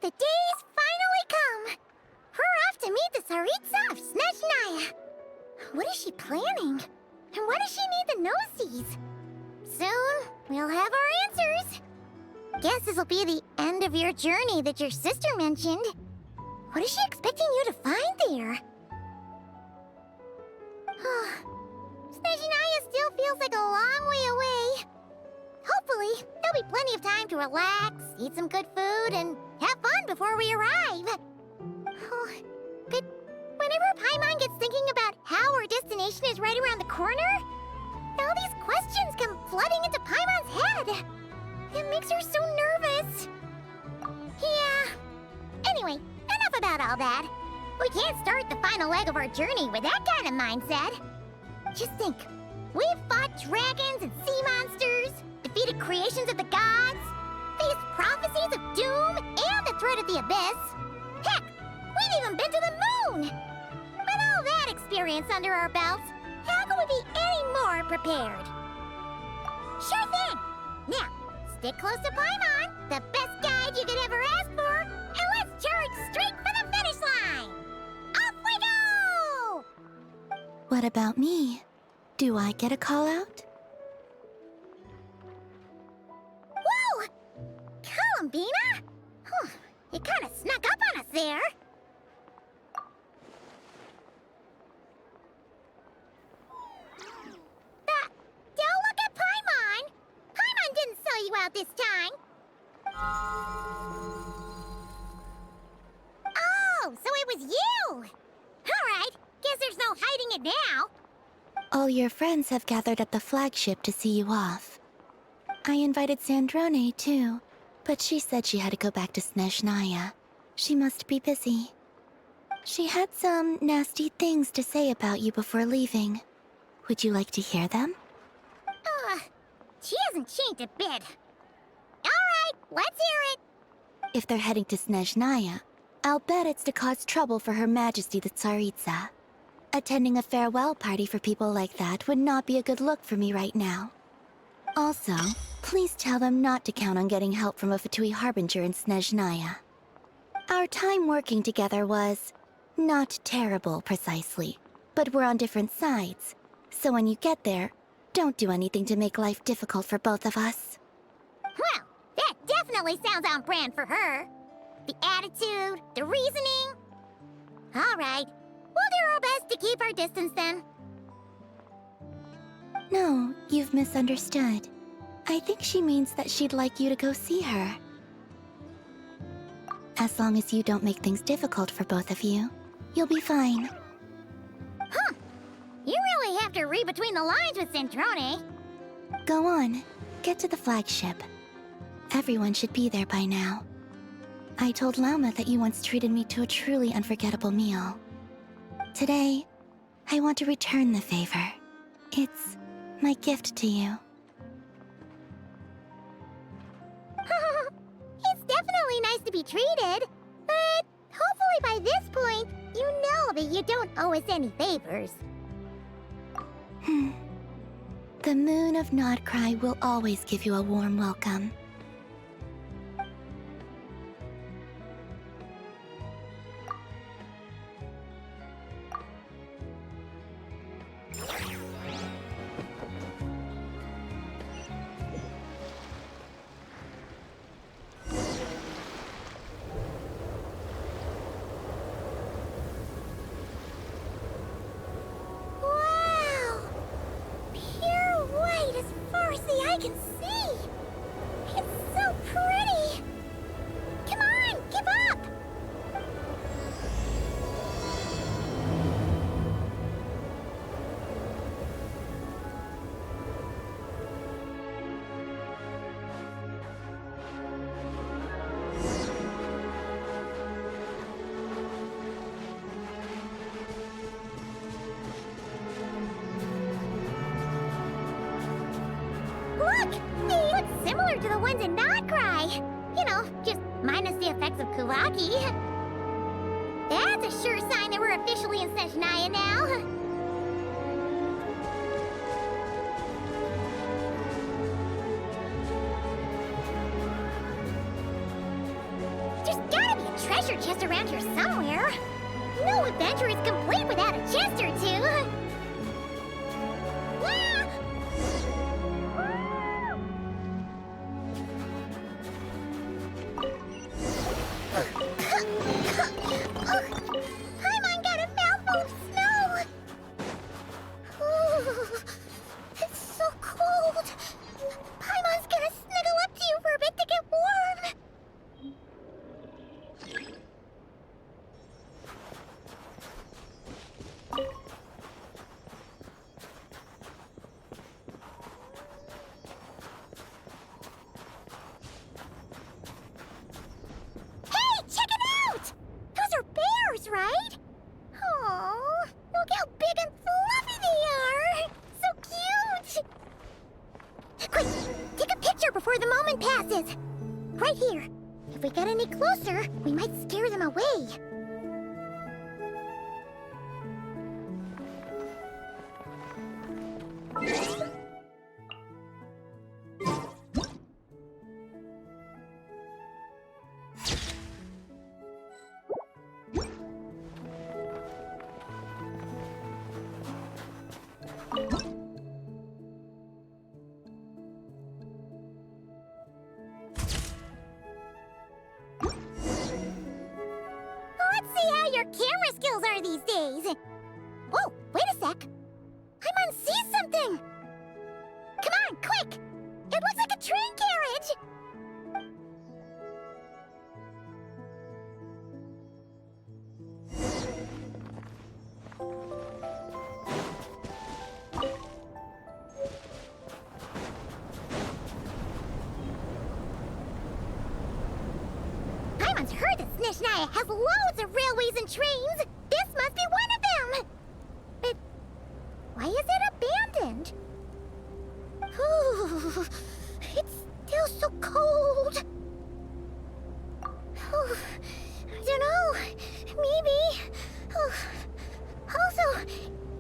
The day's finally come! We're off to meet the Tsaritsa of Snezhnaya! What is she planning? And why does she need the gnosies? Soon, we'll have our answers! Guess this'll be the end of your journey that your sister mentioned. What is she expecting you to find there? Snezhnaya still feels like a long way away. Hopefully, there'll be plenty of time to relax, eat some good food, and have fun before we arrive. But whenever Paimon gets thinking about how our destination is right around the corner, all these questions come flooding into Paimon's head. It makes her so nervous. Yeah. Anyway, enough about all that. We can't start the final leg of our journey with that kind of mindset. Just think. We've fought dragons and sea monsters, defeated creations of the gods, faced prophecies of doom and the threat of the abyss. Heck, we've even been to the moon! With all that experience under our belts, how can we be any more prepared? Sure thing! Now, stick close to Paimon, the best guide you could ever ask for, and let's charge straight for the finish line! Off we go! What about me? Do I get a call out? Whoa! Columbina? You kinda snuck up on us there. Don't look at Paimon! Paimon didn't sell you out this time. Oh, so it was you! Alright, guess there's no hiding it now. All your friends have gathered at the flagship to see you off. I invited Sandrone, too, but she said she had to go back to Snezhnaya. She must be busy. She had some nasty things to say about you before leaving. Would you like to hear them? She hasn't changed a bit. Alright, let's hear it. If they're heading to Snezhnaya, I'll bet it's to cause trouble for Her Majesty the Tsaritsa. Attending a farewell party for people like that would not be a good look for me right now. Also, please tell them not to count on getting help from a Fatui Harbinger in Snezhnaya. Our time working together was not terrible, precisely, but we're on different sides. So when you get there, don't do anything to make life difficult for both of us. Well, that definitely sounds on brand for her. The attitude, the reasoning. Alright, we'll do our best to keep our distance then. No, you've misunderstood. I think she means that she'd like you to go see her. As long as you don't make things difficult for both of you, you'll be fine. You really have to read between the lines with Sandrone. Go on, get to the flagship. Everyone should be there by now. I told Lauma that you once treated me to a truly unforgettable meal. Today, I want to return the favor. It's my gift to you. It's definitely nice to be treated, but hopefully by this point, you know that you don't owe us any favors. The moon of Nodcry will always give you a warm welcome. I can see! It's so pretty! Come on, give up! Look! They look similar to the ones in Nodcry. You know, just minus the effects of Kuvaki. That's That's a sure sign that we're officially in Snezhnaya now. There's gotta be a treasure chest around here somewhere. No adventure is complete without a chest or two. Paimon got a mouthful of snow! Ooh, it's so cold! Paimon's gonna snuggle up to you for a bit to get warm! Hey, check it out! Those are bears, right? Oh, look how big and fluffy they are! So cute! Quick, take a picture before the moment passes. Right here. If we get any closer, we might scare them away. Let's see how your camera skills are these days. Whoa, wait a sec. Paimon sees something. Come on, quick! It looks like a train carriage. Paimon's heard that Snezhnaya has loads of railways and trains. This must be one of them. But why is it abandoned? Ooh, it's still so cold. Ooh, I don't know. Maybe. Also,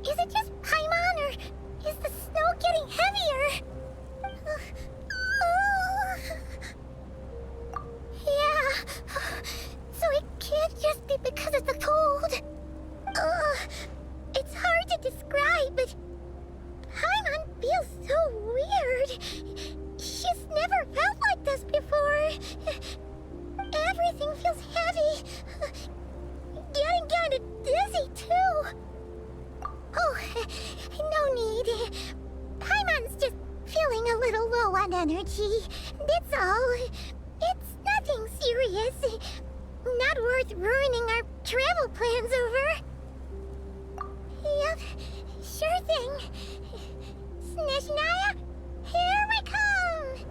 is it just Paimon or is the snow getting heavier? Yeah. So it can't just be because of the cold. It's hard to describe, but Paimon feels so weird. She's never felt like this before. Everything feels heavy. Getting kinda dizzy, too. Oh, no need. Paimon's just feeling a little low on energy. That's all. It's nothing serious. Not worth ruining our travel plans over. Yep, sure thing. Snezhnaya, here we come!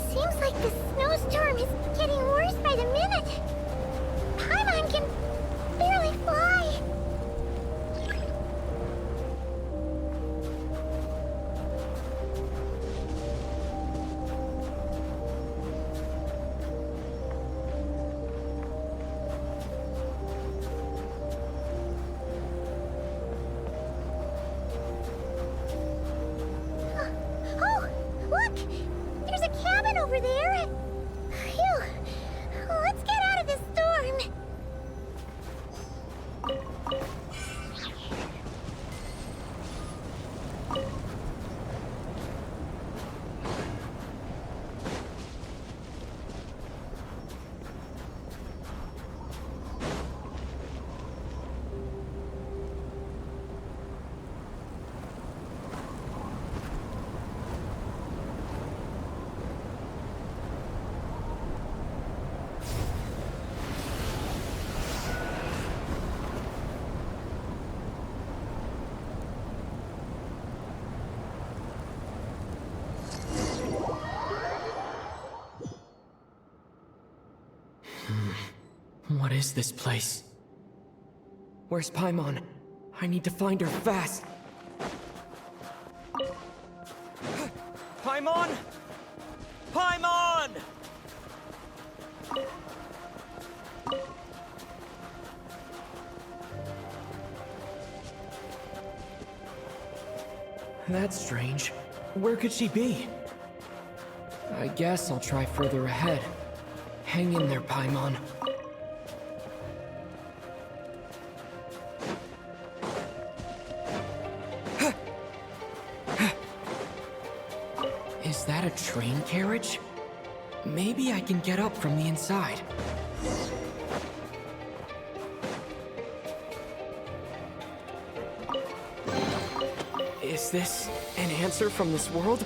Seems like the snowstorm is getting worse by the minute. Paimon can barely fly. What is this place? Where's Paimon? I need to find her fast! Paimon! Paimon! That's strange. Where could she be? I guess I'll try further ahead. Hang in there, Paimon. Is that a train carriage? Maybe I can get up from the inside. Is this an answer from this world?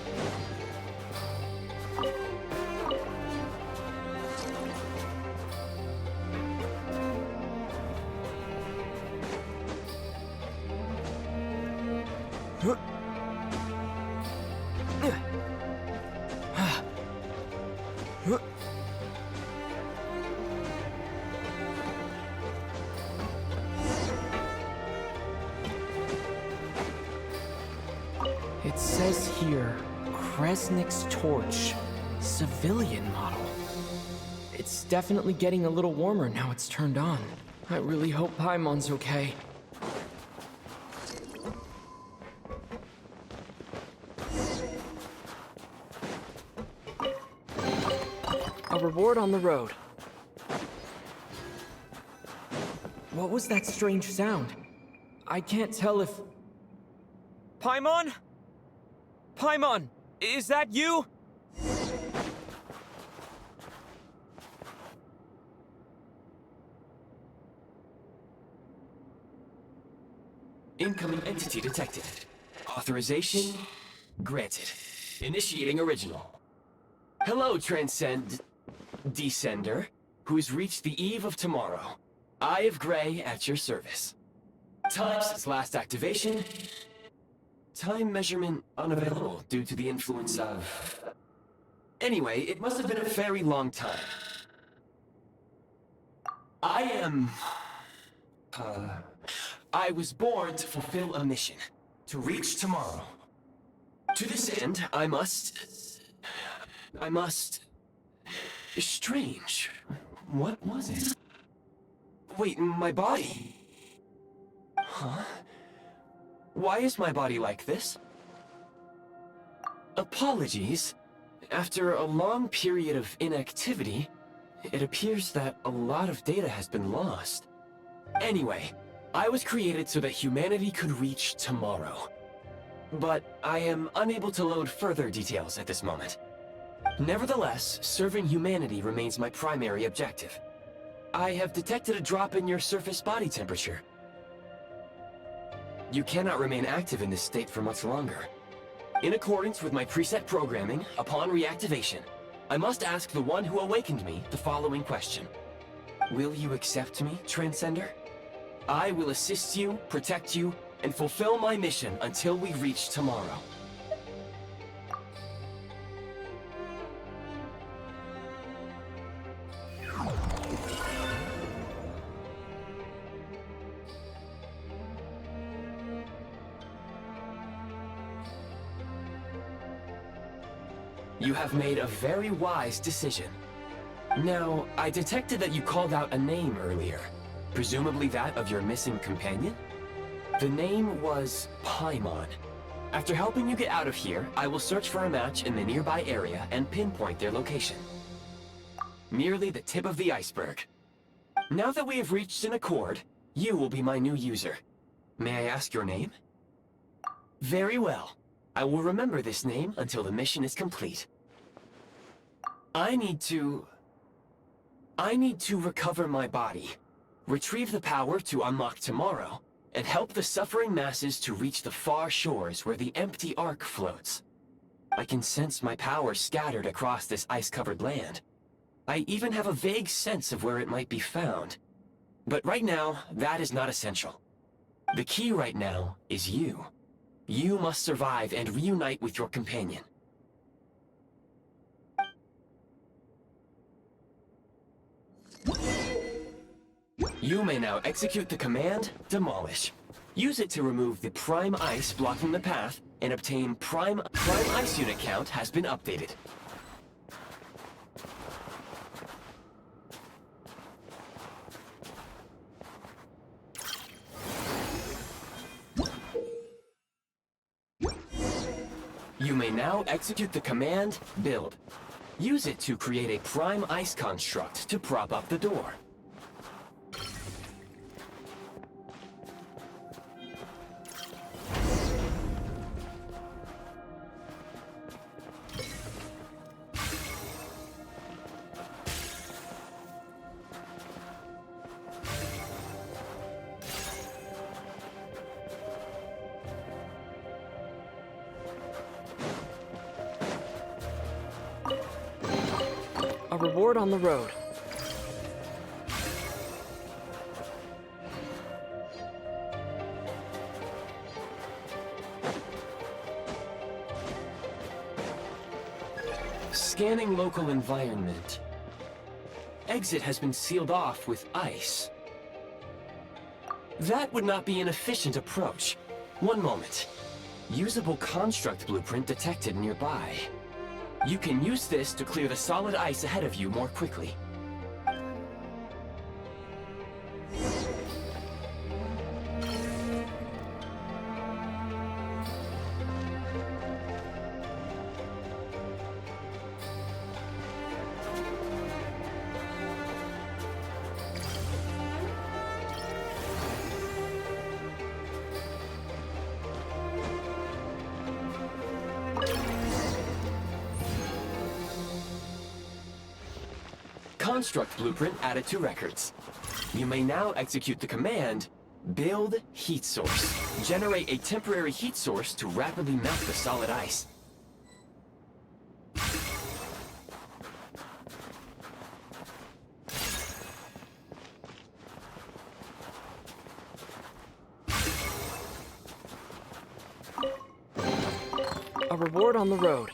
It says here, Kresnik's torch, civilian model. It's definitely getting a little warmer now it's turned on. I really hope Paimon's okay. A reward on the road. What was that strange sound? I can't tell if... Paimon? Paimon, is that you? Incoming entity detected. Authorization granted. Initiating original. Hello, Descender, who's reached the eve of tomorrow. Eye of Grey at your service. Time since last activation. Time measurement unavailable due to the influence of... Anyway, it must have been a very long time. I was born to fulfill a mission. To reach tomorrow. To this end, I must... Strange. What was it? Wait, my body? Huh? Why is my body like this? Apologies. After a long period of inactivity, it appears that a lot of data has been lost. Anyway, I was created so that humanity could reach tomorrow. But I am unable to load further details at this moment. Nevertheless, serving humanity remains my primary objective. I have detected a drop in your surface body temperature. You cannot remain active in this state for much longer. In accordance with my preset programming, upon reactivation, I must ask the one who awakened me the following question. Will you accept me, Transcender? I will assist you, protect you, and fulfill my mission until we reach tomorrow. You have made a very wise decision. Now, I detected that you called out a name earlier. Presumably that of your missing companion? The name was Paimon. After helping you get out of here, I will search for a match in the nearby area and pinpoint their location. Merely the tip of the iceberg. Now that we have reached an accord, you will be my new user. May I ask your name? Very well. I will remember this name until the mission is complete. I need to recover my body, retrieve the power to unlock tomorrow, and help the suffering masses to reach the far shores where the empty Ark floats. I can sense my power scattered across this ice-covered land. I even have a vague sense of where it might be found. But right now, that is not essential. The key right now is you. You must survive and reunite with your companion. You may now execute the command, Demolish. Use it to remove the prime ice blocking the path and obtain prime ice unit count has been updated. You may now execute the command, Build. Use it to create a prime ice construct to prop up the door. A reward on the road. Scanning local environment. Exit has been sealed off with ice. That would not be an efficient approach. One moment. Usable construct blueprint detected nearby. You can use this to clear the solid ice ahead of you more quickly. Construct blueprint added to records. You may now execute the command, Build Heat Source. Generate a temporary heat source to rapidly melt the solid ice. A reward on the road.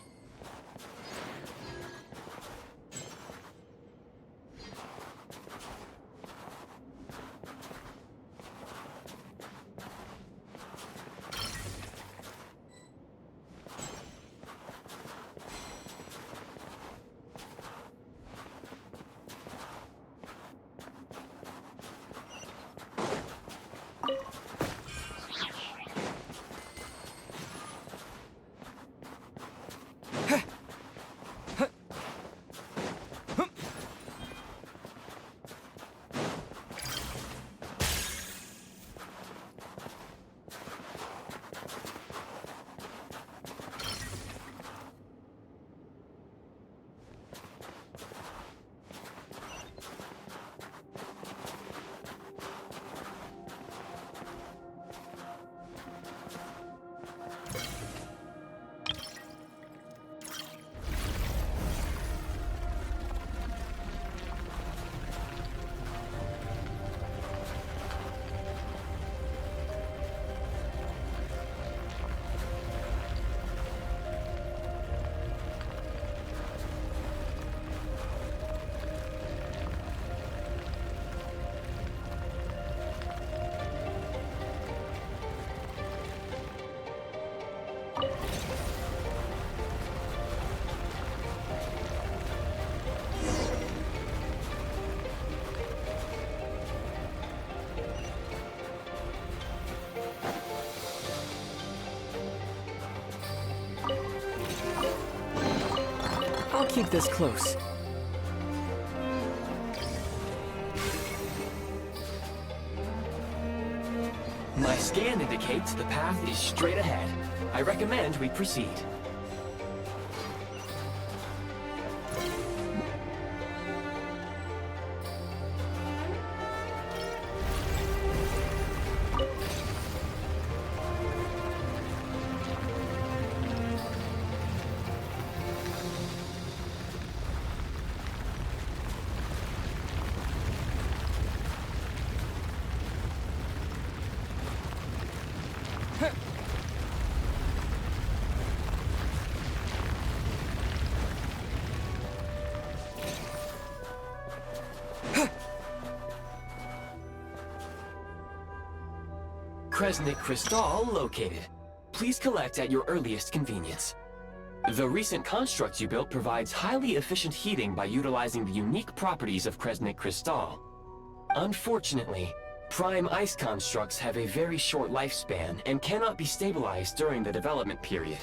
I'll keep this close. My scan indicates the path is straight ahead. I recommend we proceed. Kresnik Crystal located. Please collect at your earliest convenience. The recent construct you built provides highly efficient heating by utilizing the unique properties of Kresnik Crystal. Unfortunately, prime ice constructs have a very short lifespan and cannot be stabilized during the development period.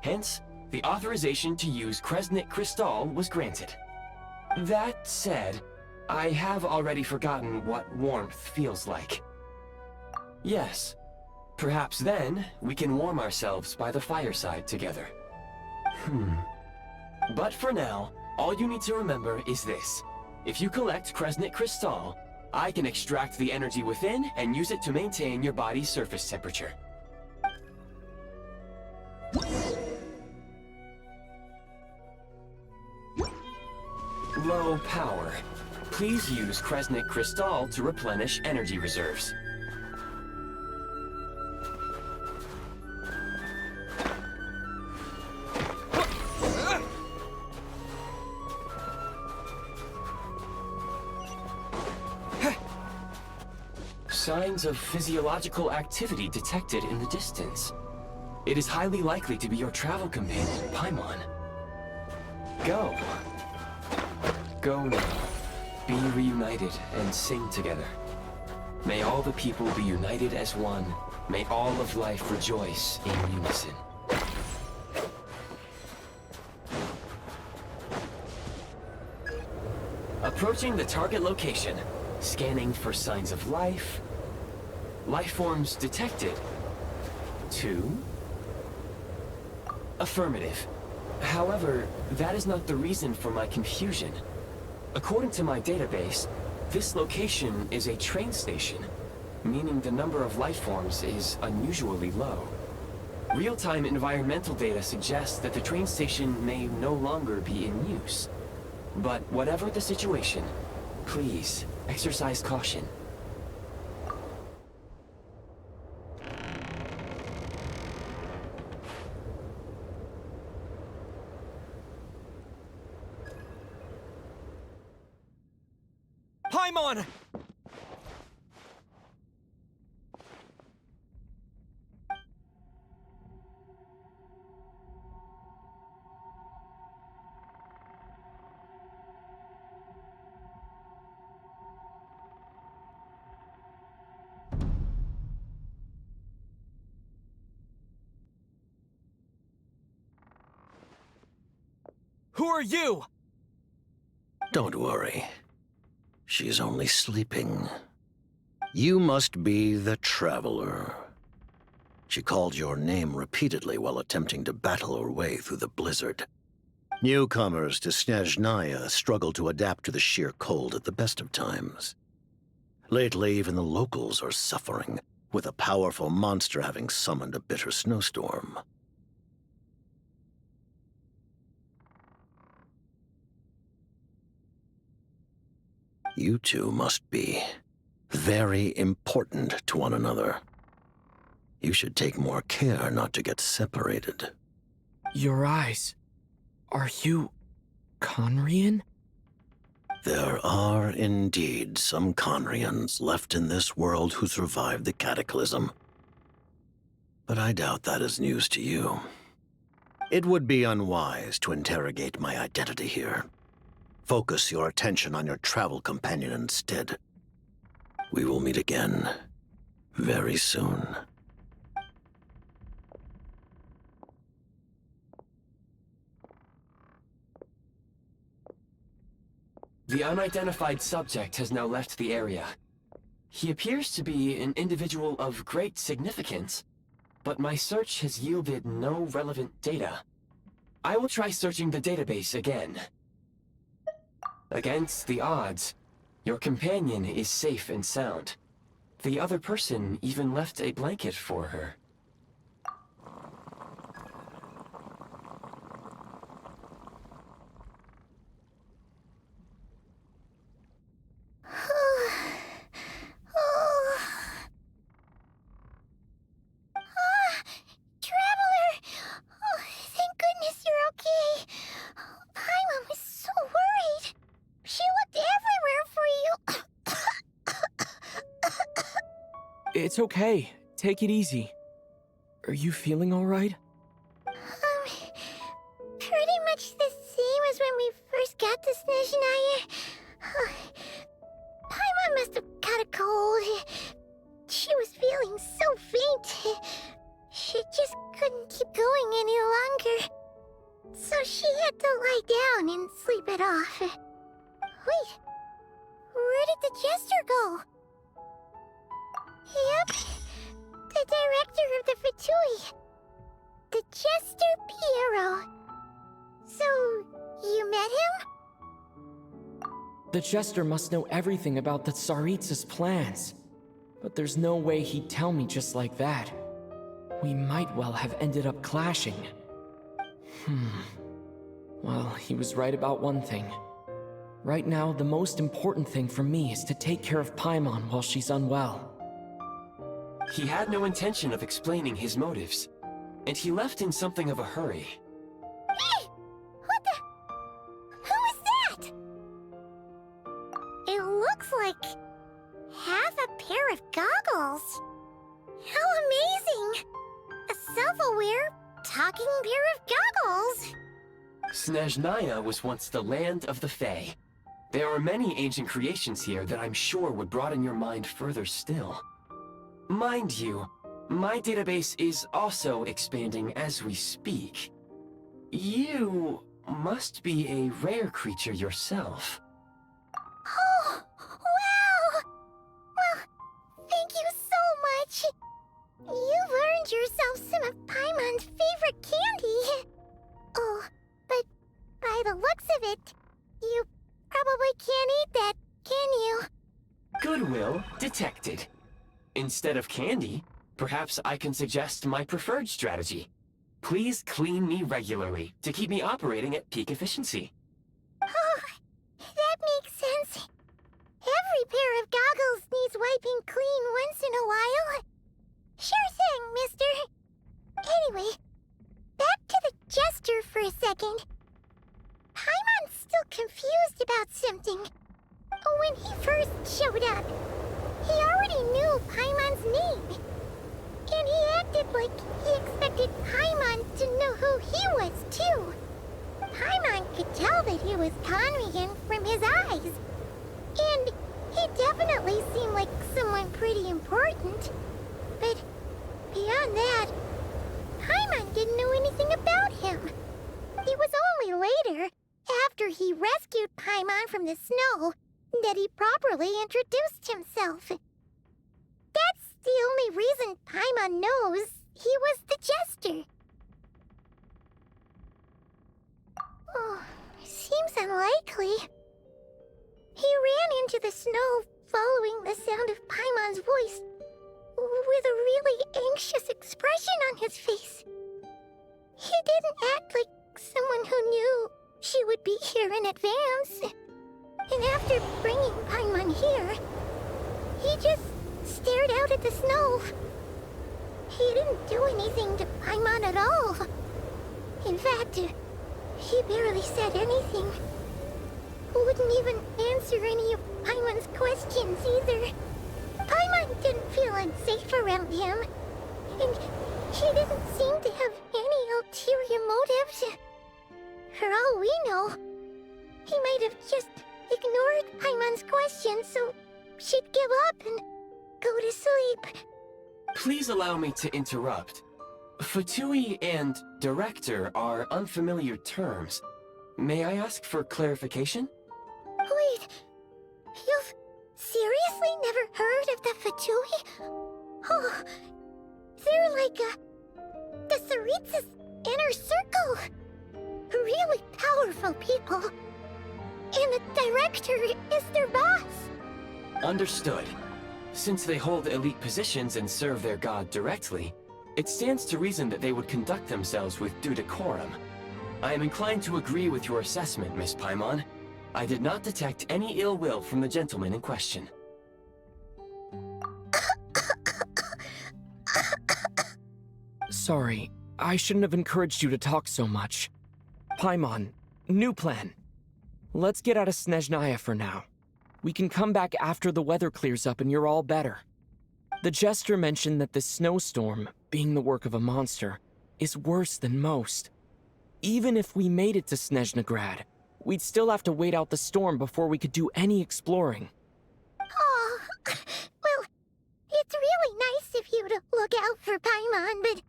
Hence, the authorization to use Kresnik Crystal was granted. That said, I have already forgotten what warmth feels like. Yes, perhaps then we can warm ourselves by the fireside together. But for now, all you need to remember is this. If you collect Kresnik Crystal, I can extract the energy within and use it to maintain your body's surface temperature. Low power. Please use Kresnik Crystal to replenish energy reserves. Signs of physiological activity detected in the distance. It is highly likely to be your travel companion, Paimon. Go. Go now. Be reunited and sing together. May all the people be united as one. May all of life rejoice in unison. Approaching the target location. Scanning for signs of life. Lifeforms detected. 2. Affirmative. However, that is not the reason for my confusion. According to my database, this location is a train station, meaning the number of lifeforms is unusually low. Real-time environmental data suggests that the train station may no longer be in use. But whatever the situation, please exercise caution. Paimon! Who are you? Don't worry. She's only sleeping. You must be the Traveler. She called your name repeatedly while attempting to battle her way through the blizzard. Newcomers to Snezhnaya struggle to adapt to the sheer cold at the best of times. Lately, even the locals are suffering, with a powerful monster having summoned a bitter snowstorm. You two must be very important to one another. You should take more care not to get separated. Your eyes. Are you Conrian? There are indeed some Conrians left in this world who survived the cataclysm. But I doubt that is news to you. It would be unwise to interrogate my identity here. Focus your attention on your travel companion instead. We will meet again very soon. The unidentified subject has now left the area. He appears to be an individual of great significance, but my search has yielded no relevant data. I will try searching the database again. Against the odds, your companion is safe and sound. The other person even left a blanket for her. Traveler! Oh, thank goodness you're okay. Paimon was so worried. She looked everywhere for you. It's okay. take it easy. Are you feeling alright? Pretty much the same as when we first got to Snezhnaya. Paimon must have caught a cold. She was feeling so faint. She just couldn't keep going any longer. So she had to lie down and sleep it off. Wait, where did the jester go? Yep, the director of the Fatui. The Jester Piero. So, you met him? The Jester must know everything about the Tsaritsa's plans. But there's no way he'd tell me just like that. We might well have ended up clashing. Well, he was right about one thing. Right now, the most important thing for me is to take care of Paimon while she's unwell. He had no intention of explaining his motives, and he left in something of a hurry. Hey! What the? Who is that? It looks like half a pair of goggles. How amazing! A self-aware, talking pair of goggles. Snezhnaya was once the land of the Fae. There are many ancient creations here that I'm sure would broaden your mind further still. Mind you, my database is also expanding as we speak. You must be a rare creature yourself. Oh, wow! Well, thank you so much. You've earned yourself some of Paimon's favorite candy. Oh, but by the looks of it, you probably can't eat that, can you? Goodwill detected. Instead of candy, perhaps I can suggest my preferred strategy. Please clean me regularly to keep me operating at peak efficiency. Oh, that makes sense. Every pair of goggles needs wiping clean once in a while. Sure thing, mister. Anyway, back to the Jester for a second. Paimon's still confused about something. When he first showed up, he already knew Paimon's name. And he acted like he expected Paimon to know who he was, too. Paimon could tell that he was Conrian from his eyes. And he definitely seemed like someone pretty important. But beyond that, Paimon didn't know anything about him. It was only later, after he rescued Paimon from the snow, that he properly introduced himself. That's the only reason Paimon knows he was the Jester. Oh, seems unlikely. He ran into the snow following the sound of Paimon's voice, with a really anxious expression on his face. He didn't act like someone who knew she would be here in advance. And after bringing Paimon here, he just stared out at the snow. He didn't do anything to Paimon at all. In fact, he barely said anything. Wouldn't even answer any of Paimon's questions either. Paimon didn't feel unsafe around him, and he didn't seem to have any ulterior motives. For all we know, he might have just ignored Paimon's questions so she'd give up and go to sleep. Please allow me to interrupt. Fatui and director are unfamiliar terms. May I ask for clarification? Wait, you've seriously never heard of the Fatui? Oh, they're like the Tsaritsa's inner circle. Really powerful people. And the director is their boss. Understood. Since they hold elite positions and serve their god directly, it stands to reason that they would conduct themselves with due decorum. I am inclined to agree with your assessment, Miss Paimon. I did not detect any ill will from the gentleman in question. Sorry, I shouldn't have encouraged you to talk so much. Paimon, new plan. Let's get out of Snezhnaya for now. We can come back after the weather clears up and you're all better. The jester mentioned that this snowstorm, being the work of a monster, is worse than most. Even if we made it to Snezhnegrad, we'd still have to wait out the storm before we could do any exploring. Oh, well, it's really nice of you to look out for Paimon, but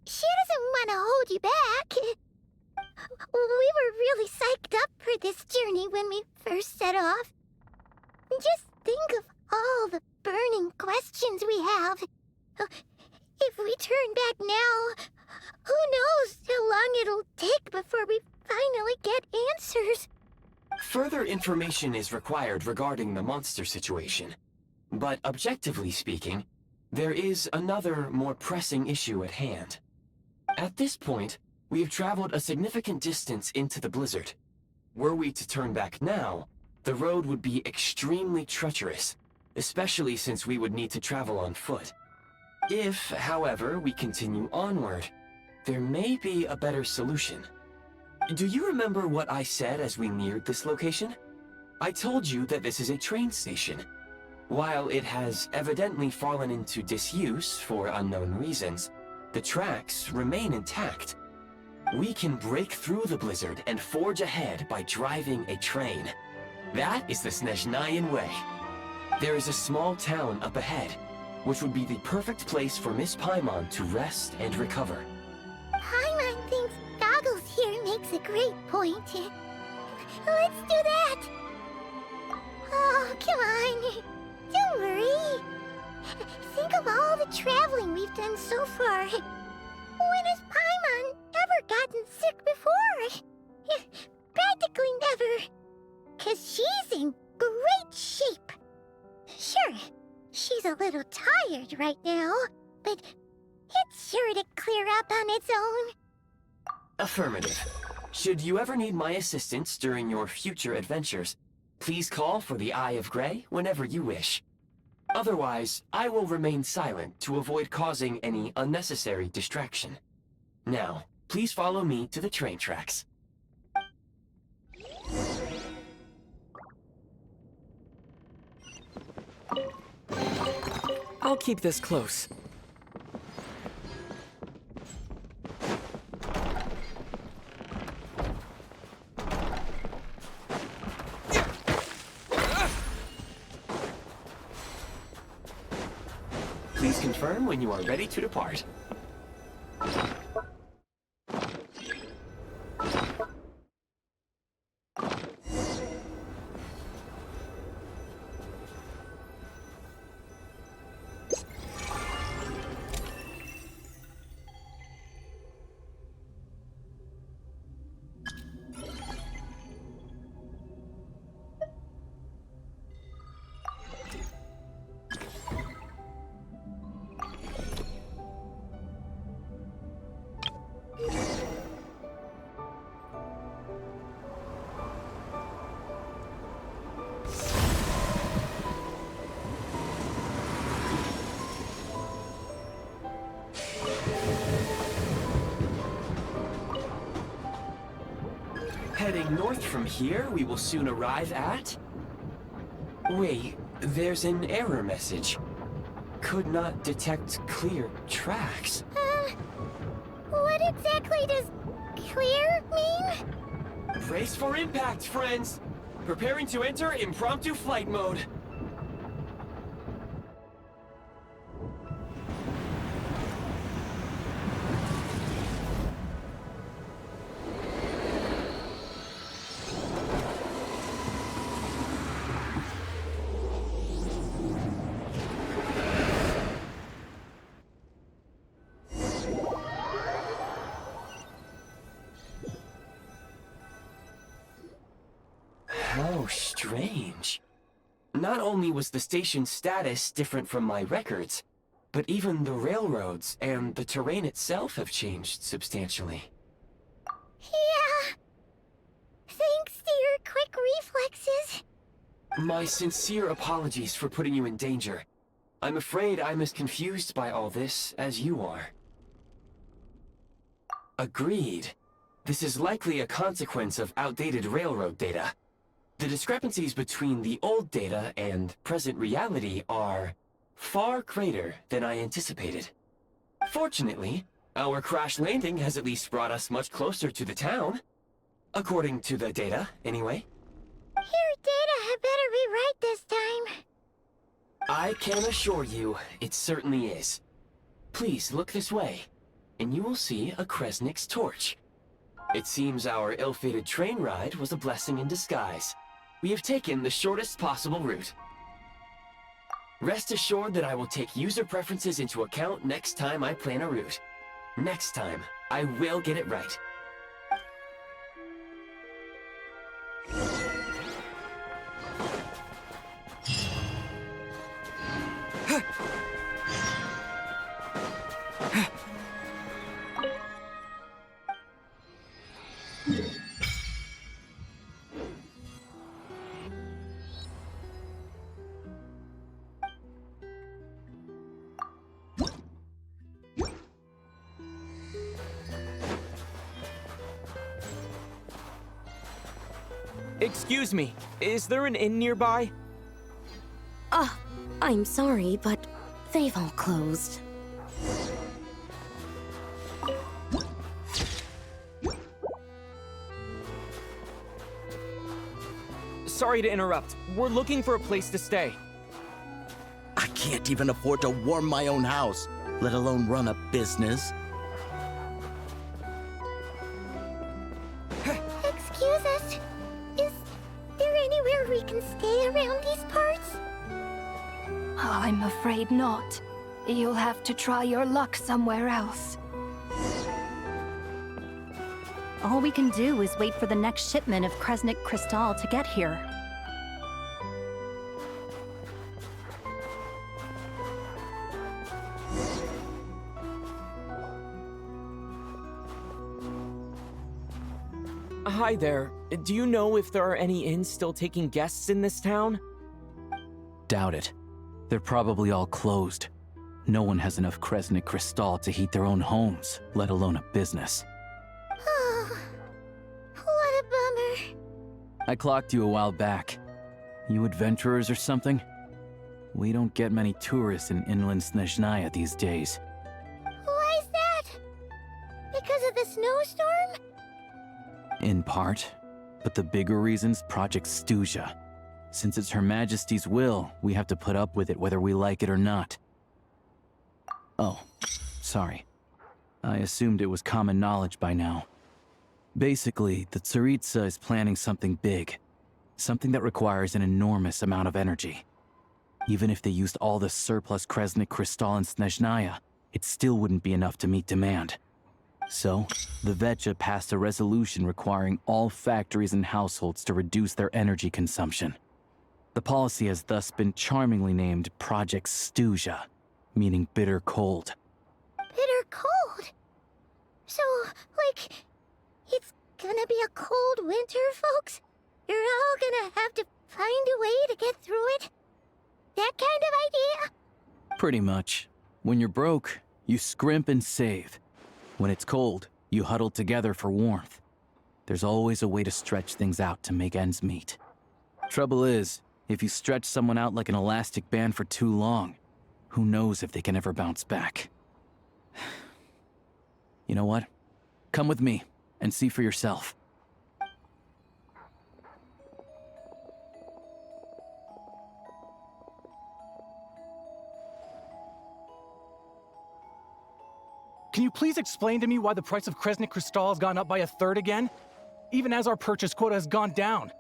she doesn't want to hold you back. We were really psyched up for this journey when we first set off. Just think of all the burning questions we have. If we turn back now, who knows how long it'll take before we finally get answers. Further information is required regarding the monster situation. But objectively speaking, there is another, more pressing issue at hand. At this point, we have traveled a significant distance into the blizzard. Were we to turn back now, the road would be extremely treacherous, especially since we would need to travel on foot. If, however, we continue onward, there may be a better solution. Do you remember what I said as we neared this location? I told you that this is a train station. While it has evidently fallen into disuse for unknown reasons, the tracks remain intact. We can break through the blizzard and forge ahead by driving a train. That is the Snezhnayan way. There is a small town up ahead, which would be the perfect place for Miss Paimon to rest and recover. Paimon thinks Goggles here makes a great point. Let's do that! Oh, come on. Don't worry. Think of all the traveling we've done so far. When has Paimon ever gotten sick before? Practically never. 'Cause she's in great shape. Sure, she's a little tired right now, but it's sure to clear up on its own. Affirmative. Should you ever need my assistance during your future adventures, please call for the Eye of Grey whenever you wish. Otherwise, I will remain silent to avoid causing any unnecessary distraction. Now, please follow me to the train tracks. I'll keep this close. Please confirm when you are ready to depart. Heading north from here, we will soon arrive at... Wait, there's an error message. Could not detect clear tracks. What exactly does clear mean? Brace for impact, friends! Preparing to enter impromptu flight mode. How strange. Not only was the station's status different from my records, but even the railroads and the terrain itself have changed substantially. Yeah. Thanks to your quick reflexes. My sincere apologies for putting you in danger. I'm afraid I'm as confused by all this as you are. Agreed. This is likely a consequence of outdated railroad data. The discrepancies between the old data and present reality are far greater than I anticipated. Fortunately, our crash landing has at least brought us much closer to the town. According to the data, anyway. Your data had better be right this time. I can assure you, it certainly is. Please look this way, and you will see a Kresnik's torch. It seems our ill-fated train ride was a blessing in disguise. We have taken the shortest possible route. Rest assured that I will take user preferences into account next time I plan a route. Next time, I will get it right. Excuse me, is there an inn nearby? I'm sorry, but they've all closed. Sorry to interrupt. We're looking for a place to stay. I can't even afford to warm my own house, let alone run a business. Excuse us. Is there anywhere we can stay around these parts? I'm afraid not. You'll have to try your luck somewhere else. All we can do is wait for the next shipment of Kresnik Crystal to get here. Hi there. Do you know if there are any inns still taking guests in this town? Doubt it. They're probably all closed. No one has enough Kresnik Crystal to heat their own homes, let alone a business. Oh, what a bummer. I clocked you a while back. You adventurers or something? We don't get many tourists in inland Snezhnaya these days. Why is that? Because of the snowstorm? In part, but the bigger reason's Project Stuzha. Since it's Her Majesty's will, we have to put up with it whether we like it or not. Oh, sorry. I assumed it was common knowledge by now. Basically, the Tsaritsa is planning something big. Something that requires an enormous amount of energy. Even if they used all the surplus Kresnik Crystal in Snezhnaya, it still wouldn't be enough to meet demand. So, the VII passed a resolution requiring all factories and households to reduce their energy consumption. The policy has thus been charmingly named Project Stuzha, meaning bitter cold. Bitter cold? So, like, it's gonna be a cold winter, folks? You're all gonna have to find a way to get through it? That kind of idea? Pretty much. When you're broke, you scrimp and save. When it's cold, you huddle together for warmth. There's always a way to stretch things out to make ends meet. Trouble is, if you stretch someone out like an elastic band for too long, who knows if they can ever bounce back. You know what? Come with me and see for yourself. Can you please explain to me why the price of Kresnik Crystal has gone up by 1/3 again? Even as our purchase quota has gone down.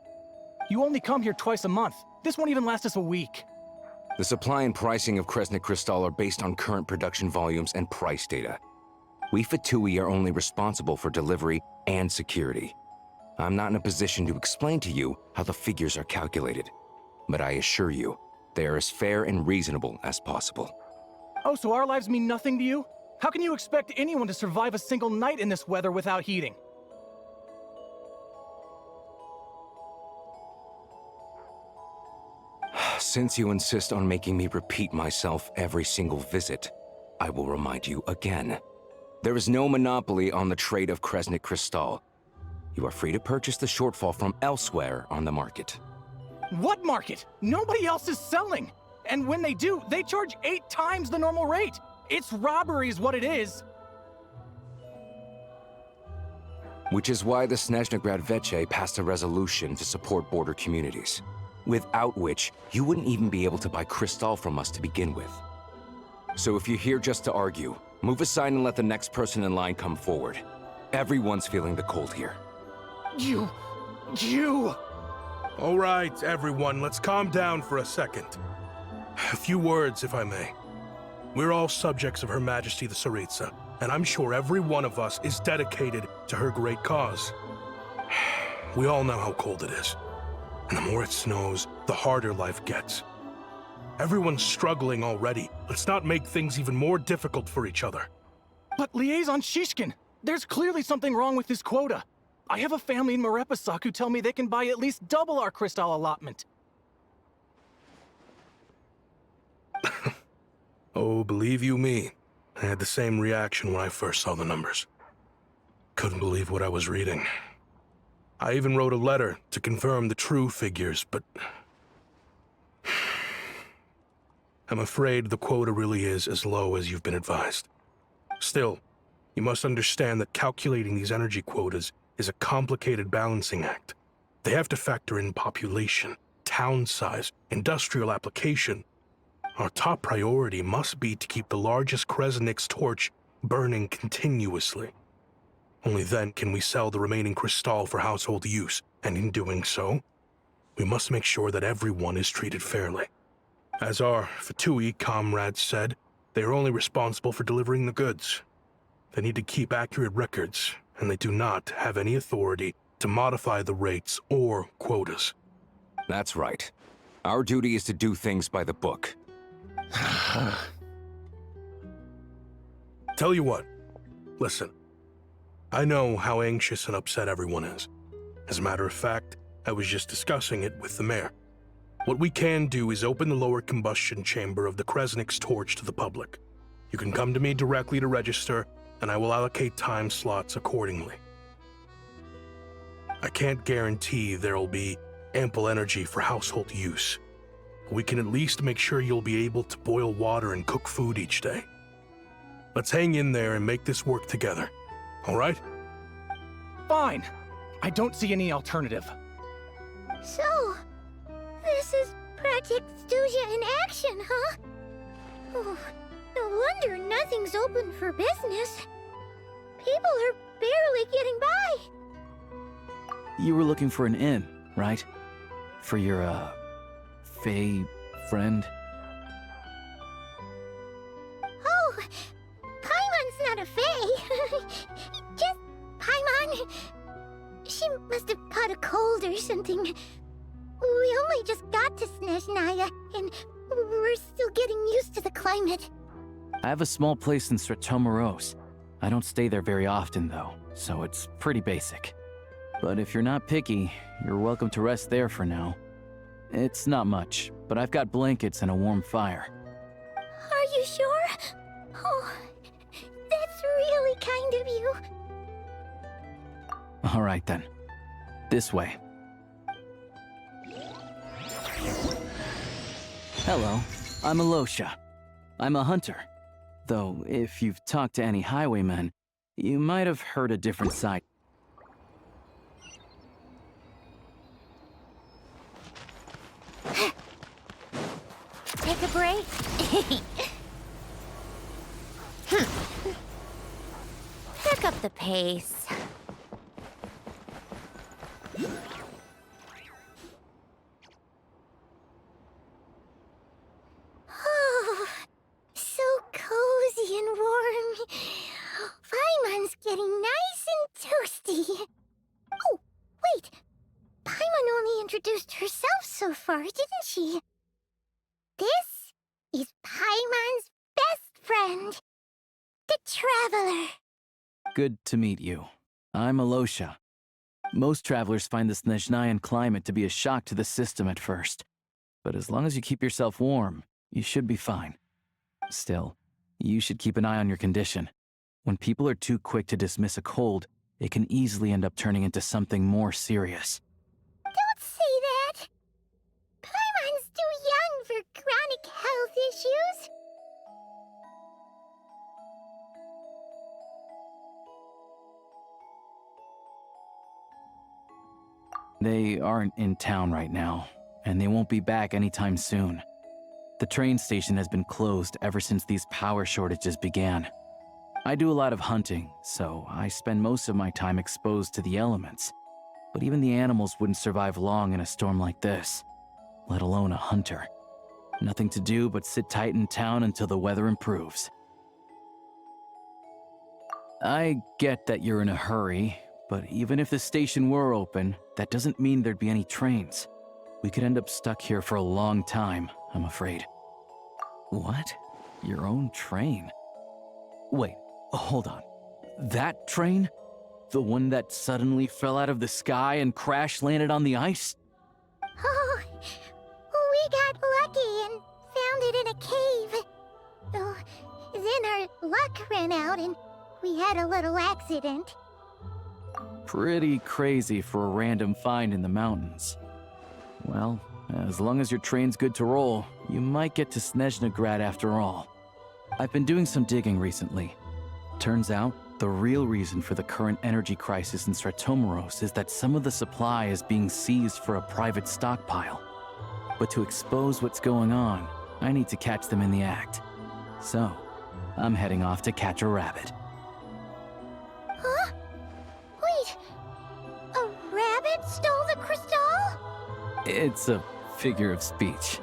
You only come here twice a month. This won't even last us a week. The supply and pricing of Kresnik Crystal are based on current production volumes and price data. We Fatui are only responsible for delivery and security. I'm not in a position to explain to you how the figures are calculated, but I assure you, they are as fair and reasonable as possible. Oh, so our lives mean nothing to you? How can you expect anyone to survive a single night in this weather without heating? Since you insist on making me repeat myself every single visit, I will remind you again. There is no monopoly on the trade of Kresnik Crystal. You are free to purchase the shortfall from elsewhere on the market. What market? Nobody else is selling. And when they do, they charge 8 times the normal rate. It's robbery is what it is. Which is why the Snezhnegrad Veche passed a resolution to support border communities, without which you wouldn't even be able to buy crystal from us to begin with. So if you're here just to argue, move aside and let the next person in line come forward. Everyone's feeling the cold here. You... All right, everyone, let's calm down for a second. A few words, if I may. We're all subjects of Her Majesty the Tsaritsa, and I'm sure every one of us is dedicated to her great cause. We all know how cold it is, and the more it snows, the harder life gets. Everyone's struggling already. Let's not make things even more difficult for each other. But Liaison Shishkin, there's clearly something wrong with this quota. I have a family in Marepasak who tell me they can buy at least double our crystal allotment. Oh, believe you me, I had the same reaction when I first saw the numbers. Couldn't believe what I was reading. I even wrote a letter to confirm the true figures, but... I'm afraid the quota really is as low as you've been advised. Still, you must understand that calculating these energy quotas is a complicated balancing act. They have to factor in population, town size, industrial application. Our top priority must be to keep the largest Kresnik's torch burning continuously. Only then can we sell the remaining crystal for household use, and in doing so, we must make sure that everyone is treated fairly. As our Fatui comrades said, they are only responsible for delivering the goods. They need to keep accurate records, and they do not have any authority to modify the rates or quotas. That's right. Our duty is to do things by the book. Tell you what, listen. I know how anxious and upset everyone is. As a matter of fact, I was just discussing it with the mayor. What we can do is open the lower combustion chamber of the Kresnik's torch to the public. You can come to me directly to register, and I will allocate time slots accordingly. I can't guarantee there'll be ample energy for household use. We can at least make sure you'll be able to boil water and cook food each day. Let's hang in there and make this work together, all right? Fine. I don't see any alternative. So, this is Project Stuja in action, huh? Oh, no wonder nothing's open for business. People are barely getting by. You were looking for an inn, right? For your, Fae friend? Oh, Paimon's not a Fae. Just Paimon. She must have caught a cold or something. We only just got to Snezhnaya, and we're still getting used to the climate. I have a small place in Stratomaros. I don't stay there very often, though, so it's pretty basic. But if you're not picky, you're welcome to rest there for now. It's not much, but I've got blankets and a warm fire. Are you sure? Oh, that's really kind of you. All right, then. This way. Hello, I'm Alosha. I'm a hunter. Though, if you've talked to any highwaymen, you might have heard a different side. Take a break. Pick up the pace. Oh, so cozy and warm. Paimon's getting nice and toasty. Oh, wait. Paimon only introduced herself so far, didn't she? This is Paimon's best friend, the Traveler. Good to meet you. I'm Alosha. Most travelers find the Snezhnayan climate to be a shock to the system at first. But as long as you keep yourself warm, you should be fine. Still, you should keep an eye on your condition. When people are too quick to dismiss a cold, it can easily end up turning into something more serious. Don't say that! Paimon's too young for chronic health issues. They aren't in town right now, and they won't be back anytime soon. The train station has been closed ever since these power shortages began. I do a lot of hunting, so I spend most of my time exposed to the elements. But even the animals wouldn't survive long in a storm like this, let alone a hunter. Nothing to do but sit tight in town until the weather improves. I get that you're in a hurry, but even if the station were open, that doesn't mean there'd be any trains. We could end up stuck here for a long time, I'm afraid. What? Your own train? Wait, hold on. That train? The one that suddenly fell out of the sky and crash-landed on the ice? Oh, we got lucky and found it in a cave. Oh, then our luck ran out and we had a little accident. Pretty crazy for a random find in the mountains. Well, as long as your train's good to roll, you might get to Snezhnegrad after all. I've been doing some digging recently. Turns out, the real reason for the current energy crisis in Stratomeros is that some of the supply is being seized for a private stockpile. But to expose what's going on, I need to catch them in the act. So, I'm heading off to catch a rabbit. Huh? Wait, a rabbit stole the crystal? It's a figure of speech.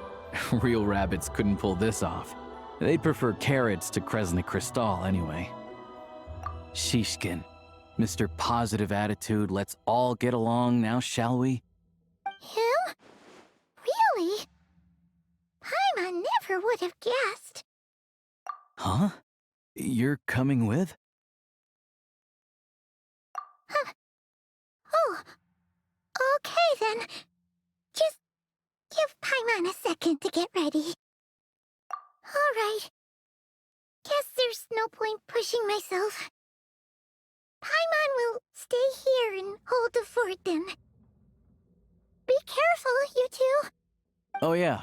Real rabbits couldn't pull this off. They'd prefer carrots to Kresnik Crystal anyway. Shishkin, Mr. Positive Attitude, let's all get along now, shall we? Him? Really? Paimon never would have guessed. Huh? You're coming with? Huh. Oh, okay then. Just give Paimon a second to get ready. All right. Guess there's no point pushing myself. Paimon will stay here and hold the fort then. Be careful, you two. Oh yeah,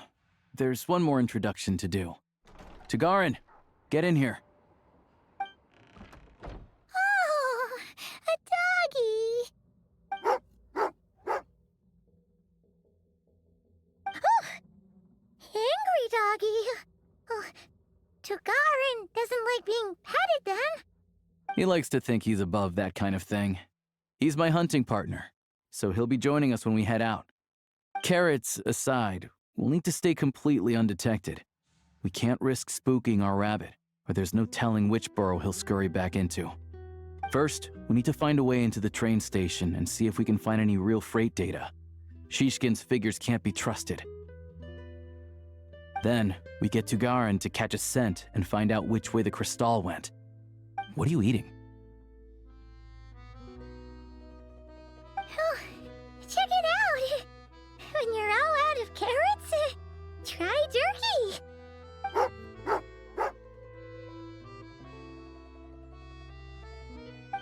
there's one more introduction to do. Tagarin, get in here. Oh, a doggy. Oh, angry doggy. Oh, Tagarin doesn't like being petted then. He likes to think he's above that kind of thing. He's my hunting partner, so he'll be joining us when we head out. Carrots aside, we'll need to stay completely undetected. We can't risk spooking our rabbit, or there's no telling which burrow he'll scurry back into. First, we need to find a way into the train station and see if we can find any real freight data. Shishkin's figures can't be trusted. Then, we get to Garin to catch a scent and find out which way the crystal went. What are you eating? Oh, check it out! When you're all out of carrots, try jerky!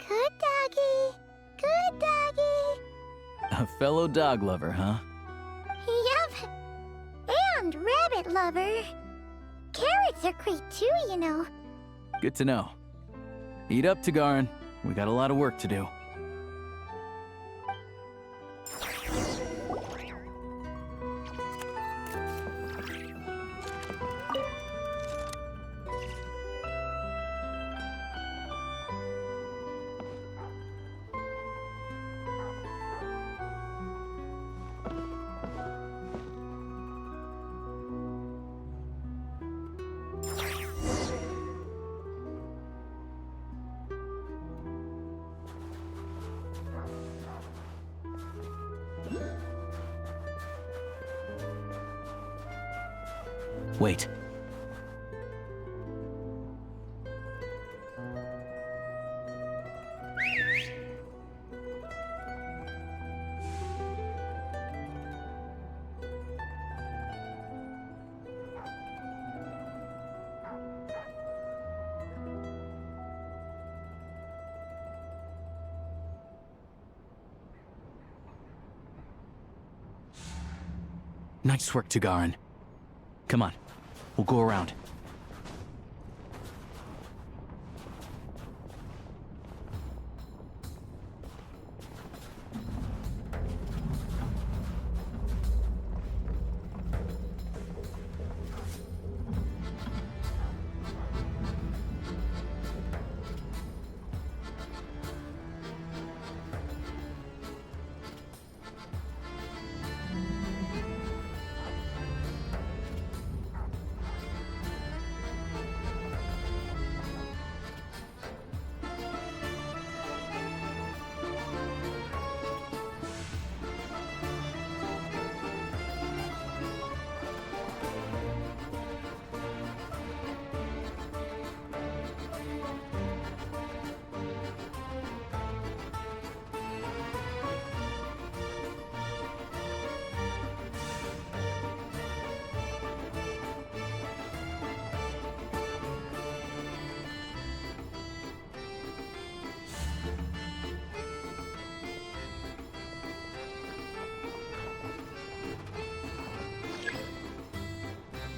Good doggy, good doggy. A fellow dog lover, huh? Yep, and rabbit lover. Carrots are great too, you know. Good to know. Eat up, Tagarin. We got a lot of work to do. Wait. Nice work, Tugarin. Come on, we'll go around.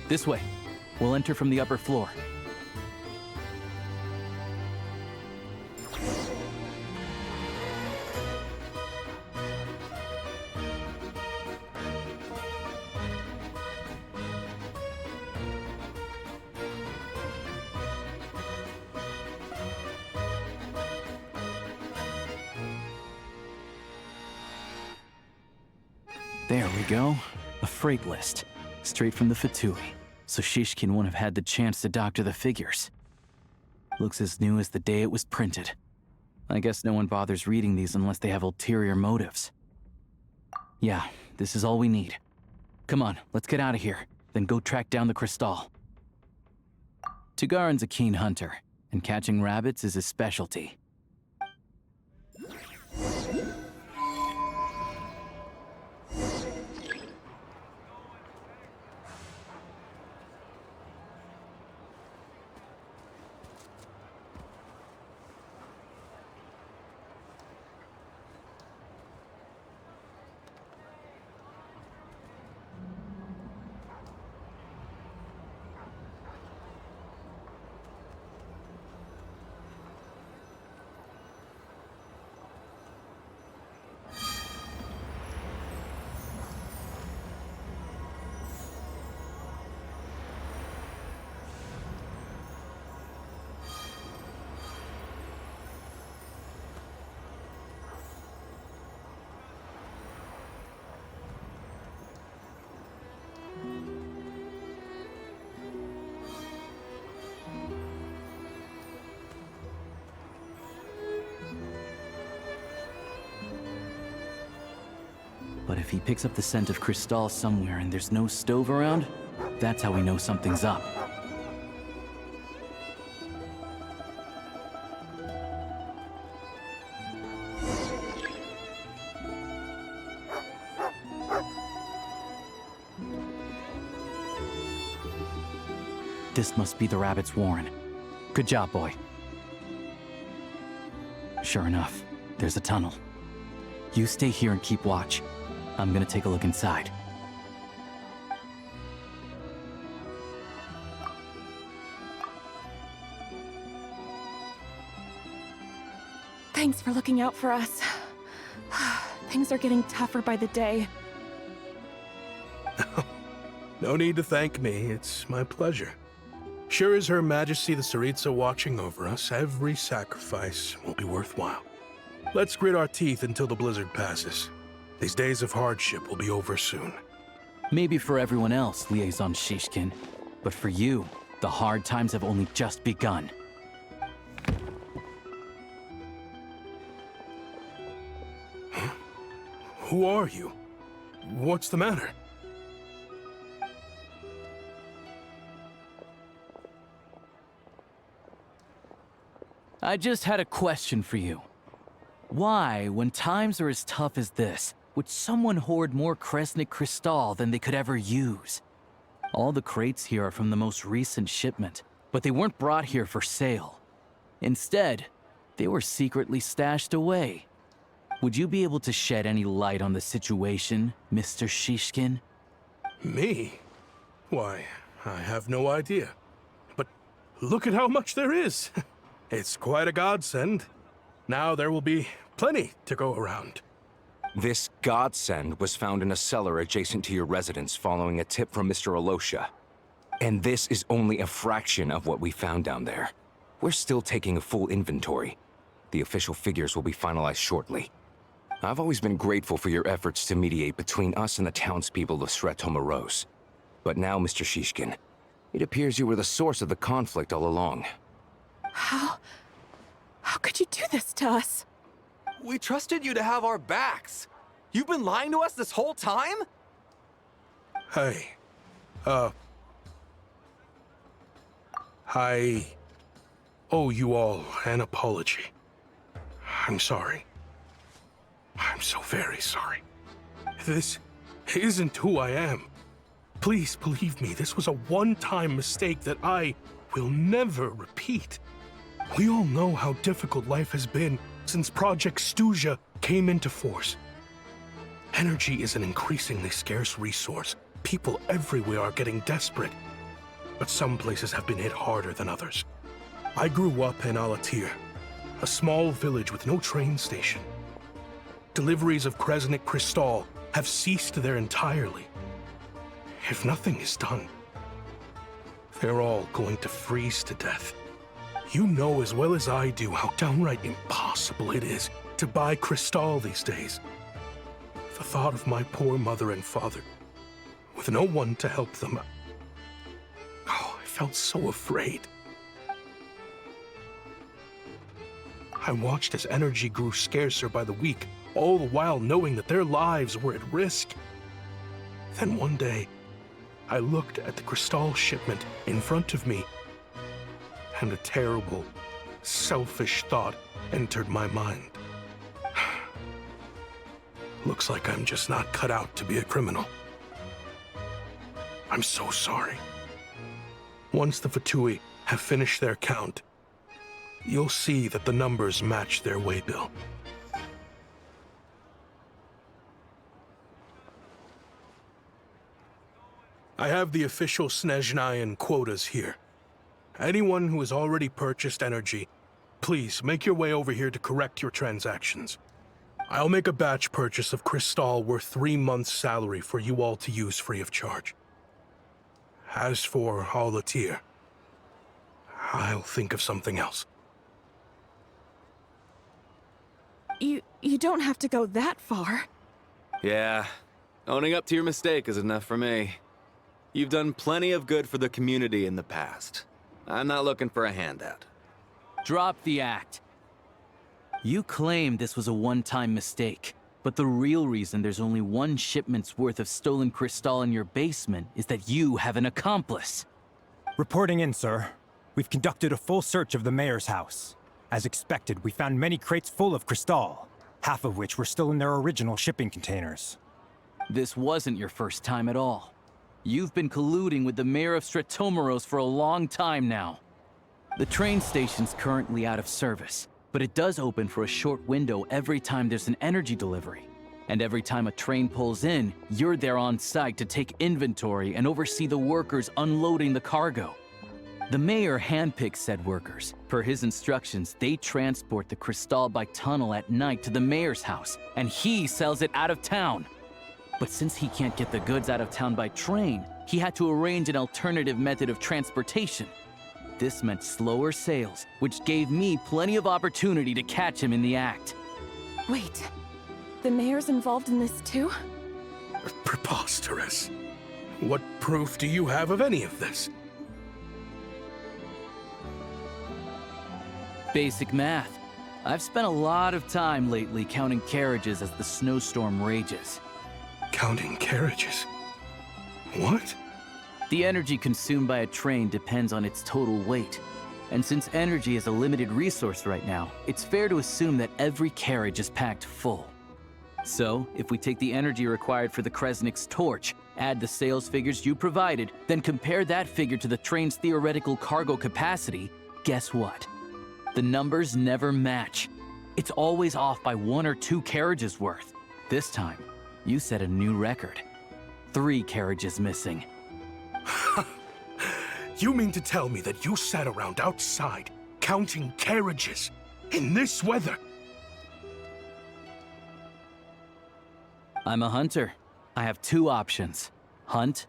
This way. We'll enter from the upper floor. There we go. A freight list. Straight from the Fatui, so Shishkin won't have had the chance to doctor the figures. Looks as new as the day it was printed. I guess no one bothers reading these unless they have ulterior motives. Yeah, this is all we need. Come on, let's get out of here, then go track down the crystal. Tugarin's a keen hunter, and catching rabbits is his specialty. But if he picks up the scent of crystal somewhere and there's no stove around, that's how we know something's up. This must be the rabbit's warren. Good job, boy. Sure enough, there's a tunnel. You stay here and keep watch. I'm gonna take a look inside. Thanks for looking out for us. Things are getting tougher by the day. No need to thank me. It's my pleasure. Sure as Her Majesty the Tsaritsa watching over us, every sacrifice will be worthwhile. Let's grit our teeth until the blizzard passes. These days of hardship will be over soon. Maybe for everyone else, Liaison Shishkin, but for you, the hard times have only just begun. Huh? Who are you? What's the matter? I just had a question for you. Why, when times are as tough as this, would someone hoard more Kresnik crystal than they could ever use? All the crates here are from the most recent shipment, but they weren't brought here for sale. Instead, they were secretly stashed away. Would you be able to shed any light on the situation, Mr. Shishkin? Me? Why, I have no idea. But look at how much there is. It's quite a godsend. Now there will be plenty to go around. This godsend was found in a cellar adjacent to your residence following a tip from Mr. Alosha. And this is only a fraction of what we found down there. We're still taking a full inventory. The official figures will be finalized shortly. I've always been grateful for your efforts to mediate between us and the townspeople of Sretomaros. But now, Mr. Shishkin, it appears you were the source of the conflict all along. How could you do this to us? We trusted you to have our backs. You've been lying to us this whole time? Hey, I owe you all an apology. I'm sorry. I'm so very sorry. This isn't who I am. Please believe me, this was a one-time mistake that I will never repeat. We all know how difficult life has been since Project Stuja came into force. Energy is an increasingly scarce resource. People everywhere are getting desperate. But some places have been hit harder than others. I grew up in Alatir, a small village with no train station. Deliveries of Kresnik Crystal have ceased there entirely. If nothing is done, they're all going to freeze to death. You know as well as I do how downright impossible it is to buy Crystal these days. The thought of my poor mother and father, with no one to help them, I felt so afraid. I watched as energy grew scarcer by the week, all the while knowing that their lives were at risk. Then one day, I looked at the Crystal shipment in front of me, and a terrible, selfish thought entered my mind. Looks like I'm just not cut out to be a criminal. I'm so sorry. Once the Fatui have finished their count, you'll see that the numbers match their waybill. I have the official Snezhnayan quotas here. Anyone who has already purchased energy, please make your way over here to correct your transactions. I'll make a batch purchase of Crystal worth 3 months' salary for you all to use free of charge. As for Alatir, I'll think of something else. You don't have to go that far. Yeah, owning up to your mistake is enough for me. You've done plenty of good for the community in the past. I'm not looking for a handout. Drop the act. You claim this was a one-time mistake, but the real reason there's only one shipment's worth of stolen Crystal in your basement is that you have an accomplice. Reporting in, sir. We've conducted a full search of the mayor's house. As expected, we found many crates full of Crystal, half of which were still in their original shipping containers. This wasn't your first time at all. You've been colluding with the mayor of Sretomaros for a long time now. The train station's currently out of service, but it does open for a short window every time there's an energy delivery. And every time a train pulls in, you're there on site to take inventory and oversee the workers unloading the cargo. The mayor handpicks said workers. Per his instructions, they transport the Crystal by tunnel at night to the mayor's house, and he sells it out of town. But since he can't get the goods out of town by train, he had to arrange an alternative method of transportation. This meant slower sales, which gave me plenty of opportunity to catch him in the act. Wait, the mayor's involved in this too? Preposterous. What proof do you have of any of this? Basic math. I've spent a lot of time lately counting carriages as the snowstorm rages. Counting carriages? What? The energy consumed by a train depends on its total weight. And since energy is a limited resource right now, it's fair to assume that every carriage is packed full. So, if we take the energy required for the Kresnik's torch, add the sales figures you provided, then compare that figure to the train's theoretical cargo capacity, guess what? The numbers never match. It's always off by 1 or 2 carriages worth. This time, you set a new record. 3 carriages missing. You mean to tell me that you sat around outside, counting carriages, in this weather? I'm a hunter. I have 2 options. Hunt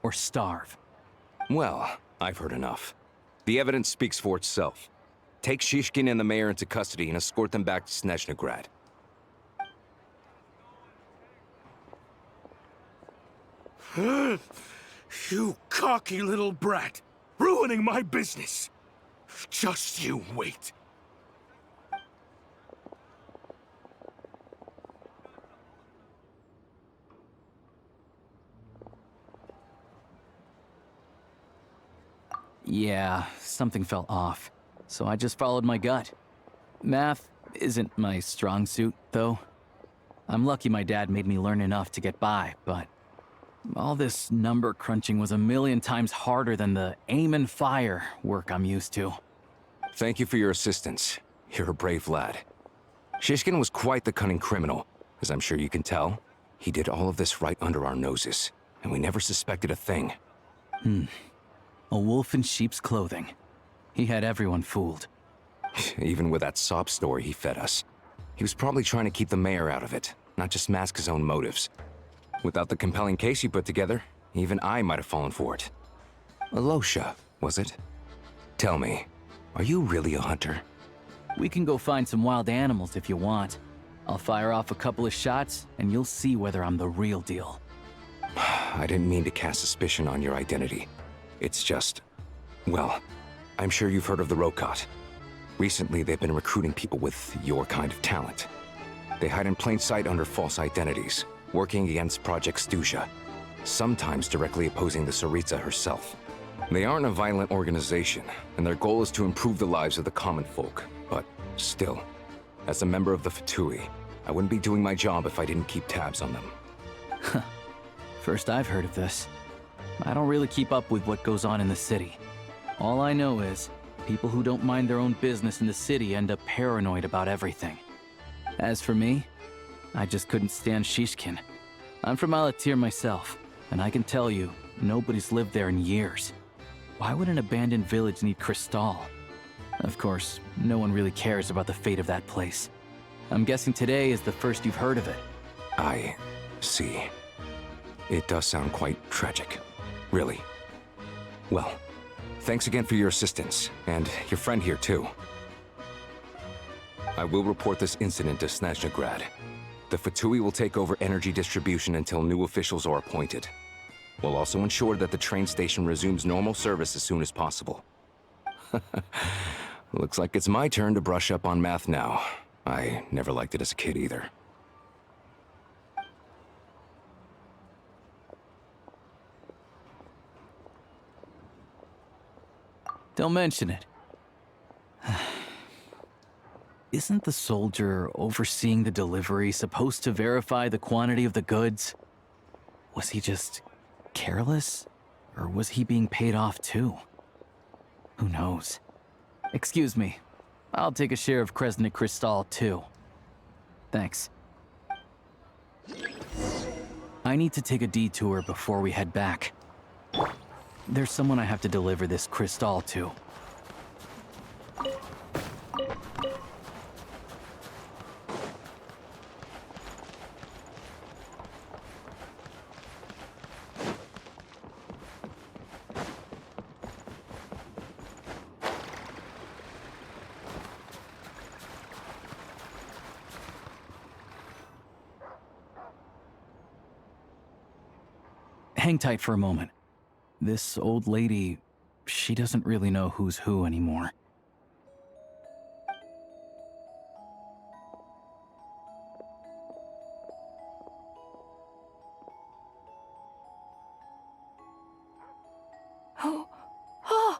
or starve. Well, I've heard enough. The evidence speaks for itself. Take Shishkin and the mayor into custody and escort them back to Snezhnograd. You cocky little brat! Ruining my business! Just you wait. Yeah, something felt off, so I just followed my gut. Math isn't my strong suit, though. I'm lucky my dad made me learn enough to get by, but all this number crunching was a million times harder than the aim and fire work I'm used to. Thank you for your assistance. You're a brave lad. Shishkin was quite the cunning criminal, as I'm sure you can tell. He did all of this right under our noses, and we never suspected a thing. A wolf in sheep's clothing. He had everyone fooled. Even with that sob story he fed us. He was probably trying to keep the mayor out of it, not just mask his own motives. Without the compelling case you put together, even I might have fallen for it. Alosha, was it? Tell me, are you really a hunter? We can go find some wild animals if you want. I'll fire off a couple of shots, and you'll see whether I'm the real deal. I didn't mean to cast suspicion on your identity. It's just... well, I'm sure you've heard of the Rokot. Recently, they've been recruiting people with your kind of talent. They hide in plain sight under false identities, working against Project Stuzha, sometimes directly opposing the Tsaritsa herself. They aren't a violent organization, and their goal is to improve the lives of the common folk. But still, as a member of the Fatui, I wouldn't be doing my job if I didn't keep tabs on them. First I've heard of this. I don't really keep up with what goes on in the city. All I know is, people who don't mind their own business in the city end up paranoid about everything. As for me, I just couldn't stand Shishkin. I'm from Alatir myself, and I can tell you, nobody's lived there in years. Why would an abandoned village need Crystal? Of course, no one really cares about the fate of that place. I'm guessing today is the first you've heard of it. I see. It does sound quite tragic. Really. Well, thanks again for your assistance, and your friend here too. I will report this incident to Snezhnograd. The Fatui will take over energy distribution until new officials are appointed. We'll also ensure that the train station resumes normal service as soon as possible. Looks like it's my turn to brush up on math now. I never liked it as a kid either. Don't mention it. Isn't the soldier overseeing the delivery supposed to verify the quantity of the goods? Was he just careless? Or was he being paid off too? Who knows? Excuse me. I'll take a share of Kresnik Crystal too. Thanks. I need to take a detour before we head back. There's someone I have to deliver this crystal to. Hang tight for a moment. This old lady, she doesn't really know who's who anymore. Oh,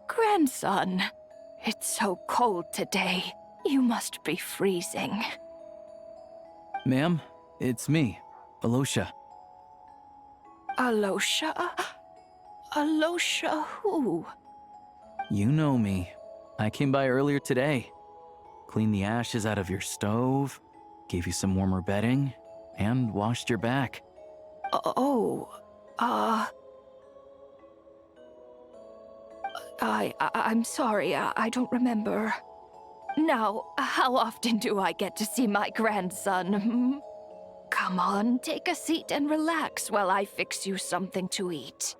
grandson. It's so cold today. You must be freezing. Ma'am, it's me, Alosha. Alosha? Alosha who? You know me. I came by earlier today. Cleaned the ashes out of your stove, gave you some warmer bedding, and washed your back. Oh, I'm sorry, I don't remember. Now, how often do I get to see my grandson? Hmm? Come on, take a seat and relax while I fix you something to eat.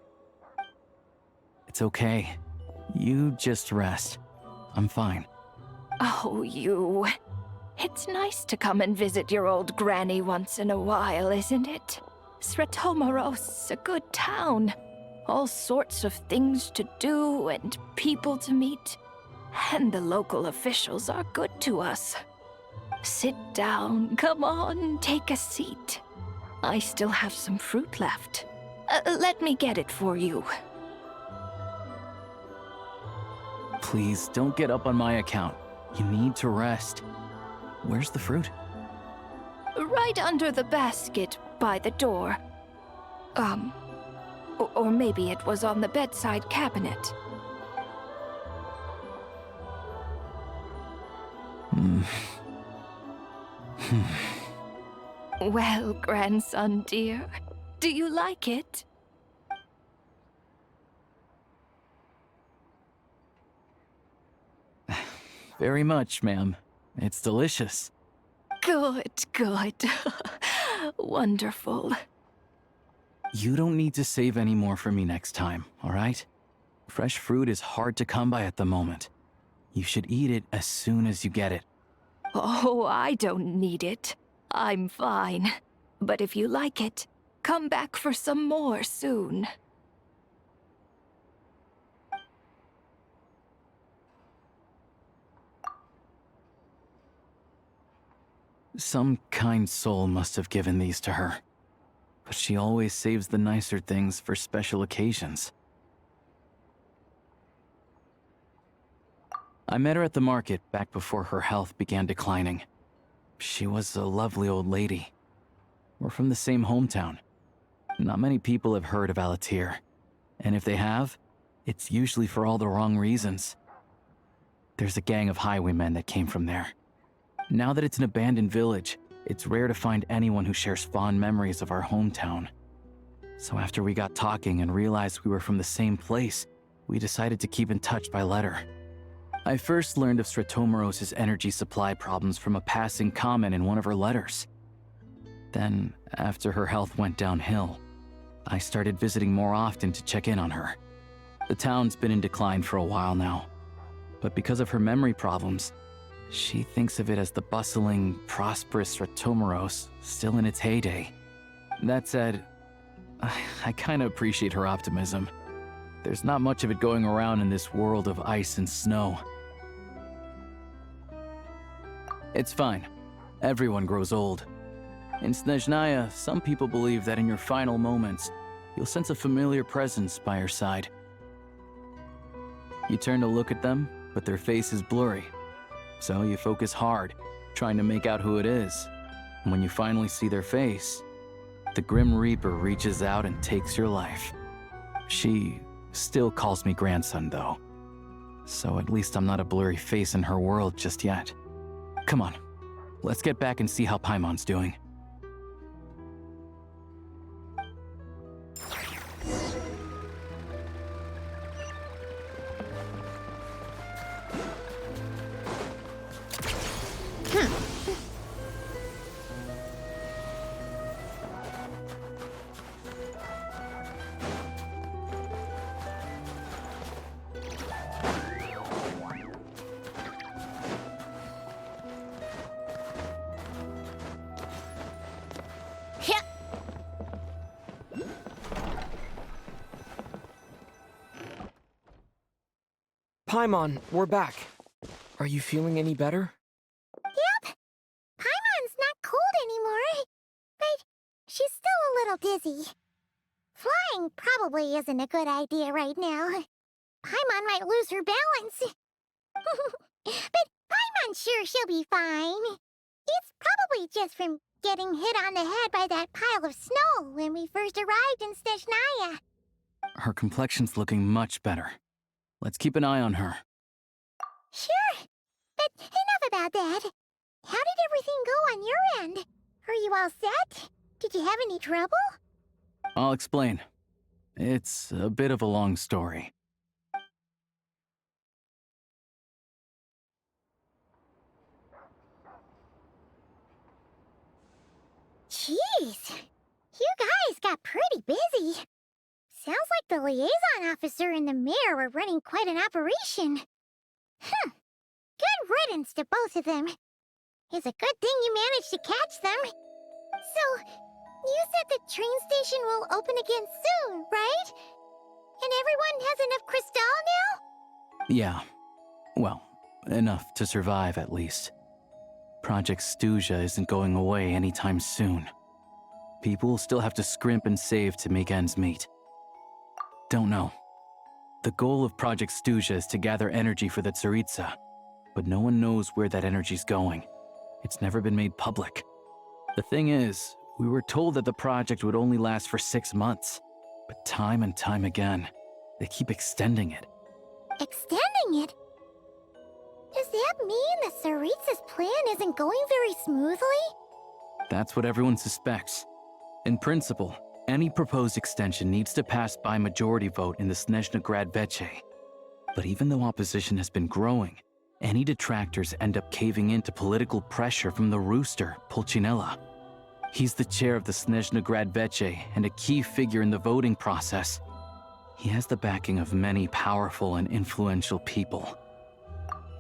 It's okay. You just rest. I'm fine. Oh, you. It's nice to come and visit your old granny once in a while, isn't it? Sretomoros, a good town. All sorts of things to do and people to meet. And the local officials are good to us. Sit down, come on, take a seat. I still have some fruit left. Let me get it for you. Please, don't get up on my account. You need to rest. Where's the fruit? Right under the basket by the door. Or maybe it was on the bedside cabinet. Well, grandson dear, do you like it? Very much, ma'am. It's delicious. Good, good. Wonderful. You don't need to save any more for me next time, all right? Fresh fruit is hard to come by at the moment. You should eat it as soon as you get it. Oh, I don't need it. I'm fine. But if you like it, come back for some more soon. Some kind soul must have given these to her. But she always saves the nicer things for special occasions. I met her at the market back before her health began declining. She was a lovely old lady. We're from the same hometown. Not many people have heard of Alatir. And if they have, it's usually for all the wrong reasons. There's a gang of highwaymen that came from there. Now that it's an abandoned village, it's rare to find anyone who shares fond memories of our hometown. So after we got talking and realized we were from the same place, we decided to keep in touch by letter. I first learned of Sretomoros' energy supply problems from a passing comment in one of her letters. Then, after her health went downhill, I started visiting more often to check in on her. The town's been in decline for a while now, but because of her memory problems, she thinks of it as the bustling, prosperous Sretomoros still in its heyday. That said, I kinda appreciate her optimism. There's not much of it going around in this world of ice and snow. It's fine. Everyone grows old. In Snezhnaya, some people believe that in your final moments, you'll sense a familiar presence by your side. You turn to look at them, but their face is blurry. So you focus hard, trying to make out who it is. And when you finally see their face, the Grim Reaper reaches out and takes your life. She still calls me grandson, though. So at least I'm not a blurry face in her world just yet. Come on, let's get back and see how Paimon's doing. Paimon, we're back. Are you feeling any better? Yep. Paimon's not cold anymore, but she's still a little dizzy. Flying probably isn't a good idea right now. Paimon might lose her balance. But Paimon's sure she'll be fine. It's probably just from getting hit on the head by that pile of snow when we first arrived in Snezhnaya. Her complexion's looking much better. Let's keep an eye on her. Sure. But enough about that. How did everything go on your end? Are you all set? Did you have any trouble? I'll explain. It's a bit of a long story. Jeez, you guys got pretty busy. Sounds like the liaison officer and the mayor were running quite an operation. Good riddance to both of them. It's a good thing you managed to catch them. So, you said the train station will open again soon, right? And everyone has enough crystal now? Yeah. Well, enough to survive at least. Project Stuja isn't going away anytime soon. People still have to scrimp and save to make ends meet. Don't know. The goal of Project Stuja is to gather energy for the Tsaritsa, but no one knows where that energy's going. It's never been made public. The thing is, we were told that the project would only last for 6 months, but time and time again, they keep extending it. Extending it? Does that mean the Tsaritsa's plan isn't going very smoothly? That's what everyone suspects. In principle, any proposed extension needs to pass by majority vote in the Snezhnegrad Veche. But even though opposition has been growing, any detractors end up caving into political pressure from the rooster, Pulcinella. He's the chair of the Snezhnegrad Veche and a key figure in the voting process. He has the backing of many powerful and influential people.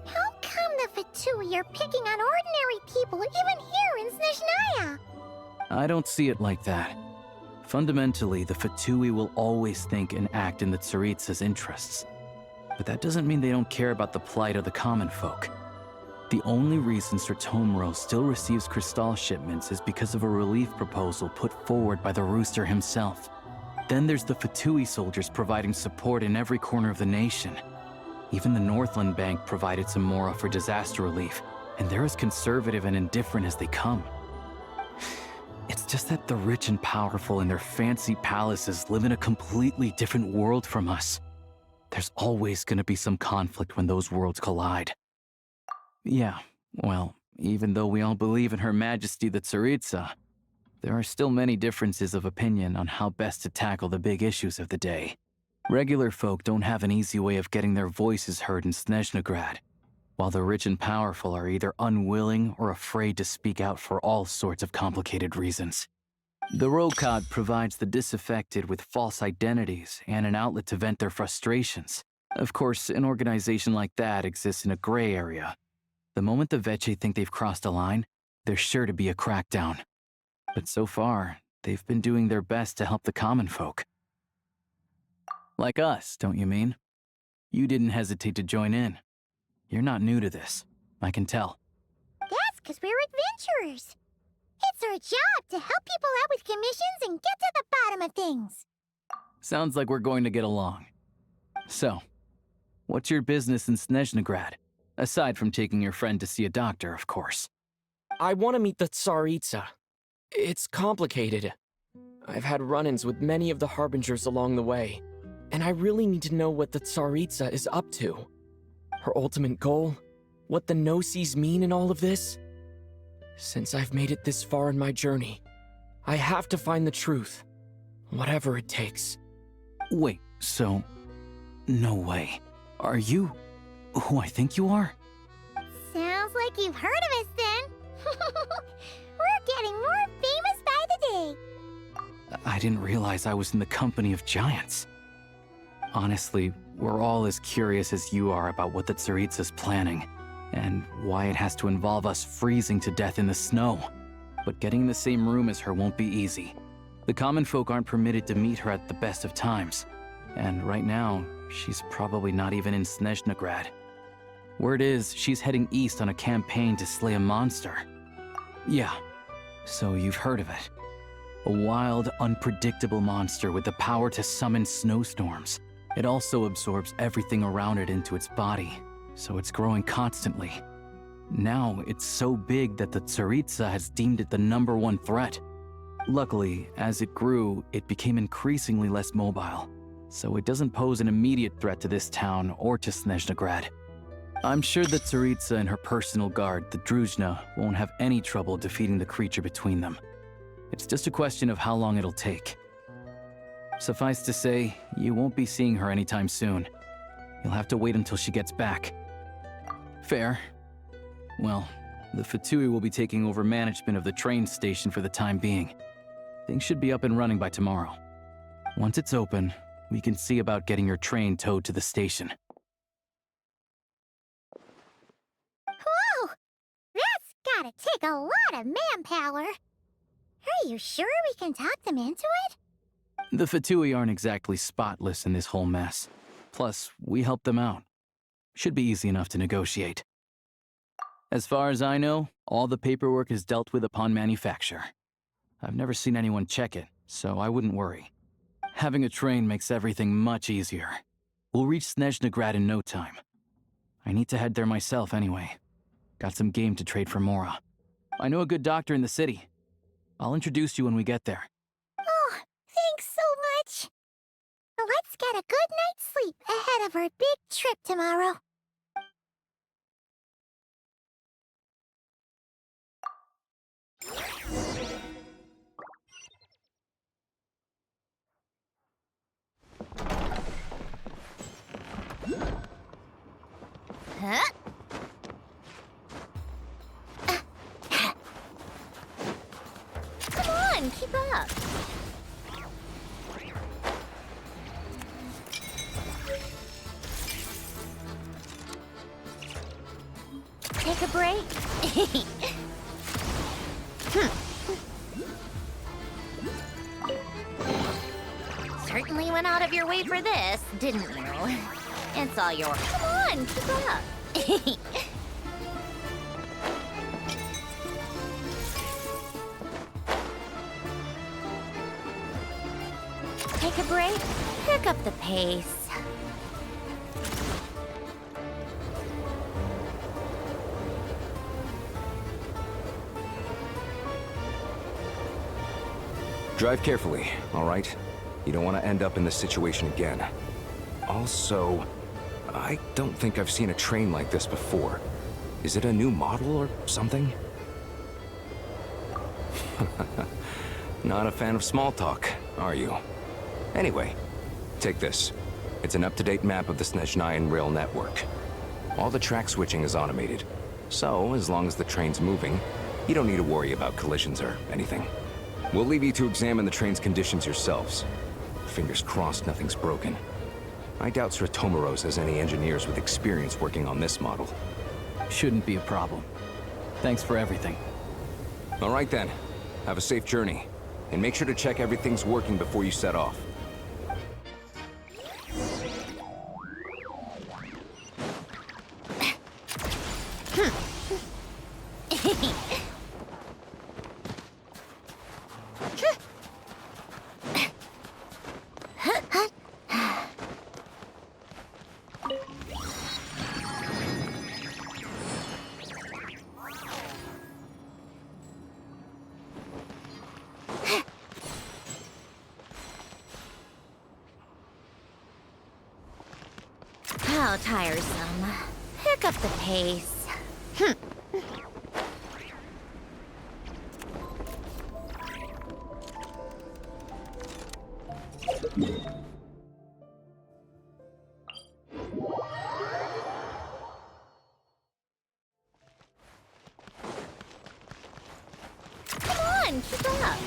How come the Fatui are picking on ordinary people even here in Snezhnaya? I don't see it like that. Fundamentally, the Fatui will always think and act in the Tsaritsa's interests. But that doesn't mean they don't care about the plight of the common folk. The only reason Sir Tomro still receives crystal shipments is because of a relief proposal put forward by the rooster himself. Then there's the Fatui soldiers providing support in every corner of the nation. Even the Northland Bank provided some mora for disaster relief, and they're as conservative and indifferent as they come. It's just that the rich and powerful in their fancy palaces live in a completely different world from us. There's always gonna be some conflict when those worlds collide. Yeah, well, even though we all believe in Her Majesty the Tsaritsa, there are still many differences of opinion on how best to tackle the big issues of the day. Regular folk don't have an easy way of getting their voices heard in Snezhnegrad, while the rich and powerful are either unwilling or afraid to speak out for all sorts of complicated reasons. The Rokad provides the disaffected with false identities and an outlet to vent their frustrations. Of course, an organization like that exists in a gray area. The moment the Veche think they've crossed a line, there's sure to be a crackdown. But so far, they've been doing their best to help the common folk. Like us, don't you mean? You didn't hesitate to join in. You're not new to this, I can tell. That's because we're adventurers. It's our job to help people out with commissions and get to the bottom of things. Sounds like we're going to get along. So, what's your business in Snezhnegrad? Aside from taking your friend to see a doctor, of course. I want to meet the Tsaritsa. It's complicated. I've had run-ins with many of the Harbingers along the way, and I really need to know what the Tsaritsa is up to. Her ultimate goal? What the no-sees mean in all of this? Since I've made it this far in my journey, I have to find the truth, whatever it takes. Wait, so... no way. Are you who I think you are? Sounds like you've heard of us then. We're getting more famous by the day. I didn't realize I was in the company of giants. Honestly, we're all as curious as you are about what the Tsaritsa's planning, and why it has to involve us freezing to death in the snow. But getting in the same room as her won't be easy. The common folk aren't permitted to meet her at the best of times, and right now, she's probably not even in Snezhnegrad. Word is, she's heading east on a campaign to slay a monster. Yeah, so you've heard of it. A wild, unpredictable monster with the power to summon snowstorms. It also absorbs everything around it into its body, so it's growing constantly. Now, it's so big that the Tsaritsa has deemed it the #1 threat. Luckily, as it grew, it became increasingly less mobile, so it doesn't pose an immediate threat to this town or to Snezhnegrad. I'm sure the Tsaritsa and her personal guard, the Druzhna, won't have any trouble defeating the creature between them. It's just a question of how long it'll take. Suffice to say, you won't be seeing her anytime soon. You'll have to wait until she gets back. Fair. Well, the Fatui will be taking over management of the train station for the time being. Things should be up and running by tomorrow. Once it's open, we can see about getting your train towed to the station. Whoa! That's gotta take a lot of manpower. Are you sure we can talk them into it? The Fatui aren't exactly spotless in this whole mess. Plus, we helped them out. Should be easy enough to negotiate. As far as I know, all the paperwork is dealt with upon manufacture. I've never seen anyone check it, so I wouldn't worry. Having a train makes everything much easier. We'll reach Snezhnegrad in no time. I need to head there myself anyway. Got some game to trade for Mora. I know a good doctor in the city. I'll introduce you when we get there. Oh, thanks so much. Let's get a good night's sleep ahead of our big trip tomorrow. Huh? Come on, keep up. Take a break. Certainly went out of your way for this, didn't you? It's all yours. Come on, keep up. Take a break. Pick up the pace. Drive carefully, all right? You don't want to end up in this situation again. Also, I don't think I've seen a train like this before. Is it a new model or something? Not a fan of small talk, are you? Anyway, take this. It's an up-to-date map of the Snezhnayan rail network. All the track switching is automated, so as long as the train's moving, you don't need to worry about collisions or anything. We'll leave you to examine the train's conditions yourselves. Fingers crossed nothing's broken. I doubt Sratomaros has any engineers with experience working on this model. Shouldn't be a problem. Thanks for everything. All right then. Have a safe journey. And make sure to check everything's working before you set off. How tiresome. Pick up the pace. Come on, keep up.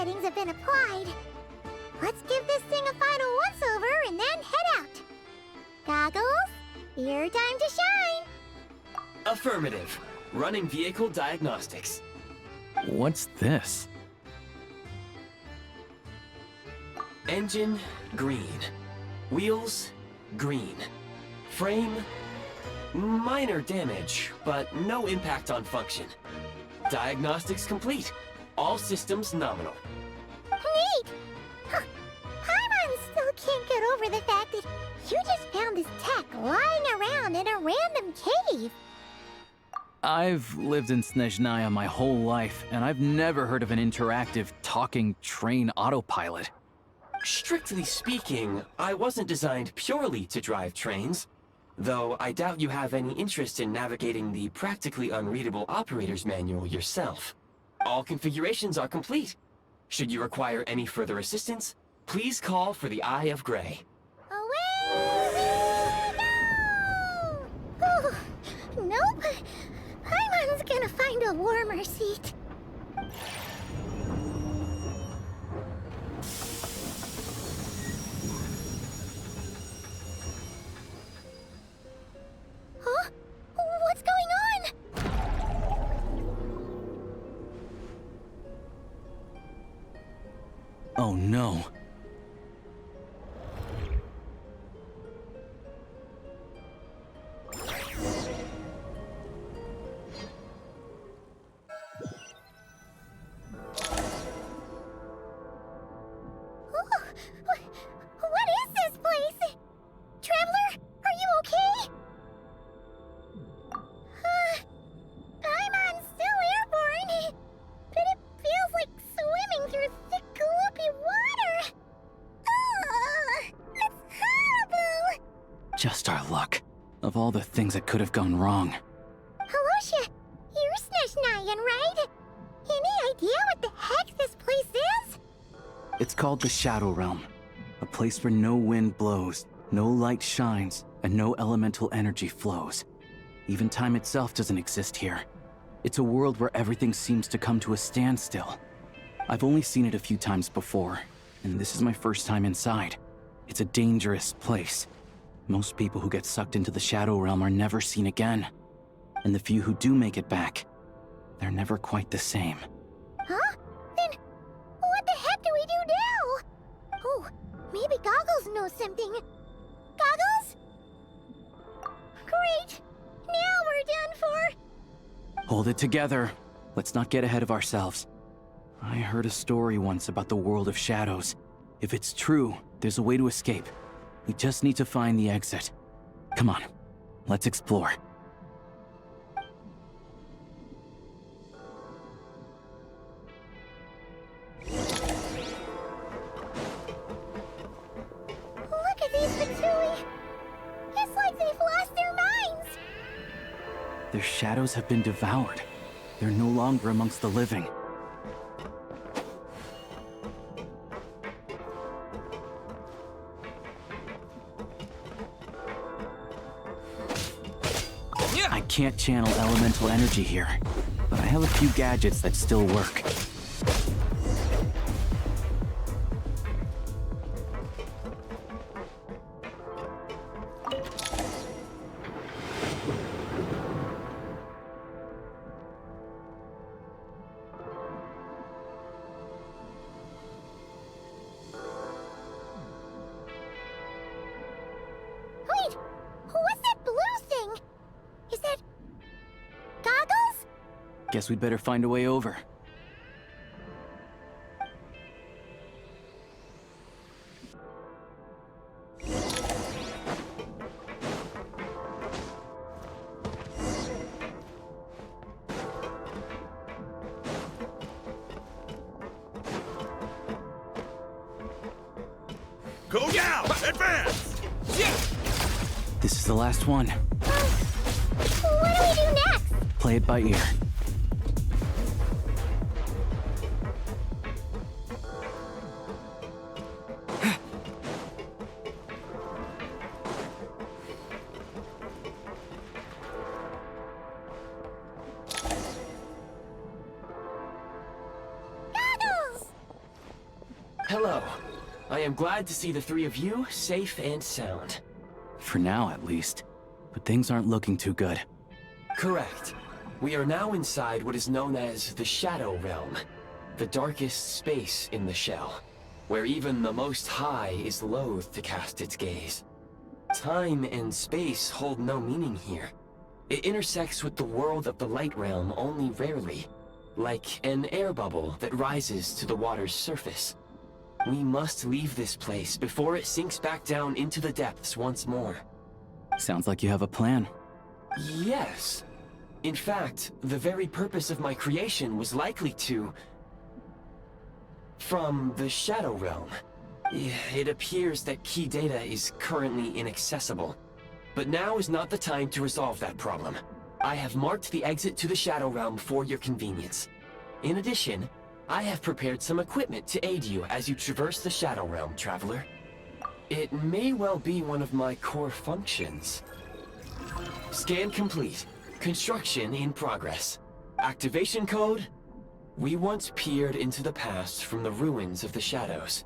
settings have been applied. Let's give this thing a final once-over and then head out. Goggles, your time to shine. Affirmative. Running vehicle diagnostics. What's this? Engine, green. Wheels, green. Frame, minor damage, but no impact on function. Diagnostics complete. All systems nominal. Neat! Huh. Paimon still can't get over the fact that you just found this tech lying around in a random cave. I've lived in Snezhnaya my whole life, and I've never heard of an interactive, talking train autopilot. Strictly speaking, I wasn't designed purely to drive trains, though I doubt you have any interest in navigating the practically unreadable operator's manual yourself. All configurations are complete. Should you require any further assistance, please call for the Eye of Grey. Away we go! Nope. Paimon's gonna find a warmer seat. Huh? What's going on? Oh no. What is this place? Traveler, are you okay? Paimon's still airborne, but it feels like swimming through thick, gloopy water. It's horrible. Just our luck. Of all the things that could have gone wrong. Halosha, you're Snezhnayan, right? Any idea what the heck this place is? It's called the Shadow Realm. A place where no wind blows, no light shines, and no elemental energy flows. Even time itself doesn't exist here. It's a world where everything seems to come to a standstill. I've only seen it a few times before, and this is my first time inside. It's a dangerous place. Most people who get sucked into the Shadow Realm are never seen again. And the few who do make it back, they're never quite the same. Huh? Then what the heck do we do now? Oh, maybe Goggles knows something. Goggles? Great! Now we're done for! Hold it together. Let's not get ahead of ourselves. I heard a story once about the world of shadows. If it's true, there's a way to escape. We just need to find the exit. Come on, let's explore. Look at these Fatui! It's like they've lost their minds! Their shadows have been devoured. They're no longer amongst the living. I can't channel elemental energy here, but I have a few gadgets that still work. Wait! What's that blue thing? Is that... Goggles? Guess we'd better find a way over. Go now! Advance! This is the last one. What do we do next? Play it by ear. Goggles! So, I am glad to see the three of you safe and sound. For now, at least. But things aren't looking too good. Correct. We are now inside what is known as the Shadow Realm, the darkest space in the shell, where even the Most High is loath to cast its gaze. Time and space hold no meaning here. It intersects with the world of the Light Realm only rarely, like an air bubble that rises to the water's surface. We must leave this place before it sinks back down into the depths once more. Sounds like you have a plan. Yes. In fact, the very purpose of my creation was likely to... from the Shadow Realm. It appears that key data is currently inaccessible. But now is not the time to resolve that problem. I have marked the exit to the Shadow Realm for your convenience. In addition, I have prepared some equipment to aid you as you traverse the Shadow Realm, Traveler. It may well be one of my core functions. Scan complete. Construction in progress. Activation code? We once peered into the past from the ruins of the Shadows.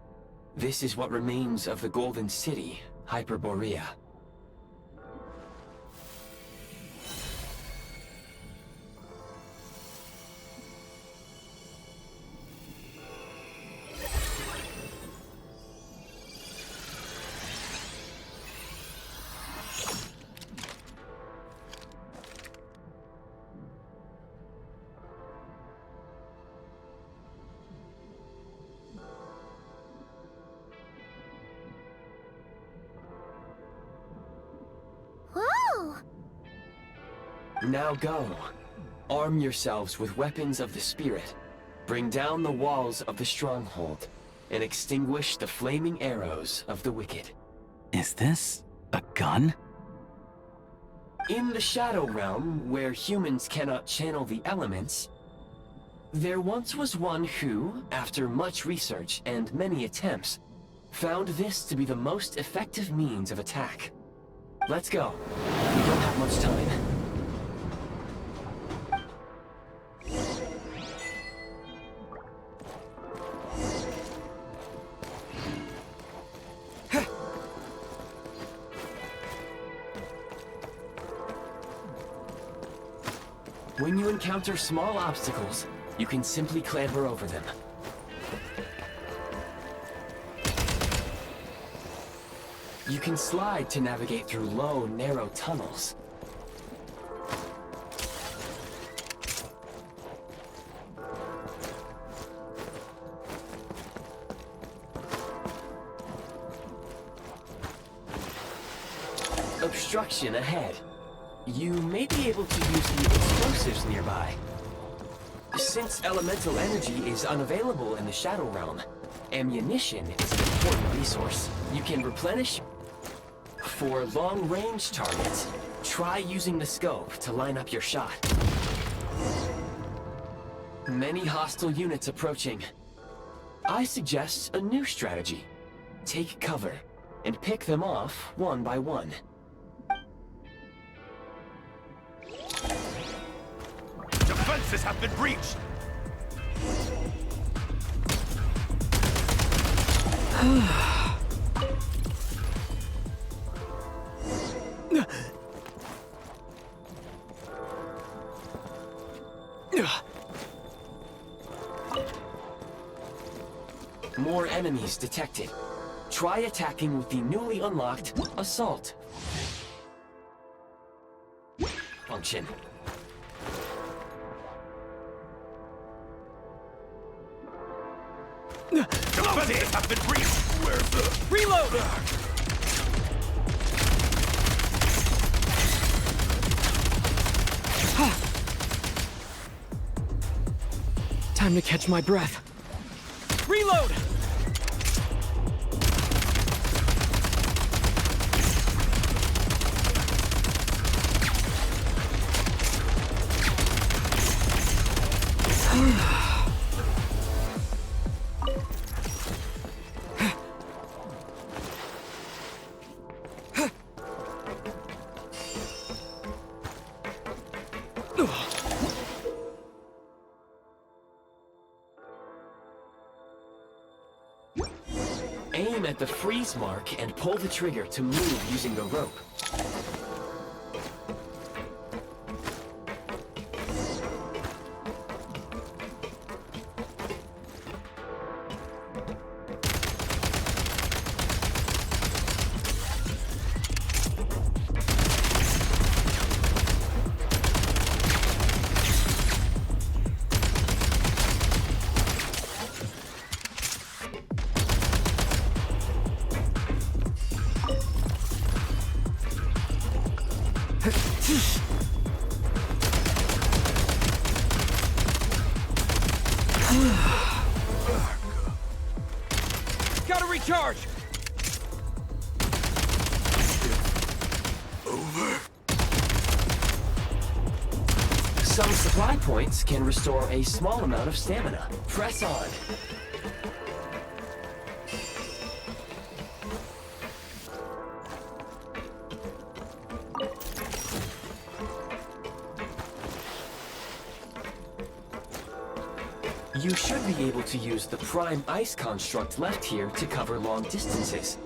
This is what remains of the Golden City, Hyperborea. Whoa! Now go. Arm yourselves with weapons of the spirit. Bring down the walls of the stronghold, and extinguish the flaming arrows of the wicked. Is this a gun? In the Shadow Realm, where humans cannot channel the elements, there once was one who, after much research and many attempts, found this to be the most effective means of attack. Let's go. We don't have much time. When you encounter small obstacles, you can simply clamber over them. You can slide to navigate through low, narrow tunnels. Obstruction ahead. You may be able to use the explosives nearby. Since elemental energy is unavailable in the Shadow Realm, ammunition is an important resource. You can replenish. For long-range targets, try using the scope to line up your shot. Many hostile units approaching. I suggest a new strategy. Take cover, and pick them off one by one. Defenses have been breached! More enemies detected. Try attacking with the newly unlocked Assault function. Defenses have been breached! Where's the... Reload! Time to catch my breath. Reload! at the freeze mark and pull the trigger to move using the rope. Gotta recharge! Some supply points can restore a small amount of stamina. Press on. You should be able to use the prime ice construct left here to cover long distances.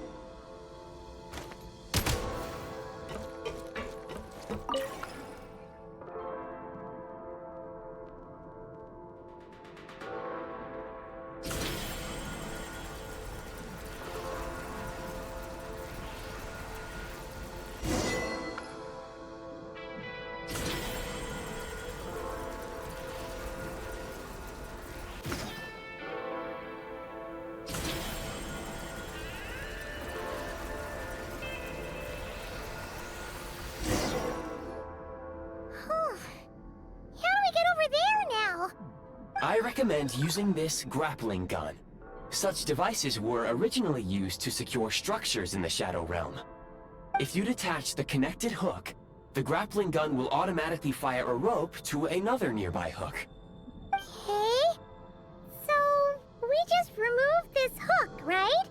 I recommend using this grappling gun. Such devices were originally used to secure structures in the Shadow Realm. If you detach the connected hook, the grappling gun will automatically fire a rope to another nearby hook. Okay. So, we just remove this hook, right?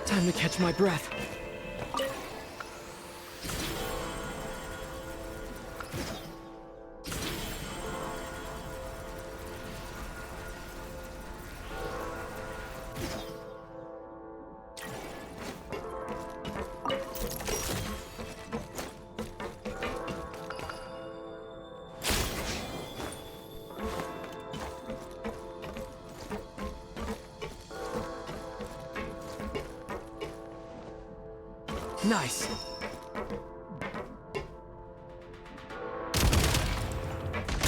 Time to catch my breath. Nice.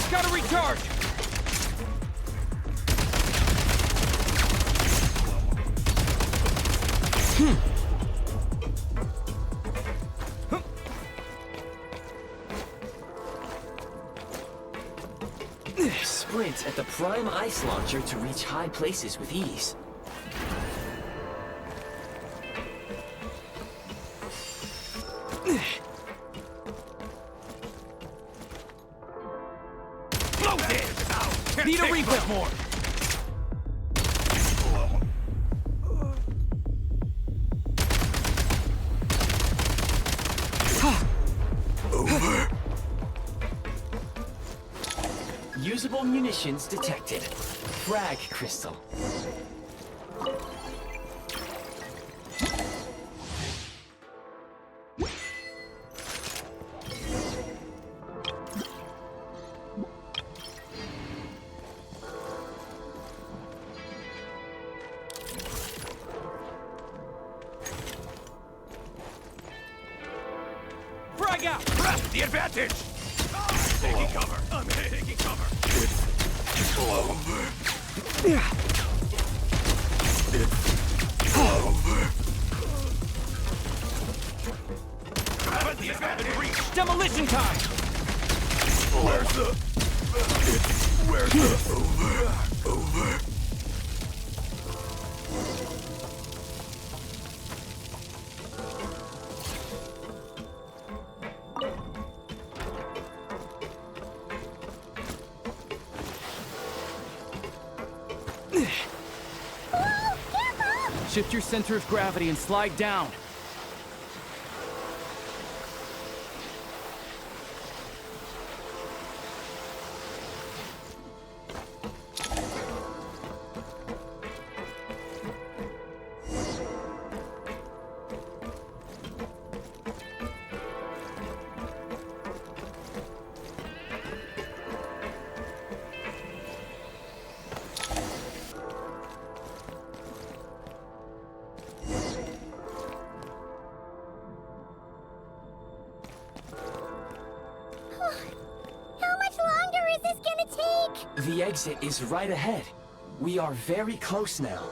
Gotta recharge! Sprint at the prime ice launcher to reach high places with ease. Need a rebuild more! Over. Usable munitions detected. Frag crystal. I'm taking cover. It's over. It's over. Gravity has been reached. Demolition time. Where's the over? Shift your center of gravity and slide down. The exit is right ahead. We are very close now.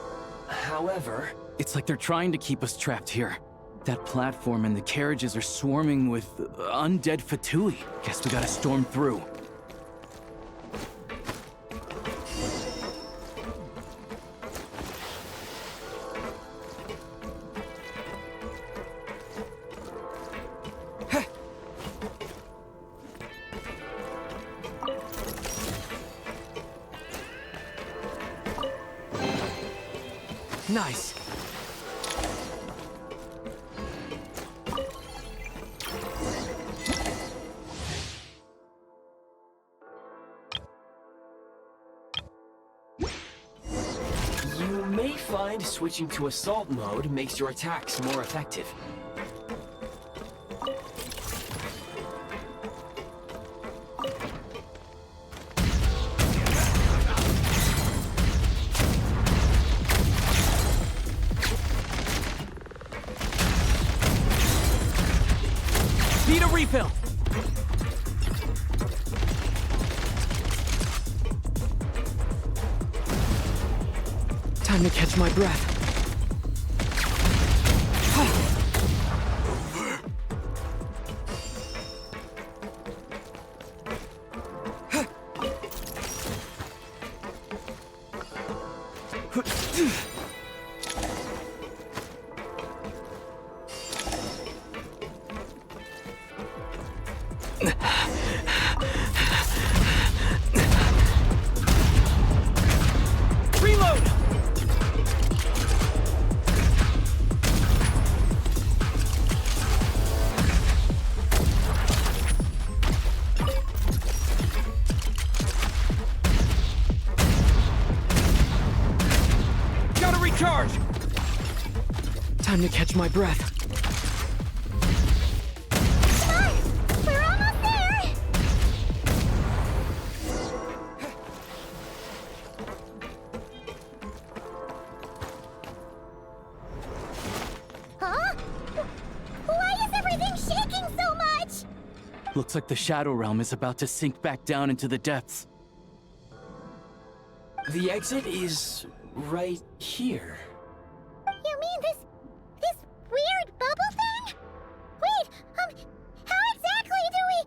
However... It's like they're trying to keep us trapped here. That platform and the carriages are swarming with undead Fatui. Guess we gotta storm through. Nice. You may find switching to assault mode makes your attacks more effective. Need a refill! Time to catch my breath. Charge! Time to catch my breath. Come on! We're almost there! Huh? Why is everything shaking so much? Looks like the Shadow Realm is about to sink back down into the depths. The exit is right here. You mean this weird bubble thing? Wait, how exactly do we...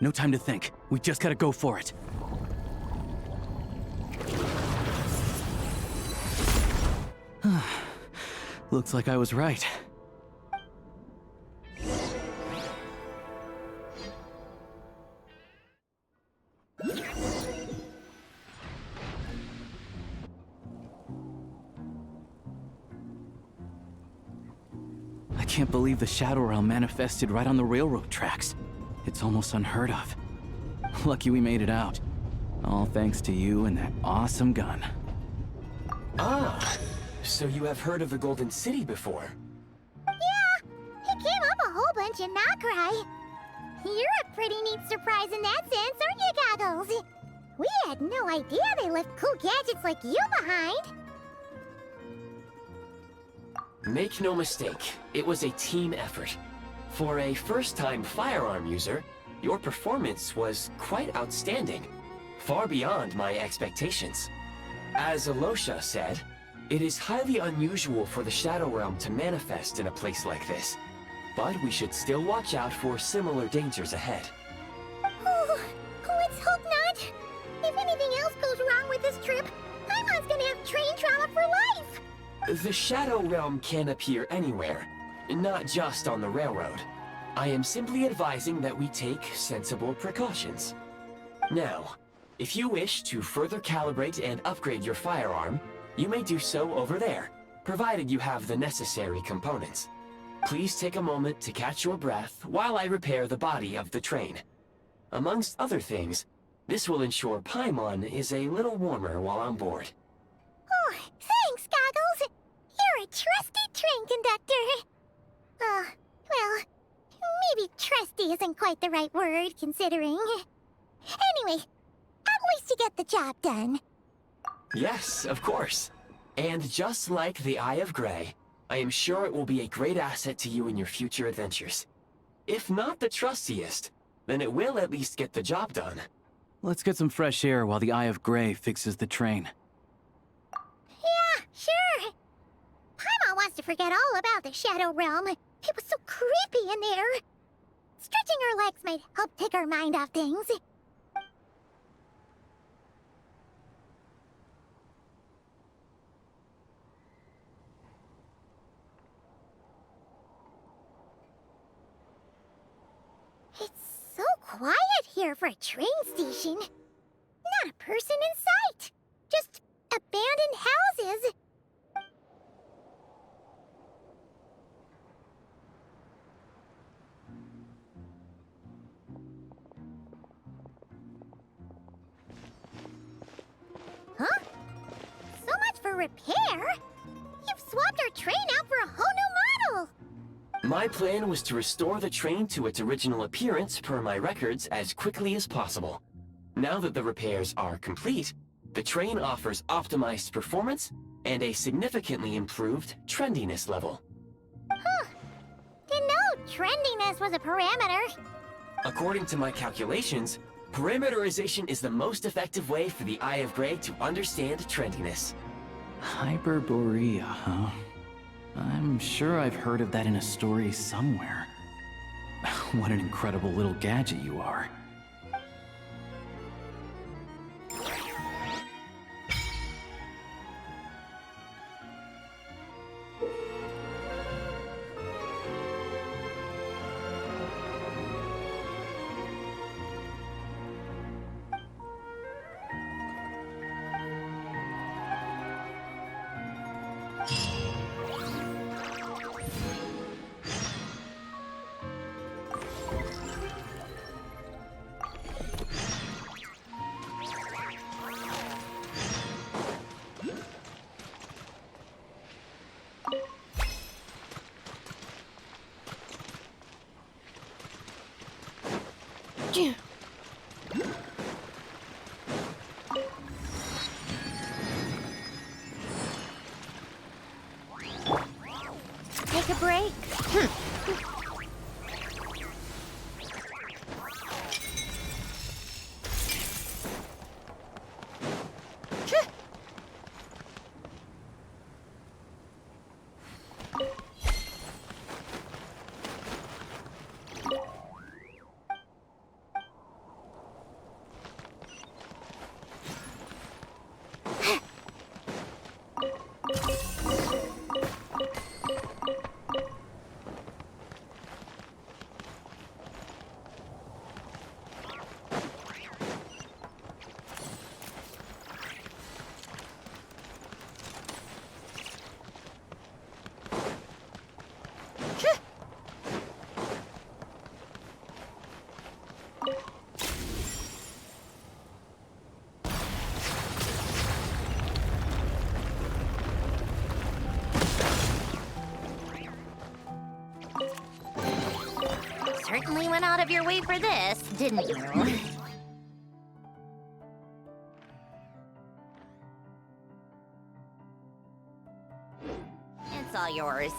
No time to think. We just gotta go for it. Looks like I was right. I can't believe the Shadow Realm manifested right on the railroad tracks. It's almost unheard of. Lucky we made it out. All thanks to you and that awesome gun. Ah, so you have heard of the Golden City before? Yeah, it came up a whole bunch in Nokrai. You're a pretty neat surprise in that sense, aren't you, Goggles? We had no idea they left cool gadgets like you behind. Make no mistake, it was a team effort. For a first-time firearm user, Your performance was quite outstanding, far beyond my expectations. As Alosha said, it is highly unusual for the Shadow Realm to manifest in a place like this, but we should still watch out for similar dangers ahead. Oh, let's hope not. If anything else goes wrong with this trip, Paimon's gonna have train trauma for life. The Shadow Realm can appear anywhere, not just on the railroad. I am simply advising that we take sensible precautions. Now, if you wish to further calibrate and upgrade your firearm, you may do so over there, provided you have the necessary components. Please take a moment to catch your breath while I repair the body of the train. Amongst other things, this will ensure Paimon is a little warmer while on board. Oh, thanks, Goggles. You're a trusty train conductor. Well, maybe trusty isn't quite the right word, considering. Anyway, at least you get the job done. Yes, of course. And just like the Eye of Grey, I am sure it will be a great asset to you in your future adventures. If not the trustiest, then it will at least get the job done. Let's get some fresh air while the Eye of Grey fixes the train. Yeah, sure. Paimon wants to forget all about the Shadow Realm. It was so creepy in there. Stretching her legs might help take her mind off things. It's so quiet here for a train station. Not a person in sight. Just abandoned houses. Huh? So much for repair? You've swapped our train out for a whole new model! My plan was to restore the train to its original appearance per my records as quickly as possible. Now that the repairs are complete, the train offers optimized performance and a significantly improved trendiness level. Huh. Didn't know trendiness was a parameter. According to my calculations, parameterization is the most effective way for the Eye of Grey to understand trendiness. Hyperborea, huh? I'm sure I've heard of that in a story somewhere. What an incredible little gadget you are. Take a break. Certainly went out of your way for this, didn't you? It's all yours.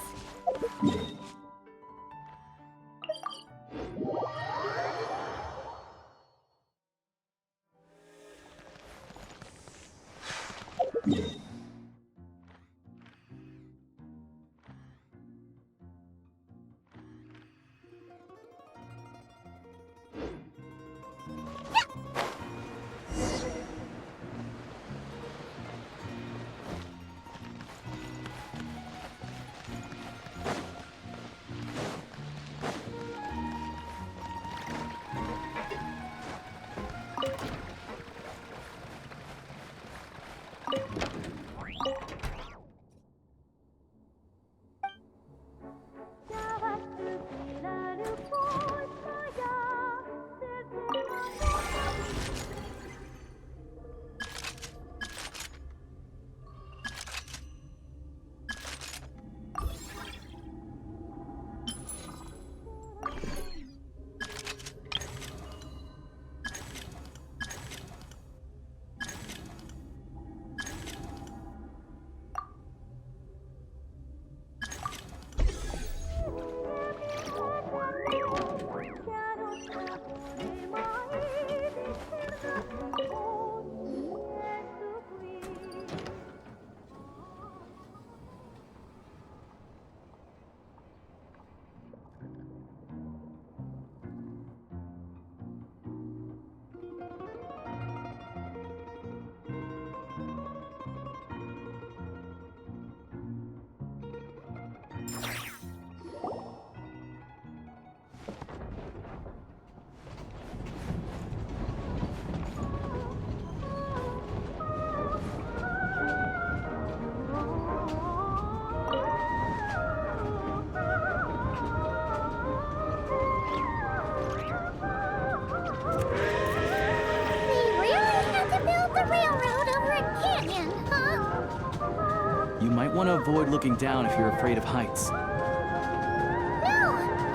You might want to avoid looking down if you're afraid of heights. No,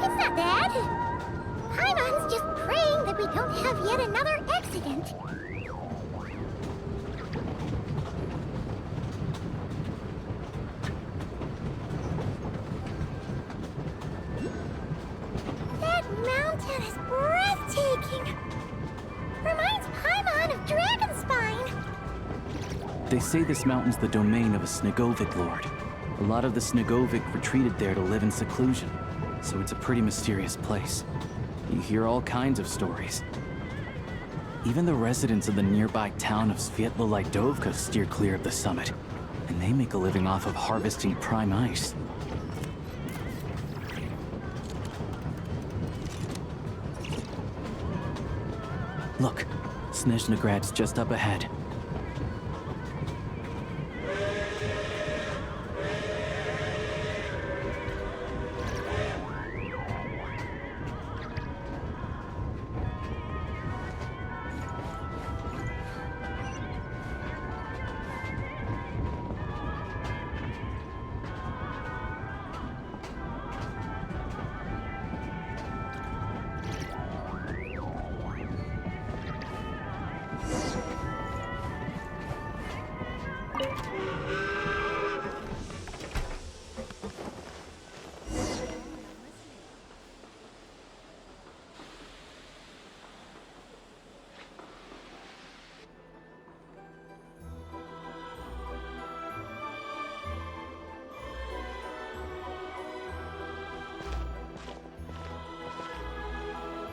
it's not that. Paimon's just praying that we don't have yet another accident. That mountain is breathtaking. Reminds Paimon of Dragonspine. They say this mountain's the domain of a Snegovic lord. A lot of the Snegovic retreated there to live in seclusion, so it's a pretty mysterious place. You hear all kinds of stories. Even the residents of the nearby town of Svietlo-Lidovka steer clear of the summit, and they make a living off of harvesting prime ice. Look, Snezhnograd's just up ahead.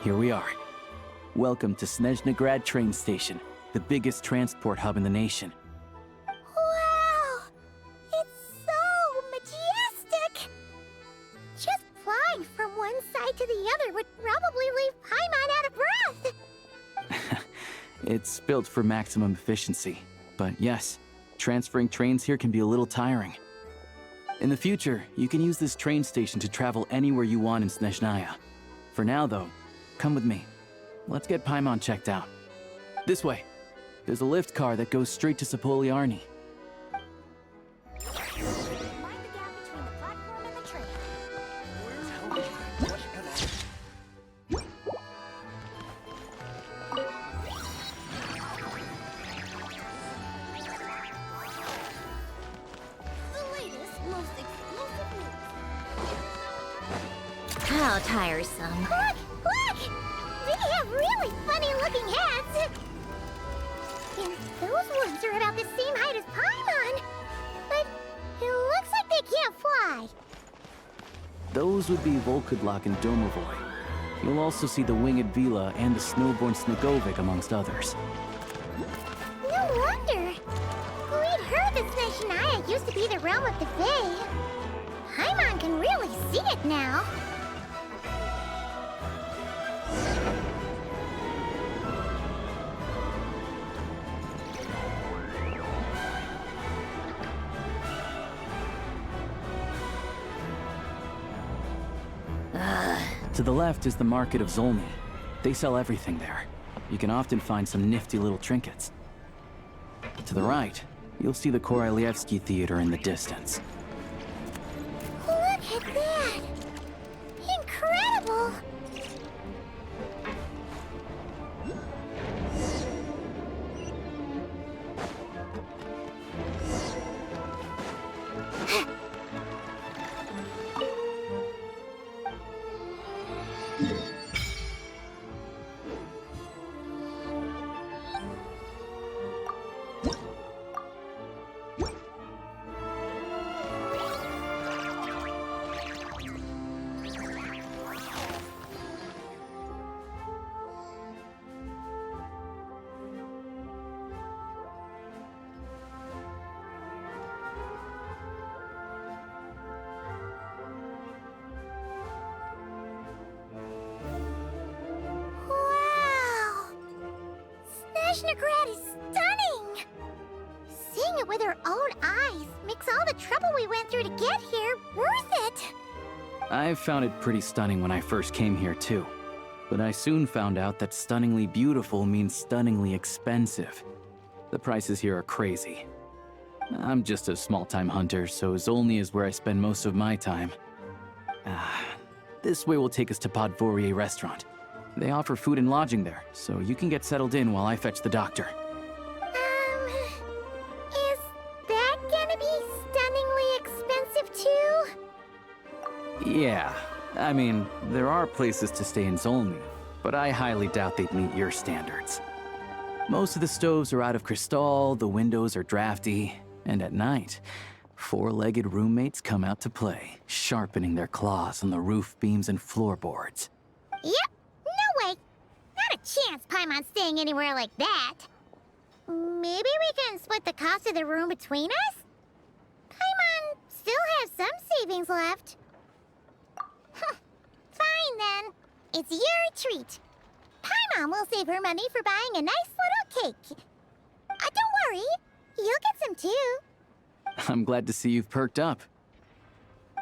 Here we are. Welcome to Snezhnograd train station, the biggest transport hub in the nation. Wow! It's so majestic! Just flying from one side to the other would probably leave Paimon out of breath! It's built for maximum efficiency, but yes, transferring trains here can be a little tiring. In the future, you can use this train station to travel anywhere you want in Snezhnaya. For now, though, come with me. Let's get Paimon checked out. This way. There's a lift car that goes straight to Sapoliarni. How tiresome. Look! Look! They have really funny-looking hats! And those ones are about the same height as Paimon! But it looks like they can't fly! Those would be Volkudlak and Domovoy. You'll also see the winged Vila and the snowborn Snegovic amongst others. No wonder! We'd heard that Snezhnaya used to be the realm of the Fae. Paimon can really see it now. To the left is the market of Zolny. They sell everything there. You can often find some nifty little trinkets. To the right, you'll see the Korolyevsky Theater in the distance. Look at that! Incredible! Snezhnograd is stunning! Seeing it with our own eyes makes all the trouble we went through to get here worth it! I found it pretty stunning when I first came here too. But I soon found out that stunningly beautiful means stunningly expensive. The prices here are crazy. I'm just a small-time hunter, so Zolny is where I spend most of my time. This way will take us to Podvorier restaurant. They offer food and lodging there, so you can get settled in while I fetch the doctor. Is that gonna be stunningly expensive too? Yeah, I mean, there are places to stay in Zolny, but I highly doubt they'd meet your standards. Most of the stoves are out of crystal, the windows are drafty, and at night, four-legged roommates come out to play, sharpening their claws on the roof beams and floorboards. Yep, no way. Not a chance Paimon's staying anywhere like that. Maybe we can split the cost of the room between us? Paimon still has some savings left. Fine then. It's your treat. Paimon will save her money for buying a nice little cake. Don't worry, you'll get some too. I'm glad to see you've perked up.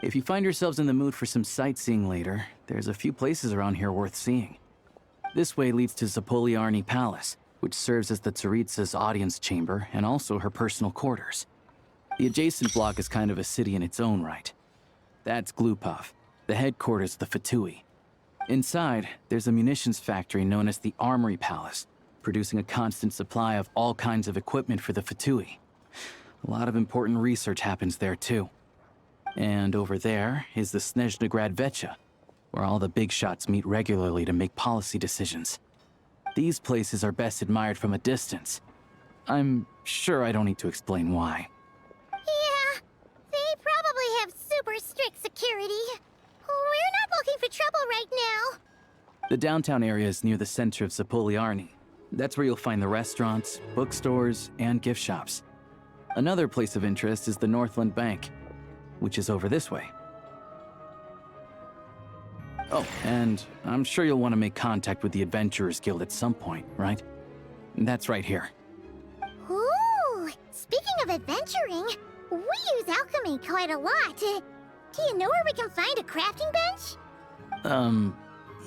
If you find yourselves in the mood for some sightseeing later, there's a few places around here worth seeing. This way leads to Zapoliarny Palace, which serves as the Tsaritsa's audience chamber and also her personal quarters. The adjacent block is kind of a city in its own right. That's Glupov, the headquarters of the Fatui. Inside, there's a munitions factory known as the Armory Palace, producing a constant supply of all kinds of equipment for the Fatui. A lot of important research happens there, too. And over there is the Snezhnegrad Vecha, where all the big shots meet regularly to make policy decisions. These places are best admired from a distance. I'm sure I don't need to explain why. Yeah, they probably have super strict security. We're not looking for trouble right now. The downtown area is near the center of Zapoliarny. That's where you'll find the restaurants, bookstores, and gift shops. Another place of interest is the Northland Bank, which is over this way. Oh, and I'm sure you'll want to make contact with the Adventurers Guild at some point, right? That's right here. Ooh, speaking of adventuring, we use alchemy quite a lot. Do you know where we can find a crafting bench?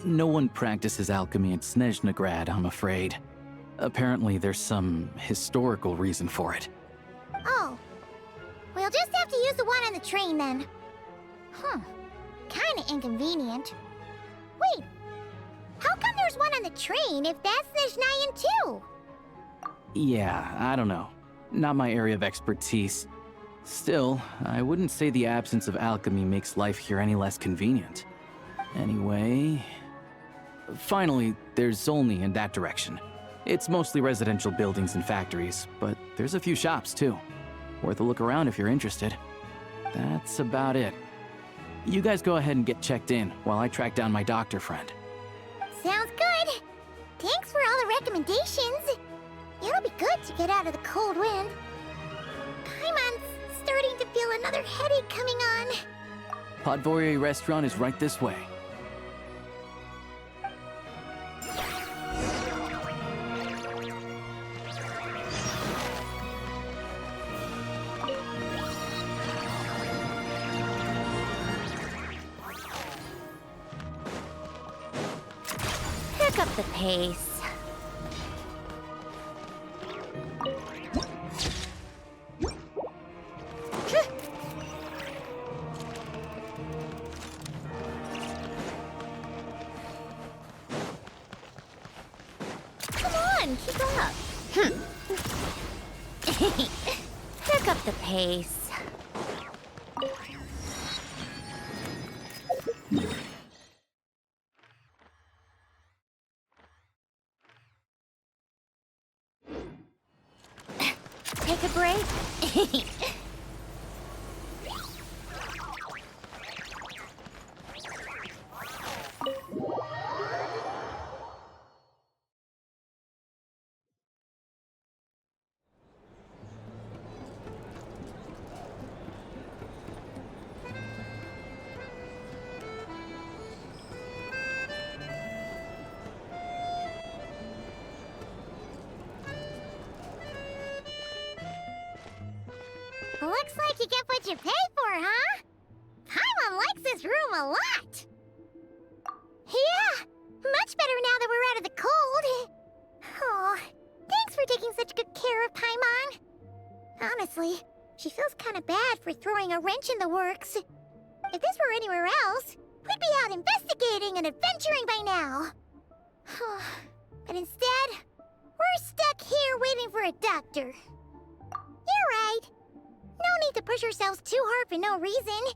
No one practices alchemy at Snezhnegrad, I'm afraid. Apparently there's some historical reason for it. Oh. We'll just have to use the one on the train then. Kinda inconvenient. Wait, how come there's one on the train if that's Snezhnayan too? Yeah, I don't know. Not my area of expertise. Still, I wouldn't say the absence of alchemy makes life here any less convenient. Anyway... Finally, there's Zolny in that direction. It's mostly residential buildings and factories, but there's a few shops too. Worth a look around if you're interested. That's about it. You guys go ahead and get checked in while I track down my doctor friend. Sounds good. Thanks for all the recommendations. It'll be good to get out of the cold wind. Paimon's starting to feel another headache coming on. Podvorier restaurant is right this way. Pick up the pace. Come on, keep up. Pick up the pace. Take a break? Looks like you get what you pay for, huh? Paimon likes this room a lot. Yeah, much better now that we're out of the cold. Oh, thanks for taking such good care of Paimon. Honestly, She feels kind of bad for throwing a wrench in the works. If this were anywhere else, we'd be out investigating and adventuring by now. But instead, we're stuck here waiting for a doctor. You're right. No need to push ourselves too hard for no reason.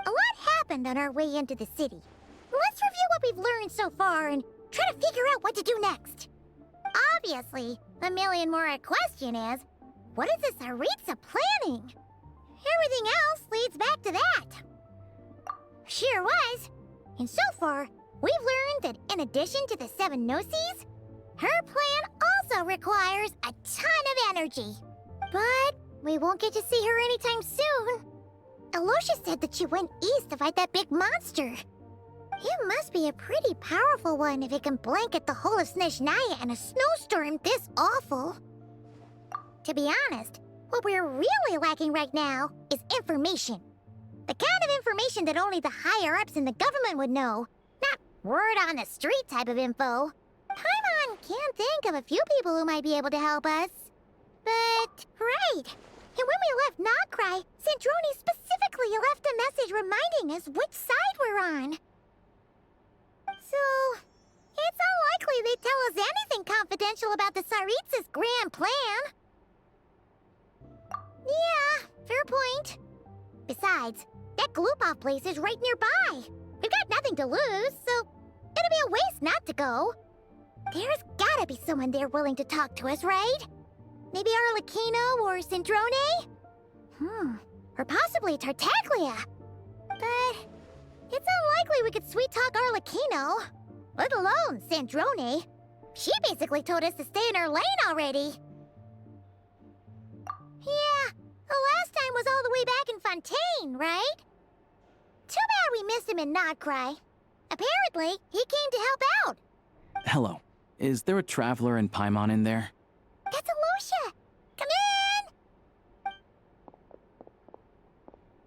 A lot happened on our way into the city. Let's review what we've learned so far and try to figure out what to do next. Obviously, the million-more question is, what is this Tsaritsa planning? Everything else leads back to that. Sure was. And so far, we've learned that in addition to the 7 Gnosis, her plan also requires a ton of energy. But we won't get to see her anytime soon. Alosha said that she went east to fight that big monster. It must be a pretty powerful one if it can blanket the whole of Snezhnaya in a snowstorm this awful. To be honest, what we're really lacking right now is information. The kind of information that only the higher-ups in the government would know. Not word-on-the-street type of info. Paimon can think of a few people who might be able to help us. But, right. And when we left Nokrai, Sandrone specifically left a message reminding us which side we're on. So, it's unlikely they'd tell us anything confidential about the Tsaritsa's grand plan. Yeah, fair point. Besides, that Glupov place is right nearby. We've got nothing to lose, so it'd be a waste not to go. There's gotta be someone there willing to talk to us, right? Maybe Arlecchino or Sandrone? Or possibly Tartaglia. But it's unlikely we could sweet-talk Arlecchino, let alone Sandrone. She basically told us to stay in her lane already. Yeah, the last time was all the way back in Fontaine, right? Too bad we missed him in Nokrai. Apparently, he came to help out. Hello. Is there a traveler and Paimon in there? That's Alosha! Come in!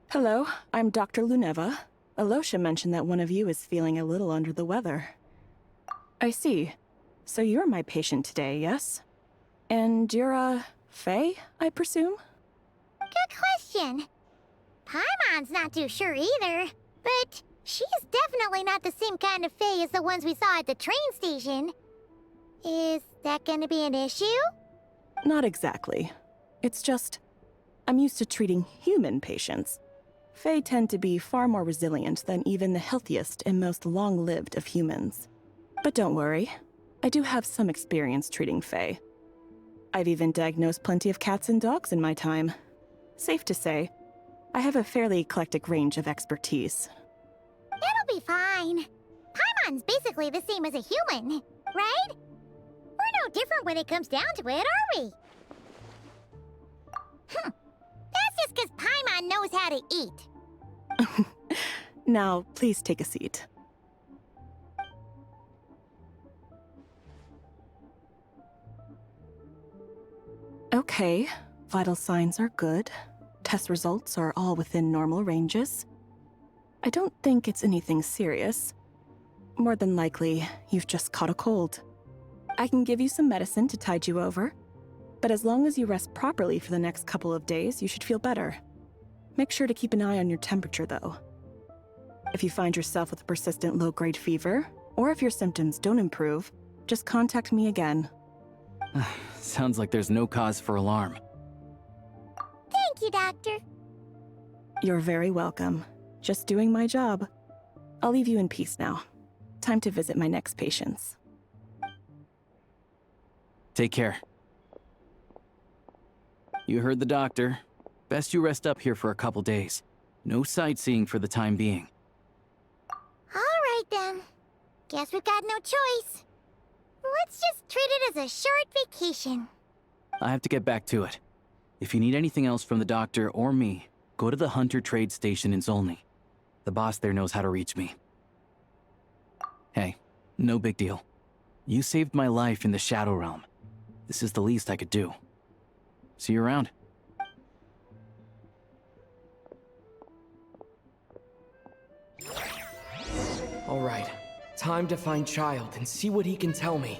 Hello, I'm Dr. Luneva. Alosha mentioned that one of you is feeling a little under the weather. I see. So you're my patient today, yes? And you're, Faye, I presume? Good question. Paimon's not too sure either, but she's definitely not the same kind of Faye as the ones we saw at the train station. Is that gonna be an issue? Not exactly. It's just, I'm used to treating human patients. Fae tend to be far more resilient than even the healthiest and most long-lived of humans. But don't worry, I do have some experience treating Fae. I've even diagnosed plenty of cats and dogs in my time. Safe to say, I have a fairly eclectic range of expertise. It'll be fine. Paimon's basically the same as a human, right? We're no different when it comes down to it, are we? That's just because Paimon knows how to eat. Now, please take a seat. Okay, vital signs are good. Test results are all within normal ranges. I don't think it's anything serious. More than likely, you've just caught a cold. I can give you some medicine to tide you over, but as long as you rest properly for the next couple of days, you should feel better. Make sure to keep an eye on your temperature, though. If you find yourself with a persistent low-grade fever, or if your symptoms don't improve, just contact me again. Sounds like there's no cause for alarm. Thank you, Doctor. You're very welcome. Just doing my job. I'll leave you in peace now. Time to visit my next patients. Take care. You heard the doctor. Best you rest up here for a couple days. No sightseeing for the time being. All right, then. Guess we've got no choice. Let's just treat it as a short vacation. I have to get back to it. If you need anything else from the doctor or me, go to the Hunter Trade Station in Zolny. The boss there knows how to reach me. Hey, no big deal. You saved my life in the Shadow Realm. This is the least I could do. See you around. All right, time to find Child and see what he can tell me.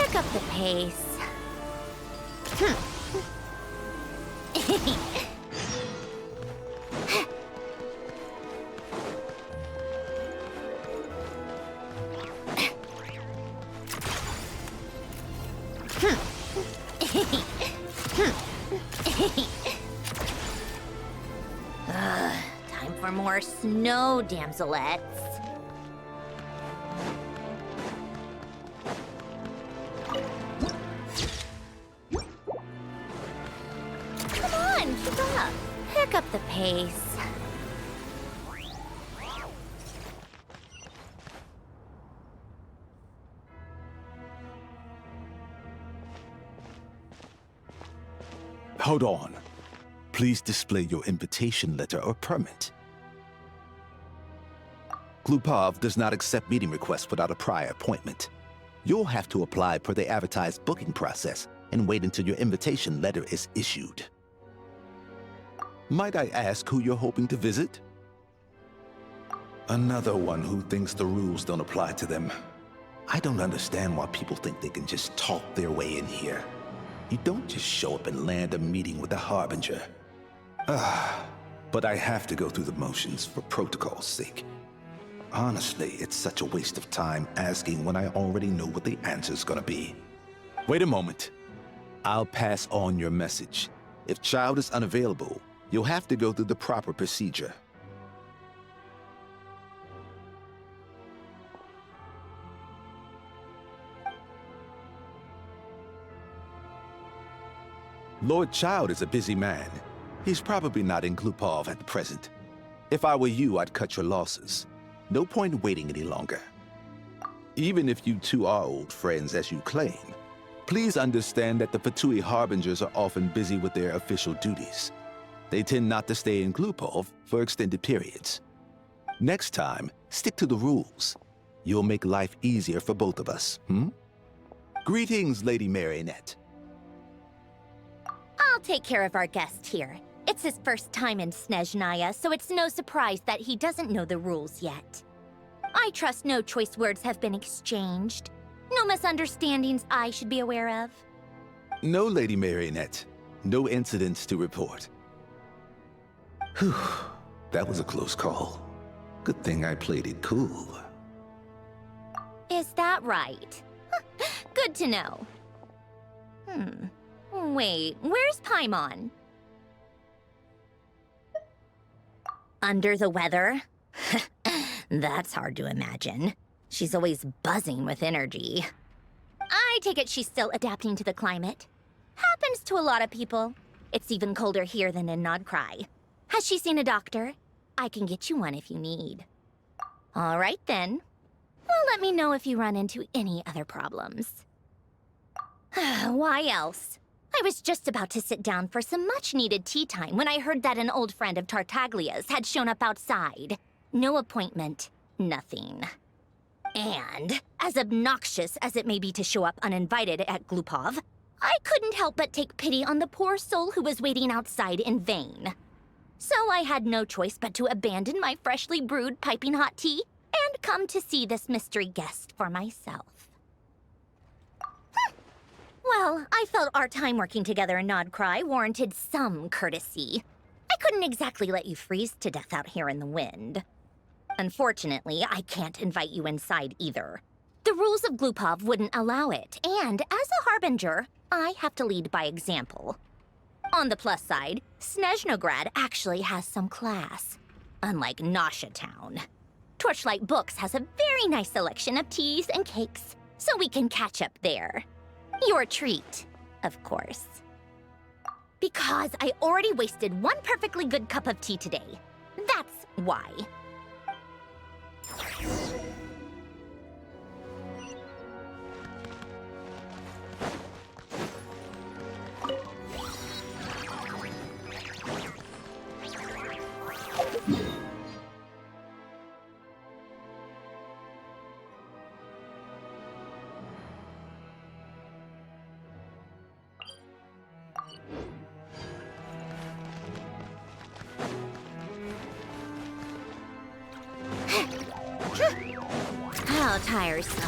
Pick up the pace. Time for more snow damselettes. Come on, keep up. Pick up the pace. Hold on. Please display your invitation letter or permit. Glupov does not accept meeting requests without a prior appointment. You'll have to apply per the advertised booking process and wait until your invitation letter is issued. Might I ask who you're hoping to visit? Another one who thinks the rules don't apply to them. I don't understand why people think they can just talk their way in here. You don't just show up and land a meeting with the Harbinger. But I have to go through the motions for protocol's sake. Honestly, it's such a waste of time asking when I already know what the answer's gonna be. Wait a moment. I'll pass on your message. If Child is unavailable, you'll have to go through the proper procedure. Lord Child is a busy man. He's probably not in Glupov at the present. If I were you, I'd cut your losses. No point waiting any longer. Even if you two are old friends as you claim, please understand that the Fatui Harbingers are often busy with their official duties. They tend not to stay in Glupov for extended periods. Next time, stick to the rules. You'll make life easier for both of us, Greetings, Lady Marionette. I'll take care of our guest here. It's his first time in Snezhnaya, so it's no surprise that he doesn't know the rules yet. I trust no choice words have been exchanged. No misunderstandings I should be aware of. No, Lady Marionette. No incidents to report. Whew, that was a close call. Good thing I played it cool. Is that right? Good to know. Wait, where's Paimon? Under the weather? That's hard to imagine. She's always buzzing with energy. I take it she's still adapting to the climate. Happens to a lot of people. It's even colder here than in Nodcry. Has she seen a doctor? I can get you one if you need. All right then. Well, let me know if you run into any other problems. Why else? I was just about to sit down for some much-needed tea time when I heard that an old friend of Tartaglia's had shown up outside. No appointment, nothing. And, as obnoxious as it may be to show up uninvited at Glupov, I couldn't help but take pity on the poor soul who was waiting outside in vain. So I had no choice but to abandon my freshly brewed piping hot tea and come to see this mystery guest for myself. Well, I felt our time working together in Nodcry warranted some courtesy. I couldn't exactly let you freeze to death out here in the wind. Unfortunately, I can't invite you inside either. The rules of Glupov wouldn't allow it, and as a Harbinger, I have to lead by example. On the plus side, Snezhnograd actually has some class, unlike Nasha Town. Torchlight Books has a very nice selection of teas and cakes, so we can catch up there. Your treat, of course. Because I already wasted one perfectly good cup of tea today. That's why. How tiresome.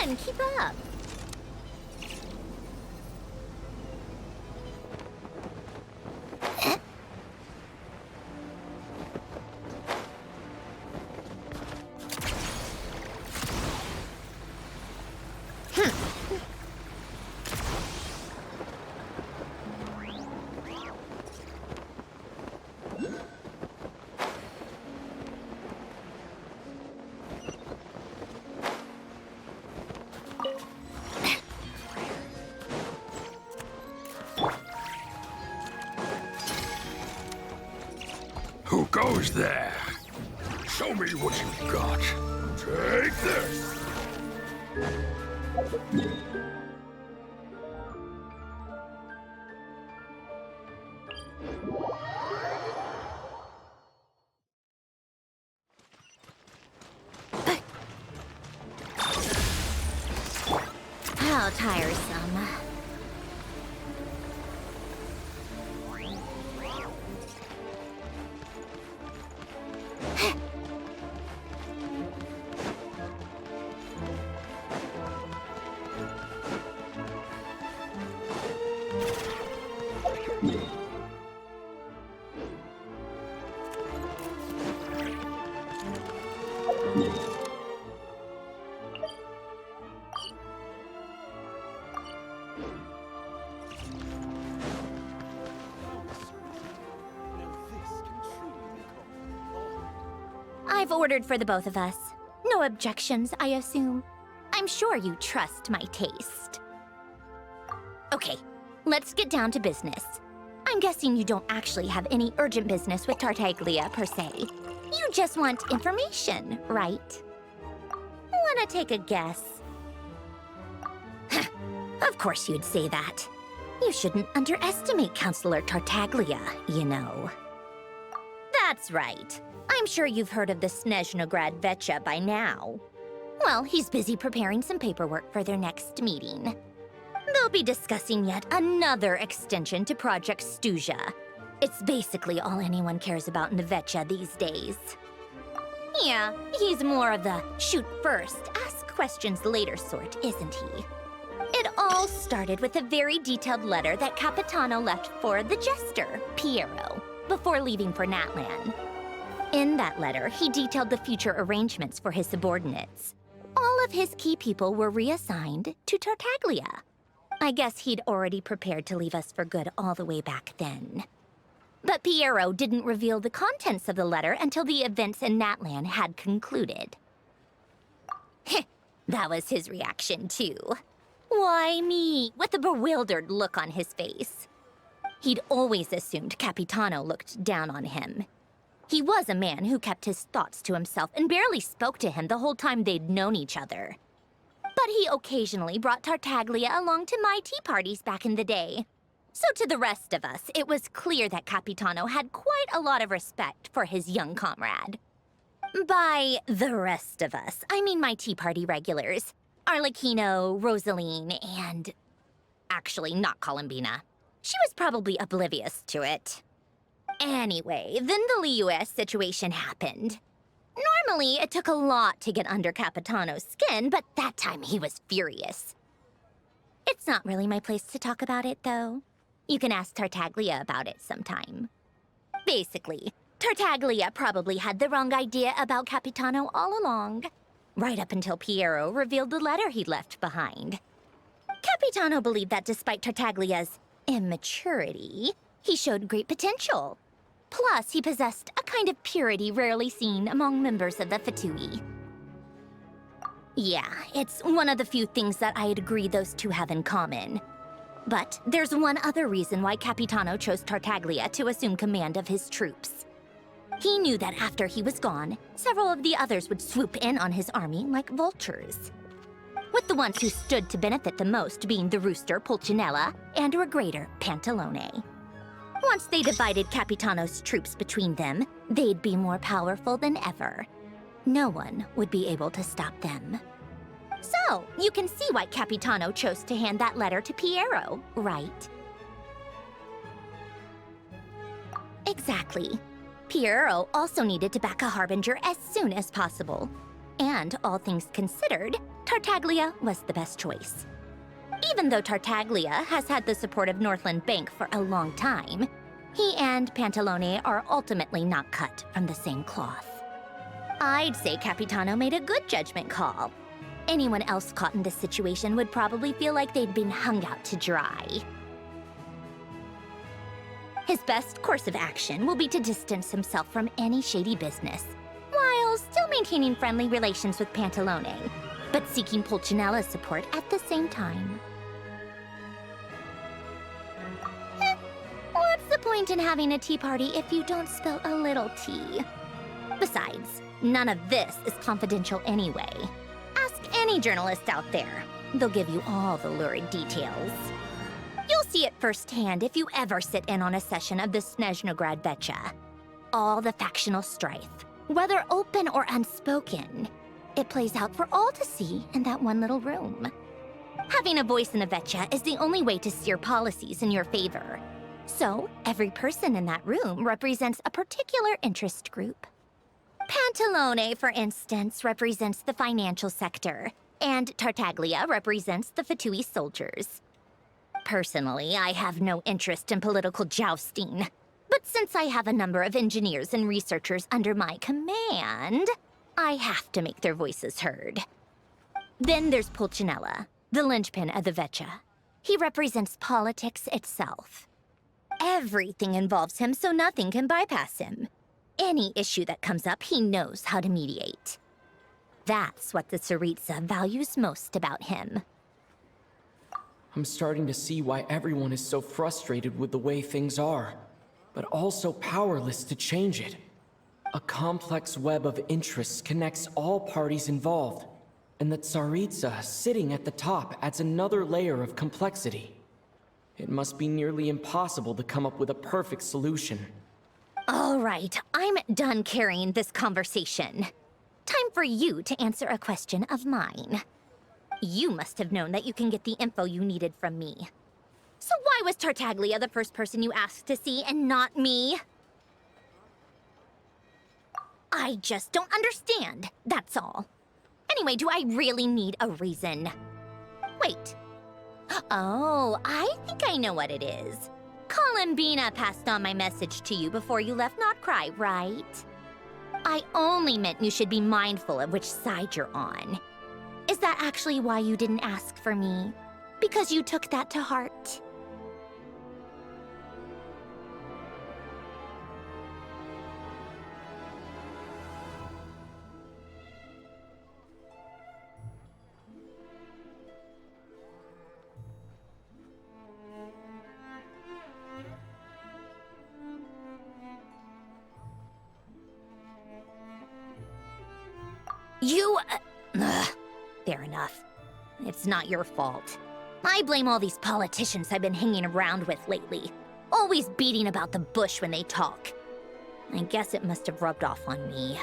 on, keep up. Who goes there? Show me what you've got. Take this! How tiresome. I've ordered for the both of us. No objections, I assume. I'm sure you trust my taste. Okay, let's get down to business. I'm guessing you don't actually have any urgent business with Tartaglia, per se. You just want information, right? Wanna take a guess? Of course you'd say that. You shouldn't underestimate Counselor Tartaglia, you know. That's right. I'm sure you've heard of the Snezhnograd Vecha by now. Well, he's busy preparing some paperwork for their next meeting. They'll be discussing yet another extension to Project Stuzha. It's basically all anyone cares about in the Vecha these days. Yeah, he's more of the shoot first, ask questions later sort, isn't he? It all started with a very detailed letter that Capitano left for the jester, Piero, before leaving for Natlan. In that letter, he detailed the future arrangements for his subordinates. All of his key people were reassigned to Tartaglia. I guess he'd already prepared to leave us for good all the way back then. But Piero didn't reveal the contents of the letter until the events in Natlan had concluded. That was his reaction, too. Why me? With a bewildered look on his face. He'd always assumed Capitano looked down on him. He was a man who kept his thoughts to himself and barely spoke to him the whole time they'd known each other. But he occasionally brought Tartaglia along to my tea parties back in the day. So to the rest of us, it was clear that Capitano had quite a lot of respect for his young comrade. By the rest of us, I mean my tea party regulars. Arlecchino, Rosaline, and... actually, not Columbina. She was probably oblivious to it. Anyway, then the Liyue situation happened. Normally, it took a lot to get under Capitano's skin, but that time he was furious. It's not really my place to talk about it, though. You can ask Tartaglia about it sometime. Basically, Tartaglia probably had the wrong idea about Capitano all along, right up until Piero revealed the letter he'd left behind. Capitano believed that despite Tartaglia's immaturity, he showed great potential. Plus, he possessed a kind of purity rarely seen among members of the Fatui. Yeah, it's one of the few things that I'd agree those two have in common. But there's one other reason why Capitano chose Tartaglia to assume command of his troops. He knew that after he was gone, several of the others would swoop in on his army like vultures. With the ones who stood to benefit the most being the rooster Pulcinella and Regrator Pantalone. Once they divided Capitano's troops between them, they'd be more powerful than ever. No one would be able to stop them. So, you can see why Capitano chose to hand that letter to Piero, right? Exactly. Piero also needed to back a Harbinger as soon as possible. And all things considered, Tartaglia was the best choice. Even though Tartaglia has had the support of Northland Bank for a long time, he and Pantalone are ultimately not cut from the same cloth. I'd say Capitano made a good judgment call. Anyone else caught in this situation would probably feel like they'd been hung out to dry. His best course of action will be to distance himself from any shady business, while still maintaining friendly relations with Pantalone, but seeking Pulcinella's support at the same time. What's the point in having a tea party if you don't spill a little tea? Besides, none of this is confidential anyway. Ask any journalist out there. They'll give you all the lurid details. You'll see it firsthand if you ever sit in on a session of the Snezhnograd Vecha. All the factional strife, whether open or unspoken, it plays out for all to see in that one little room. Having a voice in the Vecha is the only way to steer policies in your favor. So, every person in that room represents a particular interest group. Pantalone, for instance, represents the financial sector, and Tartaglia represents the Fatui soldiers. Personally, I have no interest in political jousting, but since I have a number of engineers and researchers under my command, I have to make their voices heard. Then there's Pulcinella, the linchpin of the Vecha. He represents politics itself. Everything involves him, so nothing can bypass him. Any issue that comes up, he knows how to mediate. That's what the Tsaritsa values most about him. I'm starting to see why everyone is so frustrated with the way things are, but also powerless to change it. A complex web of interests connects all parties involved, and the Tsaritsa sitting at the top adds another layer of complexity. It must be nearly impossible to come up with a perfect solution. All right, I'm done carrying this conversation. Time for you to answer a question of mine. You must have known that you can get the info you needed from me. So why was Tartaglia the first person you asked to see and not me? I just don't understand, that's all. Anyway, do I really need a reason? Wait. Oh, I think I know what it is. Columbina passed on my message to you before you left Not Cry, right? I only meant you should be mindful of which side you're on. Is that actually why you didn't ask for me? Because you took that to heart? Fair enough. It's not your fault. I blame all these politicians I've been hanging around with lately. Always beating about the bush when they talk. I guess it must have rubbed off on me.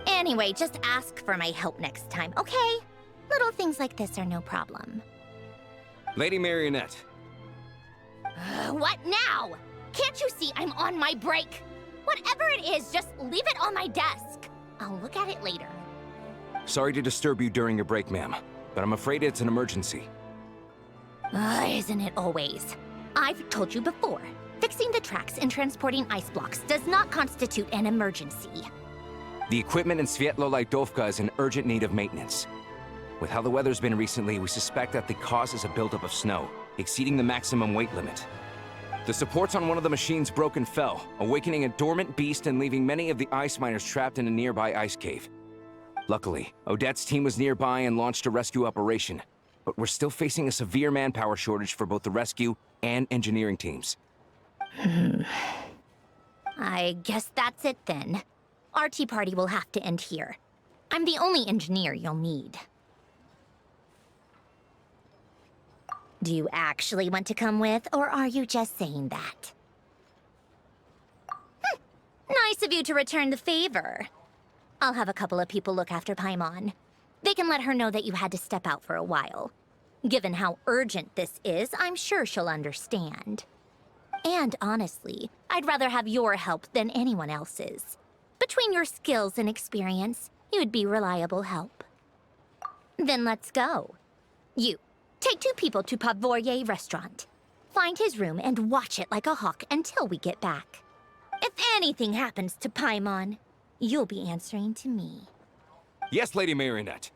Anyway, just ask for my help next time, okay? Little things like this are no problem. Lady Marionette. What now? Can't you see I'm on my break? Whatever it is, just leave it on my desk. I'll look at it later. Sorry to disturb you during your break, ma'am, but I'm afraid it's an emergency. Isn't it always? I've told you before, fixing the tracks and transporting ice blocks does not constitute an emergency. The equipment in Svietlo-Laidovka is in urgent need of maintenance. With how the weather's been recently, we suspect that the cause is a buildup of snow, exceeding the maximum weight limit. The supports on one of the machines broke and fell, awakening a dormant beast and leaving many of the ice miners trapped in a nearby ice cave. Luckily, Odette's team was nearby and launched a rescue operation, but we're still facing a severe manpower shortage for both the rescue and engineering teams. I guess that's it then. Our tea party will have to end here. I'm the only engineer you'll need. Do you actually want to come with, or are you just saying that? Nice of you to return the favor. I'll have a couple of people look after Paimon. They can let her know that you had to step out for a while. Given how urgent this is, I'm sure she'll understand. And honestly, I'd rather have your help than anyone else's. Between your skills and experience, You'd be reliable help. Then let's go. You, take 2 people to Pavoyer restaurant. Find his room and watch it like a hawk until we get back. If anything happens to Paimon, you'll be answering to me. Yes, Lady Marionette.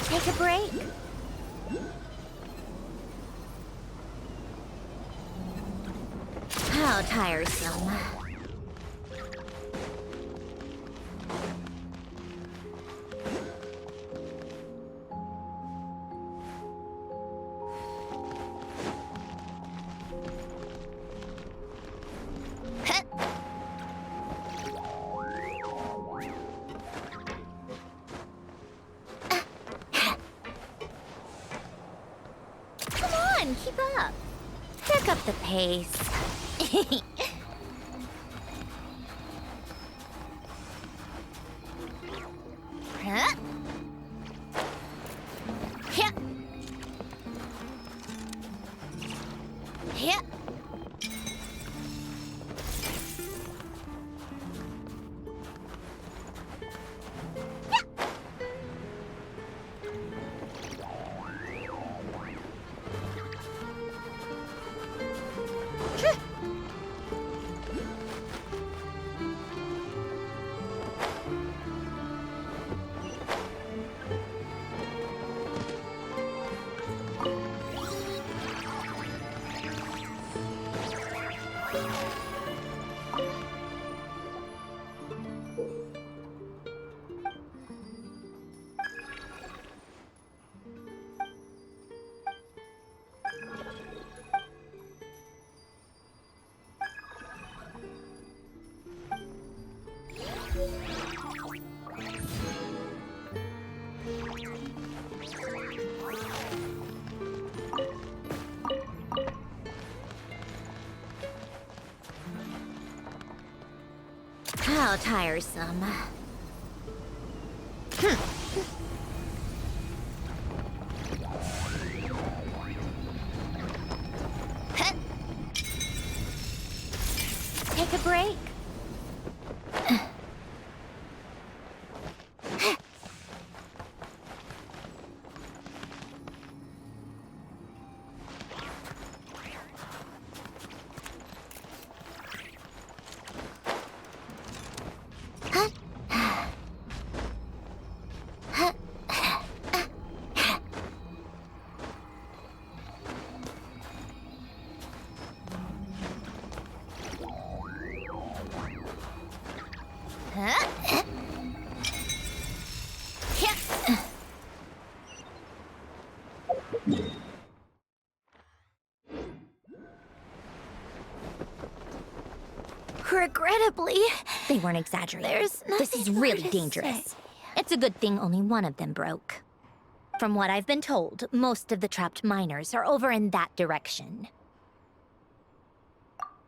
Take a break. How tiresome. Keep up. Pick up the pace. Huh? Yeah. Yeah. How tiresome. Take a break. Regrettably, they weren't exaggerating. This is really dangerous. It's a good thing only one of them broke. From what I've been told, most of the trapped miners are over in that direction.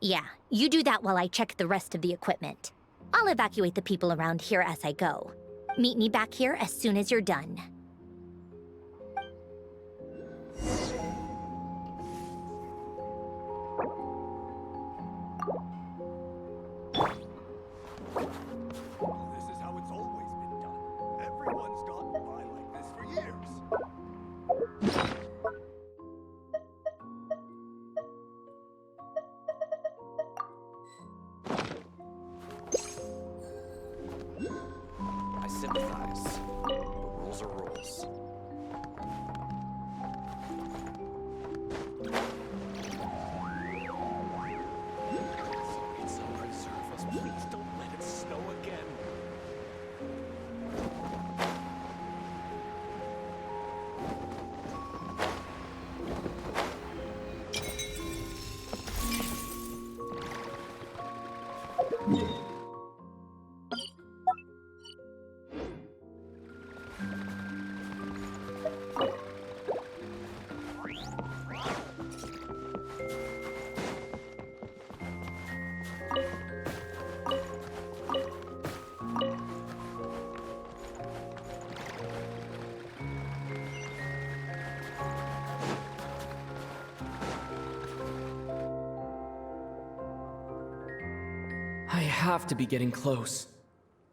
Yeah, you do that while I check the rest of the equipment. I'll evacuate the people around here as I go. Meet me back here as soon as you're done. This is how it's always been done. Everyone's gotten by like this for years. I sympathize, but rules are rules. have to be getting close.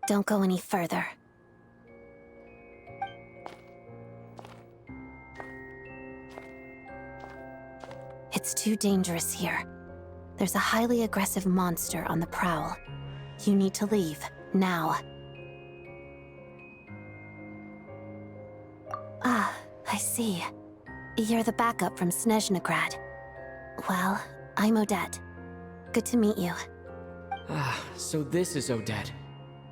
Don't go any further. It's too dangerous here. There's a highly aggressive monster on the prowl. You need to leave, now. Ah, I see. You're the backup from Snezhnegrad. Well, I'm Odette. Good to meet you. Ah, so this is Odette.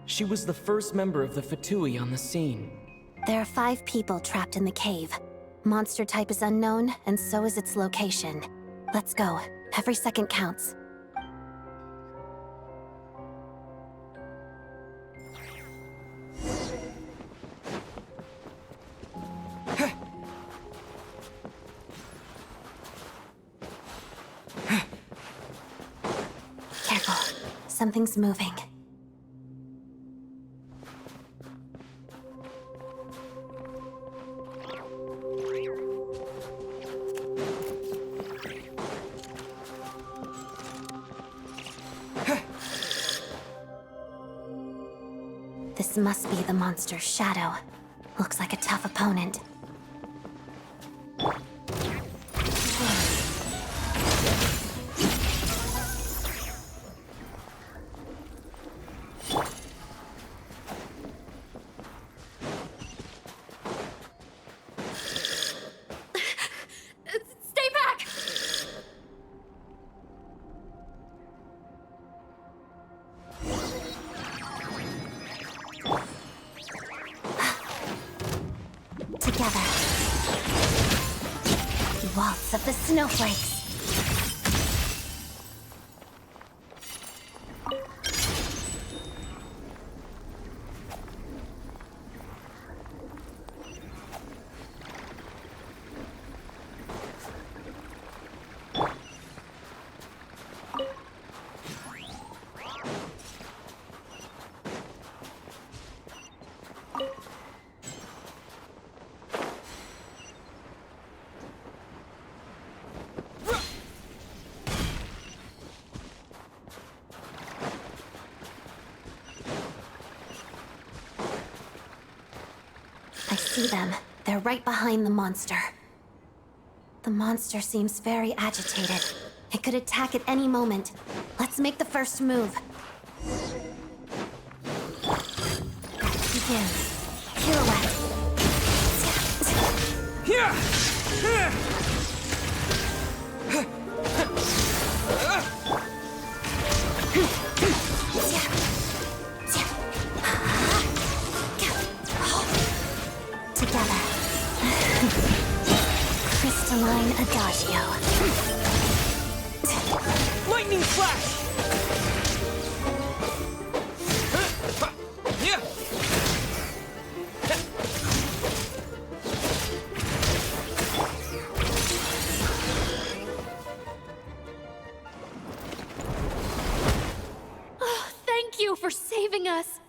She was the first member of the Fatui on the scene. There are 5 people trapped in the cave. Monster type is unknown, and so is its location. Let's go. Every second counts. Careful. Something's moving. This must be the monster's shadow. Looks like a tough opponent. Stay back! Together. Waltz of the snowflakes. I see them. They're right behind the monster. The monster seems very agitated. It could attack at any moment. Let's make the first move. Begin. Pirouette. Together. Crystalline Adagio. Lightning flash! Oh, thank you for saving us.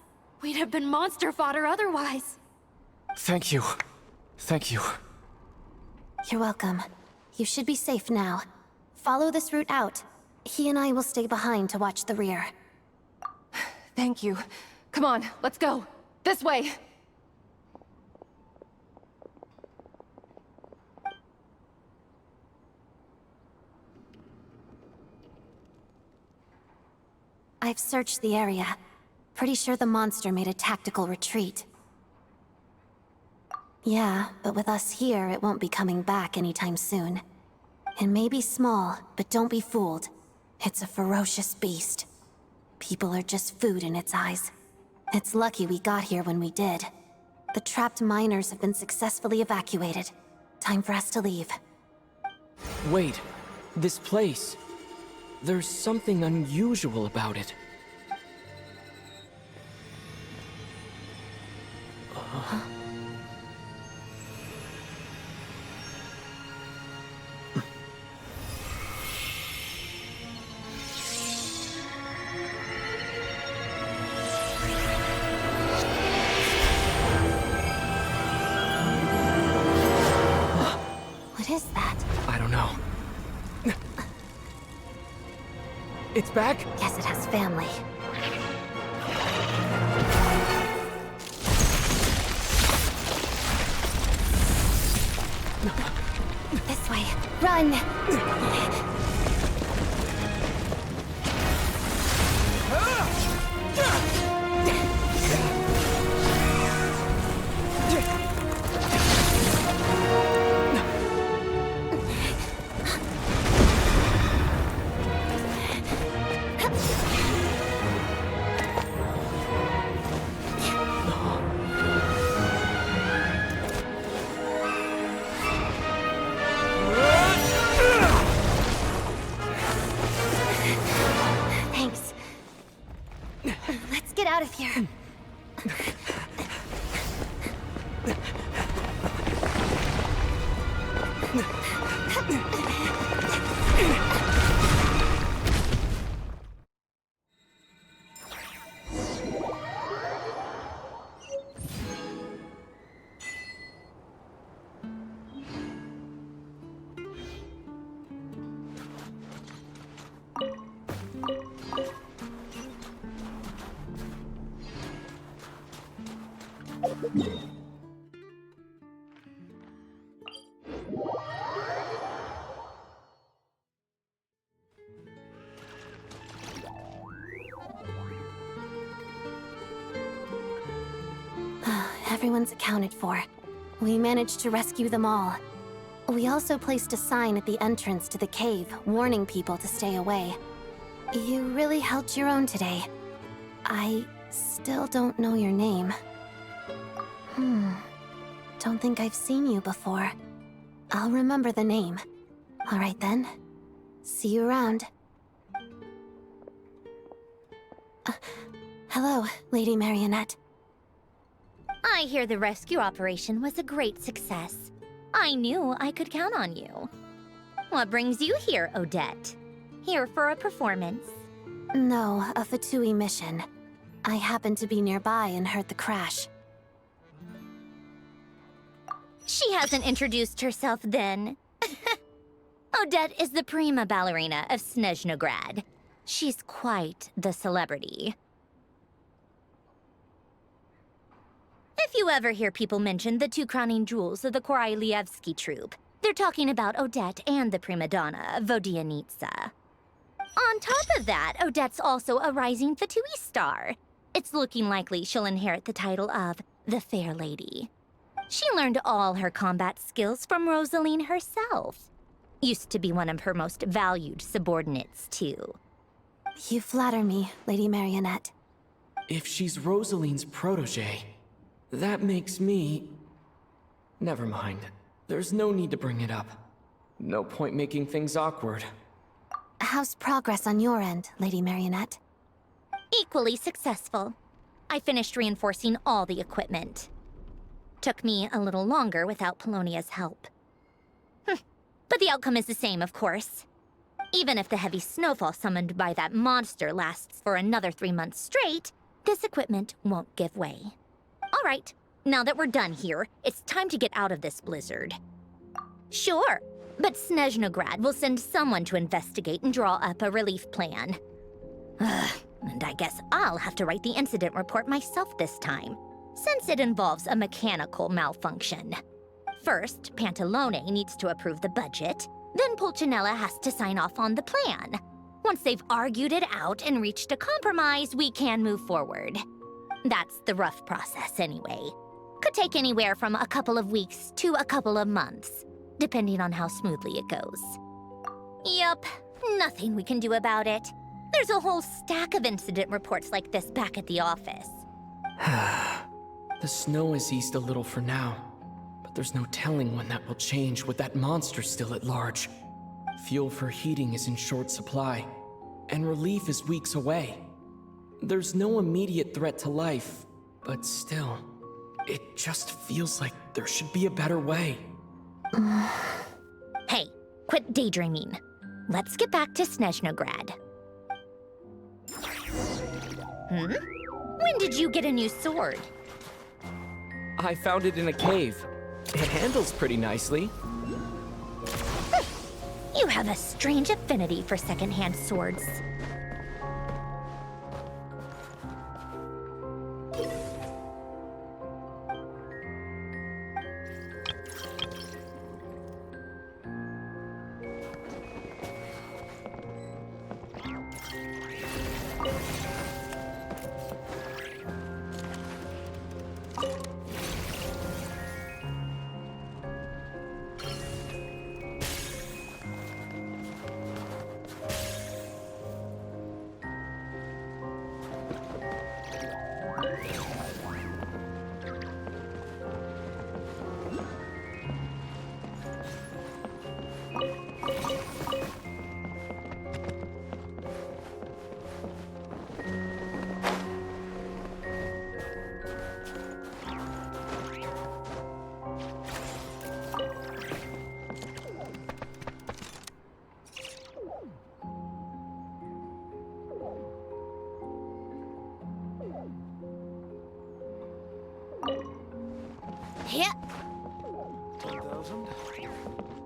We'd have been monster fodder otherwise. Thank you. Thank you. You're welcome. You should be safe now. Follow this route out. He and I will stay behind to watch the rear. Thank you. Come on, let's go. This way. I've searched the area. Pretty sure the monster made a tactical retreat. Yeah, but with us here, it won't be coming back anytime soon. It may be small, but don't be fooled. It's a ferocious beast. People are just food in its eyes. It's lucky we got here when we did. The trapped miners have been successfully evacuated. Time for us to leave. Wait, this place. There's something unusual about it. What is that? I don't know. It's back? Guess it has family. Run! Thanks. Let's get out of here. Everyone's accounted for. We managed to rescue them all. We also placed a sign at the entrance to the cave, warning people to stay away. You really held your own today. I still don't know your name. Don't think I've seen you before. I'll remember the name. All right then. See you around. Hello, Lady Marionette. I hear the rescue operation was a great success. I knew I could count on you. What brings you here, Odette? Here for a performance? No, a Fatui mission. I happened to be nearby and heard the crash. She hasn't introduced herself then. Odette is the prima ballerina of Snezhnograd. She's quite the celebrity. If you ever hear people mention the two crowning jewels of the Korolievsky troupe, they're talking about Odette and the prima donna, Vodianitsa. On top of that, Odette's also a rising Fatui star. It's looking likely she'll inherit the title of the Fair Lady. She learned all her combat skills from Rosaline herself. Used to be one of her most valued subordinates, too. You flatter me, Lady Marionette. If she's Rosaline's protege, that makes me... Never mind. There's no need to bring it up. No point making things awkward. How's progress on your end, Lady Marionette? Equally successful. I finished reinforcing all the equipment. Took me a little longer without Polonia's help. But the outcome is the same, of course. Even if the heavy snowfall summoned by that monster lasts for another 3 months straight, this equipment won't give way. All right, now that we're done here, it's time to get out of this blizzard. Sure, but Snezhnograd will send someone to investigate and draw up a relief plan. And I guess I'll have to write the incident report myself this time, since it involves a mechanical malfunction. First, Pantalone needs to approve the budget, then Pulcinella has to sign off on the plan. Once they've argued it out and reached a compromise, we can move forward. That's the rough process anyway. Could take anywhere from a couple of weeks to a couple of months, depending on how smoothly it goes. Yup, nothing we can do about it. There's a whole stack of incident reports like this back at the office. The snow has eased a little for now, but there's no telling when that will change with that monster still at large. Fuel for heating is in short supply, and relief is weeks away. There's no immediate threat to life, but still, it just feels like there should be a better way. Hey, quit daydreaming. Let's get back to Snezhnograd. When did you get a new sword? I found it in a cave. It handles pretty nicely. You have a strange affinity for secondhand swords. 10,000.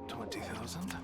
20,000.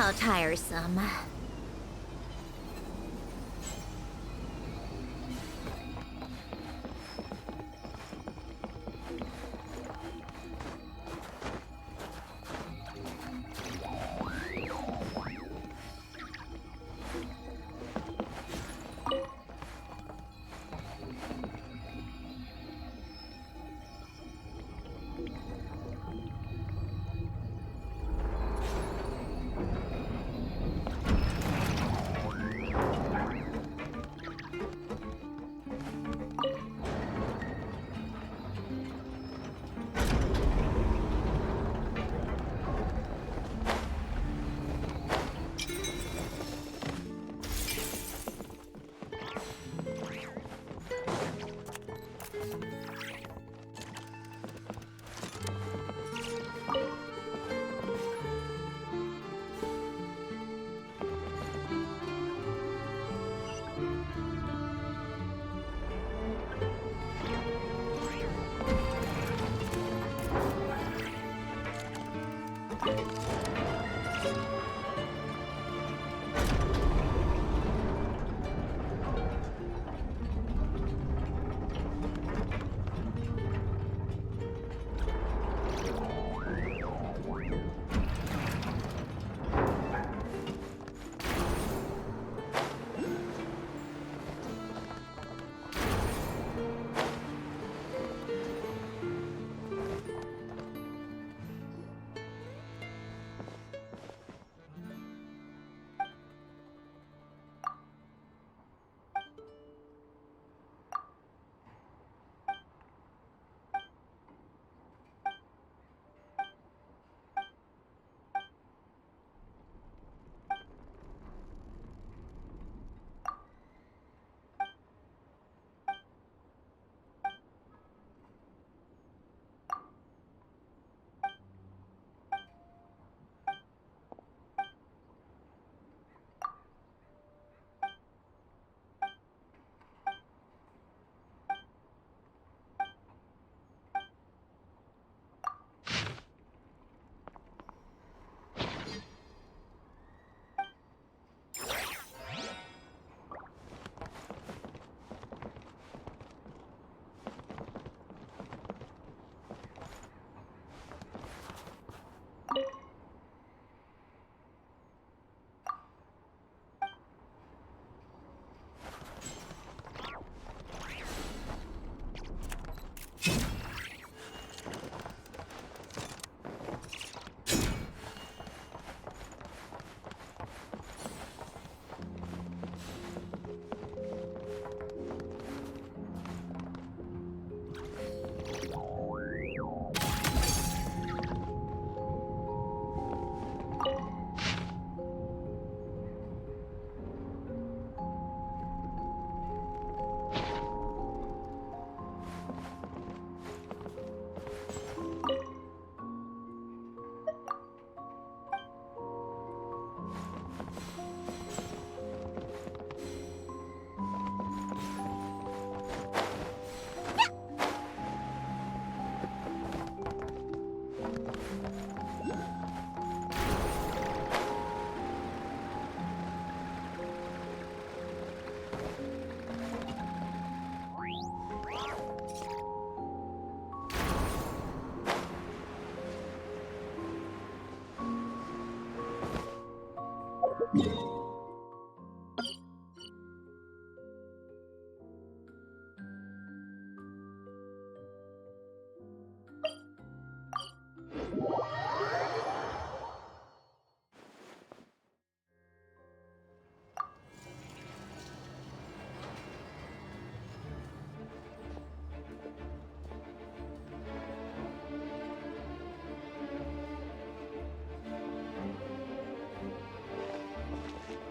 How tiresome.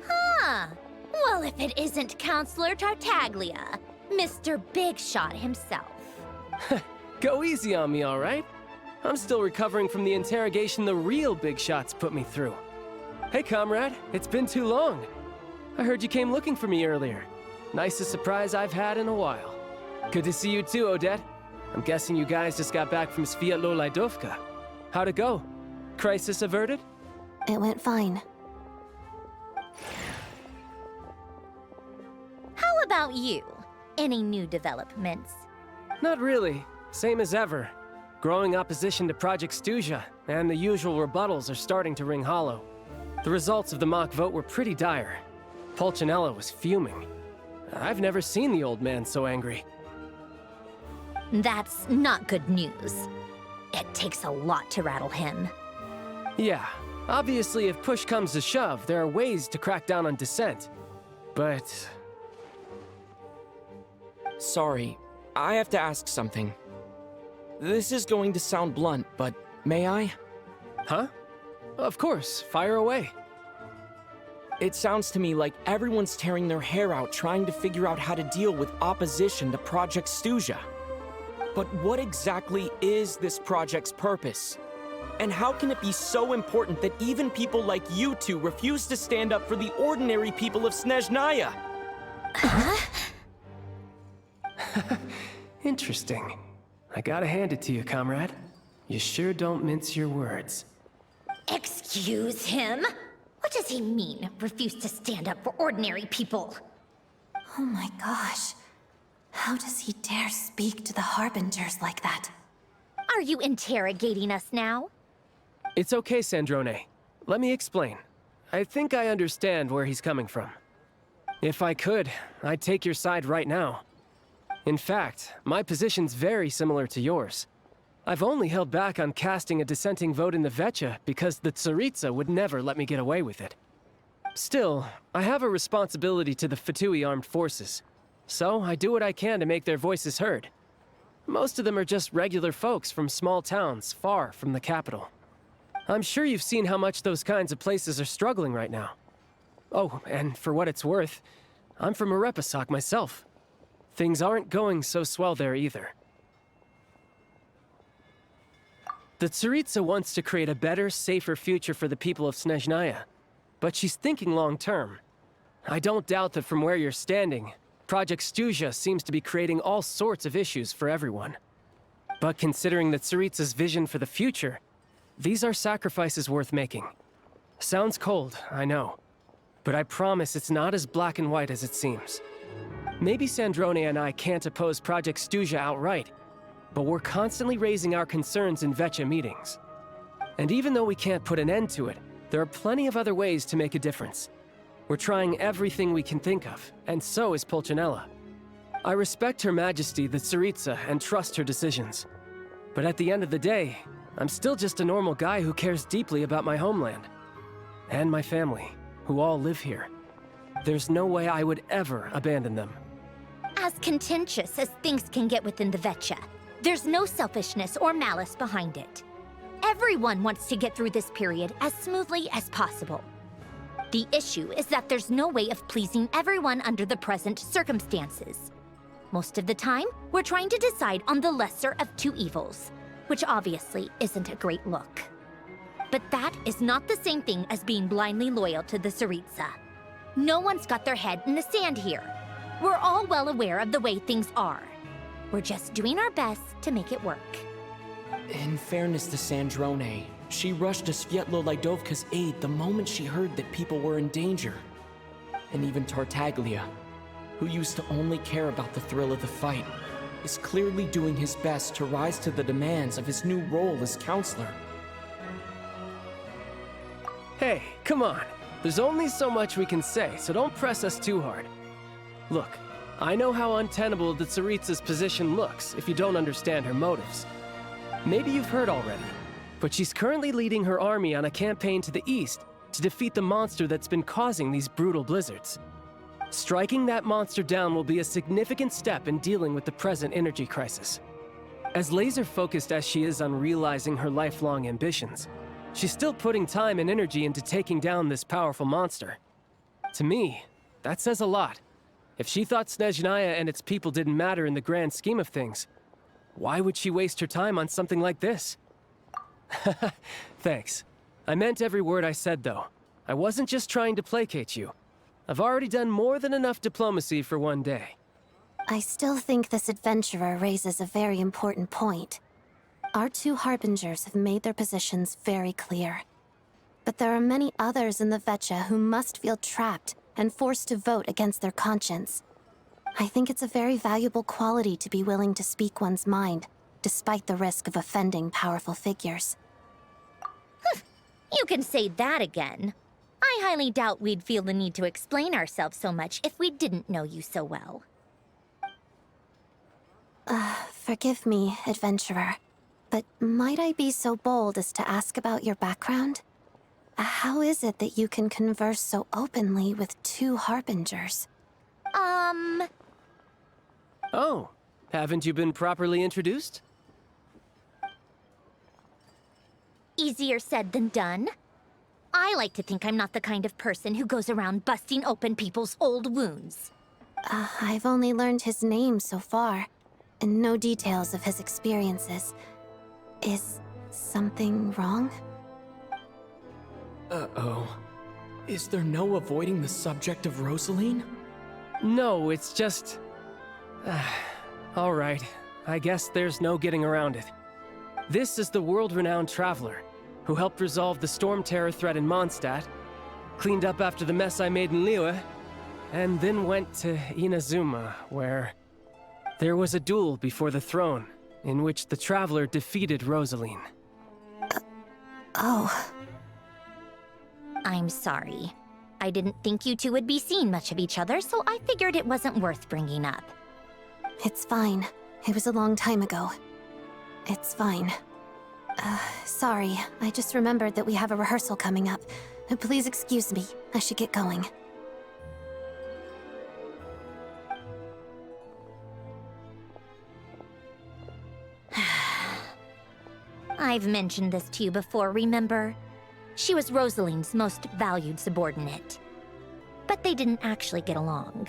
Huh. Well, if it isn't Counselor Tartaglia, Mr. Big Shot himself. Go easy on me, all right? I'm still recovering from the interrogation the real Big Shots put me through. Hey, comrade, it's been too long. I heard you came looking for me earlier. Nicest surprise I've had in a while. Good to see you too, Odette. I'm guessing you guys just got back from Sviatlo-Lajdovka. How'd it go? Crisis averted? It went fine. How about you? Any new developments? Not really. Same as ever. Growing opposition to Project Stuzia, and the usual rebuttals are starting to ring hollow. The results of the mock vote were pretty dire. Pulcinella was fuming. I've never seen the old man so angry. That's not good news. It takes a lot to rattle him. Yeah, obviously if push comes to shove, there are ways to crack down on dissent. But... Sorry, I have to ask something. This is going to sound blunt, but may I? Huh? Of course, fire away. It sounds to me like everyone's tearing their hair out trying to figure out how to deal with opposition to Project Stuzia. But what exactly is this project's purpose? And how can it be so important that even people like you two refuse to stand up for the ordinary people of Snezhnaya? Interesting. I gotta hand it to you, comrade. You sure don't mince your words. Excuse him? What does he mean, refuse to stand up for ordinary people? Oh my gosh. How does he dare speak to the Harbingers like that? Are you interrogating us now? It's okay, Sandrone. Let me explain. I think I understand where he's coming from. If I could, I'd take your side right now. In fact, my position's very similar to yours. I've only held back on casting a dissenting vote in the VII because the Tsaritsa would never let me get away with it. Still, I have a responsibility to the Fatui armed forces, so I do what I can to make their voices heard. Most of them are just regular folks from small towns far from the capital. I'm sure you've seen how much those kinds of places are struggling right now. Oh, and for what it's worth, I'm from Arepasak myself. Things aren't going so swell there either. The Tsaritsa wants to create a better, safer future for the people of Snezhnaya, but she's thinking long-term. I don't doubt that from where you're standing, Project Stuzia seems to be creating all sorts of issues for everyone. But considering the Tsaritsa's vision for the future, these are sacrifices worth making. Sounds cold, I know, but I promise it's not as black and white as it seems. Maybe Sandrone and I can't oppose Project Stuzia outright, but we're constantly raising our concerns in VII meetings. And even though we can't put an end to it, there are plenty of other ways to make a difference. We're trying everything we can think of, and so is Pulcinella. I respect Her Majesty, the Tsaritsa, and trust her decisions. But at the end of the day, I'm still just a normal guy who cares deeply about my homeland. And my family, who all live here. There's no way I would ever abandon them. As contentious as things can get within the VII, there's no selfishness or malice behind it. Everyone wants to get through this period as smoothly as possible. The issue is that there's no way of pleasing everyone under the present circumstances. Most of the time, we're trying to decide on the lesser of two evils, which obviously isn't a great look. But that is not the same thing as being blindly loyal to the Tsaritsa. No one's got their head in the sand here. We're all well aware of the way things are. We're just doing our best to make it work. In fairness to Sandrone, she rushed to Sviatlo-Lajdovka's aid the moment she heard that people were in danger. And even Tartaglia, who used to only care about the thrill of the fight, is clearly doing his best to rise to the demands of his new role as counselor. Hey, come on. There's only so much we can say, so don't press us too hard. Look, I know how untenable the Tsaritsa's position looks if you don't understand her motives. Maybe you've heard already, but she's currently leading her army on a campaign to the east to defeat the monster that's been causing these brutal blizzards. Striking that monster down will be a significant step in dealing with the present energy crisis. As laser-focused as she is on realizing her lifelong ambitions, she's still putting time and energy into taking down this powerful monster. To me, that says a lot. If she thought Snezhnaya and its people didn't matter in the grand scheme of things, why would she waste her time on something like this? Thanks. I meant every word I said, though. I wasn't just trying to placate you. I've already done more than enough diplomacy for one day. I still think this adventurer raises a very important point. Our two Harbingers have made their positions very clear. But there are many others in the VII who must feel trapped and forced to vote against their conscience. I think it's a very valuable quality to be willing to speak one's mind, despite the risk of offending powerful figures. You can say that again. I highly doubt we'd feel the need to explain ourselves so much if we didn't know you so well. Forgive me, adventurer, but might I be so bold as to ask about your background? How is it that you can converse so openly with two Harbingers? Oh, haven't you been properly introduced? Easier said than done. I like to think I'm not the kind of person who goes around busting open people's old wounds. I've only learned his name so far, and no details of his experiences. Is something wrong? Uh-oh. Is there no avoiding the subject of Rosaline? No, it's just... all right. I guess there's no getting around it. This is the world-renowned traveler who helped resolve the storm terror threat in Mondstadt, cleaned up after the mess I made in Liyue, and then went to Inazuma, where there was a duel before the throne in which the traveler defeated Rosaline. Oh. I'm sorry. I didn't think you two would be seeing much of each other, so I figured it wasn't worth bringing up. It's fine. It was a long time ago. It's fine. Sorry. I just remembered that we have a rehearsal coming up. Please excuse me. I should get going. I've mentioned this to you before, remember? She was Rosaline's most valued subordinate. But they didn't actually get along.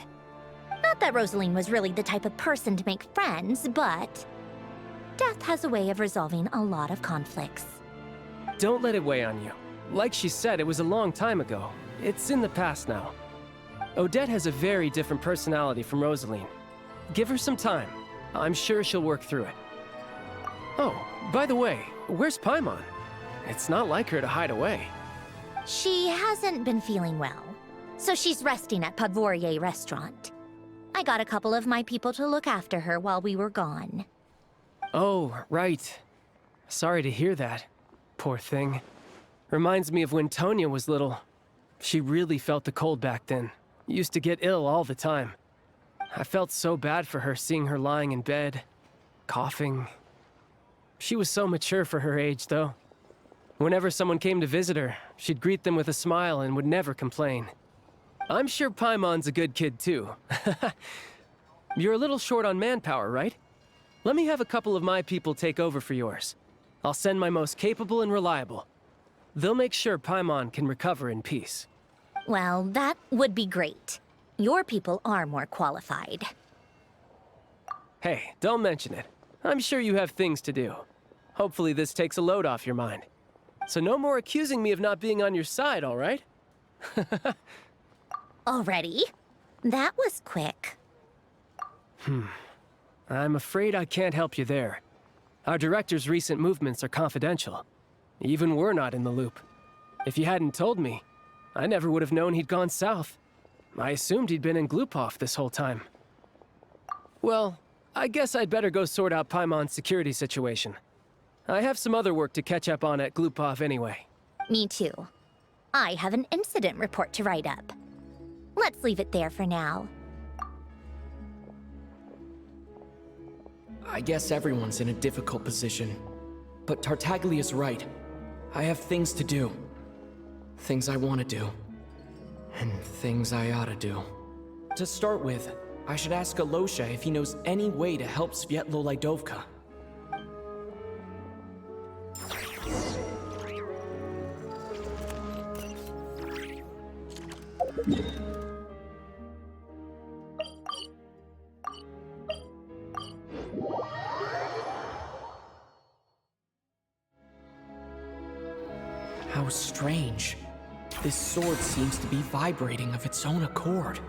Not that Rosaline was really the type of person to make friends, but death has a way of resolving a lot of conflicts. Don't let it weigh on you. Like she said, it was a long time ago. It's in the past now. Odette has a very different personality from Rosaline. Give her some time. I'm sure she'll work through it. Oh, by the way, where's Paimon? It's not like her to hide away. She hasn't been feeling well, so she's resting at Podvorier restaurant. I got a couple of my people to look after her while we were gone. Oh, right. Sorry to hear that. Poor thing. Reminds me of when Tonya was little. She really felt the cold back then. Used to get ill all the time. I felt so bad for her seeing her lying in bed, coughing. She was so mature for her age, though. Whenever someone came to visit her, she'd greet them with a smile and would never complain. I'm sure Paimon's a good kid, too. You're a little short on manpower, right? Let me have a couple of my people take over for yours. I'll send my most capable and reliable. They'll make sure Paimon can recover in peace. Well, that would be great. Your people are more qualified. Hey, don't mention it. I'm sure you have things to do. Hopefully this takes a load off your mind. So no more accusing me of not being on your side, all right? Already? That was quick. I'm afraid I can't help you there. Our director's recent movements are confidential. Even we're not in the loop. If you hadn't told me, I never would have known he'd gone south. I assumed he'd been in Glupov this whole time. Well, I guess I'd better go sort out Paimon's security situation. I have some other work to catch up on at Glupov anyway. Me too. I have an incident report to write up. Let's leave it there for now. I guess everyone's in a difficult position. But Tartaglia's right. I have things to do. Things I want to do. And things I ought to do. To start with, I should ask Alosha if he knows any way to help Svietlo Lydovka. How strange. This sword seems to be vibrating of its own accord.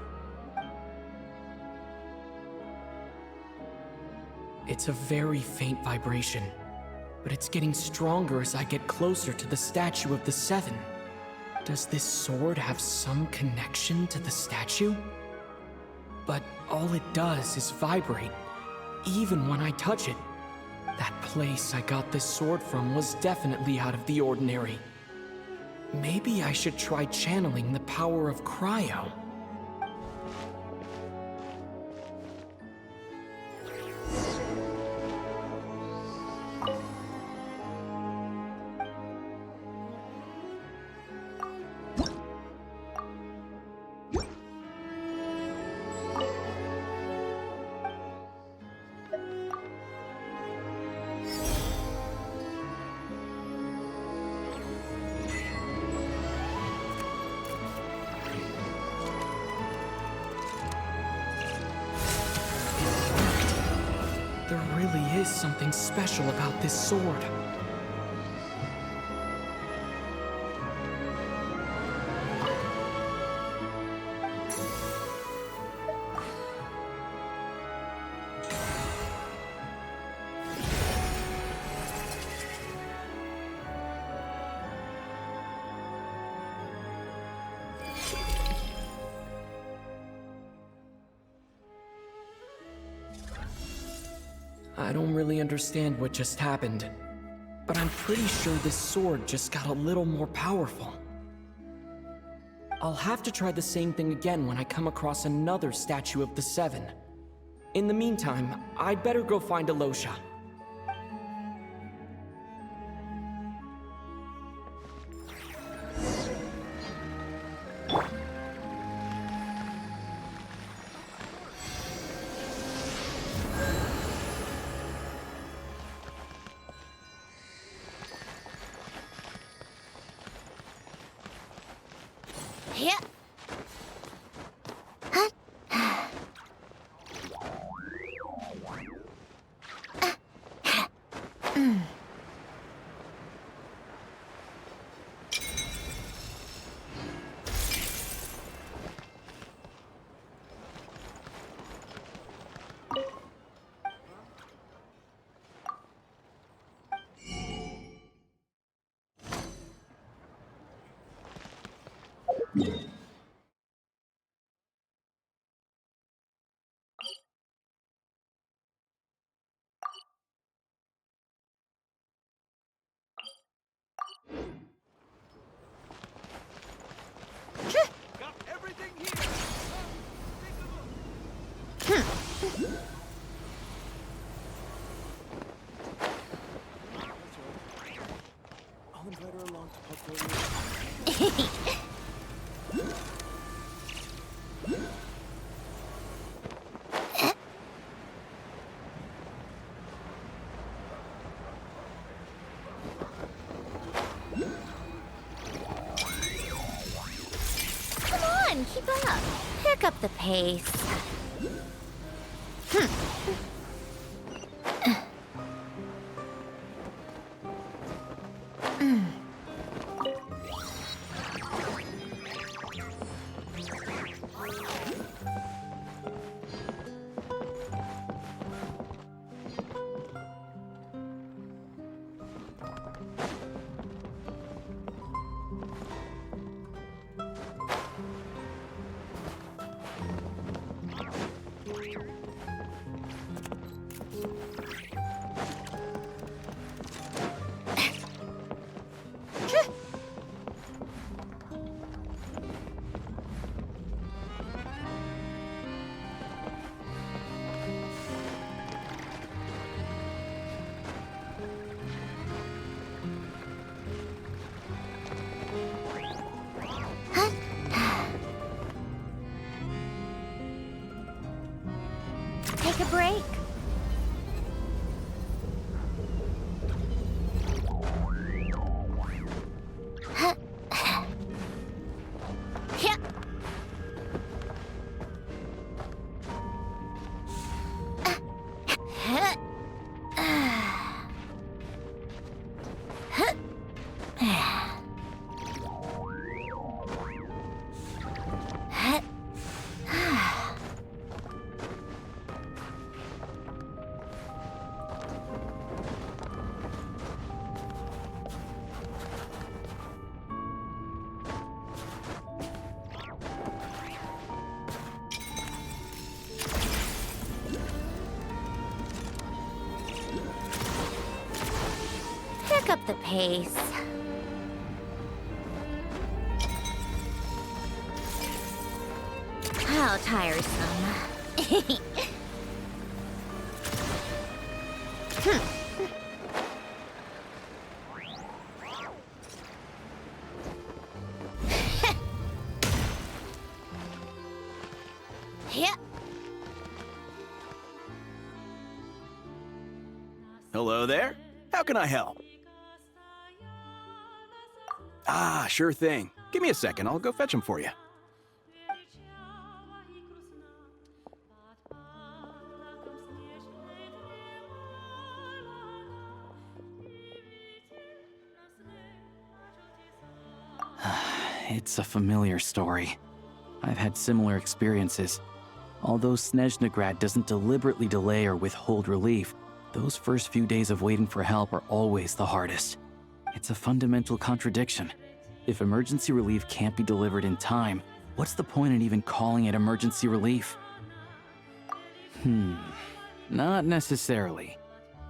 It's a very faint vibration, but it's getting stronger as I get closer to the statue of the Seven. Does this sword have some connection to the statue? But all it does is vibrate, even when I touch it. That place I got this sword from was definitely out of the ordinary. Maybe I should try channeling the power of cryo. There really is something special about this sword. I don't really understand what just happened, but I'm pretty sure this sword just got a little more powerful. I'll have to try the same thing again when I come across another statue of the Seven. In the meantime, I'd better go find Alosha. Yeah. I'll invite her along to Pub. Come on, keep up. Pick up the pace. take a break. Pick up the pace. How tiresome. Hello there. How can I help? Ah, sure thing. Give me a second. I'll go fetch him for you. It's a familiar story. I've had similar experiences. Although Snezhnegrad doesn't deliberately delay or withhold relief, those first few days of waiting for help are always the hardest. It's a fundamental contradiction. If emergency relief can't be delivered in time, what's the point in even calling it emergency relief? Not necessarily.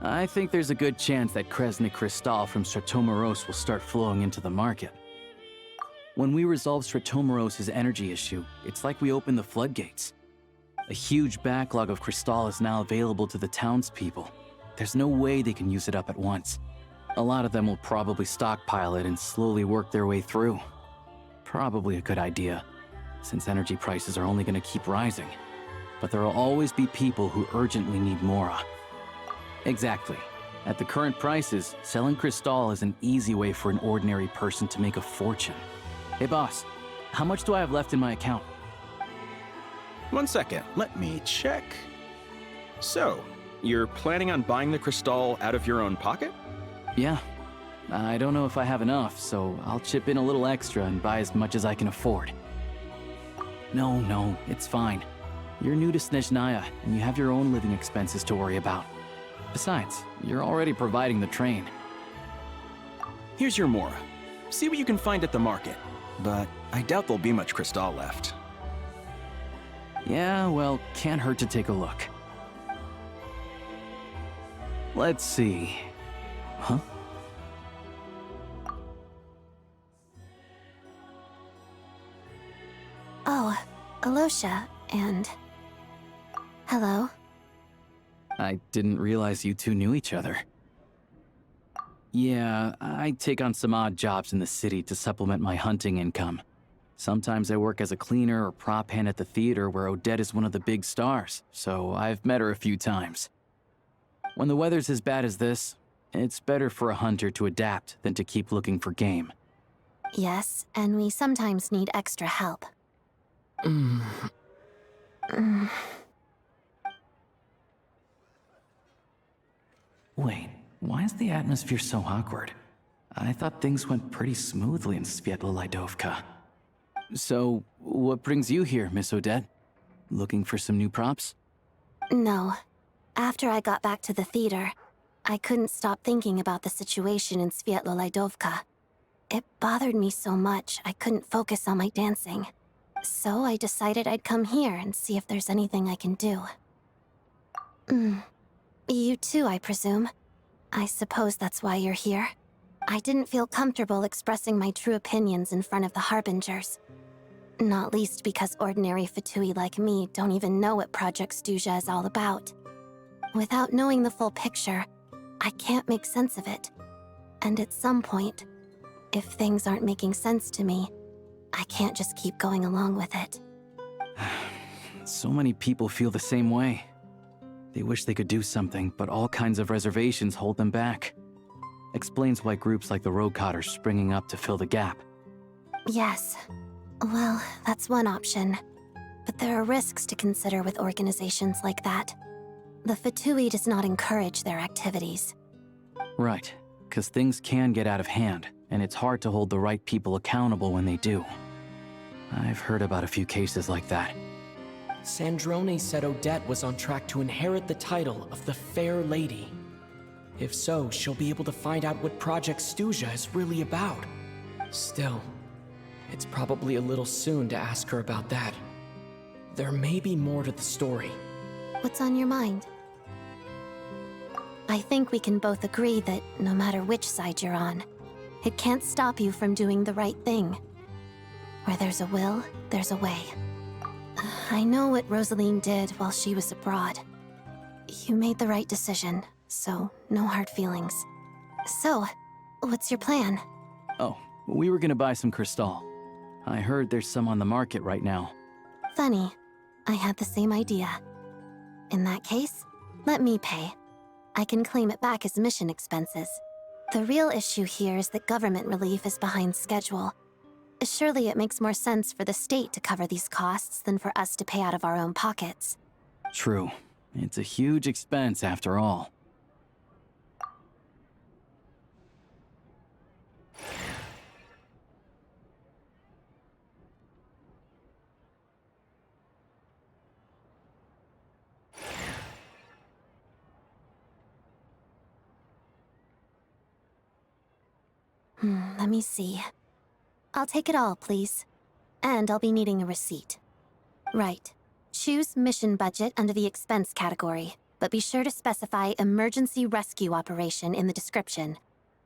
I think there's a good chance that Kresnik Kristall from Stratomoros will start flowing into the market. When we resolve Stratomoros' energy issue, it's like we open the floodgates. A huge backlog of Kristall is now available to the townspeople. There's no way they can use it up at once. A lot of them will probably stockpile it and slowly work their way through. Probably a good idea, since energy prices are only going to keep rising. But there will always be people who urgently need Mora. Exactly. At the current prices, selling Kristall is an easy way for an ordinary person to make a fortune. Hey boss, how much do I have left in my account? 1 second, let me check. So, you're planning on buying the Kristall out of your own pocket? Yeah. I don't know if I have enough, so I'll chip in a little extra and buy as much as I can afford. No, it's fine. You're new to Snezhnaya, and you have your own living expenses to worry about. Besides, you're already providing the train. Here's your Mora. See what you can find at the market. But I doubt there'll be much Kristall left. Yeah, well, can't hurt to take a look. Let's see. Huh? Oh, Alosha, and... Hello. I didn't realize you two knew each other. Yeah, I take on some odd jobs in the city to supplement my hunting income. Sometimes I work as a cleaner or prop hand at the theater where Odette is one of the big stars, so I've met her a few times. When the weather's as bad as this, it's better for a hunter to adapt than to keep looking for game. Yes, and we sometimes need extra help. Wait, why is the atmosphere so awkward? I thought things went pretty smoothly in Sviatlo-Lidovka. So, what brings you here, Miss Odette? Looking for some new props? No. After I got back to the theater, I couldn't stop thinking about the situation in Sviatlo-Lidovka. It bothered me so much I couldn't focus on my dancing. So I decided I'd come here and see if there's anything I can do. You too, I presume. I suppose that's why you're here. I didn't feel comfortable expressing my true opinions in front of the Harbingers. Not least because ordinary Fatui like me don't even know what Project Stuja is all about. Without knowing the full picture, I can't make sense of it. And at some point, if things aren't making sense to me, I can't just keep going along with it. So many people feel the same way. They wish they could do something, but all kinds of reservations hold them back. Explains why groups like the Roadcott are springing up to fill the gap. Yes. Well, that's one option. But there are risks to consider with organizations like that. The Fatui does not encourage their activities. Right, because things can get out of hand, and it's hard to hold the right people accountable when they do. I've heard about a few cases like that. Sandrone said Odette was on track to inherit the title of the Fair Lady. If so, she'll be able to find out what Project Stuja is really about. Still, it's probably a little soon to ask her about that. There may be more to the story. What's on your mind? I think we can both agree that no matter which side you're on, it can't stop you from doing the right thing. Where there's a will, there's a way. I know what Rosaline did while she was abroad. You made the right decision, so no hard feelings. So, what's your plan? Oh, we were gonna buy some Crystal. I heard there's some on the market right now. Funny. I had the same idea. In that case, let me pay. I can claim it back as mission expenses. The real issue here is that government relief is behind schedule. Surely it makes more sense for the state to cover these costs than for us to pay out of our own pockets. True. It's a huge expense after all. Let me see. I'll take it all, please. And I'll be needing a receipt. Right. Choose mission budget under the expense category, but be sure to specify emergency rescue operation in the description.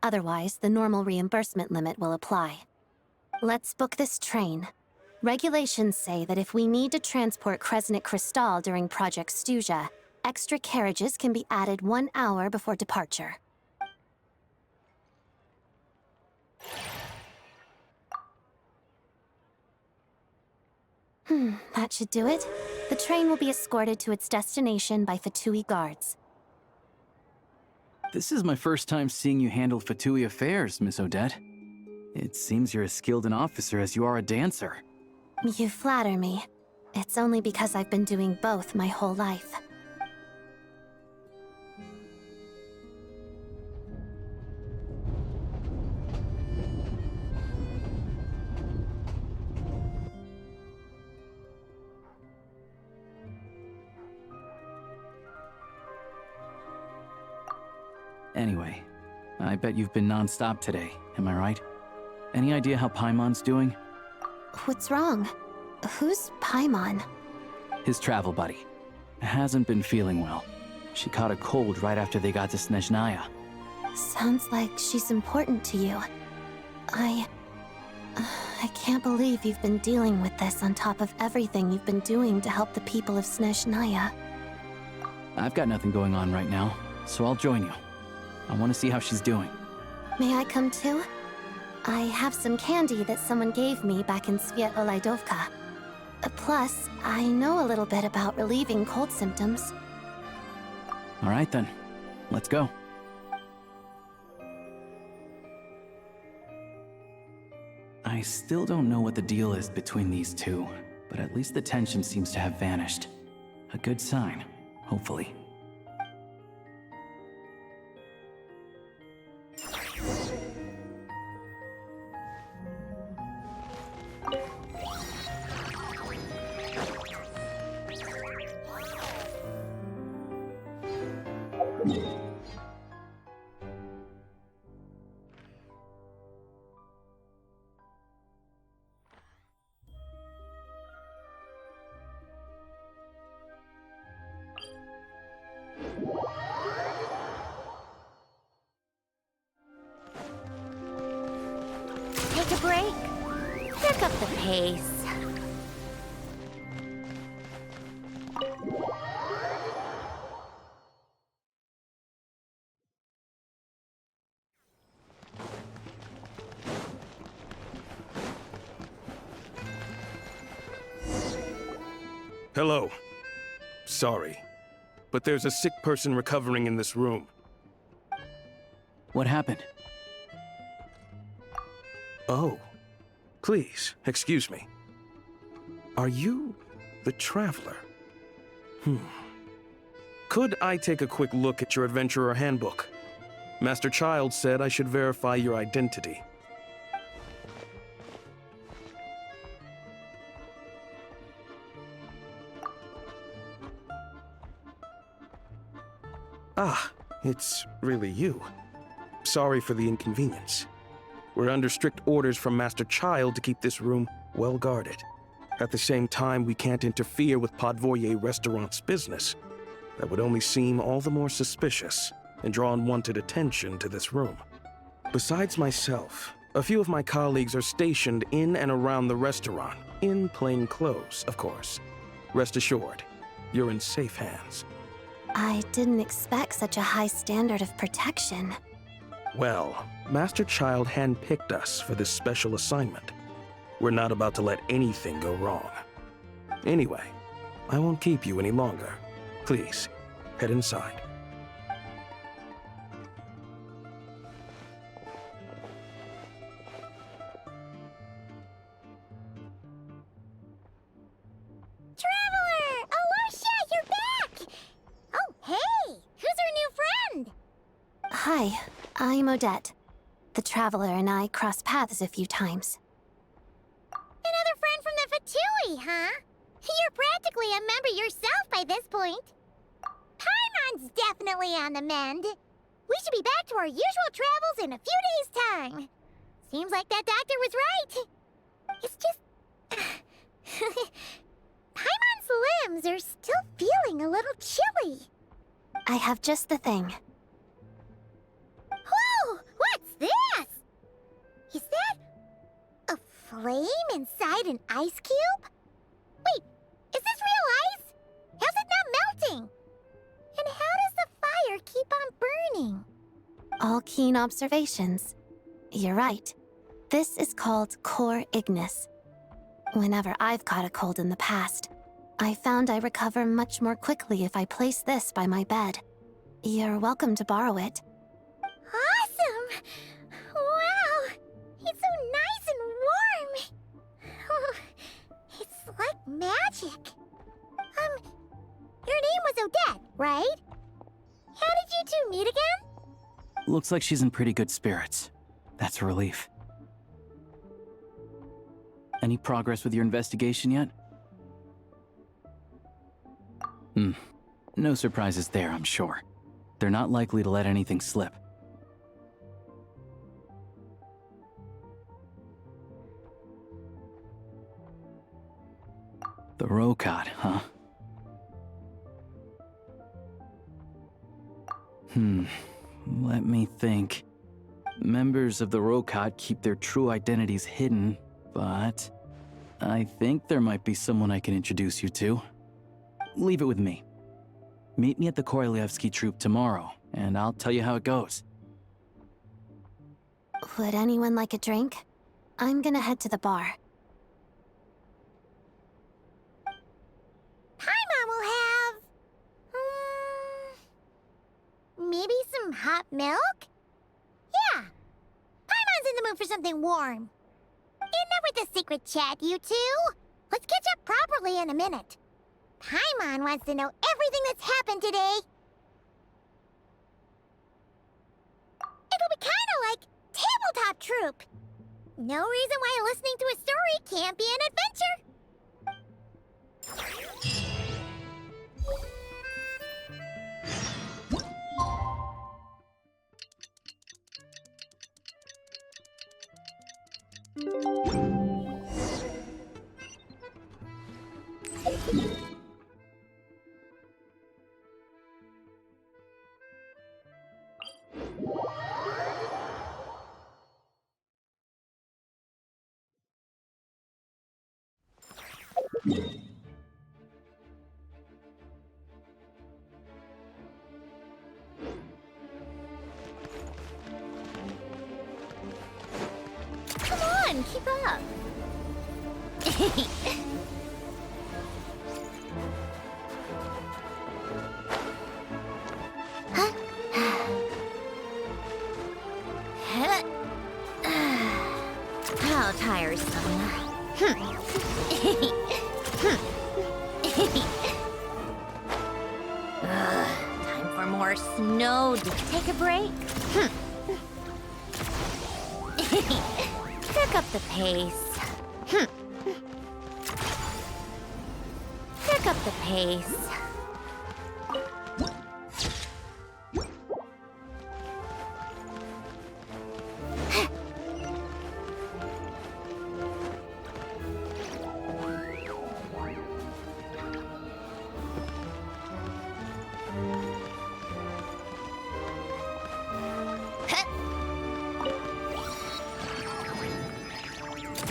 Otherwise, the normal reimbursement limit will apply. Let's book this train. Regulations say that if we need to transport Kresnik Crystal during Project Stuja, extra carriages can be added 1 hour before departure. That should do it. The train will be escorted to its destination by Fatui guards. This is my first time seeing you handle Fatui affairs, Miss Odette. It seems you're as skilled an officer as you are a dancer. You flatter me. It's only because I've been doing both my whole life. Anyway, I bet you've been non-stop today, am I right? Any idea how Paimon's doing? What's wrong? Who's Paimon? His travel buddy. Hasn't been feeling well. She caught a cold right after they got to Snezhnaya. Sounds like she's important to you. I can't believe you've been dealing with this on top of everything you've been doing to help the people of Snezhnaya. I've got nothing going on right now, so I'll join you. I want to see how she's doing. May I come too? I have some candy that someone gave me back in Sviet-Olaidovka. Plus, I know a little bit about relieving cold symptoms. All right then, let's go. I still don't know what the deal is between these two, but at least the tension seems to have vanished. A good sign, hopefully. Take a break. Pick up the pace. Hello. Sorry. but there's a sick person recovering in this room. What happened? Oh. Please, excuse me. Are you the Traveler? Could I take a quick look at your Adventurer Handbook? Master Child said I should verify your identity. Ah, it's really you. Sorry for the inconvenience. We're under strict orders from Master Child to keep this room well guarded. At the same time, we can't interfere with Podvoye Restaurant's business. That would only seem all the more suspicious and draw unwanted attention to this room. Besides myself, a few of my colleagues are stationed in and around the restaurant, in plain clothes, of course. Rest assured, you're in safe hands. I didn't expect such a high standard of protection. Well, Master Child handpicked us for this special assignment. We're not about to let anything go wrong. Anyway, I won't keep you any longer. Please, head inside. Traveler! Alusha, you're back! Oh, hey! Who's our new friend? Hi, I'm Odette. The Traveler and I crossed paths a few times. Another friend from the Fatui, huh? You're practically a member yourself by this point. Paimon's definitely on the mend. We should be back to our usual travels in a few days' time. Seems like that doctor was right. It's just... Paimon's limbs are still feeling a little chilly. I have just the thing. Whoa! What's this? Is that a flame inside an ice cube? Wait, is this real ice? How's it not melting? And how does the fire keep on burning? All keen observations. You're right. This is called core ignis. Whenever I've caught a cold in the past, I found I recover much more quickly if I place this by my bed. You're welcome to borrow it. Awesome! Wow! It's so nice and warm! Oh, it's like magic. Your name was Odette, right? How did you two meet again? Looks like she's in pretty good spirits. That's a relief. Any progress with your investigation yet? No surprises there, I'm sure. They're not likely to let anything slip. The Rokot, huh? Let me think. Members of the Rokot keep their true identities hidden, but I think there might be someone I can introduce you to. Leave it with me. Meet me at the Korolyevsky Troop tomorrow, and I'll tell you how it goes. Would anyone like a drink? I'm gonna head to the bar. Paimon will have... maybe some hot milk? Yeah. Paimon's in the mood for something warm. Enough with the secret chat, you two. Let's catch up properly in a minute. Paimon wants to know everything that's happened today. It'll be kinda like Tabletop Troop. No reason why listening to a story can't be an adventure. Come on, keep up. tiresome. Time for more snow. Did you take a break? Pick up the pace. Pick up the pace.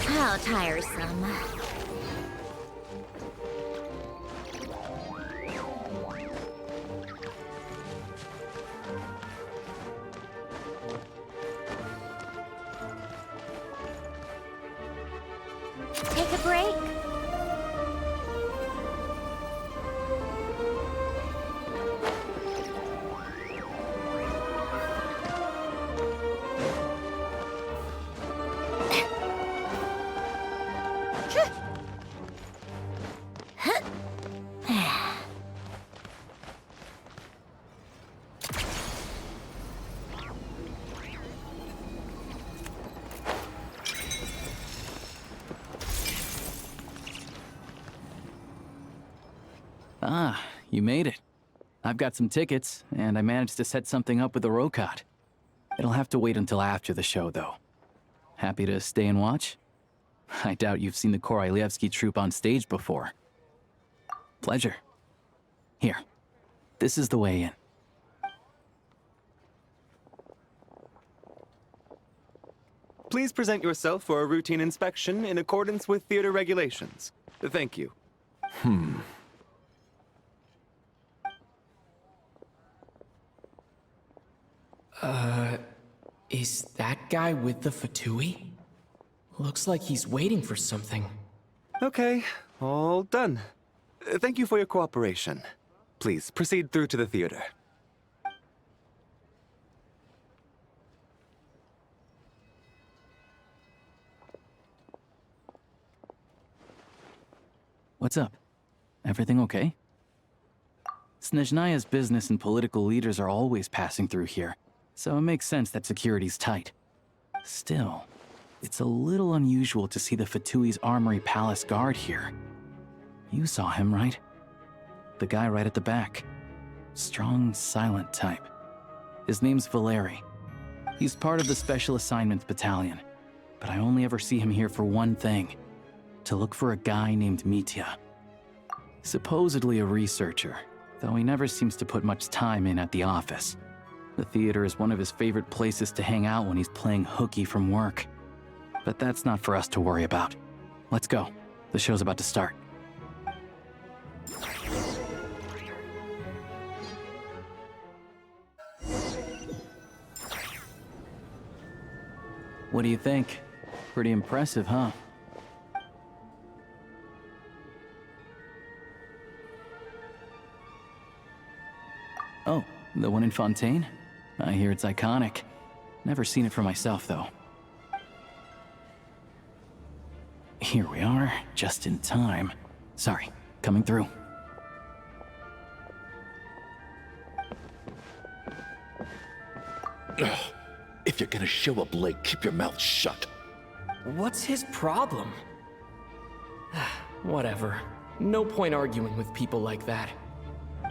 How tiresome. Take a break? Ah, you made it. I've got some tickets, and I managed to set something up with the Rokot. It'll have to wait until after the show, though. Happy to stay and watch? I doubt you've seen the Korolyevsky troupe on stage before. Pleasure. Here, this is the way in. Please present yourself for a routine inspection in accordance with theater regulations. Thank you. Is that guy with the Fatui? Looks like he's waiting for something. Okay, all done. Thank you for your cooperation. Please proceed through to the theater. What's up? Everything okay? Snezhnaya's business and political leaders are always passing through here, so it makes sense that security's tight. Still, it's a little unusual to see the Fatui's Armory Palace guard here. You saw him, right? The guy right at the back. Strong, silent type. His name's Valeri. He's part of the Special Assignments Battalion, but I only ever see him here for one thing. To look for a guy named Mitya. Supposedly a researcher, though he never seems to put much time in at the office. The theater is one of his favorite places to hang out when he's playing hooky from work. But that's not for us to worry about. Let's go. The show's about to start. What do you think? Pretty impressive, huh? Oh, the one in Fontaine? I hear it's iconic. Never seen it for myself, though. Here we are, just in time. Sorry, coming through. If you're gonna show up late, keep your mouth shut. What's his problem? Whatever. No point arguing with people like that.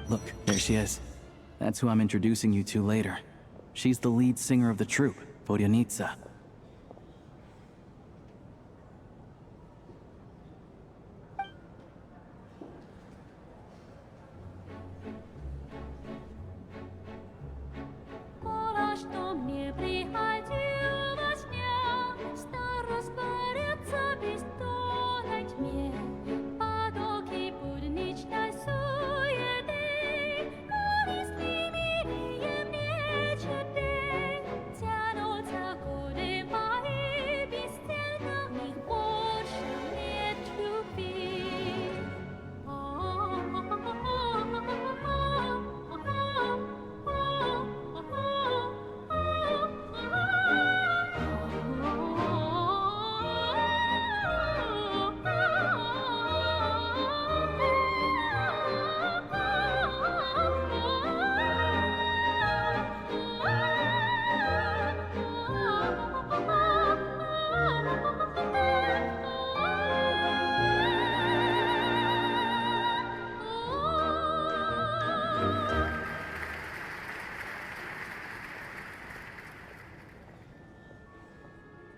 Look, there she is. That's who I'm introducing you to later. She's the lead singer of the troupe, Vodyanitsa.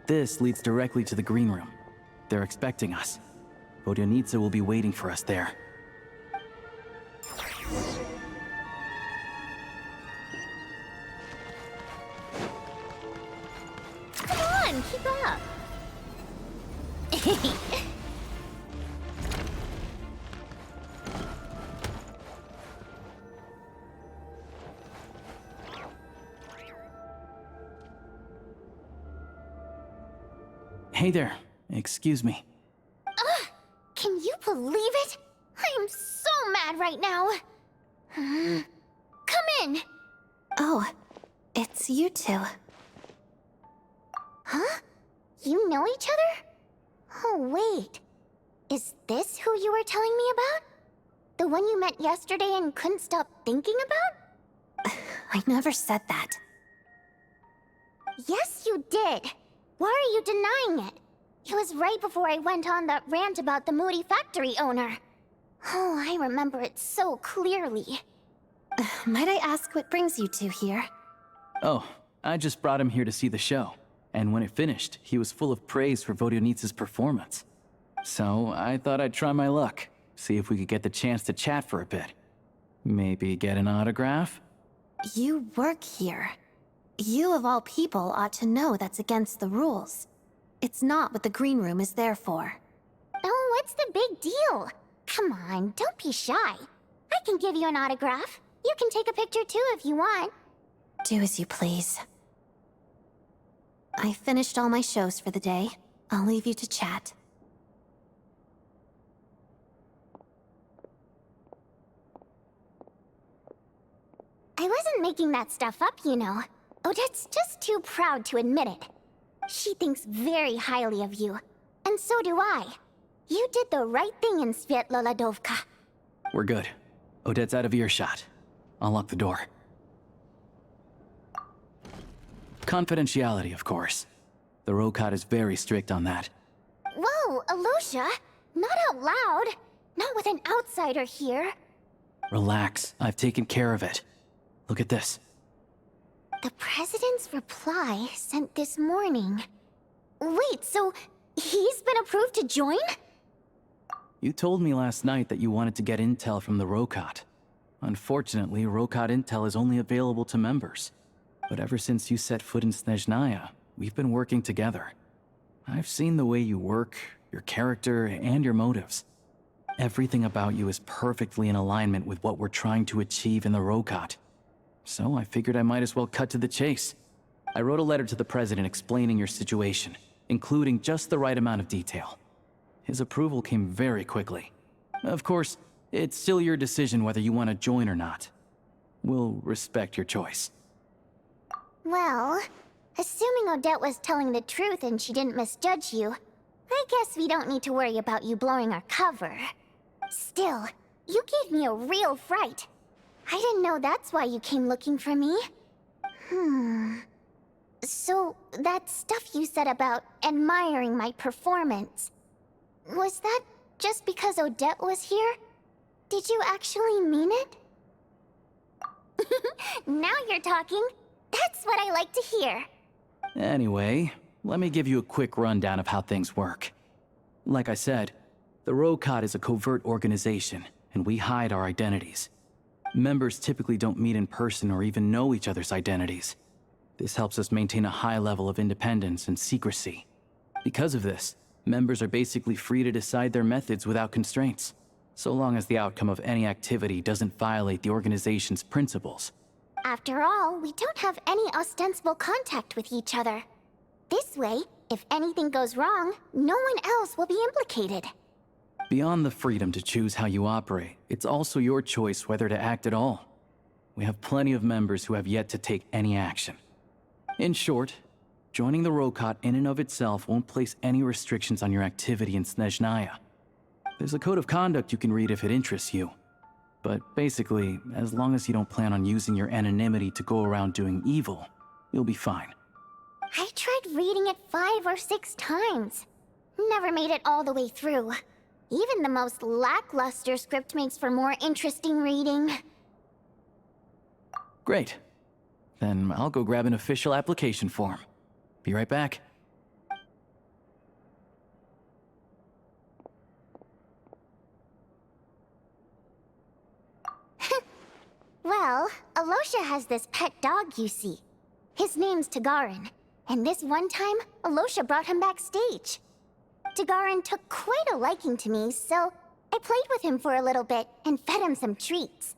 this leads directly to the green room. They're expecting us. Vodyanitsa will be waiting for us there. Come on, keep up. Hey there. Excuse me. Can you believe it? I am so mad right now. Come in. Oh, it's you two. Huh? You know each other? Oh, wait. Is this who you were telling me about? The one you met yesterday and couldn't stop thinking about? I never said that. Yes, you did. Why are you denying it? It was right before I went on that rant about the moody factory owner. Oh, I remember it so clearly. Might I ask what brings you two here? Oh, I just brought him here to see the show. And when it finished, he was full of praise for Vodyanitsa's performance. So I thought I'd try my luck, see if we could get the chance to chat for a bit. Maybe get an autograph? You work here. You of all people ought to know that's against the rules. It's not what the green room is there for. Oh, what's the big deal? Come on, don't be shy. I can give you an autograph. You can take a picture too if you want. Do as you please. I finished all my shows for the day. I'll leave you to chat. I wasn't making that stuff up, you know. Odette's just too proud to admit it. She thinks very highly of you. And so do I. You did the right thing in Svietloladovka. We're good. Odette's out of earshot. I'll lock the door. Confidentiality, of course. The Rokat is very strict on that. Whoa, Alosia! Not out loud! Not with an outsider here! Relax, I've taken care of it. Look at this. The President's reply sent this morning. Wait, so he's been approved to join? You told me last night that you wanted to get intel from the Rokat. Unfortunately, Rokat intel is only available to members. But ever since you set foot in Snezhnaya, we've been working together. I've seen the way you work, your character, and your motives. Everything about you is perfectly in alignment with what we're trying to achieve in the Rokat. So I figured I might as well cut to the chase. I wrote a letter to the President explaining your situation, including just the right amount of detail. His approval came very quickly. Of course, it's still your decision whether you want to join or not. We'll respect your choice. Well, assuming Odette was telling the truth and she didn't misjudge you, I guess we don't need to worry about you blowing our cover. Still, you gave me a real fright. I didn't know that's why you came looking for me. So, that stuff you said about admiring my performance, was that just because Odette was here? Did you actually mean it? Now you're talking. That's what I like to hear. Anyway, let me give you a quick rundown of how things work. Like I said, the Rokat is a covert organization, and we hide our identities. Members typically don't meet in person or even know each other's identities. This helps us maintain a high level of independence and secrecy. Because of this, members are basically free to decide their methods without constraints, so long as the outcome of any activity doesn't violate the organization's principles. After all, we don't have any ostensible contact with each other. This way, if anything goes wrong, no one else will be implicated. Beyond the freedom to choose how you operate, it's also your choice whether to act at all. We have plenty of members who have yet to take any action. In short, joining the Rokat in and of itself won't place any restrictions on your activity in Snezhnaya. There's a code of conduct you can read if it interests you. But basically, as long as you don't plan on using your anonymity to go around doing evil, you'll be fine. I tried reading it 5 or 6 times. Never made it all the way through. Even the most lackluster script makes for more interesting reading. Great. Then I'll go grab an official application form. Be right back. Well, Alosha has this pet dog, you see. His name's Tagarin, and this one time, Alosha brought him backstage. Tagarin took quite a liking to me, so I played with him for a little bit and fed him some treats.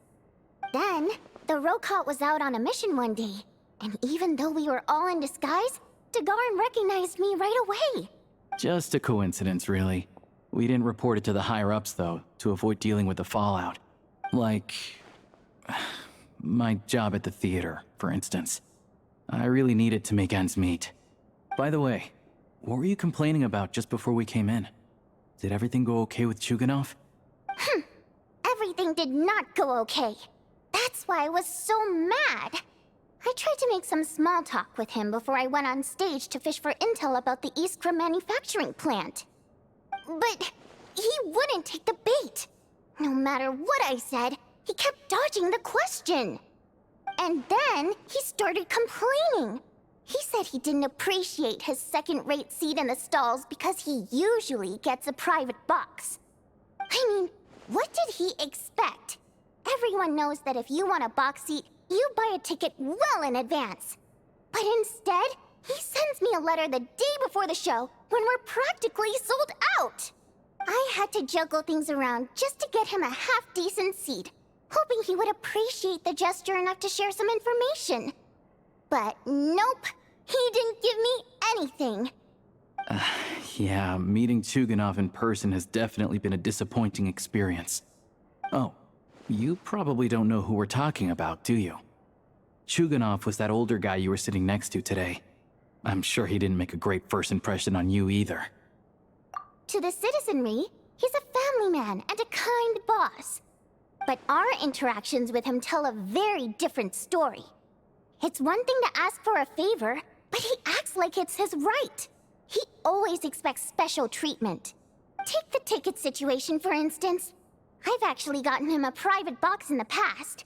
Then, the Rokot was out on a mission one day, and even though we were all in disguise, Tagarin recognized me right away. Just a coincidence, really. We didn't report it to the higher-ups, though, to avoid dealing with the fallout. Like... my job at the theater, for instance. I really needed to make ends meet. By the way, what were you complaining about just before we came in? Did everything go okay with Chuganov? Everything did not go okay. That's why I was so mad. I tried to make some small talk with him before I went on stage to fish for intel about the Iskra manufacturing plant. But he wouldn't take the bait. No matter what I said, he kept dodging the question. And then he started complaining. He said he didn't appreciate his second-rate seat in the stalls because he usually gets a private box. I mean, what did he expect? Everyone knows that if you want a box seat, you buy a ticket well in advance. But instead, he sends me a letter the day before the show when we're practically sold out. I had to juggle things around just to get him a half-decent seat, hoping he would appreciate the gesture enough to share some information. But nope, he didn't give me anything. Yeah, meeting Chuganov in person has definitely been a disappointing experience. Oh, you probably don't know who we're talking about, do you? Chuganov was that older guy you were sitting next to today. I'm sure he didn't make a great first impression on you either. To the citizenry, he's a family man and a kind boss. But our interactions with him tell a very different story. It's one thing to ask for a favor, but he acts like it's his right. He always expects special treatment. Take the ticket situation, for instance. I've actually gotten him a private box in the past.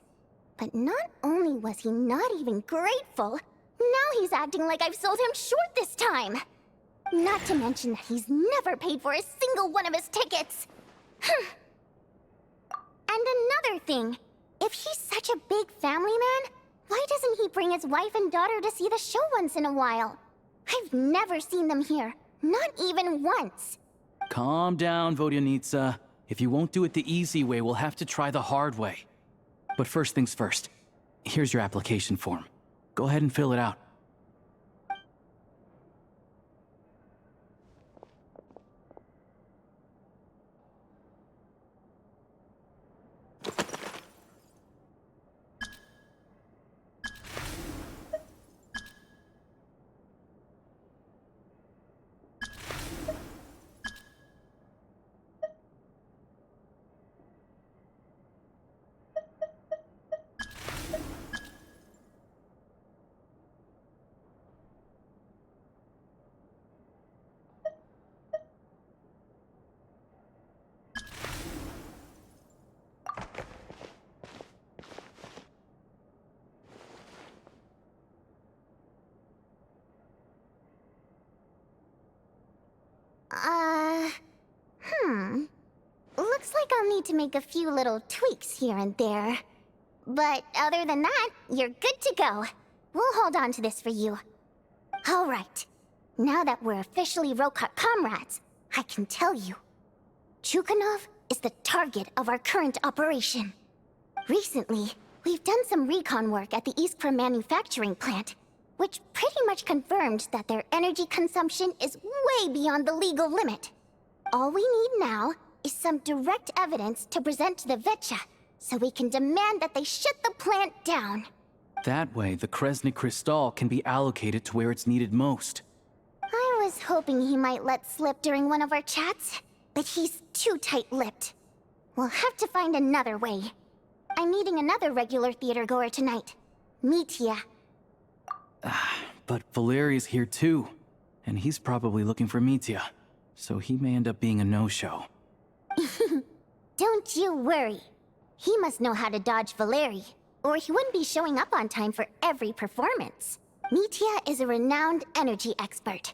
But not only was he not even grateful, now he's acting like I've sold him short this time. Not to mention that he's never paid for a single one of his tickets. And another thing, if he's such a big family man, why doesn't he bring his wife and daughter to see the show once in a while? I've never seen them here, not even once. Calm down, Vodyanitsa. If you won't do it the easy way, we'll have to try the hard way. But first things first, here's your application form. Go ahead and fill it out. Looks like I'll need to make a few little tweaks here and there. But other than that, you're good to go. We'll hold on to this for you. All right. Now that we're officially Rokot comrades, I can tell you. Chuganov is the target of our current operation. Recently, we've done some recon work at the Iskra manufacturing plant, which pretty much confirmed that their energy consumption is way beyond the legal limit. All we need now is some direct evidence to present to the VII, so we can demand that they shut the plant down. That way, the Kresnik Crystal can be allocated to where it's needed most. I was hoping he might let slip during one of our chats, but he's too tight-lipped. We'll have to find another way. I'm meeting another regular theater-goer tonight, Mitya. But Valeri's here too, and he's probably looking for Mitya, so he may end up being a no-show. Don't you worry. He must know how to dodge Valeri, or he wouldn't be showing up on time for every performance. Mitya is a renowned energy expert.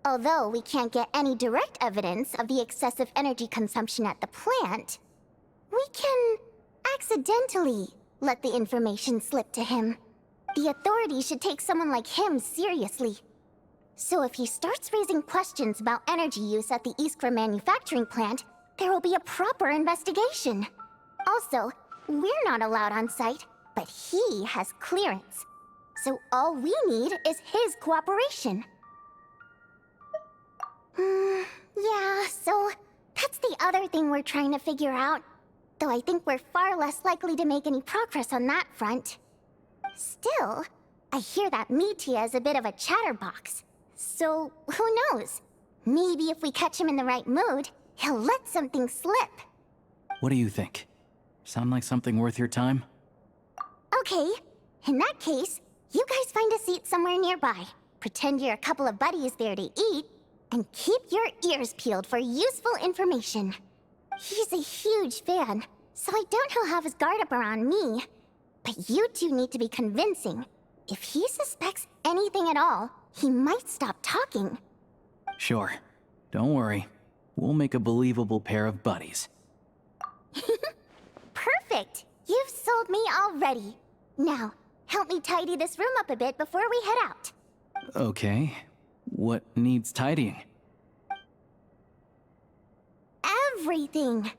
Although we can't get any direct evidence of the excessive energy consumption at the plant, we can accidentally let the information slip to him. The authorities should take someone like him seriously. So if he starts raising questions about energy use at the Iskra manufacturing plant, there will be a proper investigation. Also, we're not allowed on site, but he has clearance. So all we need is his cooperation. Yeah, so that's the other thing we're trying to figure out. Though I think we're far less likely to make any progress on that front. Still, I hear that Mitya is a bit of a chatterbox. So, who knows? Maybe if we catch him in the right mood, he'll let something slip. What do you think? Sound like something worth your time? Okay, in that case, you guys find a seat somewhere nearby. Pretend you're a couple of buddies there to eat, and keep your ears peeled for useful information. He's a huge fan, so I doubt he'll have his guard up around me. But you two need to be convincing. If he suspects anything at all, he might stop talking. Sure. Don't worry. We'll make a believable pair of buddies. Perfect! You've sold me already. Now, help me tidy this room up a bit before we head out. Okay. What needs tidying? Everything!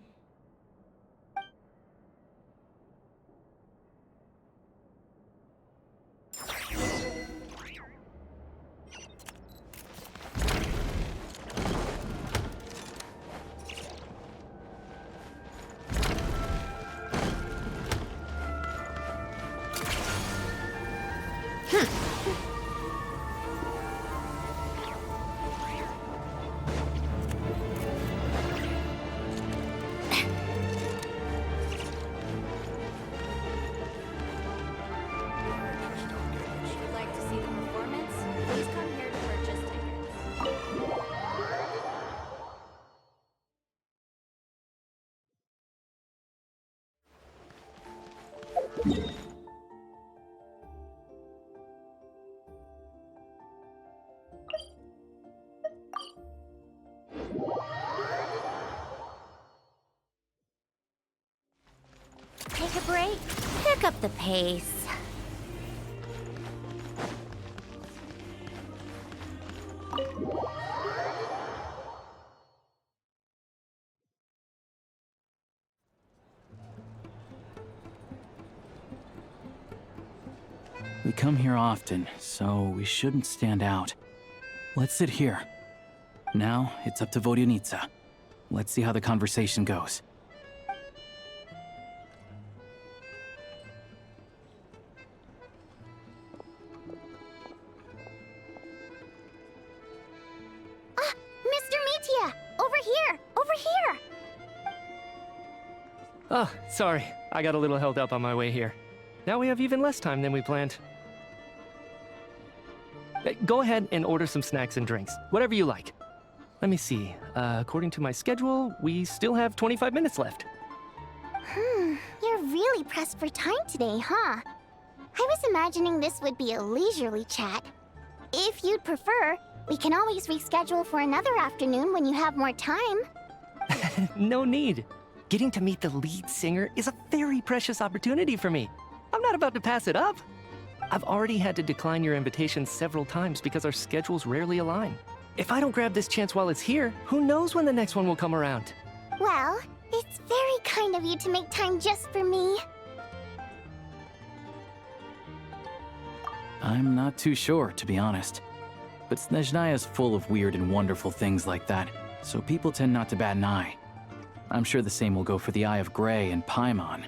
Take a break, pick up the pace. We come here often, so we shouldn't stand out. Let's sit here. Now, it's up to Vodyanitsa. Let's see how the conversation goes. Mr. Mitya! Over here! Over here! Oh, sorry. I got a little held up on my way here. Now we have even less time than we planned. Go ahead and order some snacks and drinks, whatever you like. Let me see. According to my schedule, we still have 25 minutes left. You're really pressed for time today, huh? I was imagining this would be a leisurely chat. If you'd prefer, we can always reschedule for another afternoon when you have more time. No need. Getting to meet the lead singer is a very precious opportunity for me. I'm not about to pass it up. I've already had to decline your invitation several times because our schedules rarely align. If I don't grab this chance while it's here, who knows when the next one will come around? Well, it's very kind of you to make time just for me. I'm not too sure, to be honest. But Snezhnaya's full of weird and wonderful things like that, so people tend not to bat an eye. I'm sure the same will go for the Eye of Grey and Paimon.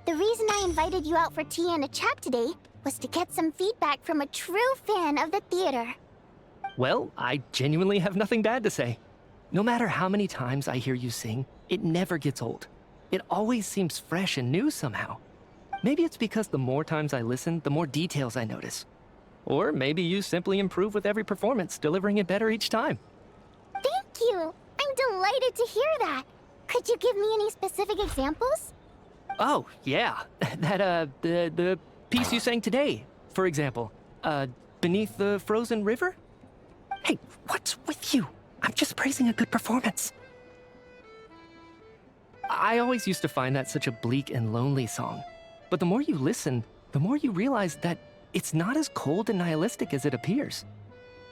The reason I invited you out for tea and a chat today was to get some feedback from a true fan of the theater. Well, I genuinely have nothing bad to say. No matter how many times I hear you sing, it never gets old. It always seems fresh and new somehow. Maybe it's because the more times I listen, the more details I notice. Or maybe you simply improve with every performance, delivering it better each time. Thank you! I'm delighted to hear that! Could you give me any specific examples? Oh, yeah. The piece you sang today, for example. Beneath the Frozen River? Hey, what's with you? I'm just praising a good performance. I always used to find that such a bleak and lonely song. But the more you listen, the more you realize that it's not as cold and nihilistic as it appears.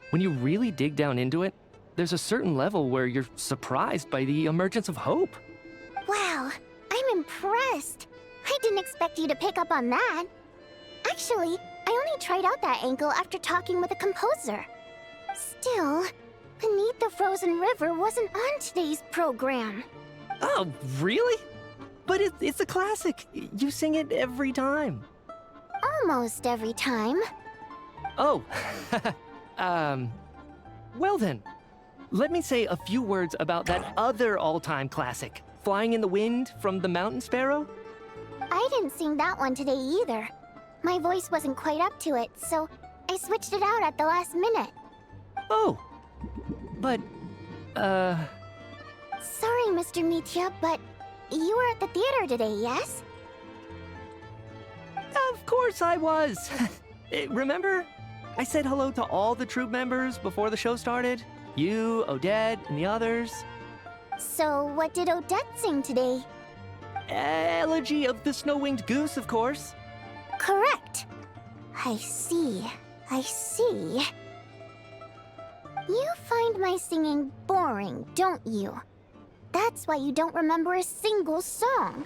When you really dig down into it, there's a certain level where you're surprised by the emergence of hope. Wow, I'm impressed. I didn't expect you to pick up on that. Actually, I only tried out that angle after talking with a composer. Still, Beneath the Frozen River wasn't on today's program. Oh, really? But it's a classic. You sing it every time. Almost every time. Oh, well then. Let me say a few words about that other all-time classic, Flying in the Wind from the Mountain Sparrow. I didn't sing that one today either. My voice wasn't quite up to it, so I switched it out at the last minute. Oh, but, Sorry, Mr. Mitya, but you were at the theater today, yes? Of course I was. Remember? I said hello to all the troupe members before the show started. You, Odette, and the others. So what did Odette sing today? Elegy of the Snow-Winged Goose, of course. Correct. I see. I see. You find my singing boring, don't you? That's why you don't remember a single song.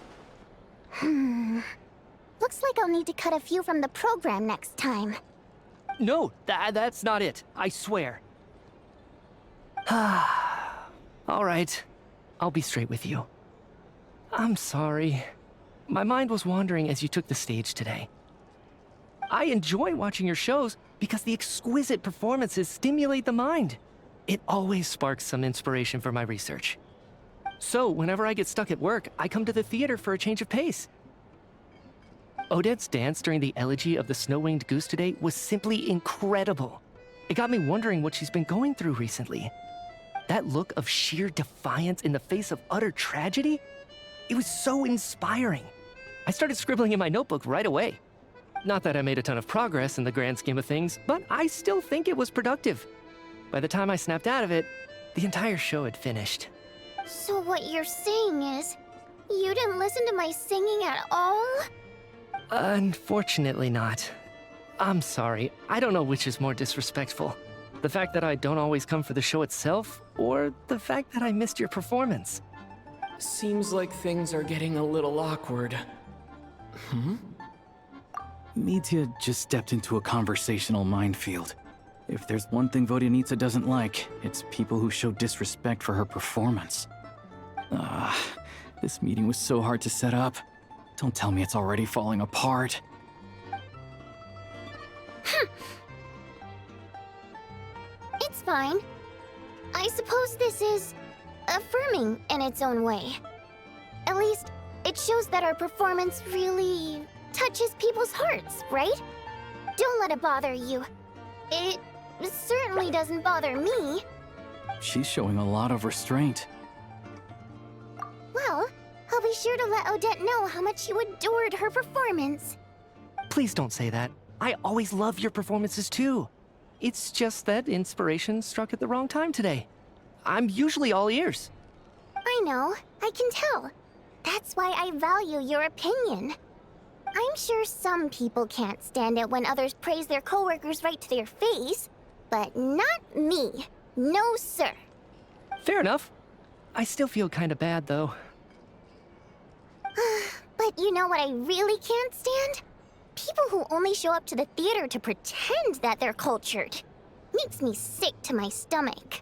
Looks like I'll need to cut a few from the program next time. No, that's not it. I swear. All right. I'll be straight with you. I'm sorry. My mind was wandering as you took the stage today. I enjoy watching your shows because the exquisite performances stimulate the mind. It always sparks some inspiration for my research. So, whenever I get stuck at work, I come to the theater for a change of pace. Odette's dance during the Elegy of the Snow-Winged Goose today was simply incredible. It got me wondering what she's been going through recently. That look of sheer defiance in the face of utter tragedy, it was so inspiring. I started scribbling in my notebook right away. Not that I made a ton of progress in the grand scheme of things, but I still think it was productive. By the time I snapped out of it, the entire show had finished. So what you're saying is, you didn't listen to my singing at all? Unfortunately not. I'm sorry, I don't know which is more disrespectful. The fact that I don't always come for the show itself, or the fact that I missed your performance. Seems like things are getting a little awkward. Mitya just stepped into a conversational minefield. If there's one thing Vodyanitsa doesn't like, it's people who show disrespect for her performance. This meeting was so hard to set up. Don't tell me it's already falling apart. It's fine. I suppose this is affirming in its own way. At least, it shows that our performance really touches people's hearts, right? Don't let it bother you. It certainly doesn't bother me. She's showing a lot of restraint. Well, I'll be sure to let Odette know how much you adored her performance. Please don't say that. I always love your performances too. It's just that inspiration struck at the wrong time today. I'm usually all ears. I know, I can tell. That's why I value your opinion. I'm sure some people can't stand it when others praise their coworkers right to their face, but not me. No, sir. Fair enough. I still feel kinda bad though. But you know what I really can't stand? People who only show up to the theater to pretend that they're cultured. Makes me sick to my stomach.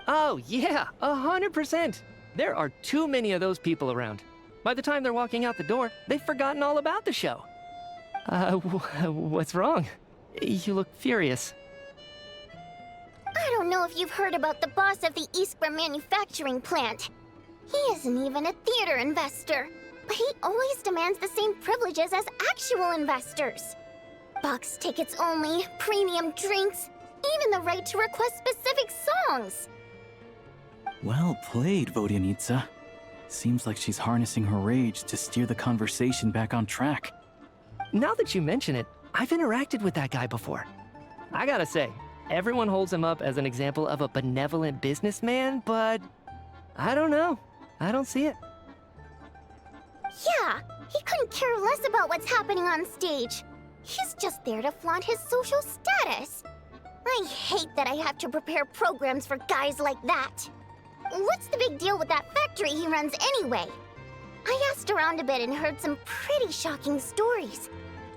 Oh yeah, 100%. There are too many of those people around. By the time they're walking out the door, they've forgotten all about the show. What's wrong? You look furious. I don't know if you've heard about the boss of the Eastborough manufacturing plant. He isn't even a theater investor, but he always demands the same privileges as actual investors. Box tickets only, premium drinks, even the right to request specific songs. Well played, Vodyanitsa. Seems like she's harnessing her rage to steer the conversation back on track. Now that you mention it, I've interacted with that guy before. I gotta say, everyone holds him up as an example of a benevolent businessman, but I don't know. I don't see it. Yeah, he couldn't care less about what's happening on stage. He's just there to flaunt his social status. I hate that I have to prepare programs for guys like that. What's the big deal with that factory he runs anyway? I asked around a bit and heard some pretty shocking stories.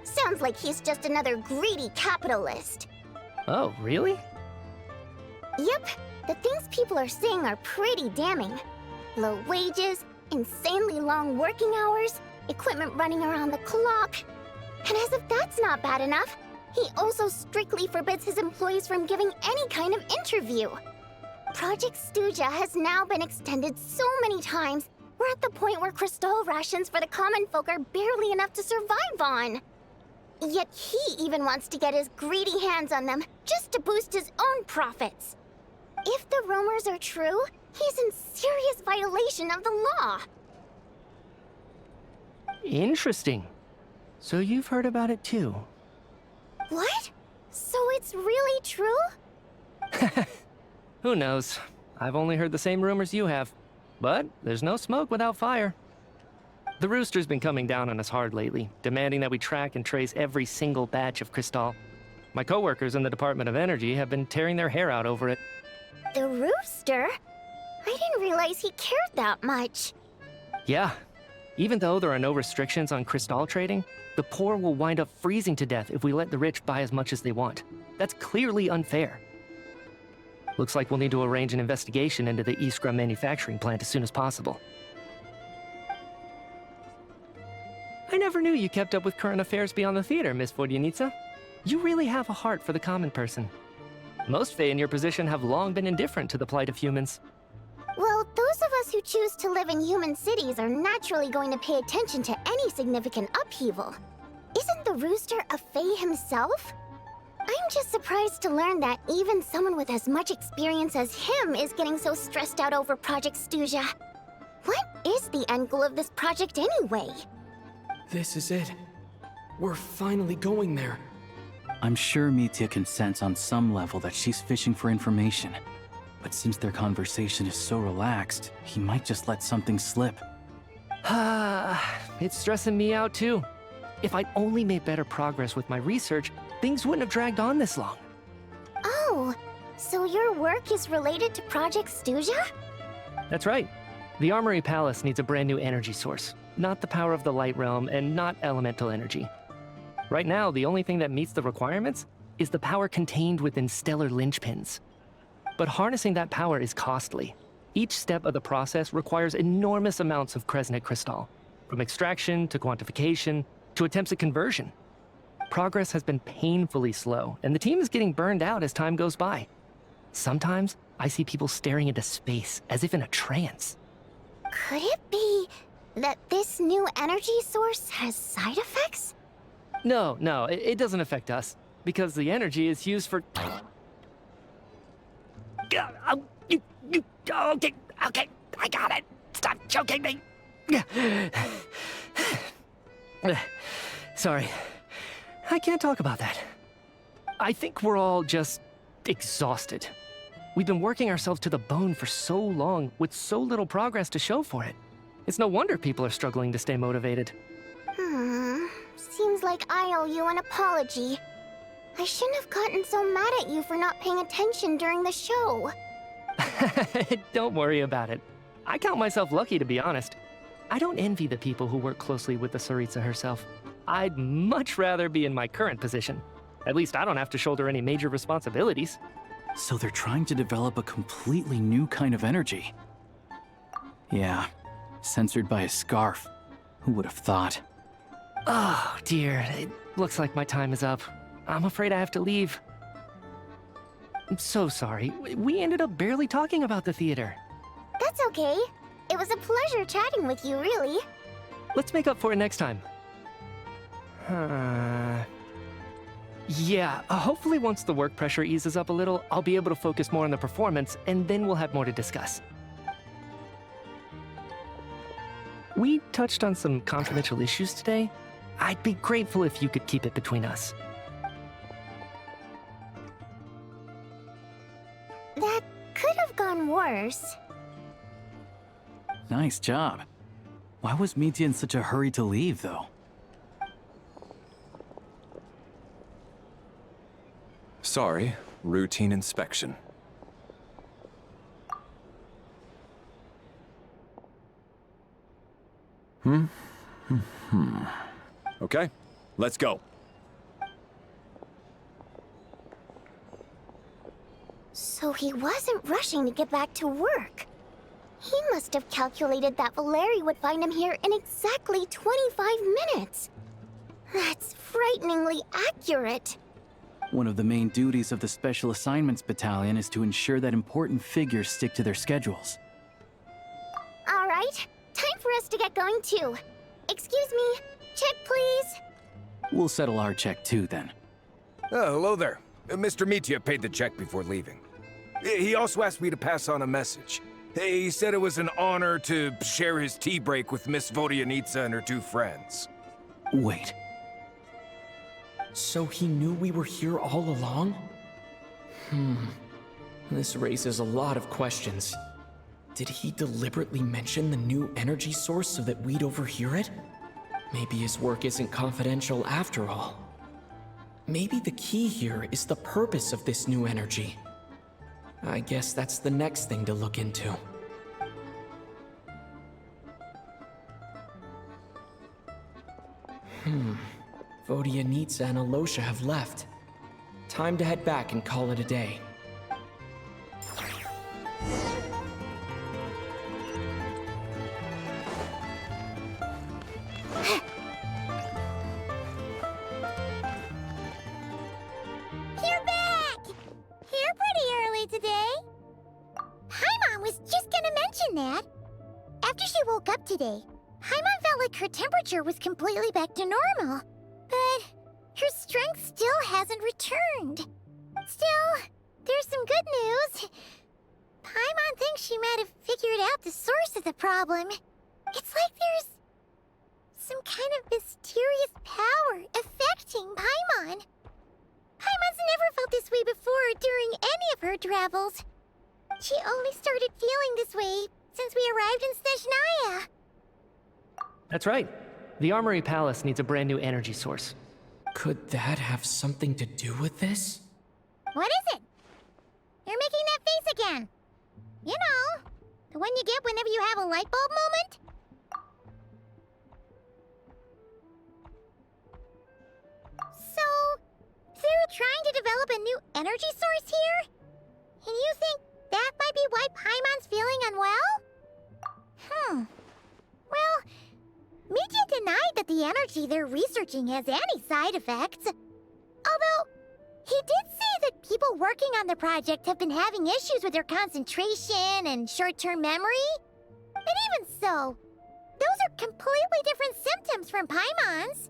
Sounds like he's just another greedy capitalist. Oh, really? Yep, the things people are saying are pretty damning. Low wages, insanely long working hours, equipment running around the clock. And as if that's not bad enough, he also strictly forbids his employees from giving any kind of interview. Project Stuja has now been extended so many times, we're at the point where crystal rations for the common folk are barely enough to survive on. Yet he even wants to get his greedy hands on them just to boost his own profits. If the rumors are true, he's in serious violation of the law. Interesting. So you've heard about it too? What? So it's really true? Who knows? I've only heard the same rumors you have. But there's no smoke without fire. The Rooster's been coming down on us hard lately, demanding that we track and trace every single batch of Crystal. My coworkers in the Department of Energy have been tearing their hair out over it. The Rooster? I didn't realize he cared that much. Yeah. Even though there are no restrictions on Crystal trading, the poor will wind up freezing to death if we let the rich buy as much as they want. That's clearly unfair. Looks like we'll need to arrange an investigation into the Iskra manufacturing plant as soon as possible. I never knew you kept up with current affairs beyond the theater, Miss Vodyanica. You really have a heart for the common person. Most Fae in your position have long been indifferent to the plight of humans. Well, those of us who choose to live in human cities are naturally going to pay attention to any significant upheaval. Isn't the Rooster a Fae himself? I'm just surprised to learn that even someone with as much experience as him is getting so stressed out over Project Stuja. What is the end goal of this project anyway? This is it. We're finally going there. I'm sure Mitya can sense on some level that she's fishing for information. But since their conversation is so relaxed, he might just let something slip. It's stressing me out too. If I'd only made better progress with my research, things wouldn't have dragged on this long. Oh, so your work is related to Project Stuja? That's right. The Armory Palace needs a brand new energy source. Not the power of the Light Realm and not elemental energy. Right now, the only thing that meets the requirements is the power contained within stellar linchpins. But harnessing that power is costly. Each step of the process requires enormous amounts of Kresnik crystal, from extraction to quantification to attempts at conversion. Progress has been painfully slow, and the team is getting burned out as time goes by. Sometimes, I see people staring into space as if in a trance. Could it be that this new energy source has side effects? No, it doesn't affect us, because the energy is used for... Okay, I got it. Stop choking me. Sorry, I can't talk about that. I think we're all just exhausted. We've been working ourselves to the bone for so long with so little progress to show for it. It's no wonder people are struggling to stay motivated. Seems like I owe you an apology. I shouldn't have gotten so mad at you for not paying attention during the show. Don't worry about it. I count myself lucky, to be honest. I don't envy the people who work closely with the Tsaritsa herself. I'd much rather be in my current position. At least I don't have to shoulder any major responsibilities. So they're trying to develop a completely new kind of energy. Yeah, censored by a scarf. Who would have thought? Oh, dear. It looks like my time is up. I'm afraid I have to leave. I'm so sorry. We ended up barely talking about the theater. That's okay. It was a pleasure chatting with you, really. Let's make up for it next time. Yeah, hopefully once the work pressure eases up a little, I'll be able to focus more on the performance, and then we'll have more to discuss. We touched on some confidential issues today. I'd be grateful if you could keep it between us. That could have gone worse. Nice job. Why was Mitya in such a hurry to leave, though? Sorry, routine inspection. Okay, let's go. So he wasn't rushing to get back to work. He must have calculated that Valeri would find him here in exactly 25 minutes. That's frighteningly accurate. One of the main duties of the Special Assignments Battalion is to ensure that important figures stick to their schedules. All right, time for us to get going too. Excuse me, check please. We'll settle our check too, then. Hello there. Mr. Mitya paid the check before leaving. He also asked me to pass on a message. He said it was an honor to share his tea break with Miss Vodyanitsa and her two friends. Wait. So he knew we were here all along? This raises a lot of questions. Did he deliberately mention the new energy source so that we'd overhear it? Maybe his work isn't confidential after all. Maybe the key here is the purpose of this new energy. I guess that's the next thing to look into. Vodyanitsa and Alosha have left. Time to head back and call it a day. You're back! Here pretty early today. Paimon was just gonna mention that. After she woke up today, Paimon felt like her temperature was completely back to normal. But her strength still hasn't returned. Still, there's some good news. Paimon thinks she might have figured out the source of the problem. It's like there's some kind of mysterious power affecting Paimon. Paimon's never felt this way before during any of her travels. She only started feeling this way since we arrived in Snezhnaya. That's right. The Armory Palace needs a brand new energy source. Could that have something to do with this? What is it? You're making that face again. You know, the one you get whenever you have a light bulb moment? So, they're trying to develop a new energy source here? And you think that might be why Paimon's feeling unwell? Well, Mitya denied that the energy they're researching has any side effects. Although, he did say that people working on the project have been having issues with their concentration and short-term memory. But even so, those are completely different symptoms from Paimon's.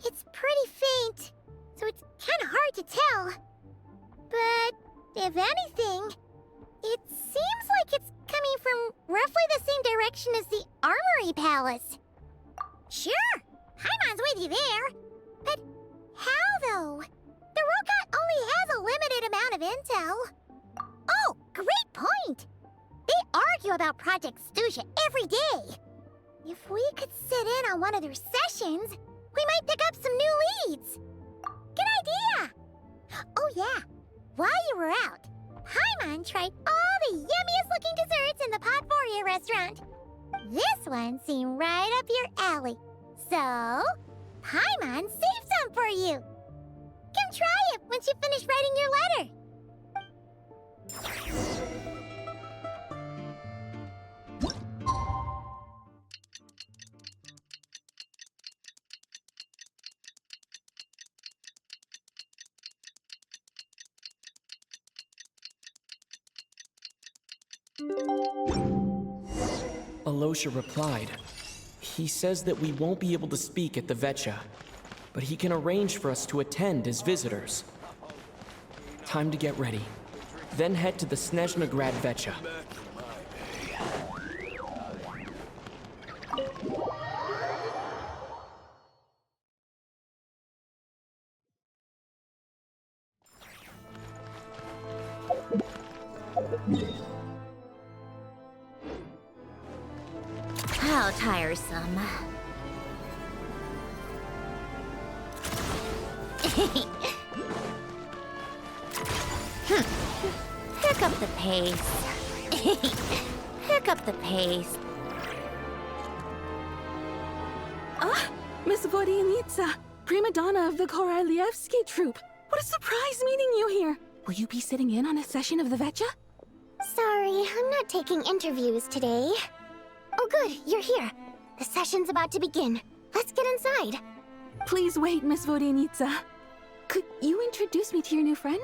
It's pretty faint, so it's kind of hard to tell. But, if anything, it seems like it's coming from roughly the same direction as the Armory Palace. Sure, Paimon's with you there. But how, though? The robot only has a limited amount of intel. Oh, great point! They argue about Project Stuja every day. If we could sit in on one of their sessions, we might pick up some new leads. Good idea! Oh yeah, while you were out, Paimon tried all the yummiest looking desserts in the Potvoria restaurant. This one seemed right up your alley. So, Paimon saved some for you. Come try it once you finish writing your letter. Alosha replied. He says that we won't be able to speak at the Vetcha, but he can arrange for us to attend as visitors. Time to get ready. Then head to the Snezhnagrad Vetcha. How tiresome. Pick up the pace. Pick up the pace. Ah, Miss Vodyanitsa, prima donna of the Korolievsky troupe. What a surprise meeting you here. Will you be sitting in on a session of the Vetcha? Sorry, I'm not taking interviews today. Oh good, you're here. The session's about to begin. Let's get inside. Please wait, Miss Vodyanitsa. Could you introduce me to your new friend?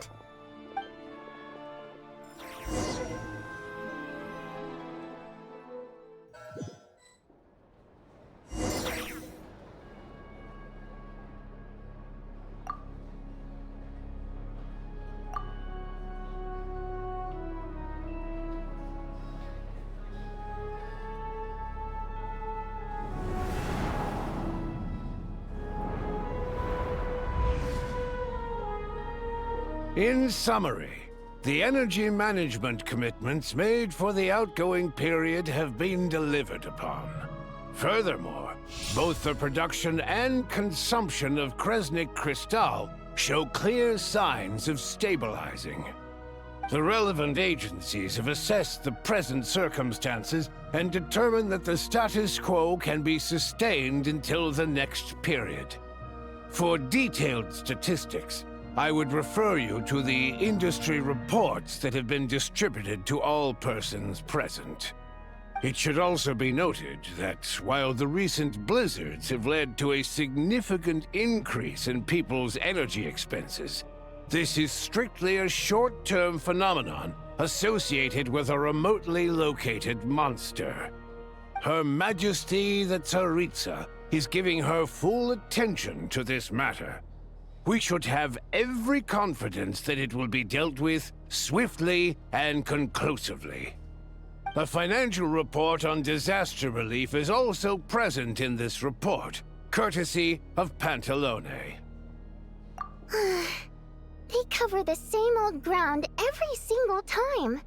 In summary, the energy management commitments made for the outgoing period have been delivered upon. Furthermore, both the production and consumption of Kresnik Crystal show clear signs of stabilizing. The relevant agencies have assessed the present circumstances and determined that the status quo can be sustained until the next period. For detailed statistics, I would refer you to the industry reports that have been distributed to all persons present. It should also be noted that while the recent blizzards have led to a significant increase in people's energy expenses, this is strictly a short-term phenomenon associated with a remotely located monster. Her Majesty the Tsaritsa is giving her full attention to this matter. We should have every confidence that it will be dealt with swiftly and conclusively. A financial report on disaster relief is also present in this report, courtesy of Pantalone. They cover the same old ground every single time.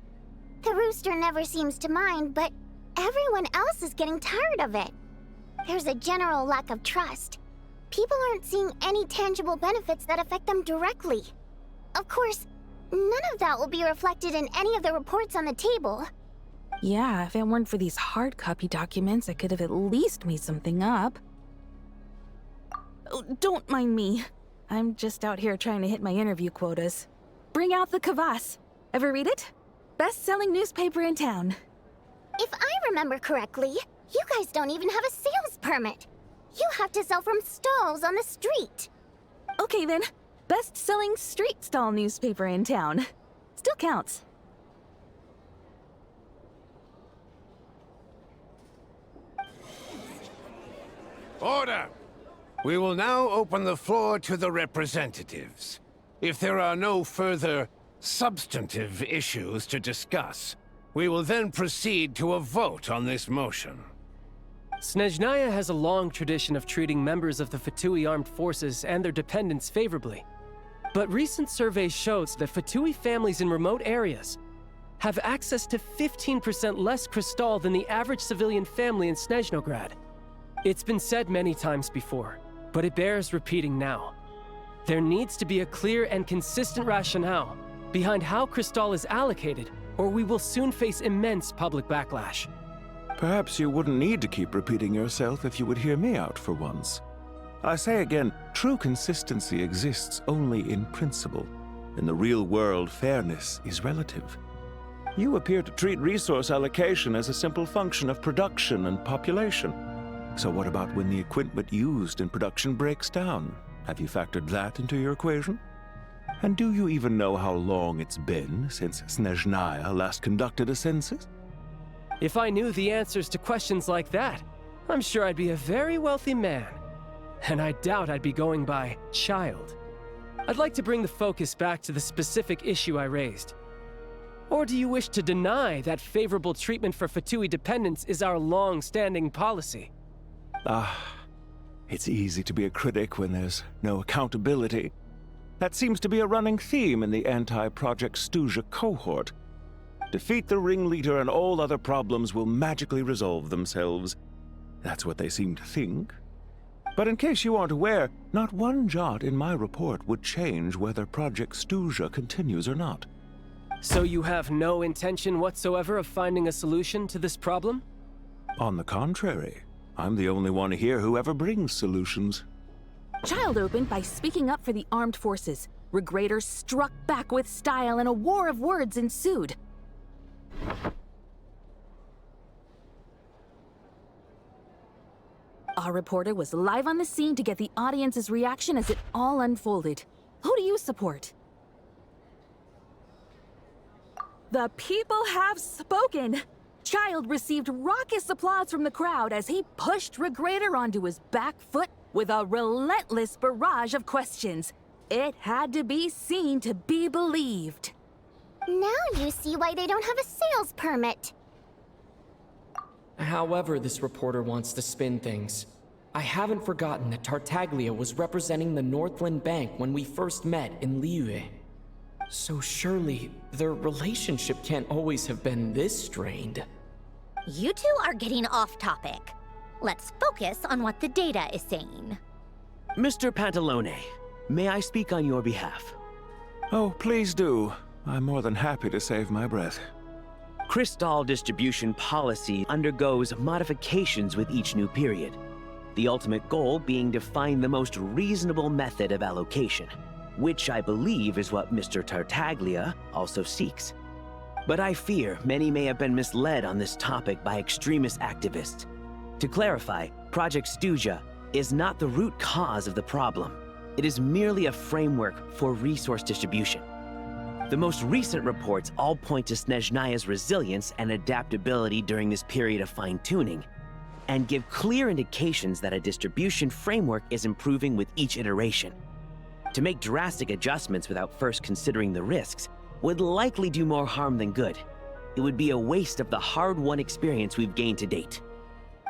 The rooster never seems to mind, but everyone else is getting tired of it. There's a general lack of trust. People aren't seeing any tangible benefits that affect them directly. Of course, none of that will be reflected in any of the reports on the table. Yeah, if it weren't for these hard copy documents, I could have at least made something up. Oh, don't mind me. I'm just out here trying to hit my interview quotas. Bring out the kvass. Ever read it? Best-selling newspaper in town. If I remember correctly, you guys don't even have a sales permit. You have to sell from stalls on the street. Okay then, best-selling street stall newspaper in town. Still counts. Order! We will now open the floor to the representatives. If there are no further substantive issues to discuss, we will then proceed to a vote on this motion. Snezhnaya has a long tradition of treating members of the Fatui armed forces and their dependents favorably. But recent surveys shows that Fatui families in remote areas have access to 15% less crystal than the average civilian family in Snezhnograd. It's been said many times before, but it bears repeating now. There needs to be a clear and consistent rationale behind how crystal is allocated, or we will soon face immense public backlash. Perhaps you wouldn't need to keep repeating yourself if you would hear me out for once. I say again, true consistency exists only in principle. In the real world, fairness is relative. You appear to treat resource allocation as a simple function of production and population. So what about when the equipment used in production breaks down? Have you factored that into your equation? And do you even know how long it's been since Snezhnaya last conducted a census? If I knew the answers to questions like that, I'm sure I'd be a very wealthy man. And I doubt I'd be going by child. I'd like to bring the focus back to the specific issue I raised. Or do you wish to deny that favorable treatment for Fatui dependents is our long-standing policy? It's easy to be a critic when there's no accountability. That seems to be a running theme in the anti-Project Stuzha cohort. Defeat the ringleader and all other problems will magically resolve themselves. That's what they seem to think. But in case you aren't aware, not one jot in my report would change whether Project Stuja continues or not. So you have no intention whatsoever of finding a solution to this problem? On the contrary, I'm the only one here who ever brings solutions. Child opened by speaking up for the armed forces. Regrator struck back with style and a war of words ensued. Our reporter was live on the scene to get the audience's reaction as it all unfolded. Who do you support? The people have spoken! Child received raucous applause from the crowd as he pushed Regrator onto his back foot with a relentless barrage of questions. It had to be seen to be believed. Now you see why they don't have a sales permit. However this reporter wants to spin things, I haven't forgotten that Tartaglia was representing the Northland Bank when we first met in Liyue. So surely, their relationship can't always have been this strained. You two are getting off topic. Let's focus on what the data is saying. Mr. Pantalone, may I speak on your behalf? Oh, please do. I'm more than happy to save my breath. Crystal distribution policy undergoes modifications with each new period. The ultimate goal being to find the most reasonable method of allocation, which I believe is what Mr. Tartaglia also seeks. But I fear many may have been misled on this topic by extremist activists. To clarify, Project Stuja is not the root cause of the problem. It is merely a framework for resource distribution. The most recent reports all point to Snezhnaya's resilience and adaptability during this period of fine-tuning, and give clear indications that a distribution framework is improving with each iteration. To make drastic adjustments without first considering the risks would likely do more harm than good. It would be a waste of the hard-won experience we've gained to date.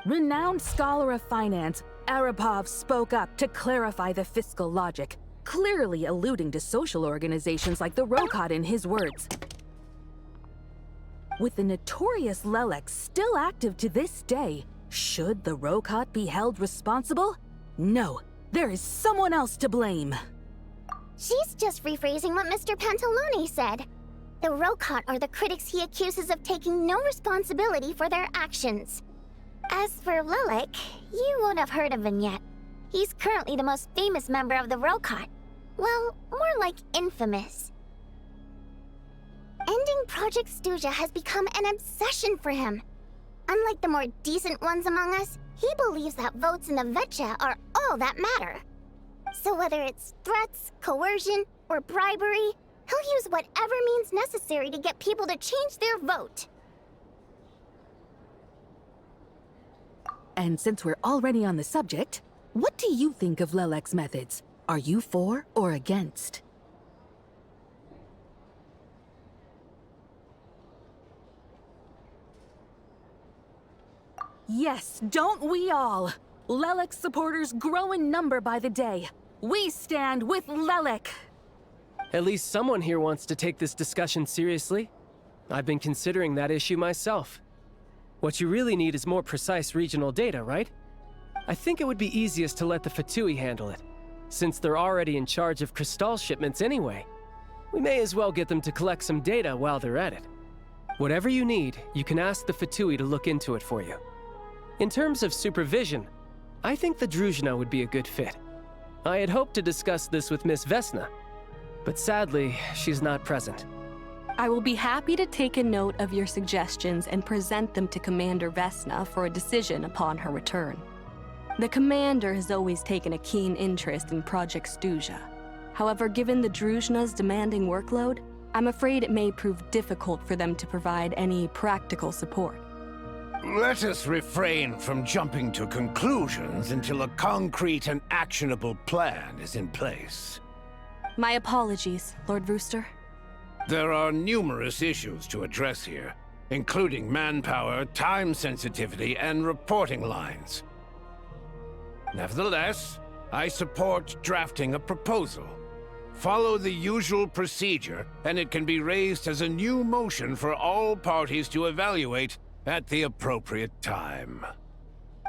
Renowned scholar of finance, Arapov spoke up to clarify the fiscal logic, clearly alluding to social organizations like the Rokot in his words. With the notorious Lelex still active to this day, should the Rokot be held responsible? No, there is someone else to blame. She's just rephrasing what Mr. Pantalone said. The Rokot are the critics he accuses of taking no responsibility for their actions. As for Lilac, you won't have heard of him yet. He's currently the most famous member of the Rokot. Well, more like infamous. Ending Project Stuja has become an obsession for him. Unlike the more decent ones among us, he believes that votes in the VII are all that matter. So whether it's threats, coercion, or bribery, he'll use whatever means necessary to get people to change their vote. And since we're already on the subject, what do you think of Lelec's methods? Are you for or against? Yes, don't we all? Lelec supporters grow in number by the day. We stand with Lelec! At least someone here wants to take this discussion seriously. I've been considering that issue myself. What you really need is more precise regional data, right? I think it would be easiest to let the Fatui handle it, since they're already in charge of Crystal shipments anyway. We may as well get them to collect some data while they're at it. Whatever you need, you can ask the Fatui to look into it for you. In terms of supervision, I think the Druzhna would be a good fit. I had hoped to discuss this with Miss Vesna, but sadly, she's not present. I will be happy to take a note of your suggestions and present them to Commander Vesna for a decision upon her return. The Commander has always taken a keen interest in Project Stuja. However, given the Druzhna's demanding workload, I'm afraid it may prove difficult for them to provide any practical support. Let us refrain from jumping to conclusions until a concrete and actionable plan is in place. My apologies, Lord Rooster. There are numerous issues to address here, including manpower, time sensitivity, and reporting lines. Nevertheless, I support drafting a proposal. Follow the usual procedure, and it can be raised as a new motion for all parties to evaluate at the appropriate time.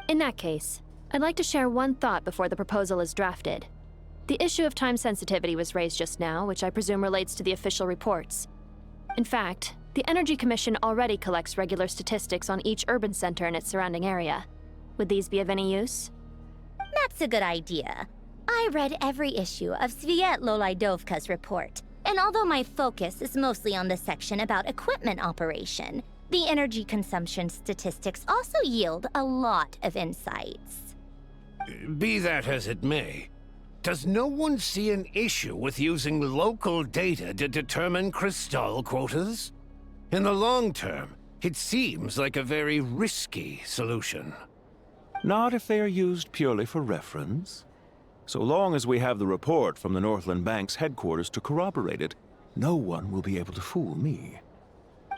In that case, I'd like to share one thought before the proposal is drafted. The issue of time sensitivity was raised just now, which I presume relates to the official reports. In fact, the Energy Commission already collects regular statistics on each urban center and its surrounding area. Would these be of any use? That's a good idea. I read every issue of Svietlolaidovka's report, and although my focus is mostly on the section about equipment operation, the energy consumption statistics also yield a lot of insights. Be that as it may, does no one see an issue with using local data to determine crystal quotas? In the long term, it seems like a very risky solution. Not if they are used purely for reference. So long as we have the report from the Northland Bank's headquarters to corroborate it, no one will be able to fool me.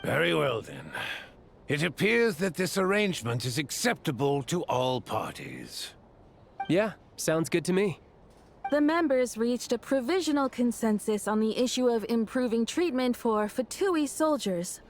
Very well, then. It appears that this arrangement is acceptable to all parties. Yeah, sounds good to me. The members reached a provisional consensus on the issue of improving treatment for Fatui soldiers.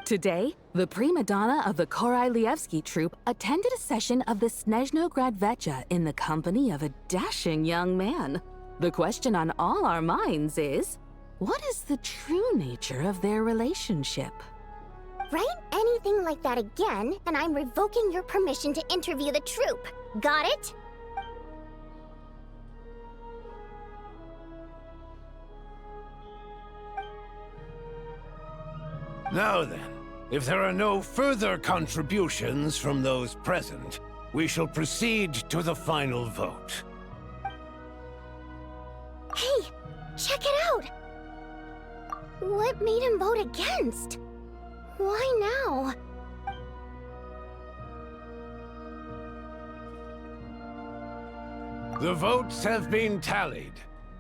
Today, the prima donna of the Korailievsky troupe attended a session of the Snezhnograd Vecha in the company of a dashing young man. The question on all our minds is, what is the true nature of their relationship? Write anything like that again, and I'm revoking your permission to interview the troupe. Got it? Now then, if there are no further contributions from those present, we shall proceed to the final vote. Hey, check it out! What made him vote against? Why now? The votes have been tallied.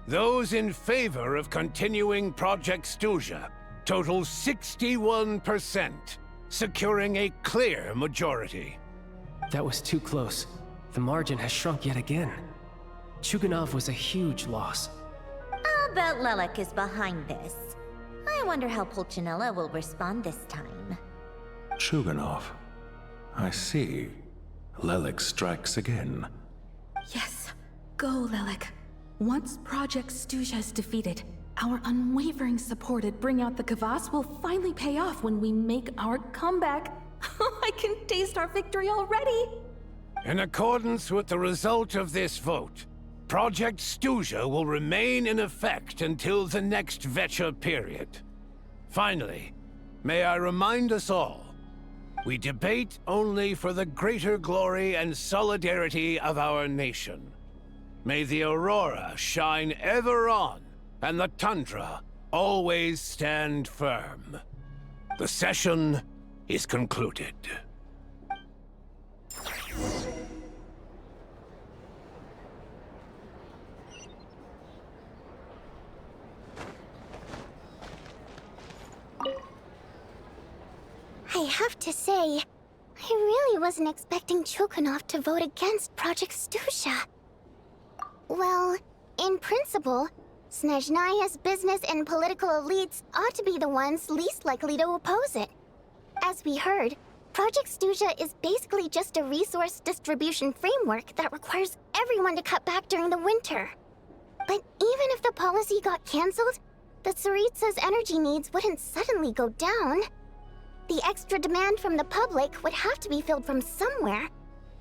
Those in favor of continuing Project Stuzha total 61%, securing a clear majority. That was too close. The margin has shrunk yet again. Chuganov was a huge loss. I'll bet Lelek is behind this. I wonder how Pulcinella will respond this time. Chuganov. I see. Lelek strikes again. Yes, go, Lelek. Once Project Stuzha is defeated, our unwavering support at Bring Out the Kvass will finally pay off when we make our comeback. I can taste our victory already! In accordance with the result of this vote, Project Stuzha will remain in effect until the next Vecha period. Finally, may I remind us all, we debate only for the greater glory and solidarity of our nation. May the aurora shine ever on, and the tundra always stand firm. The session is concluded. I have to say, I really wasn't expecting Chuganov to vote against Project Stuzha. Well, in principle, Snezhnaya's business and political elites ought to be the ones least likely to oppose it. As we heard, Project Stuzha is basically just a resource distribution framework that requires everyone to cut back during the winter. But even if the policy got cancelled, the Tsaritsa's energy needs wouldn't suddenly go down. The extra demand from the public would have to be filled from somewhere.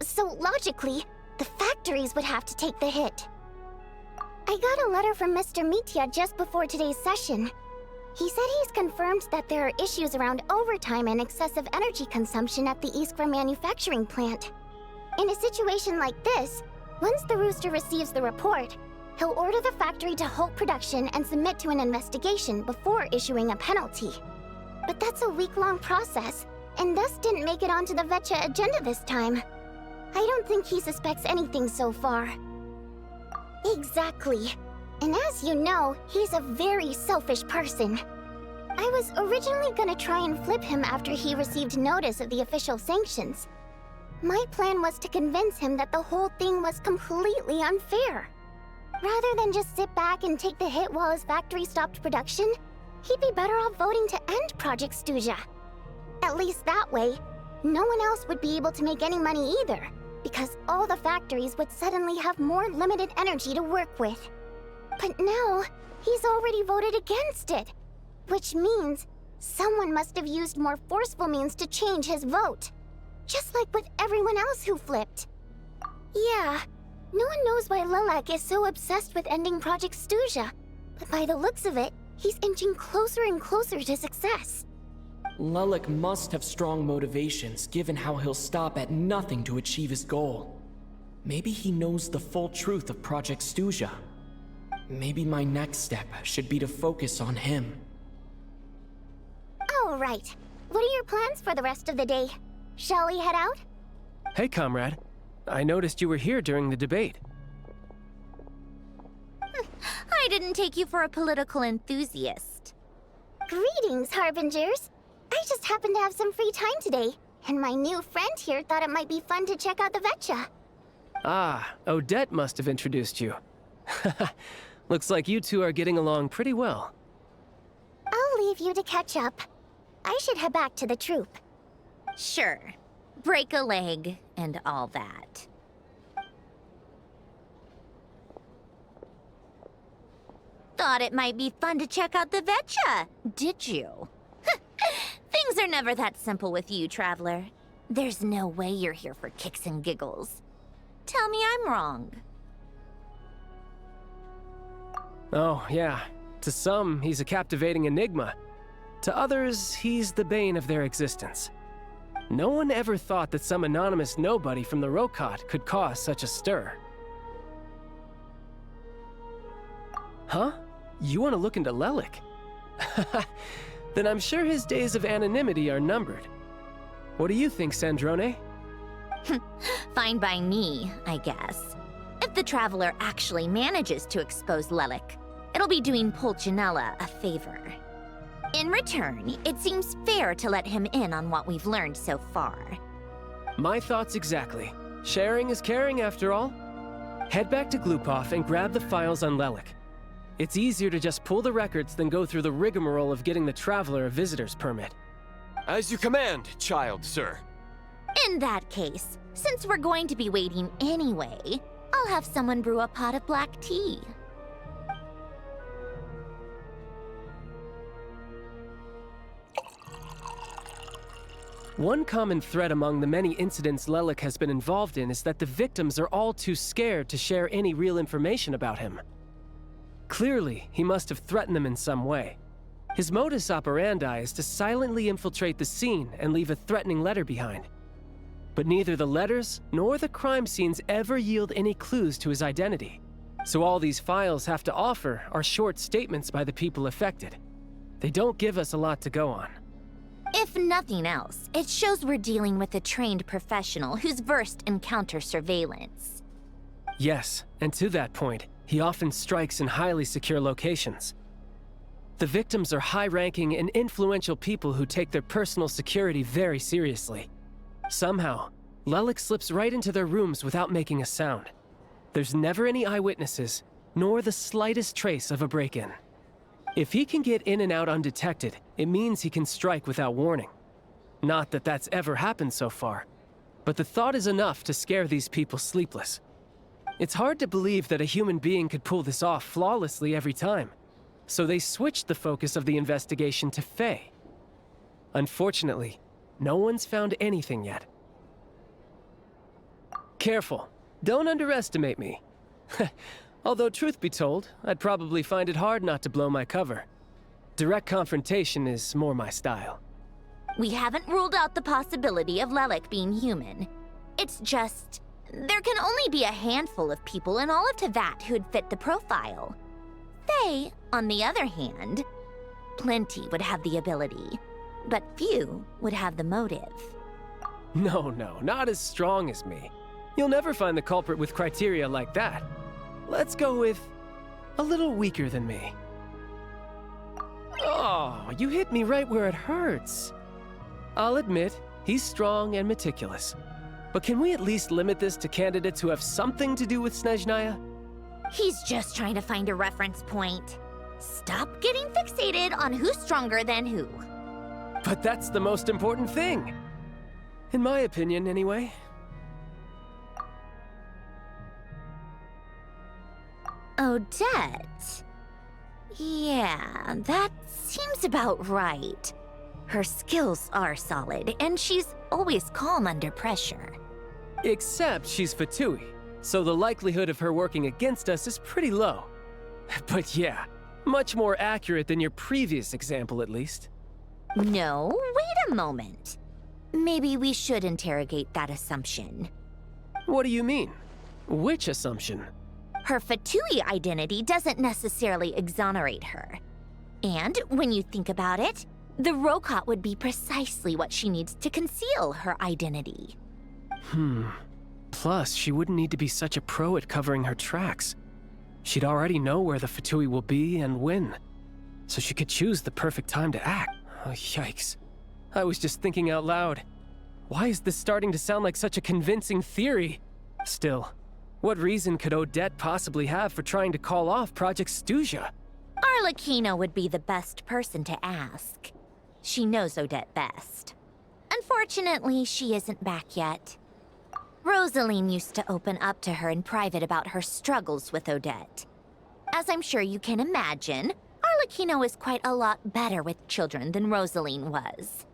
So logically, the factories would have to take the hit. I got a letter from Mr. Mitya just before today's session. He said he's confirmed that there are issues around overtime and excessive energy consumption at the Iskra manufacturing plant. In a situation like this, once the Rooster receives the report, he'll order the factory to halt production and submit to an investigation before issuing a penalty. But that's a week-long process, and thus didn't make it onto the Vecha agenda this time. I don't think he suspects anything so far. Exactly. And as you know, he's a very selfish person. I was originally gonna try and flip him after he received notice of the official sanctions. My plan was to convince him that the whole thing was completely unfair. Rather than just sit back and take the hit while his factory stopped production, he'd be better off voting to end Project Stuzha. At least that way, no one else would be able to make any money either, because all the factories would suddenly have more limited energy to work with. But now, he's already voted against it, which means someone must have used more forceful means to change his vote. Just like with everyone else who flipped. Yeah, no one knows why Lilac is so obsessed with ending Project Stuzha, but by the looks of it, he's inching closer and closer to success. Lilac must have strong motivations, given how he'll stop at nothing to achieve his goal. Maybe he knows the full truth of Project Stuzha. Maybe my next step should be to focus on him. Oh, right. What are your plans for the rest of the day? Shall we head out? Hey, comrade. I noticed you were here during the debate. I didn't take you for a political enthusiast. Greetings, Harbingers. I just happened to have some free time today, and my new friend here thought it might be fun to check out the Vetcha. Ah, Odette must have introduced you. Looks like you two are getting along pretty well. I'll leave you to catch up. I should head back to the troop. Sure. Break a leg and all that. Thought it might be fun to check out the Vetcha, did you? Things are never that simple with you, Traveler. There's no way you're here for kicks and giggles. Tell me I'm wrong. Oh, yeah. To some, he's a captivating enigma. To others, he's the bane of their existence. No one ever thought that some anonymous nobody from the Rokot could cause such a stir. Huh? You want to look into Lelik? Then I'm sure his days of anonymity are numbered. What do you think, Sandrone? Fine by me, I guess. If the Traveler actually manages to expose Lelik, it'll be doing Pulcinella a favor. In return, it seems fair to let him in on what we've learned so far. My thoughts exactly. Sharing is caring, after all. Head back to Glupov and grab the files on Lelik. It's easier to just pull the records than go through the rigmarole of getting the Traveler a visitor's permit. As you command, child, sir. In that case, since we're going to be waiting anyway, I'll have someone brew a pot of black tea. One common thread among the many incidents Lelik has been involved in is that the victims are all too scared to share any real information about him. Clearly, he must have threatened them in some way. His modus operandi is to silently infiltrate the scene and leave a threatening letter behind. But neither the letters nor the crime scenes ever yield any clues to his identity. So all these files have to offer are short statements by the people affected. They don't give us a lot to go on. If nothing else, it shows we're dealing with a trained professional who's versed in counter-surveillance. Yes, and to that point, he often strikes in highly secure locations. The victims are high-ranking and influential people who take their personal security very seriously. Somehow, Lelik slips right into their rooms without making a sound. There's never any eyewitnesses, nor the slightest trace of a break-in. If he can get in and out undetected, it means he can strike without warning. Not that that's ever happened so far, but the thought is enough to scare these people sleepless. It's hard to believe that a human being could pull this off flawlessly every time, so they switched the focus of the investigation to Faye. Unfortunately, no one's found anything yet. Careful, don't underestimate me. Although truth be told, I'd probably find it hard not to blow my cover. Direct confrontation is more my style. We haven't ruled out the possibility of Lelik being human. It's just, there can only be a handful of people in all of Teyvat who'd fit the profile. Faye, on the other hand, plenty would have the ability, but few would have the motive. No, not as strong as me. You'll never find the culprit with criteria like that. Let's go with a little weaker than me. Oh, you hit me right where it hurts. I'll admit, he's strong and meticulous. But can we at least limit this to candidates who have something to do with Snezhnaya? He's just trying to find a reference point. Stop getting fixated on who's stronger than who. But that's the most important thing. In my opinion, anyway. Odette. Yeah, that seems about right. Her skills are solid, and she's always calm under pressure. Except she's Fatui, so the likelihood of her working against us is pretty low. But yeah, much more accurate than your previous example, at least. No, wait a moment. Maybe we should interrogate that assumption. What do you mean? Which assumption? Her Fatui identity doesn't necessarily exonerate her. And when you think about it, the Rokot would be precisely what she needs to conceal her identity. Plus, she wouldn't need to be such a pro at covering her tracks. She'd already know where the Fatui will be and when. So she could choose the perfect time to act. Oh, yikes. I was just thinking out loud. Why is this starting to sound like such a convincing theory? Still, what reason could Odette possibly have for trying to call off Project Stuja? Arlecchino would be the best person to ask. She knows Odette best. Unfortunately, she isn't back yet. Rosaline used to open up to her in private about her struggles with Odette. As I'm sure you can imagine, Arlecchino is quite a lot better with children than Rosaline was.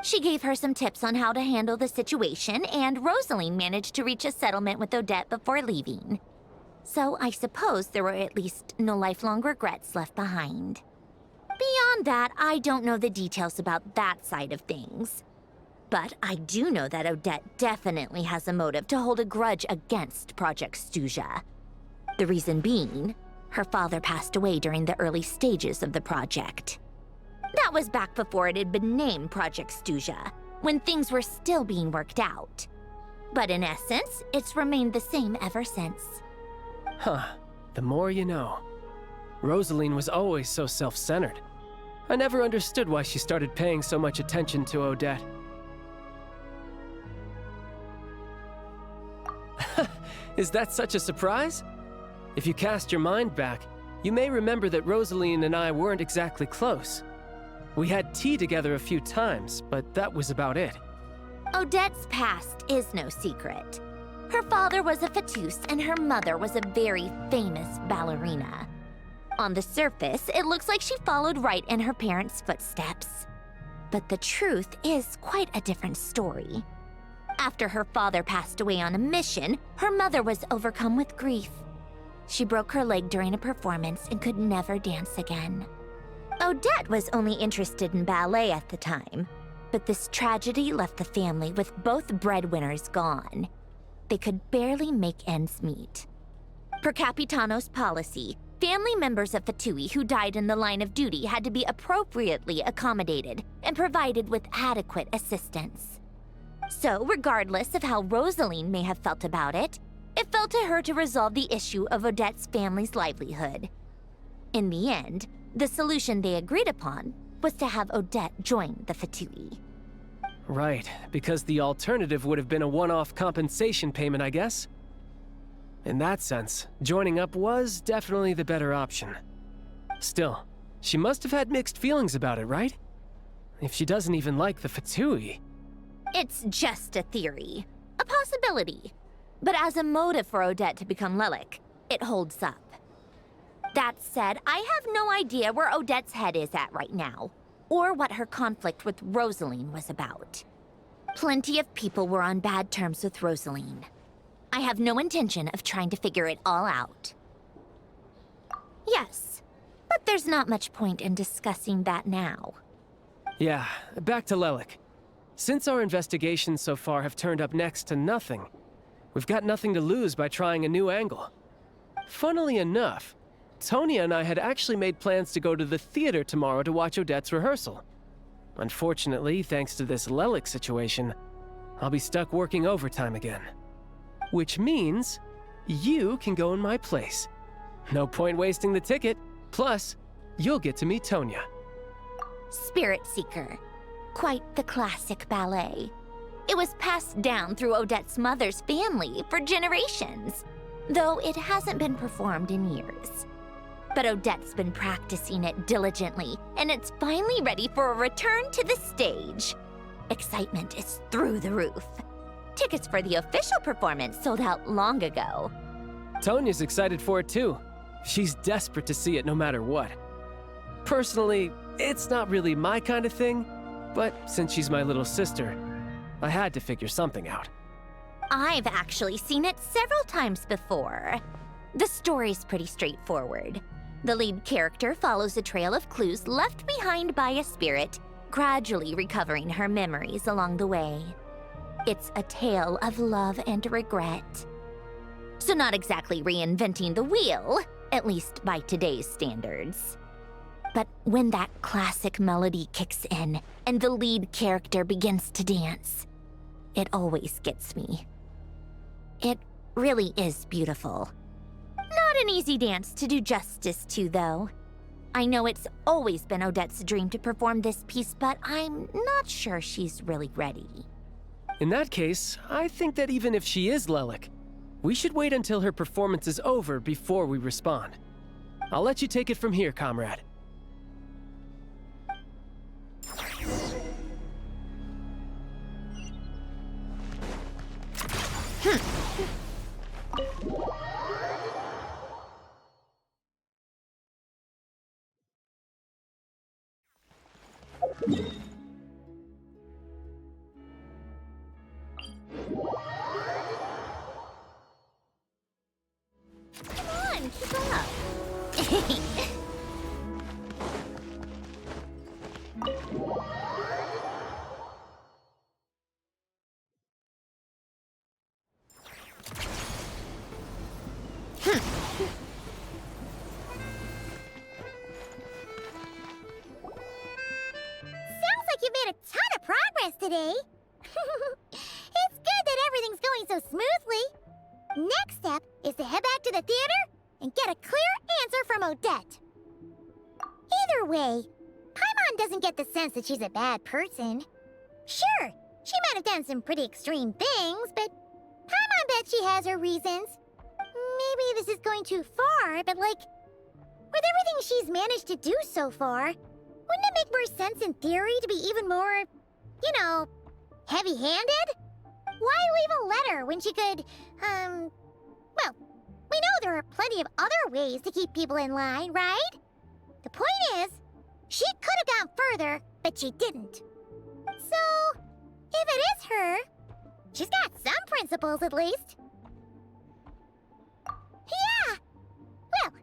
She gave her some tips on how to handle the situation, and Rosaline managed to reach a settlement with Odette before leaving. So I suppose there were at least no lifelong regrets left behind. Beyond that, I don't know the details about that side of things. But I do know that Odette definitely has a motive to hold a grudge against Project Stuja. The reason being, her father passed away during the early stages of the project. That was back before it had been named Project Stuja, when things were still being worked out. But in essence, it's remained the same ever since. Huh. The more you know. Rosaline was always so self-centered. I never understood why she started paying so much attention to Odette. Is that such a surprise? If you cast your mind back, you may remember that Rosaline and I weren't exactly close. We had tea together a few times, but that was about it. Odette's past is no secret. Her father was a fatus and her mother was a very famous ballerina. On the surface, it looks like she followed right in her parents' footsteps. But the truth is quite a different story. After her father passed away on a mission, her mother was overcome with grief. She broke her leg during a performance and could never dance again. Odette was only interested in ballet at the time, but this tragedy left the family with both breadwinners gone. They could barely make ends meet. Per Capitano's policy, family members of Fatui who died in the line of duty had to be appropriately accommodated and provided with adequate assistance. So, regardless of how Rosaline may have felt about it, it fell to her to resolve the issue of Odette's family's livelihood. In the end, the solution they agreed upon was to have Odette join the Fatui. Right, because the alternative would have been a one-off compensation payment, I guess. In that sense, joining up was definitely the better option. Still, she must have had mixed feelings about it, right? If she doesn't even like the Fatui. It's just a theory, a possibility. But as a motive for Odette to become Lelik, it holds up. That said, I have no idea where Odette's head is at right now, or what her conflict with Rosaline was about. Plenty of people were on bad terms with Rosaline. I have no intention of trying to figure it all out. Yes, but there's not much point in discussing that now. Yeah, back to Lelik. Since our investigations so far have turned up next to nothing, we've got nothing to lose by trying a new angle. Funnily enough, Tonya and I had actually made plans to go to the theater tomorrow to watch Odette's rehearsal. Unfortunately, thanks to this Lelik situation, I'll be stuck working overtime again. Which means you can go in my place. No point wasting the ticket, plus you'll get to meet Tonya. Spirit Seeker. Quite the classic ballet. It was passed down through Odette's mother's family for generations, though it hasn't been performed in years. But Odette's been practicing it diligently, and it's finally ready for a return to the stage. Excitement is through the roof. Tickets for the official performance sold out long ago. Tonya's excited for it too. She's desperate to see it no matter what. Personally, it's not really my kind of thing, but since she's my little sister, I had to figure something out. I've actually seen it several times before. The story's pretty straightforward. The lead character follows a trail of clues left behind by a spirit, gradually recovering her memories along the way. It's a tale of love and regret. So not exactly reinventing the wheel, at least by today's standards. But when that classic melody kicks in and the lead character begins to dance, it always gets me. It really is beautiful. Not an easy dance to do justice to, though. I know it's always been Odette's dream to perform this piece, but I'm not sure she's really ready. In that case, I think that even if she is Lelik, we should wait until her performance is over before we respond. I'll let you take it from here, comrade. Come on, keep up. Sounds like you've made a ton of progress today. It's good that everything's going so smoothly. Next step is to head back to the theater and get a clear answer from Odette. Either way, Paimon doesn't get the sense that she's a bad person. Sure, she might have done some pretty extreme things, but Paimon bet she has her reasons. Maybe this is going too far, but like, with everything she's managed to do so far, wouldn't it make more sense in theory to be even more, you know, heavy-handed? Why leave a letter when she could, well, we know there are plenty of other ways to keep people in line, right? The point is, she could have gone further, but she didn't. So, if it is her, she's got some principles at least. Yeah! Well,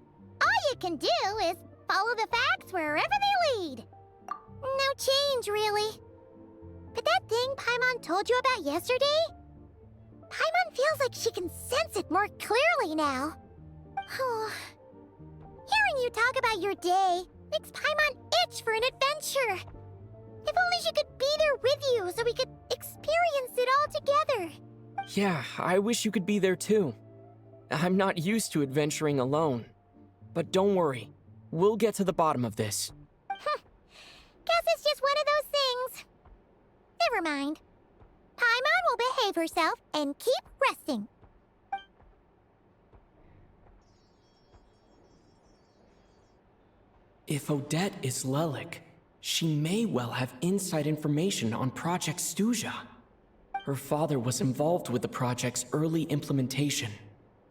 all you can do is follow the facts wherever they lead. No change, really. But that thing Paimon told you about yesterday? Paimon feels like she can sense it more clearly now. Hearing you talk about your day makes Paimon itch for an adventure. If only she could be there with you so we could experience it all together. Yeah, I wish you could be there too. I'm not used to adventuring alone. But don't worry, we'll get to the bottom of this. Guess it's just one of those things. Never mind. Paimon will behave herself and keep resting. If Odette is Lelik, she may well have inside information on Project Stuja. Her father was involved with the project's early implementation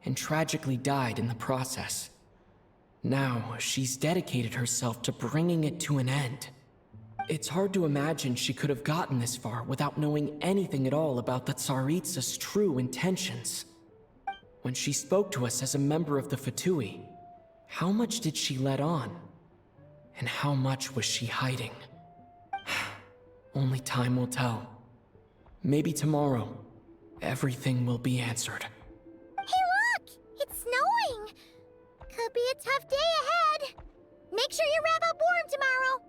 and tragically died in the process. Now, she's dedicated herself to bringing it to an end. It's hard to imagine she could have gotten this far without knowing anything at all about the Tsaritsa's true intentions. When she spoke to us as a member of the Fatui, how much did she let on? And how much was she hiding? Only time will tell. Maybe tomorrow, everything will be answered. Hey look! It's snowing! Could be a tough day ahead. Make sure you wrap up warm tomorrow.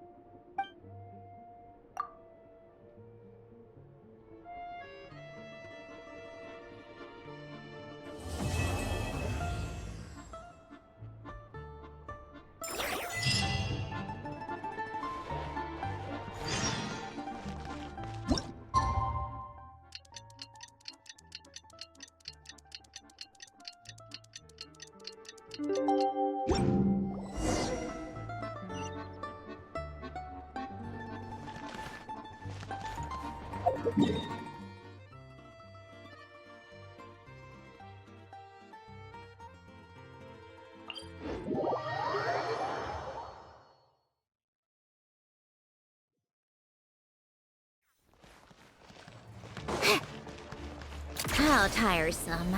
How tiresome.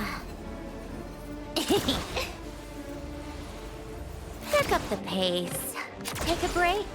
Pick up the pace. Take a break.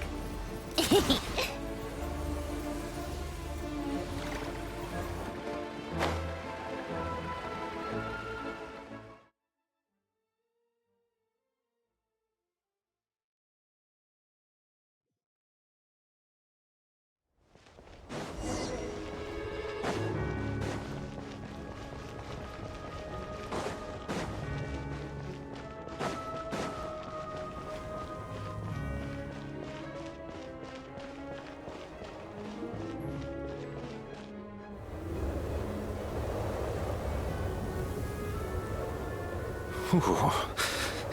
Ooh,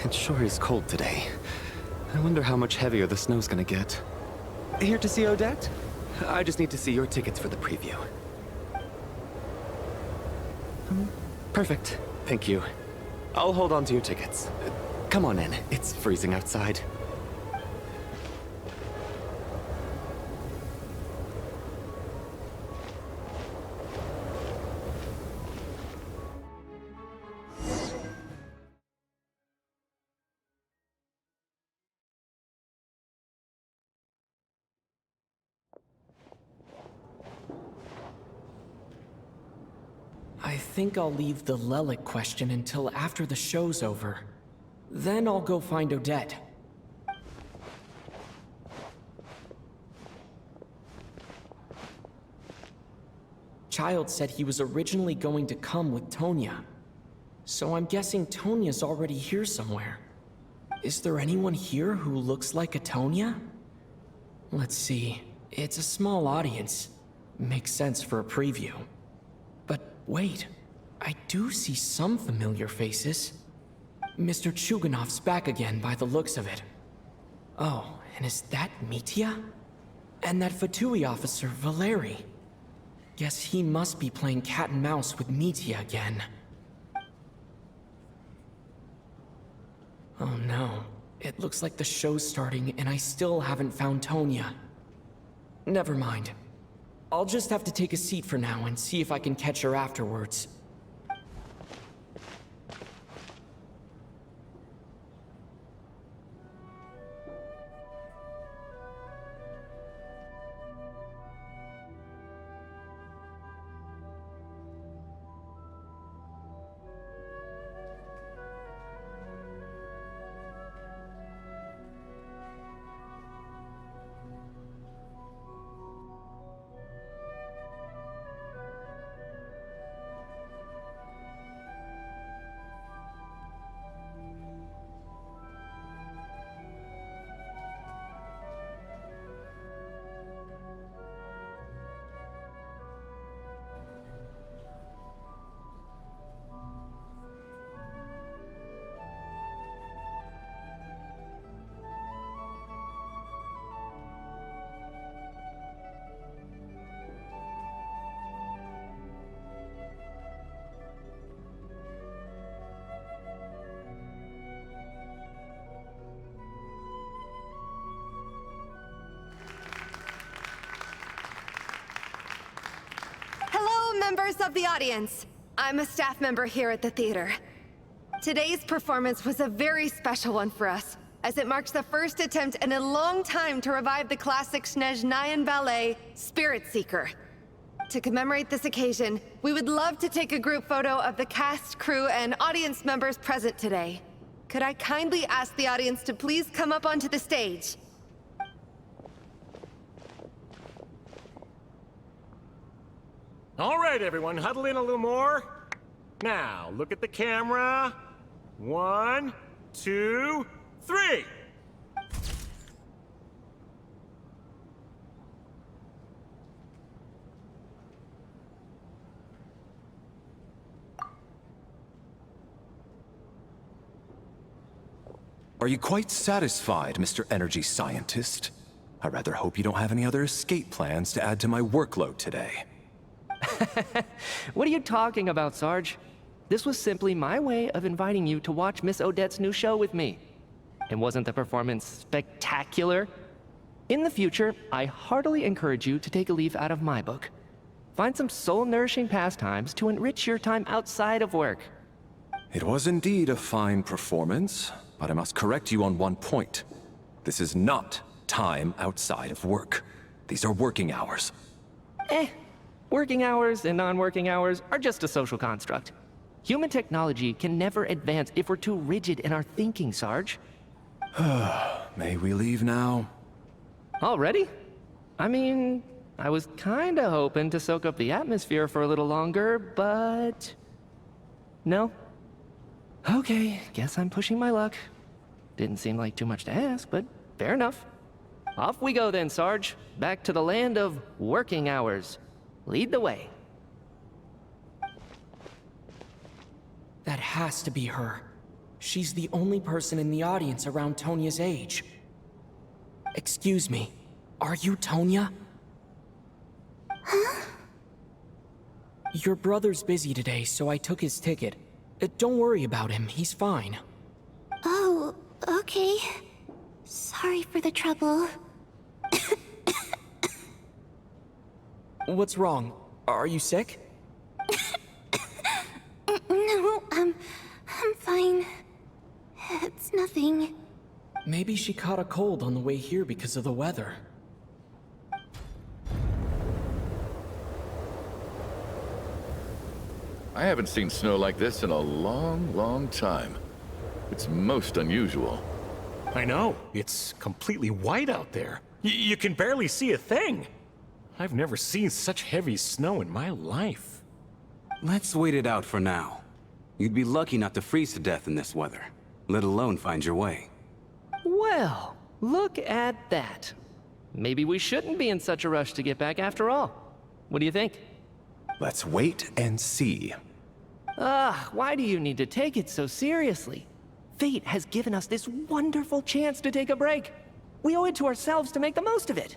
it sure is cold today. I wonder how much heavier the snow's gonna get. Here to see Odette? I just need to see your tickets for the preview. Perfect. Thank you. I'll hold on to your tickets. Come on in. It's freezing outside. I think I'll leave the Lelic question until after the show's over. Then I'll go find Odette. Child said he was originally going to come with Tonya. So I'm guessing Tonya's already here somewhere. Is there anyone here who looks like a Tonya? Let's see. It's a small audience. Makes sense for a preview. But wait, I do see some familiar faces. Mr. Chuganov's back again by the looks of it. Oh, and is that Mitya? And that Fatui officer, Valeri. Guess he must be playing cat and mouse with Mitya again. Oh no, it looks like the show's starting and I still haven't found Tonya. Never mind. I'll just have to take a seat for now and see if I can catch her afterwards. Members of the audience, I'm a staff member here at the theater. Today's performance was a very special one for us, as it marks the first attempt in a long time to revive the classic Snezhnayan ballet, Spirit Seeker. To commemorate this occasion, we would love to take a group photo of the cast, crew, and audience members present today. Could I kindly ask the audience to please come up onto the stage? All right, everyone, huddle in a little more. Now, look at the camera. 1, 2, 3. Are you quite satisfied, Mr. Energy Scientist? I rather hope you don't have any other escape plans to add to my workload today. What are you talking about, Sarge? This was simply my way of inviting you to watch Miss Odette's new show with me. And wasn't the performance spectacular? In the future, I heartily encourage you to take a leaf out of my book. Find some soul-nourishing pastimes to enrich your time outside of work. It was indeed a fine performance, but I must correct you on one point. This is not time outside of work. These are working hours. Working hours and non-working hours are just a social construct. Human technology can never advance if we're too rigid in our thinking, Sarge. May we leave now? Already? I mean, I was kinda hoping to soak up the atmosphere for a little longer, but... No? Okay, guess I'm pushing my luck. Didn't seem like too much to ask, but fair enough. Off we go then, Sarge. Back to the land of working hours. Lead the way. That has to be her. She's the only person in the audience around Tonia's age. Excuse me, are you Tonia? Huh? Your brother's busy today, so I took his ticket. Don't worry about him, he's fine. Oh, okay. Sorry for the trouble. What's wrong? Are you sick? No, I'm fine. It's nothing. Maybe she caught a cold on the way here because of the weather. I haven't seen snow like this in a long, long time. It's most unusual. I know. It's completely white out there. You can barely see a thing. I've never seen such heavy snow in my life. Let's wait it out for now. You'd be lucky not to freeze to death in this weather, let alone find your way. Well, look at that. Maybe we shouldn't be in such a rush to get back after all. What do you think? Let's wait and see. Why do you need to take it so seriously? Fate has given us this wonderful chance to take a break. We owe it to ourselves to make the most of it.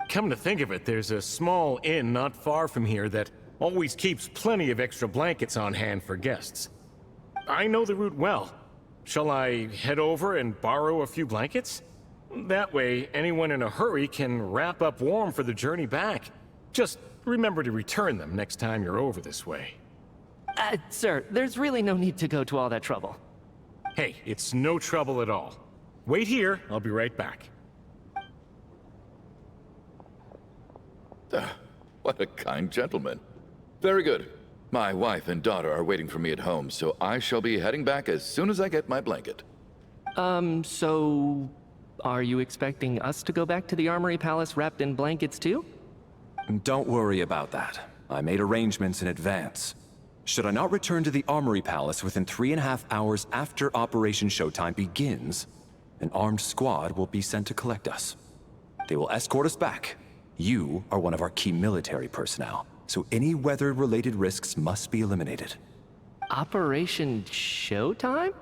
Come to think of it, there's a small inn not far from here that always keeps plenty of extra blankets on hand for guests. I know the route well. Shall I head over and borrow a few blankets? That way, anyone in a hurry can wrap up warm for the journey back. Just remember to return them next time you're over this way. Sir, there's really no need to go to all that trouble. Hey, it's no trouble at all. Wait here, I'll be right back. What a kind gentleman. Very good. My wife and daughter are waiting for me at home, so I shall be heading back as soon as I get my blanket. So... are you expecting us to go back to the Armory Palace wrapped in blankets too? Don't worry about that. I made arrangements in advance. Should I not return to the Armory Palace within 3.5 hours after Operation Showtime begins, an armed squad will be sent to collect us. They will escort us back. You are one of our key military personnel, so any weather-related risks must be eliminated. Operation Showtime?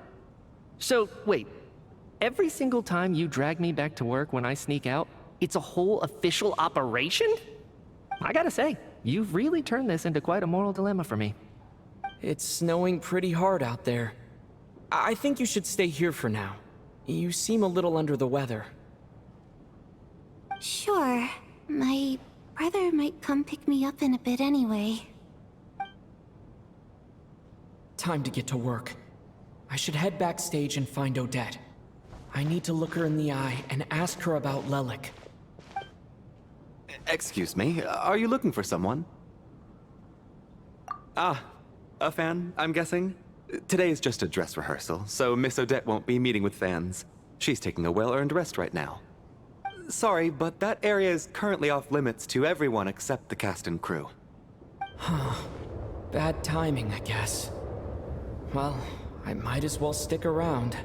So, wait. Every single time you drag me back to work when I sneak out, it's a whole official operation? I gotta say, you've really turned this into quite a moral dilemma for me. It's snowing pretty hard out there. I think you should stay here for now. You seem a little under the weather. Sure. My brother might come pick me up in a bit anyway. Time to get to work. I should head backstage and find Odette. I need to look her in the eye and ask her about Lelik. Excuse me, are you looking for someone? Ah, a fan, I'm guessing? Today is just a dress rehearsal, so Miss Odette won't be meeting with fans. She's taking a well-earned rest right now. Sorry, but that area is currently off limits to everyone except the cast and crew. Bad timing, I guess. Well, I might as well stick around.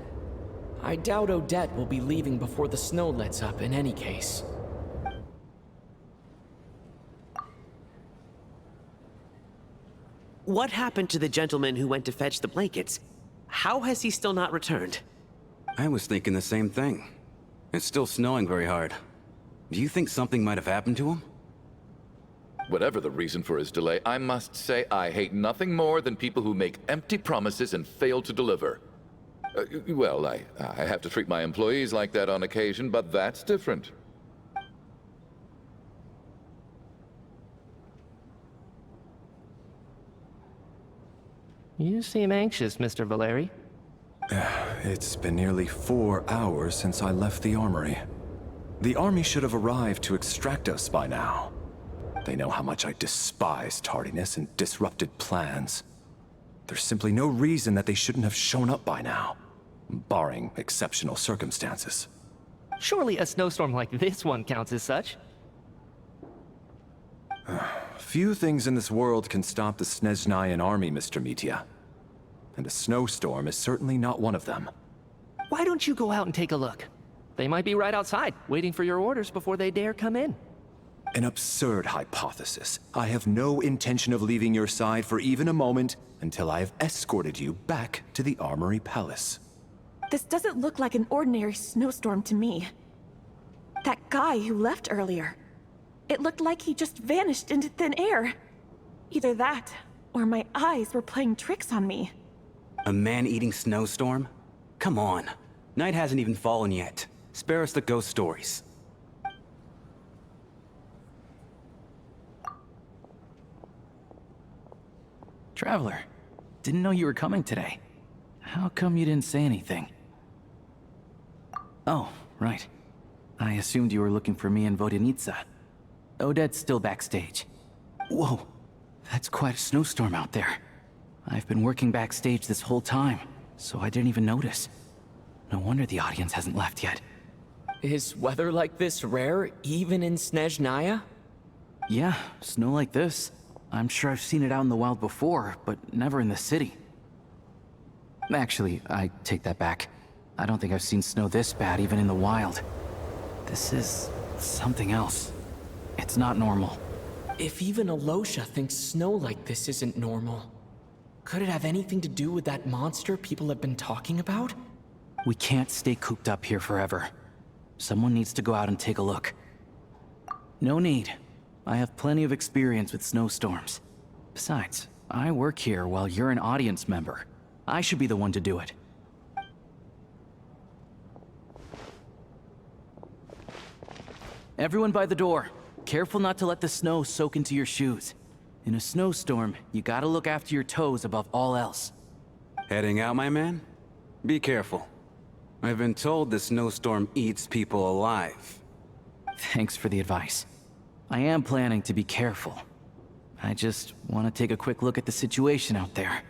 I doubt Odette will be leaving before the snow lets up in any case. What happened to the gentleman who went to fetch the blankets? How has he still not returned? I was thinking the same thing. It's still snowing very hard. Do you think something might have happened to him? Whatever the reason for his delay, I must say I hate nothing more than people who make empty promises and fail to deliver. Well, I have to treat my employees like that on occasion, but that's different. You seem anxious, Mr. Valeri. It's been nearly 4 hours since I left the armory. The army should have arrived to extract us by now. They know how much I despise tardiness and disrupted plans. There's simply no reason that they shouldn't have shown up by now, barring exceptional circumstances. Surely a snowstorm like this one counts as such. Few things in this world can stop the Snezhnayan army, Mr. Mitya. And a snowstorm is certainly not one of them. Why don't you go out and take a look? They might be right outside, waiting for your orders before they dare come in. An absurd hypothesis. I have no intention of leaving your side for even a moment until I have escorted you back to the Armory Palace. This doesn't look like an ordinary snowstorm to me. That guy who left earlier, it looked like he just vanished into thin air. Either that, or my eyes were playing tricks on me. A man-eating snowstorm? Come on. Night hasn't even fallen yet. Spare us the ghost stories. Traveler, didn't know you were coming today. How come you didn't say anything? Oh, right. I assumed you were looking for me and Vodyanitsa. Odette's still backstage. Whoa, that's quite a snowstorm out there. I've been working backstage this whole time, so I didn't even notice. No wonder the audience hasn't left yet. Is weather like this rare, even in Snezhnaya? Yeah, snow like this. I'm sure I've seen it out in the wild before, but never in the city. Actually, I take that back. I don't think I've seen snow this bad even in the wild. This is something else. It's not normal. If even Alosha thinks snow like this isn't normal, could it have anything to do with that monster people have been talking about? We can't stay cooped up here forever. Someone needs to go out and take a look. No need. I have plenty of experience with snowstorms. Besides, I work here while you're an audience member. I should be the one to do it. Everyone by the door. Careful not to let the snow soak into your shoes. In a snowstorm, you gotta look after your toes above all else. Heading out, my man? Be careful. I've been told the snowstorm eats people alive. Thanks for the advice. I am planning to be careful. I just want to take a quick look at the situation out there.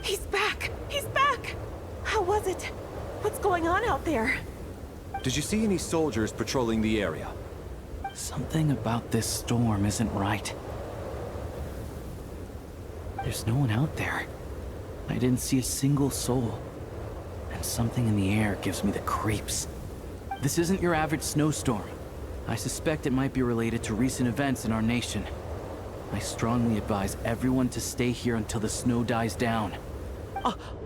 He's back! He's back! How was it? What's going on out there? Did you see any soldiers patrolling the area? Something about this storm isn't right. There's no one out there. I didn't see a single soul. And something in the air gives me the creeps. This isn't your average snowstorm. I suspect it might be related to recent events in our nation. I strongly advise everyone to stay here until the snow dies down.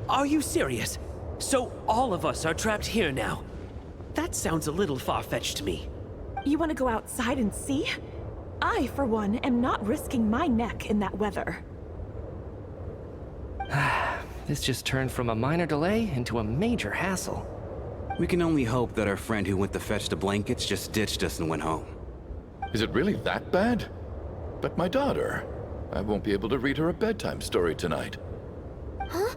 Are you serious? So all of us are trapped here now? That sounds a little far-fetched to me. You want to go outside and see? I, for one, am not risking my neck in that weather. This just turned from a minor delay into a major hassle. We can only hope that our friend who went to fetch the blankets just ditched us and went home. Is it really that bad? But my daughter, I won't be able to read her a bedtime story tonight. Huh?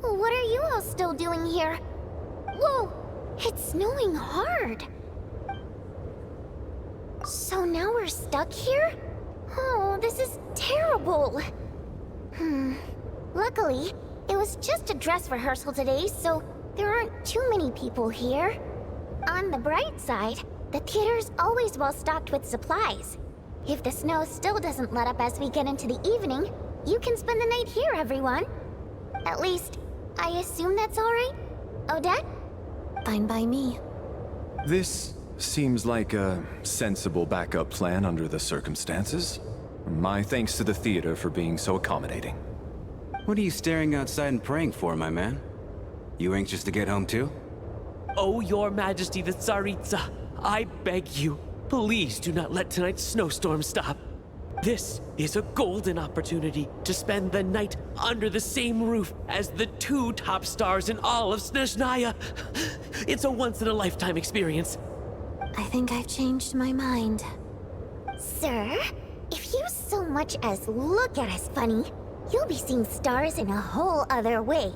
What are you all still doing here? Whoa! It's snowing hard! So now we're stuck here? Oh, this is terrible! Luckily, it was just a dress rehearsal today, so there aren't too many people here. On the bright side, the theater's always well stocked with supplies. If the snow still doesn't let up as we get into the evening, you can spend the night here, everyone. At least, I assume that's all right? Odette? Fine by me. This seems like a sensible backup plan under the circumstances. My thanks to the theater for being so accommodating. What are you staring outside and praying for, my man? You anxious to get home too? Oh, Your Majesty the Tsaritsa, I beg you, please do not let tonight's snowstorm stop. This is a golden opportunity to spend the night under the same roof as the 2 top stars in all of Snezhnaya. It's a once-in-a-lifetime experience. I think I've changed my mind. Sir, if you so much as look at us funny, you'll be seeing stars in a whole other way.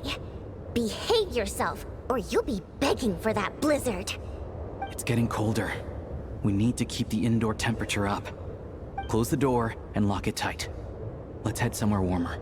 Behave yourself, or you'll be begging for that blizzard. It's getting colder. We need to keep the indoor temperature up. Close the door and lock it tight. Let's head somewhere warmer.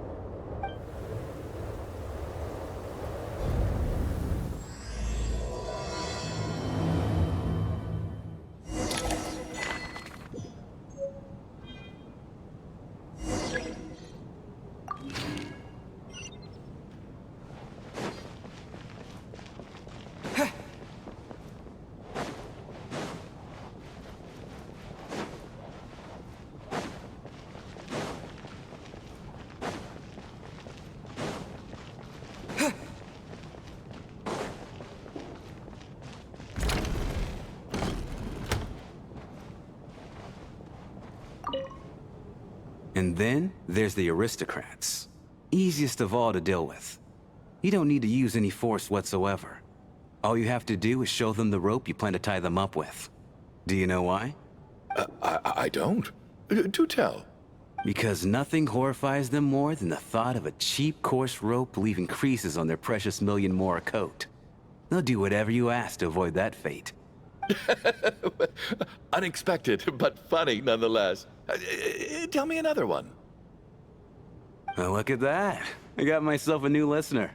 And then, there's the aristocrats. Easiest of all to deal with. You don't need to use any force whatsoever. All you have to do is show them the rope you plan to tie them up with. Do you know why? I don't. Do tell. Because nothing horrifies them more than the thought of a cheap, coarse rope leaving creases on their precious $1,000,000 more coat. They'll do whatever you ask to avoid that fate. Unexpected, but funny nonetheless. Tell me another one. Well, look at that. I got myself a new listener.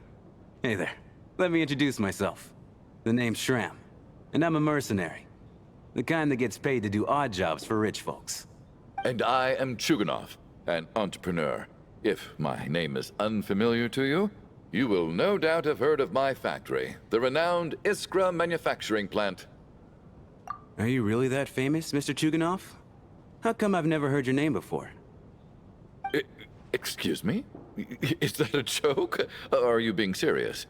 Hey there. Let me introduce myself. The name's Shram, and I'm a mercenary. The kind that gets paid to do odd jobs for rich folks. And I am Chuganov, an entrepreneur. If my name is unfamiliar to you, you will no doubt have heard of my factory, the renowned Iskra manufacturing plant. Are you really that famous, Mr. Chuganov? How come I've never heard your name before? Excuse me? Is that a joke? Or are you being serious?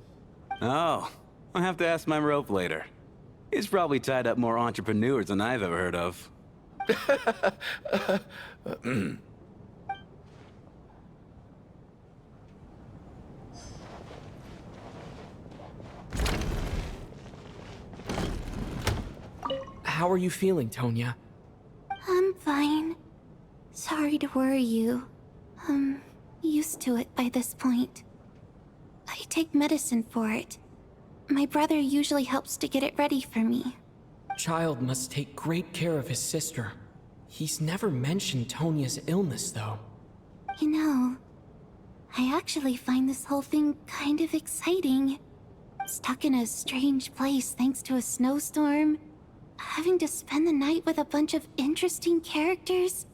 Oh, I'll have to ask my rope later. It's probably tied up more entrepreneurs than I've ever heard of. How are you feeling, Tonya? I'm fine. Sorry to worry you. I'm used to it by this point. I take medicine for it. My brother usually helps to get it ready for me. Child must take great care of his sister. He's never mentioned Tonya's illness, though. You know, I actually find this whole thing kind of exciting. Stuck in a strange place thanks to a snowstorm. Having to spend the night with a bunch of interesting characters.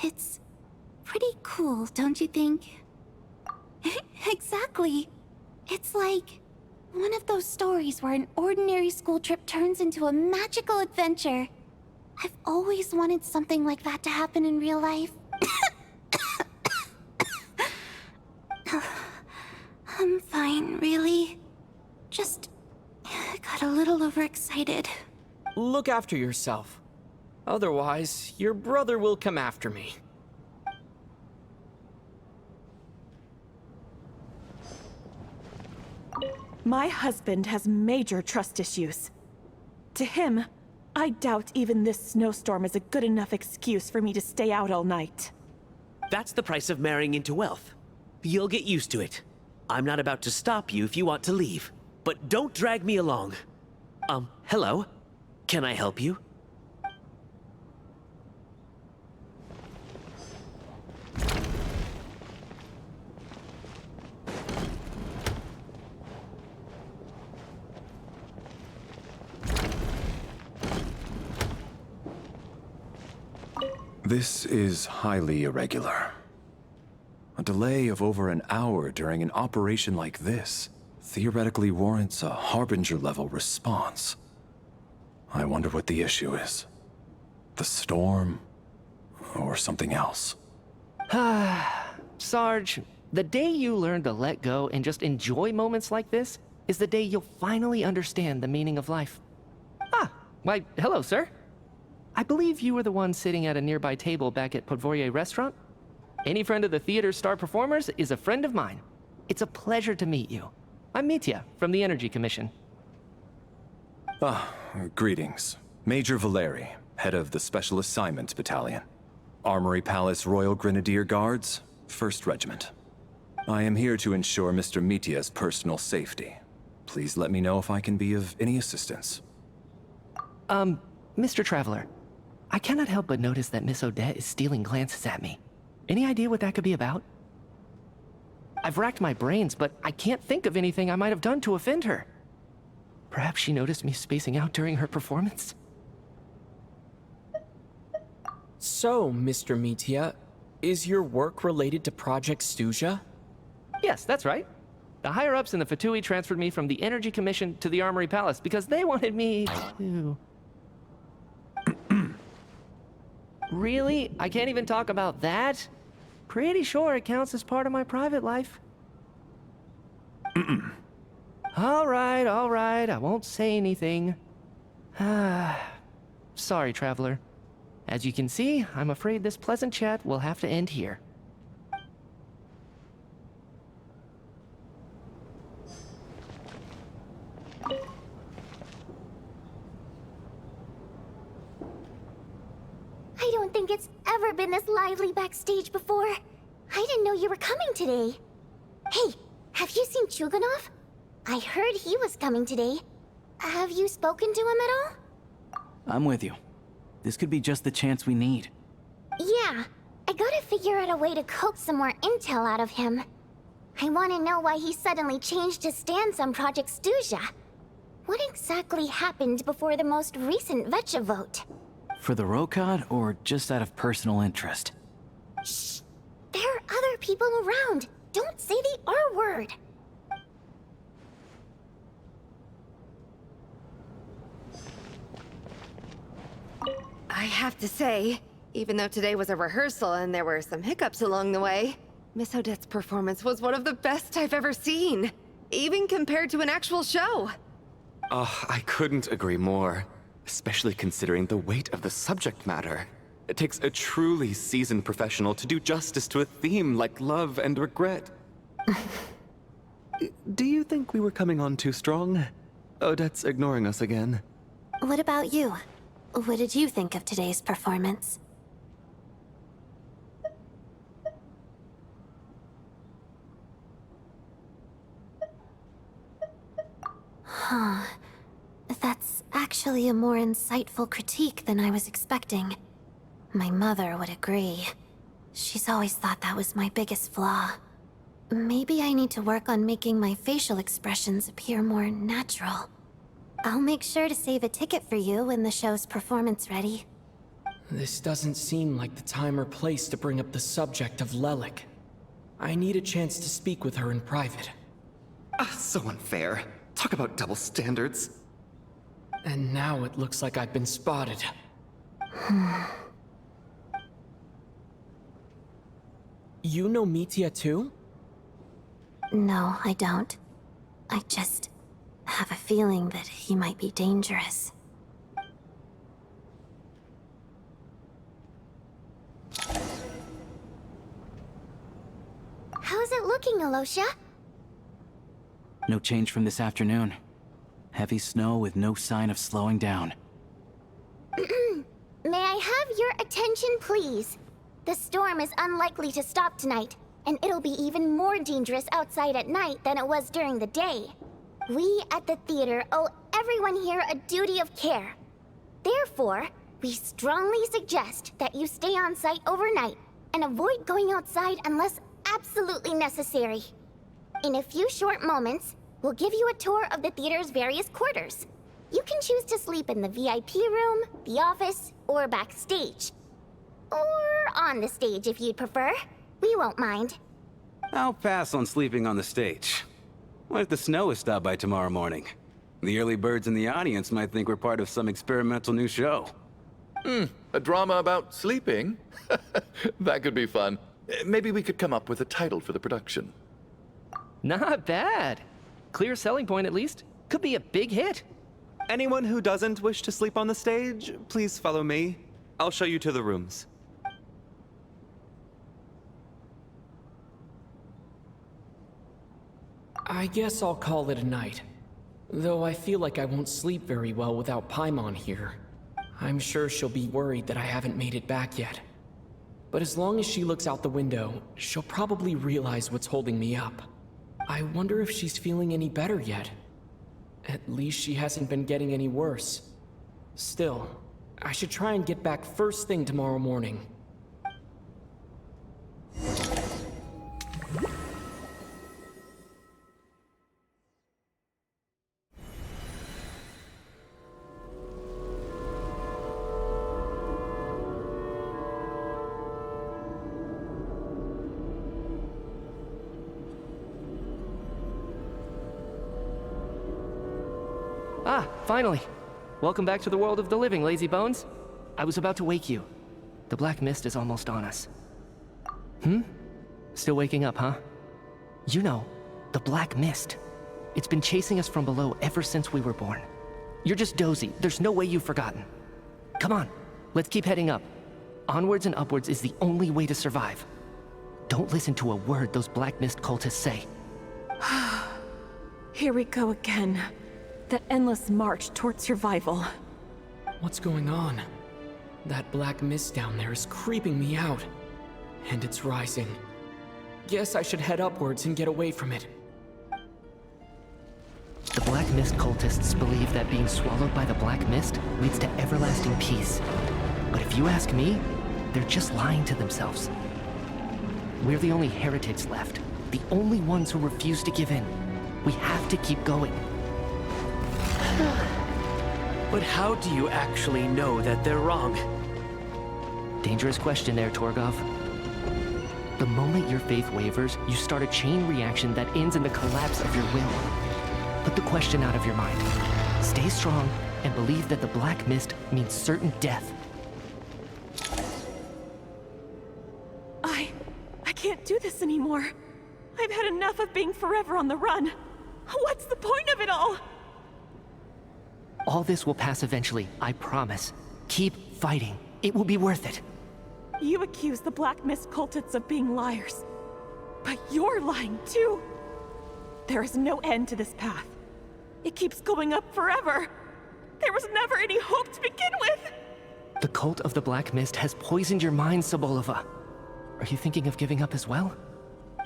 It's pretty cool, don't you think? Exactly. It's like one of those stories where an ordinary school trip turns into a magical adventure. I've always wanted something like that to happen in real life. I'm fine, really. Just got a little overexcited. Look after yourself. Otherwise, your brother will come after me. My husband has major trust issues. To him, I doubt even this snowstorm is a good enough excuse for me to stay out all night. That's the price of marrying into wealth. You'll get used to it. I'm not about to stop you if you want to leave. But don't drag me along. Hello? Can I help you? This is highly irregular. A delay of over an hour during an operation like this theoretically warrants a Harbinger-level response. I wonder what the issue is. The storm? or something else? Sarge, the day you learn to let go and just enjoy moments like this is the day you'll finally understand the meaning of life. Ah, why, hello, sir. I believe you were the one sitting at a nearby table back at Podvorye Restaurant. Any friend of the theater's star performers is a friend of mine. It's a pleasure to meet you. I'm Mitya from the Energy Commission. Greetings. Major Valeri, head of the Special Assignments Battalion. Armory Palace Royal Grenadier Guards, 1st Regiment. I am here to ensure Mr. Mitya's personal safety. Please let me know if I can be of any assistance. Mr. Traveler, I cannot help but notice that Miss Odette is stealing glances at me. Any idea what that could be about? I've racked my brains, but I can't think of anything I might have done to offend her. Perhaps she noticed me spacing out during her performance? So, Mr. Mitya, is your work related to Project Stuja? Yes, that's right. The higher-ups in the Fatui transferred me from the Energy Commission to the Armory Palace because they wanted me to... Really? I can't even talk about that? Pretty sure it counts as part of my private life. All right, I won't say anything. Sorry, Traveler. As you can see, I'm afraid this pleasant chat will have to end here. I don't think it's ever been this lively backstage before. I didn't know you were coming today. Hey, have you seen Chuganov? I heard he was coming today. Have you spoken to him at all? I'm with you. This could be just the chance we need. Yeah, I gotta figure out a way to coax some more intel out of him. I want to know why he suddenly changed his stance on Project Stuja. What exactly happened before the most recent VII vote? For the Rokad, or just out of personal interest? Shh! There are other people around. Don't say the R word. I have to say, even though today was a rehearsal and there were some hiccups along the way, Miss Odette's performance was one of the best I've ever seen, even compared to an actual show. I couldn't agree more, especially considering the weight of the subject matter. It takes a truly seasoned professional to do justice to a theme like love and regret. Do you think we were coming on too strong? Odette's ignoring us again. What about you? What did you think of today's performance? Huh. That's actually a more insightful critique than I was expecting. My mother would agree. She's always thought that was my biggest flaw. Maybe I need to work on making my facial expressions appear more natural. I'll make sure to save a ticket for you when the show's performance ready. This doesn't seem like the time or place to bring up the subject of Lelik. I need a chance to speak with her in private. So unfair. Talk about double standards. And now it looks like I've been spotted. You know Mitya too? No, I don't. I just have a feeling that he might be dangerous. How's it looking, Alosha? No change from this afternoon. Heavy snow with no sign of slowing down. May I have your attention, please? The storm is unlikely to stop tonight, and it'll be even more dangerous outside at night than it was during the day. We at the theater owe everyone here a duty of care. Therefore, we strongly suggest that you stay on site overnight and avoid going outside unless absolutely necessary. In a few short moments, we'll give you a tour of the theater's various quarters. You can choose to sleep in the VIP room, the office, or backstage. Or on the stage if you'd prefer. We won't mind. I'll pass on sleeping on the stage. What if the snow is stopped by tomorrow morning? The early birds in the audience might think we're part of some experimental new show. A drama about sleeping? That could be fun. Maybe we could come up with a title for the production. Not bad. Clear selling point at least. Could be a big hit. Anyone who doesn't wish to sleep on the stage, please follow me. I'll show you to the rooms. I guess I'll call it a night. Though I feel like I won't sleep very well without Paimon here. I'm sure she'll be worried that I haven't made it back yet. But as long as she looks out the window, she'll probably realize what's holding me up. I wonder if she's feeling any better yet. At least she hasn't been getting any worse. Still, I should try and get back first thing tomorrow morning. Ah, finally. Welcome back to the world of the living, lazy bones. I was about to wake you. The black mist is almost on us. Still waking up, huh? You know, the black mist. It's been chasing us from below ever since we were born. You're just dozy. There's no way you've forgotten. Come on, let's keep heading up. Onwards and upwards is the only way to survive. Don't listen to a word those black mist cultists say. Here we go again. The endless march toward survival. What's going on? That black mist down there is creeping me out. And it's rising. Guess I should head upwards and get away from it. The black mist cultists believe that being swallowed by the black mist leads to everlasting peace. But if you ask me, they're just lying to themselves. We're the only heretics left. The only ones who refuse to give in. We have to keep going. But how do you actually know that they're wrong? Dangerous question there, Torgov. The moment your faith wavers, you start a chain reaction that ends in the collapse of your will. Put the question out of your mind. Stay strong and believe that the black mist means certain death. I can't do this anymore. I've had enough of being forever on the run. What's the point of it all? All this will pass eventually, I promise. Keep fighting. It will be worth it. You accuse the Black Mist cultists of being liars. But you're lying too. There is no end to this path. It keeps going up forever. There was never any hope to begin with. The cult of the Black Mist has poisoned your mind, Sobolova. Are you thinking of giving up as well?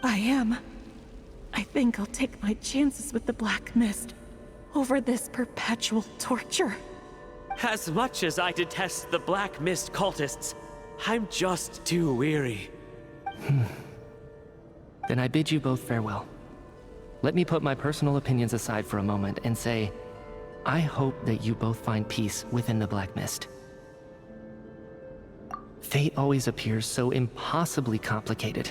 I am. I think I'll take my chances with the Black Mist over this perpetual torture. As much as I detest the Black Mist cultists, I'm just too weary. Then I bid you both farewell. Let me put my personal opinions aside for a moment and say, I hope that you both find peace within the Black Mist. Fate always appears so impossibly complicated.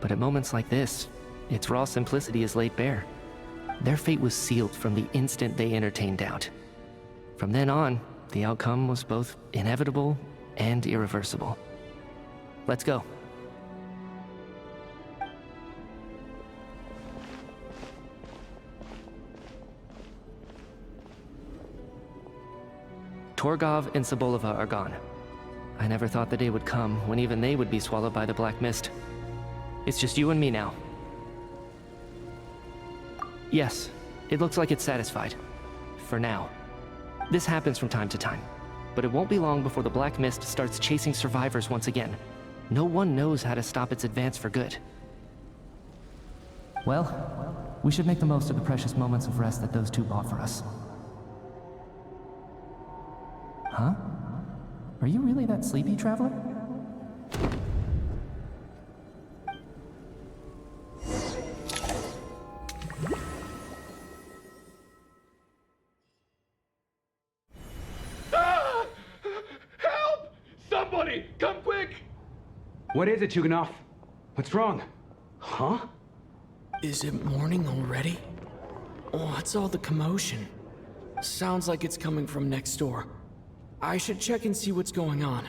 But at moments like this, its raw simplicity is laid bare. Their fate was sealed from the instant they entertained doubt. From then on, the outcome was both inevitable and irreversible. Let's go. Torgov and Sobolova are gone. I never thought the day would come when even they would be swallowed by the Black Mist. It's just you and me now. Yes, it looks like it's satisfied. For now. This happens from time to time, but it won't be long before the Black Mist starts chasing survivors once again. No one knows how to stop its advance for good. Well, we should make the most of the precious moments of rest that those two bought for us. Huh? Are you really that sleepy, traveler? Ah! Help! Somebody, come quick! What is it, Chuganov? What's wrong? Huh? Is it morning already? What's all the commotion? Sounds like it's coming from next door. I should check and see what's going on.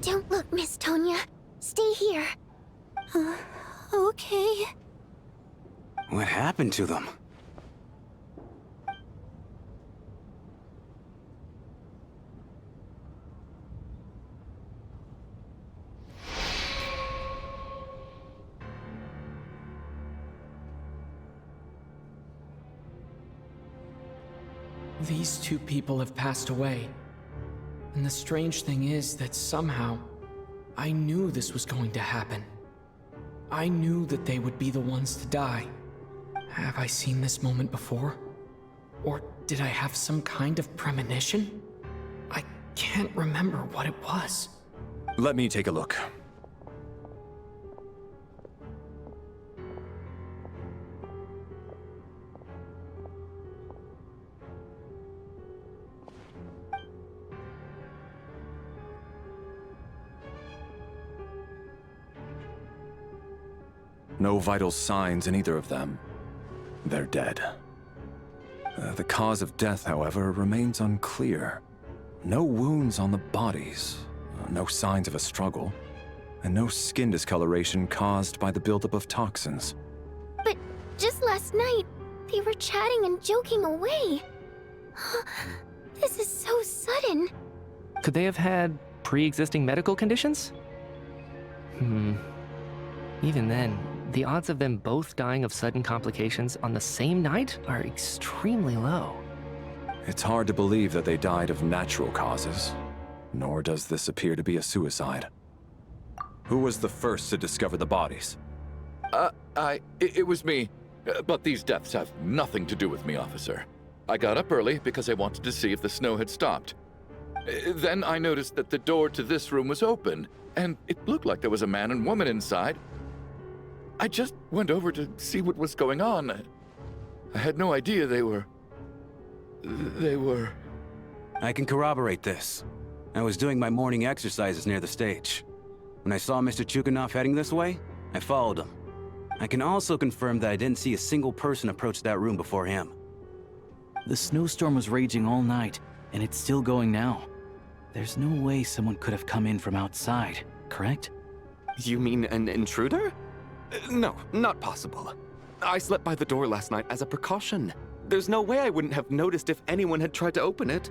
Don't look, Miss Tonya. Stay here. Okay. What happened to them? These two people have passed away. And the strange thing is that somehow, I knew this was going to happen. I knew that they would be the ones to die. Have I seen this moment before? Or did I have some kind of premonition? I can't remember what it was. Let me take a look. No vital signs in either of them. They're dead. The cause of death, however, remains unclear. No wounds on the bodies, no signs of a struggle, and no skin discoloration caused by the buildup of toxins. But just last night, they were chatting and joking away. This is so sudden. Could they have had pre-existing medical conditions? Even then, the odds of them both dying of sudden complications on the same night are extremely low. It's hard to believe that they died of natural causes, nor does this appear to be a suicide. Who was the first to discover the bodies? It was me. But these deaths have nothing to do with me, officer. I got up early because I wanted to see if the snow had stopped. Then I noticed that the door to this room was open, and it looked like there was a man and woman inside. I just went over to see what was going on. I had no idea they were... I can corroborate this. I was doing my morning exercises near the stage. When I saw Mr. Chukhanov heading this way, I followed him. I can also confirm that I didn't see a single person approach that room before him. The snowstorm was raging all night, and it's still going now. There's no way someone could have come in from outside, correct? You mean an intruder? No, not possible. I slept by the door last night as a precaution. There's no way I wouldn't have noticed if anyone had tried to open it.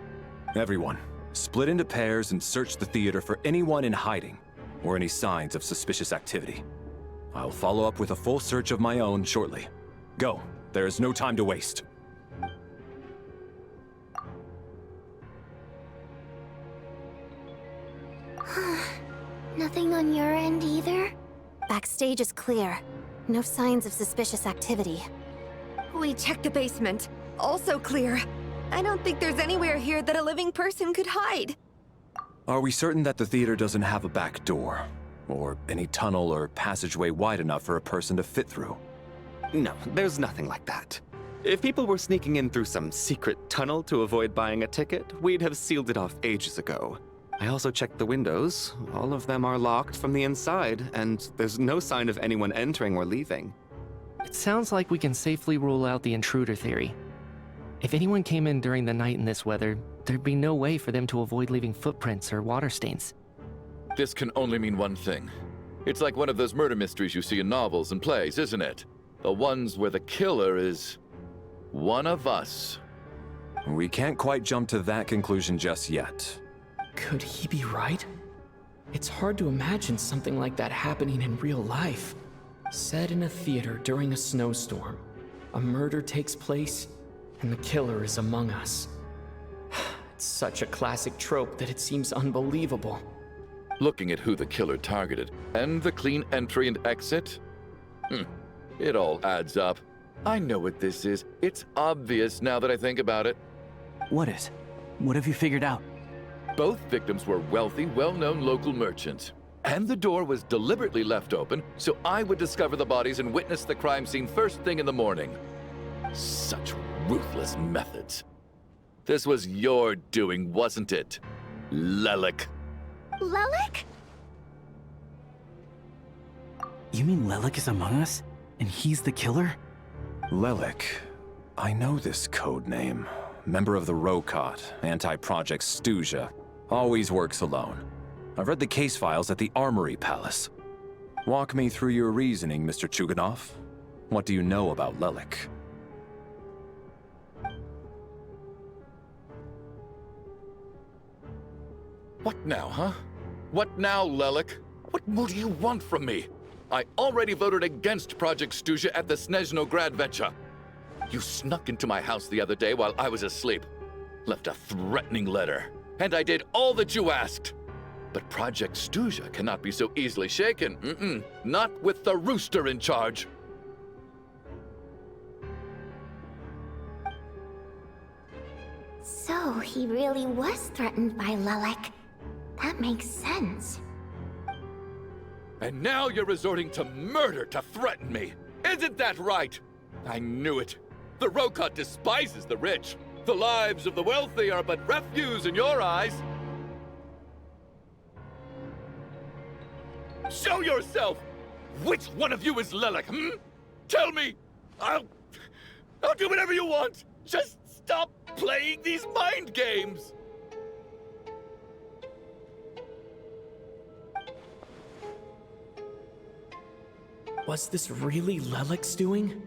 Everyone, split into pairs and search the theater for anyone in hiding, or any signs of suspicious activity. I'll follow up with a full search of my own shortly. Go, there is no time to waste. Nothing on your end either? Backstage is clear. No signs of suspicious activity. We checked the basement. Also clear. I don't think there's anywhere here that a living person could hide. Are we certain that the theater doesn't have a back door? Or any tunnel or passageway wide enough for a person to fit through? No, there's nothing like that. If people were sneaking in through some secret tunnel to avoid buying a ticket, we'd have sealed it off ages ago. I also checked the windows. All of them are locked from the inside, and there's no sign of anyone entering or leaving. It sounds like we can safely rule out the intruder theory. If anyone came in during the night in this weather, there'd be no way for them to avoid leaving footprints or water stains. This can only mean one thing. It's like one of those murder mysteries you see in novels and plays, isn't it? The ones where the killer is... one of us. We can't quite jump to that conclusion just yet. Could he be right? It's hard to imagine something like that happening in real life. Set in a theater during a snowstorm, a murder takes place, and the killer is among us. It's such a classic trope that it seems unbelievable. Looking at who the killer targeted, and the clean entry and exit, it all adds up. I know what this is. It's obvious now that I think about it. What is? What have you figured out? Both victims were wealthy, well-known local merchants. And the door was deliberately left open so I would discover the bodies and witness the crime scene first thing in the morning. Such ruthless methods. This was your doing, wasn't it, Lelik? Lelik? You mean Lelik is among us? And he's the killer? Lelik. I know this code name. Member of the Rokot, anti-Project Stuzia. Always works alone. I've read the case files at the Armory Palace. Walk me through your reasoning, Mr. Chuganov. What do you know about Lelik? What now, huh? What now, Lelik? What more do you want from me? I already voted against Project Stuzia at the Snezhnograd Vecha. You snuck into my house the other day while I was asleep. Left a threatening letter. And I did all that you asked. But Project Stuzia cannot be so easily shaken. Not with the rooster in charge. So he really was threatened by Lelik. That makes sense. And now you're resorting to murder to threaten me. Isn't that right? I knew it. The Rokot despises the rich. The lives of the wealthy are but refuse in your eyes. Show yourself! Which one of you is Lelik, Tell me! I'll do whatever you want! Just stop playing these mind games! Was this really Lelik's doing?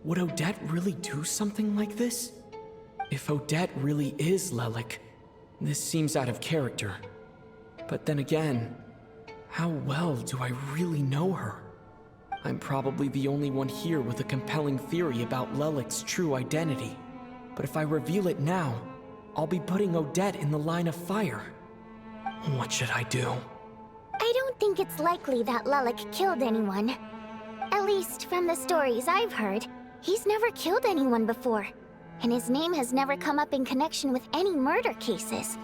Would Odette really do something like this? If Odette really is Lelik, this seems out of character. But then again, how well do I really know her? I'm probably the only one here with a compelling theory about Lelik's true identity. But if I reveal it now, I'll be putting Odette in the line of fire. What should I do? I don't think it's likely that Lelik killed anyone. At least from the stories I've heard, he's never killed anyone before. And his name has never come up in connection with any murder cases.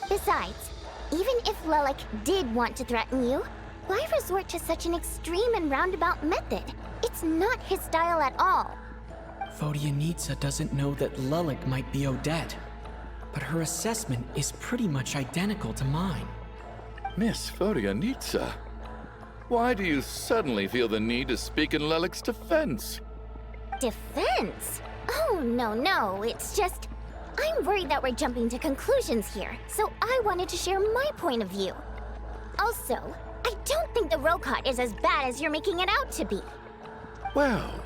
Besides, even if Lelik did want to threaten you, why resort to such an extreme and roundabout method? It's not his style at all. Vodyanitsa doesn't know that Lelik might be Odette, but her assessment is pretty much identical to mine. Miss Vodyanitsa, why do you suddenly feel the need to speak in Lelik's defense? Defense? Oh, no, it's just... I'm worried that we're jumping to conclusions here, so I wanted to share my point of view. Also, I don't think the Rokot is as bad as you're making it out to be. Well,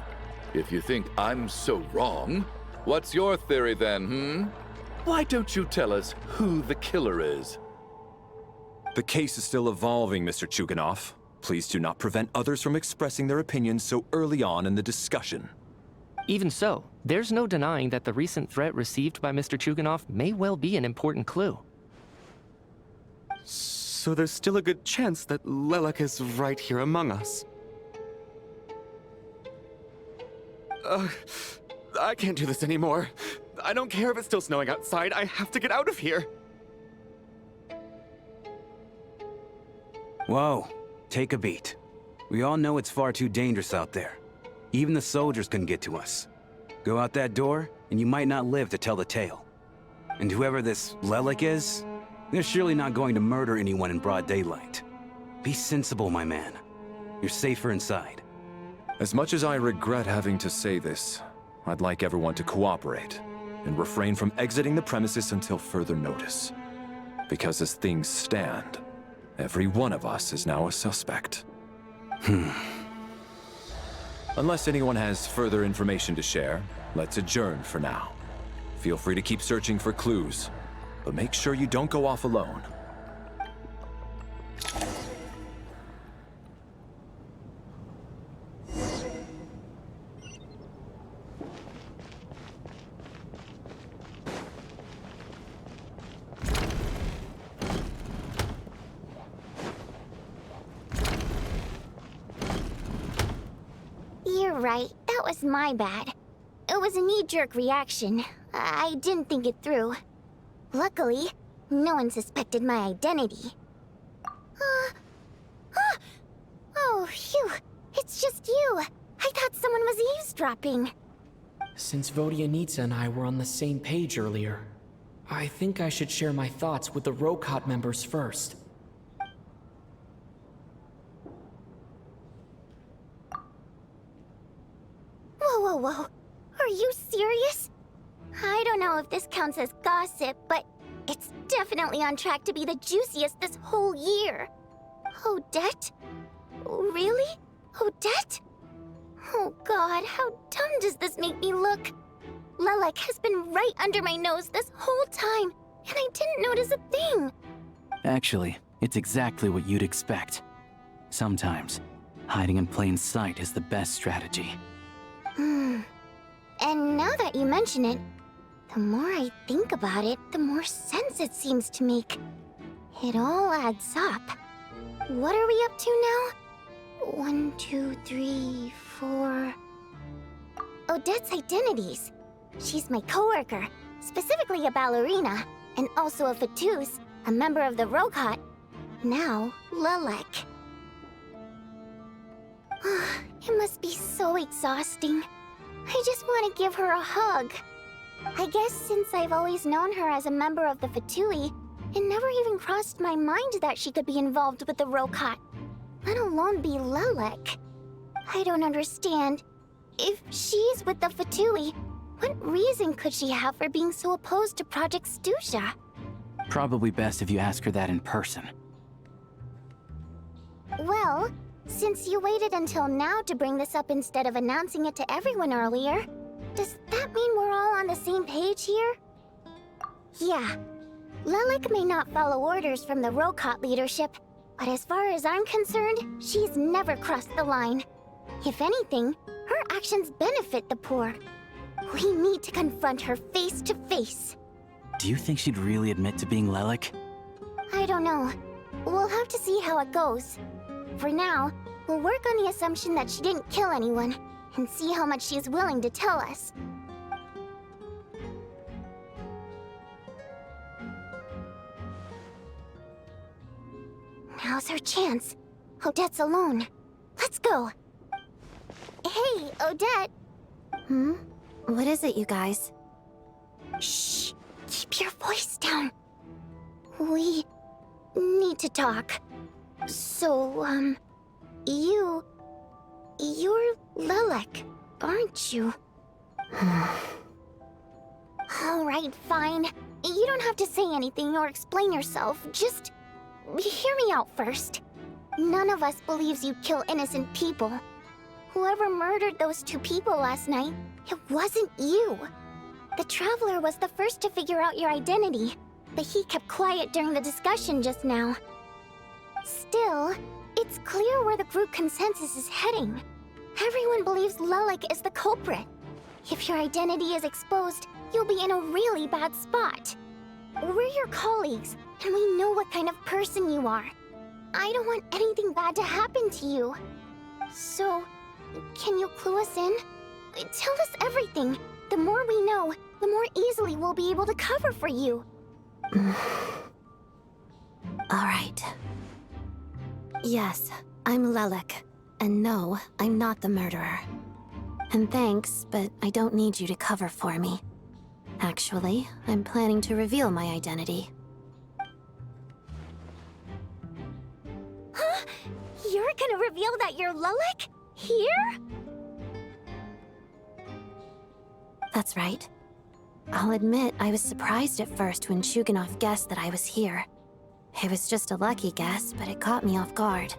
if you think I'm so wrong, what's your theory then, Why don't you tell us who the killer is? The case is still evolving, Mr. Chuganov. Please do not prevent others from expressing their opinions so early on in the discussion. Even so, there's no denying that the recent threat received by Mr. Chuganov may well be an important clue. So there's still a good chance that Lelik is right here among us. I can't do this anymore. I don't care if it's still snowing outside. I have to get out of here. Whoa, take a beat. We all know it's far too dangerous out there. Even the soldiers couldn't get to us. Go out that door, and you might not live to tell the tale. And whoever this Lelik is, they're surely not going to murder anyone in broad daylight. Be sensible, my man. You're safer inside. As much as I regret having to say this, I'd like everyone to cooperate and refrain from exiting the premises until further notice. Because as things stand, every one of us is now a suspect. Unless anyone has further information to share, let's adjourn for now. Feel free to keep searching for clues, but make sure you don't go off alone. You're right, that was my bad. It was a knee-jerk reaction. I didn't think it through. Luckily, no one suspected my identity. Oh, phew. It's just you. I thought someone was eavesdropping. Since Vodianitsa and I were on the same page earlier, I think I should share my thoughts with the Rokot members first. Whoa. Are you serious? I don't know if this counts as gossip, but it's definitely on track to be the juiciest this whole year. Odette? Really? Odette? Oh god, how dumb does this make me look? Lelek has been right under my nose this whole time, and I didn't notice a thing. Actually, it's exactly what you'd expect. Sometimes, hiding in plain sight is the best strategy. And now that you mention it, the more I think about it, the more sense it seems to make. It all adds up. What are we up to now? 1, 2, 3, 4... Odette's identities. She's my coworker, specifically a ballerina, and also a Fatui, a member of the Rokot. Now, Lelek. It must be so exhausting. I just want to give her a hug. I guess since I've always known her as a member of the Fatui, it never even crossed my mind that she could be involved with the Rokot, let alone be Lelek. I don't understand. If she's with the Fatui, what reason could she have for being so opposed to Project Stusha? Probably best if you ask her that in person. Well, since you waited until now to bring this up instead of announcing it to everyone earlier, does that mean we're all on the same page here? Yeah. Lelek may not follow orders from the Rokot leadership, but as far as I'm concerned, she's never crossed the line. If anything, her actions benefit the poor. We need to confront her face to face. Do you think she'd really admit to being Lelek? I don't know. We'll have to see how it goes. For now, we'll work on the assumption that she didn't kill anyone, and see how much she's willing to tell us. Now's our chance. Odette's alone. Let's go. Hey, Odette. What is it, you guys? Shh. Keep your voice down. We need to talk. So, you're Lelek, aren't you? Alright, fine. You don't have to say anything or explain yourself. Just hear me out first. None of us believes you kill innocent people. Whoever murdered those 2 people last night, it wasn't you. The Traveler was the first to figure out your identity, but he kept quiet during the discussion just now. Still, it's clear where the group consensus is heading. Everyone believes Lelek is the culprit. If your identity is exposed, you'll be in a really bad spot. We're your colleagues, and we know what kind of person you are. I don't want anything bad to happen to you. So, can you clue us in? Tell us everything. The more we know, the more easily we'll be able to cover for you. Alright. Yes, I'm Lelek. And no, I'm not the murderer. And thanks, but I don't need you to cover for me. Actually, I'm planning to reveal my identity. Huh? You're gonna reveal that you're Lelek? Here? That's right. I'll admit I was surprised at first when Chuganov guessed that I was here. It was just a lucky guess, but it caught me off guard.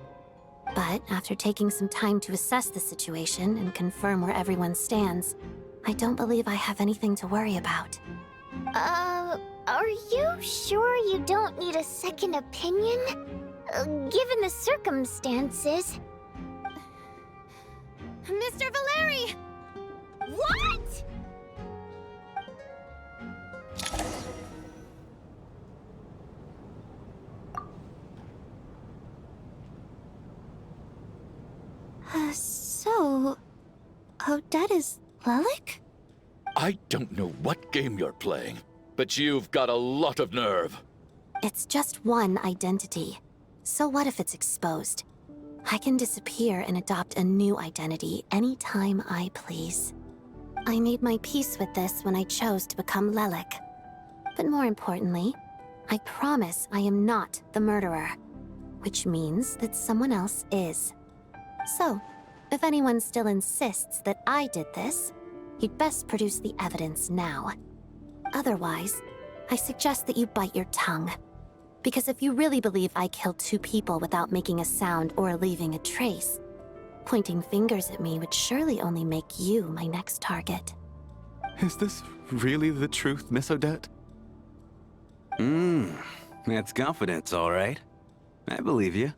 But after taking some time to assess the situation and confirm where everyone stands, I don't believe I have anything to worry about. Are you sure you don't need a second opinion? Given the circumstances... Mr. Valeri! What?! So... Odette is Lelek? I don't know what game you're playing, but you've got a lot of nerve. It's just one identity. So what if it's exposed? I can disappear and adopt a new identity anytime I please. I made my peace with this when I chose to become Lelik. But more importantly, I promise I am not the murderer, which means that someone else is. So, if anyone still insists that I did this, you'd best produce the evidence now. Otherwise, I suggest that you bite your tongue. Because if you really believe I killed 2 people without making a sound or leaving a trace, pointing fingers at me would surely only make you my next target. Is this really the truth, Miss Odette? That's confidence, all right. I believe you.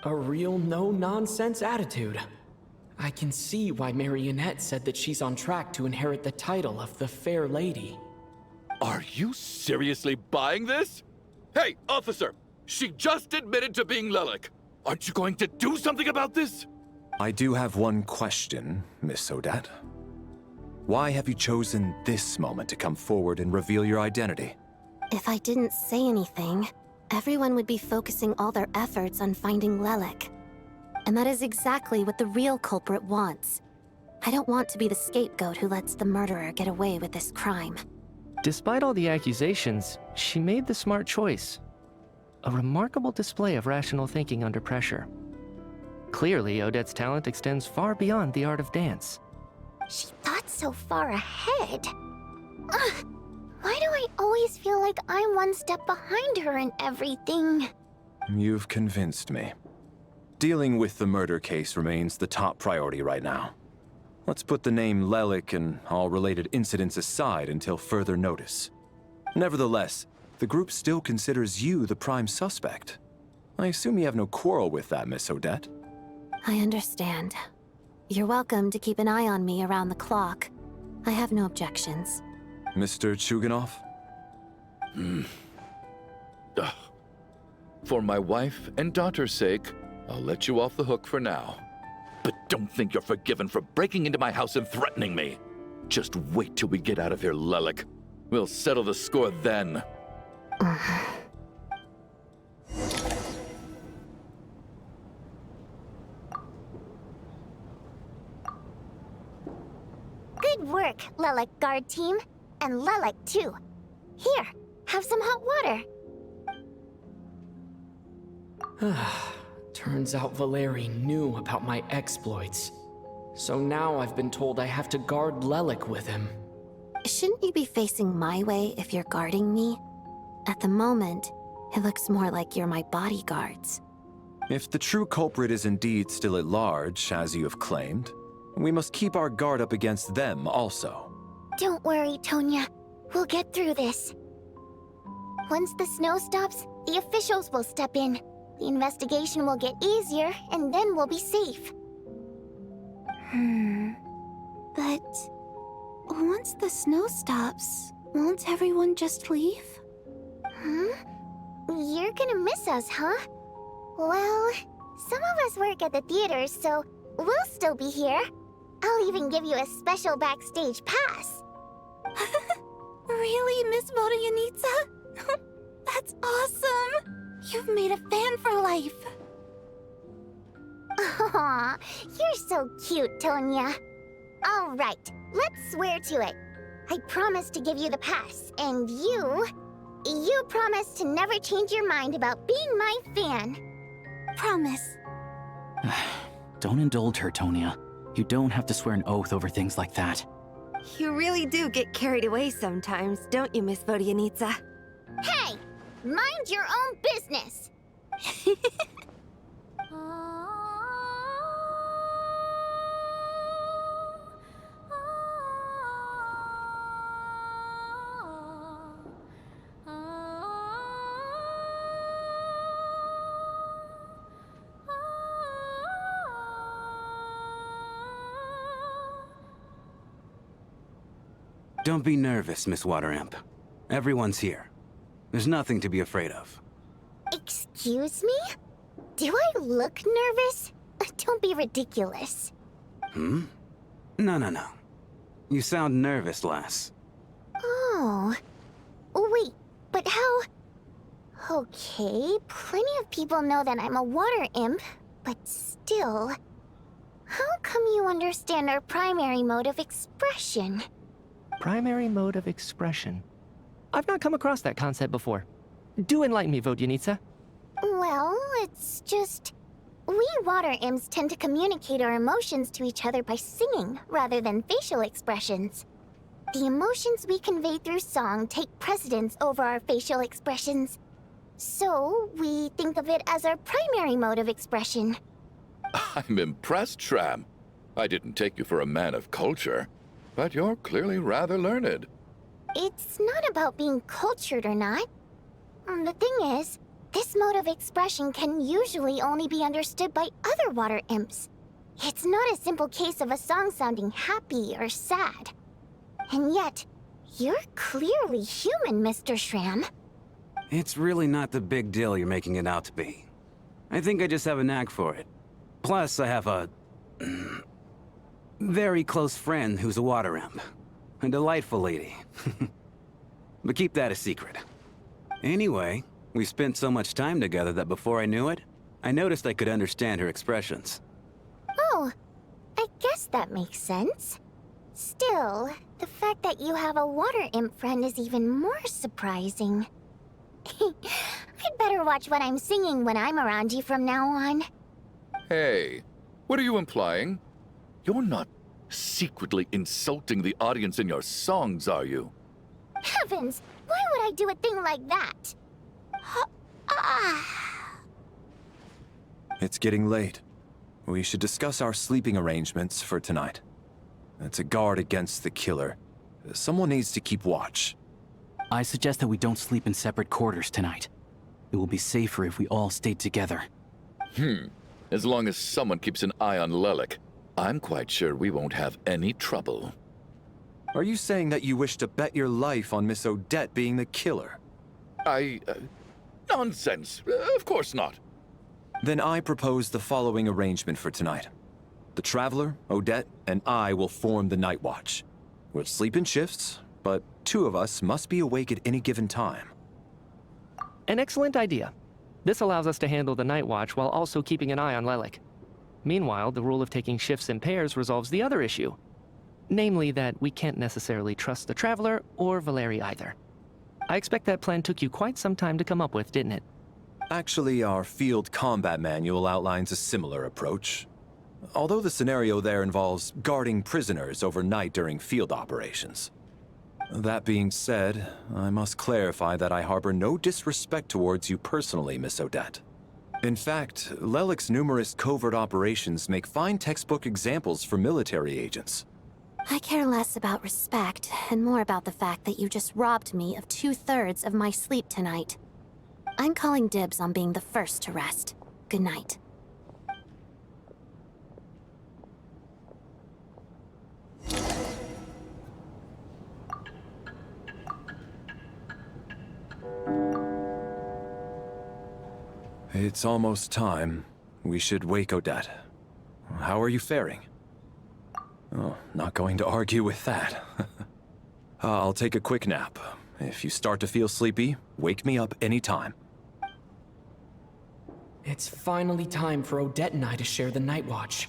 A real no-nonsense attitude. I can see why Marionette said that she's on track to inherit the title of the Fair Lady. Are you seriously buying this? Hey, officer! She just admitted to being Lelik. Aren't you going to do something about this? I do have one question, Miss Odette. Why have you chosen this moment to come forward and reveal your identity? If I didn't say anything, everyone would be focusing all their efforts on finding Lelik. And that is exactly what the real culprit wants. I don't want to be the scapegoat who lets the murderer get away with this crime. Despite all the accusations, she made the smart choice. A remarkable display of rational thinking under pressure. Clearly, Odette's talent extends far beyond the art of dance. She thought so far ahead. Ugh, why do I always feel like I'm one step behind her in everything? You've convinced me. Dealing with the murder case remains the top priority right now. Let's put the name Lelik and all related incidents aside until further notice. Nevertheless, the group still considers you the prime suspect. I assume you have no quarrel with that, Miss Odette? I understand. You're welcome to keep an eye on me around the clock. I have no objections. Mr. Chuganov? For my wife and daughter's sake, I'll let you off the hook for now. But don't think you're forgiven for breaking into my house and threatening me. Just wait till we get out of here, Lelik. We'll settle the score then. Good work, Lelik guard team. And Lelik too. Here, have some hot water. Turns out Valeri knew about my exploits. So now I've been told I have to guard Lelik with him. Shouldn't you be facing my way if you're guarding me? At the moment, it looks more like you're my bodyguards. If the true culprit is indeed still at large, as you have claimed, we must keep our guard up against them also. Don't worry, Tonya. We'll get through this. Once the snow stops, the officials will step in. The investigation will get easier, and then we'll be safe. But once the snow stops, won't everyone just leave? You're gonna miss us, huh? Well, some of us work at the theaters, so we'll still be here. I'll even give you a special backstage pass. Really, Miss Vodyanitsa? That's awesome! You've made a fan for life. Aw, you're so cute, Tonya. All right, let's swear to it. I promise to give you the pass, and you promise to never change your mind about being my fan. Promise. Don't indulge her, Tonya. You don't have to swear an oath over things like that. You really do get carried away sometimes, don't you, Miss Vodyanitsa? Hey, mind your own business. Don't be nervous, Miss Waterimp. Everyone's here. There's nothing to be afraid of. Excuse me? Do I look nervous? Don't be ridiculous. No. You sound nervous, lass. Oh. Wait, but how... Okay, plenty of people know that I'm a water imp, But still, how come you understand our primary mode of expression? Primary mode of expression. I've not come across that concept before. Do enlighten me, Vodyanitsa. Well, it's just... we water imps tend to communicate our emotions to each other by singing, rather than facial expressions. The emotions we convey through song take precedence over our facial expressions. So, we think of it as our primary mode of expression. I'm impressed, Shram. I didn't take you for a man of culture, but you're clearly rather learned. It's not about being cultured or not. The thing is, this mode of expression can usually only be understood by other water imps. It's not a simple case of a song sounding happy or sad. And yet, you're clearly human, Mr. Shram. It's really not the big deal you're making it out to be. I think I just have a knack for it. Plus, I have a... very close friend who's a water imp. A delightful lady. But keep that a secret. Anyway, we spent so much time together that before I knew it, I noticed I could understand her expressions. Oh, I guess that makes sense. Still, the fact that you have a water imp friend is even more surprising. I'd better watch what I'm singing when I'm around you from now on. Hey, what are you implying? You're not secretly insulting the audience in your songs, are you? Heavens! Why would I do a thing like that? It's getting late. We should discuss our sleeping arrangements for tonight. To guard against the killer, someone needs to keep watch. I suggest that we don't sleep in separate quarters tonight. It will be safer if we all stay together. As long as someone keeps an eye on Lelik, I'm quite sure we won't have any trouble. Are you saying that you wish to bet your life on Miss Odette being the killer? Nonsense. Of course not. Then I propose the following arrangement for tonight. The Traveler, Odette, and I will form the Night Watch. We'll sleep in shifts, but 2 of us must be awake at any given time. An excellent idea. This allows us to handle the Night Watch while also keeping an eye on Lelik. Meanwhile, the rule of taking shifts in pairs resolves the other issue. Namely that we can't necessarily trust the Traveler or Valeri either. I expect that plan took you quite some time to come up with, didn't it? Actually, our field combat manual outlines a similar approach. Although the scenario there involves guarding prisoners overnight during field operations. That being said, I must clarify that I harbor no disrespect towards you personally, Miss Odette. In fact, Lelik's numerous covert operations make fine textbook examples for military agents. I care less about respect and more about the fact that you just robbed me of 2/3 of my sleep tonight. I'm calling dibs on being the first to rest. Good night. It's almost time. We should wake Odette. How are you faring? Oh, not going to argue with that. I'll take a quick nap. If you start to feel sleepy, wake me up anytime. It's finally time for Odette and I to share the Night Watch.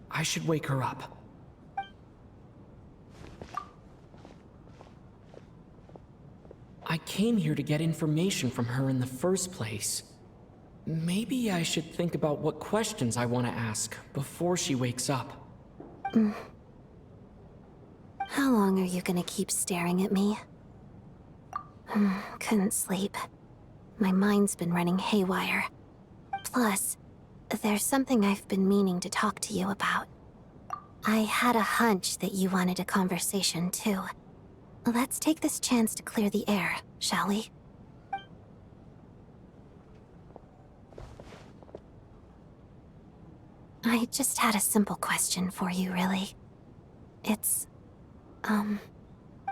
I should wake her up. I came here to get information from her in the first place. Maybe I should think about what questions I want to ask before she wakes up. How long are you gonna keep staring at me? Couldn't sleep. My mind's been running haywire. Plus, there's something I've been meaning to talk to you about. I had a hunch that you wanted a conversation too. Let's take this chance to clear the air, shall we? I just had a simple question for you, really. It's,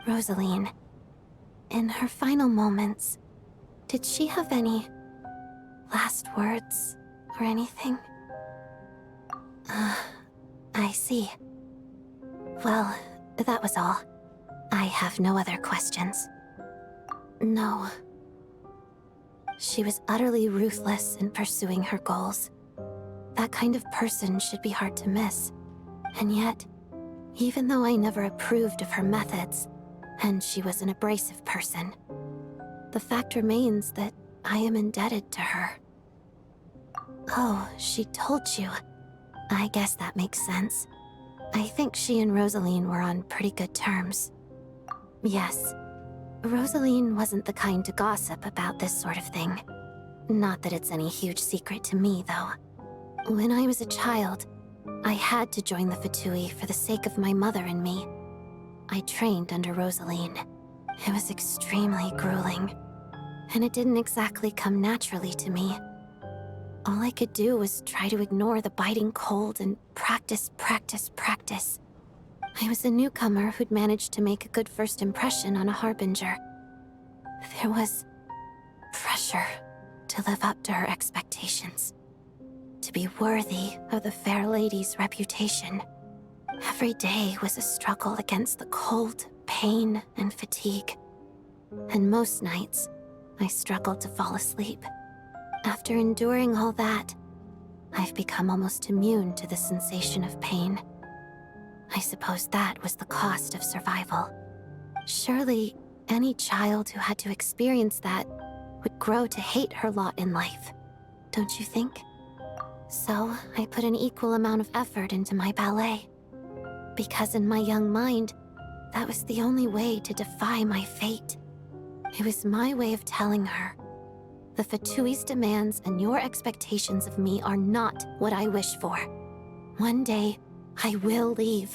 Rosaline. In her final moments, did she have any last words or anything? I see. Well, that was all. I have no other questions. No. She was utterly ruthless in pursuing her goals. That kind of person should be hard to miss. And yet, even though I never approved of her methods, and she was an abrasive person, the fact remains that I am indebted to her. Oh, she told you. I guess that makes sense. I think she and Rosaline were on pretty good terms. Yes, Rosaline wasn't the kind to gossip about this sort of thing. Not that it's any huge secret to me, though. When I was a child, I had to join the Fatui for the sake of my mother and me. I trained under Rosaline. It was extremely grueling, and it didn't exactly come naturally to me. All I could do was try to ignore the biting cold and practice, practice, practice. I was a newcomer who'd managed to make a good first impression on a Harbinger. There was pressure to live up to her expectations, to be worthy of the fair lady's reputation. Every day was a struggle against the cold, pain, and fatigue. And most nights, I struggled to fall asleep. After enduring all that, I've become almost immune to the sensation of pain. I suppose that was the cost of survival. Surely, any child who had to experience that would grow to hate her lot in life, don't you think? So, I put an equal amount of effort into my ballet. Because in my young mind, that was the only way to defy my fate. It was my way of telling her, the Fatui's demands and your expectations of me are not what I wish for. One day, I will leave.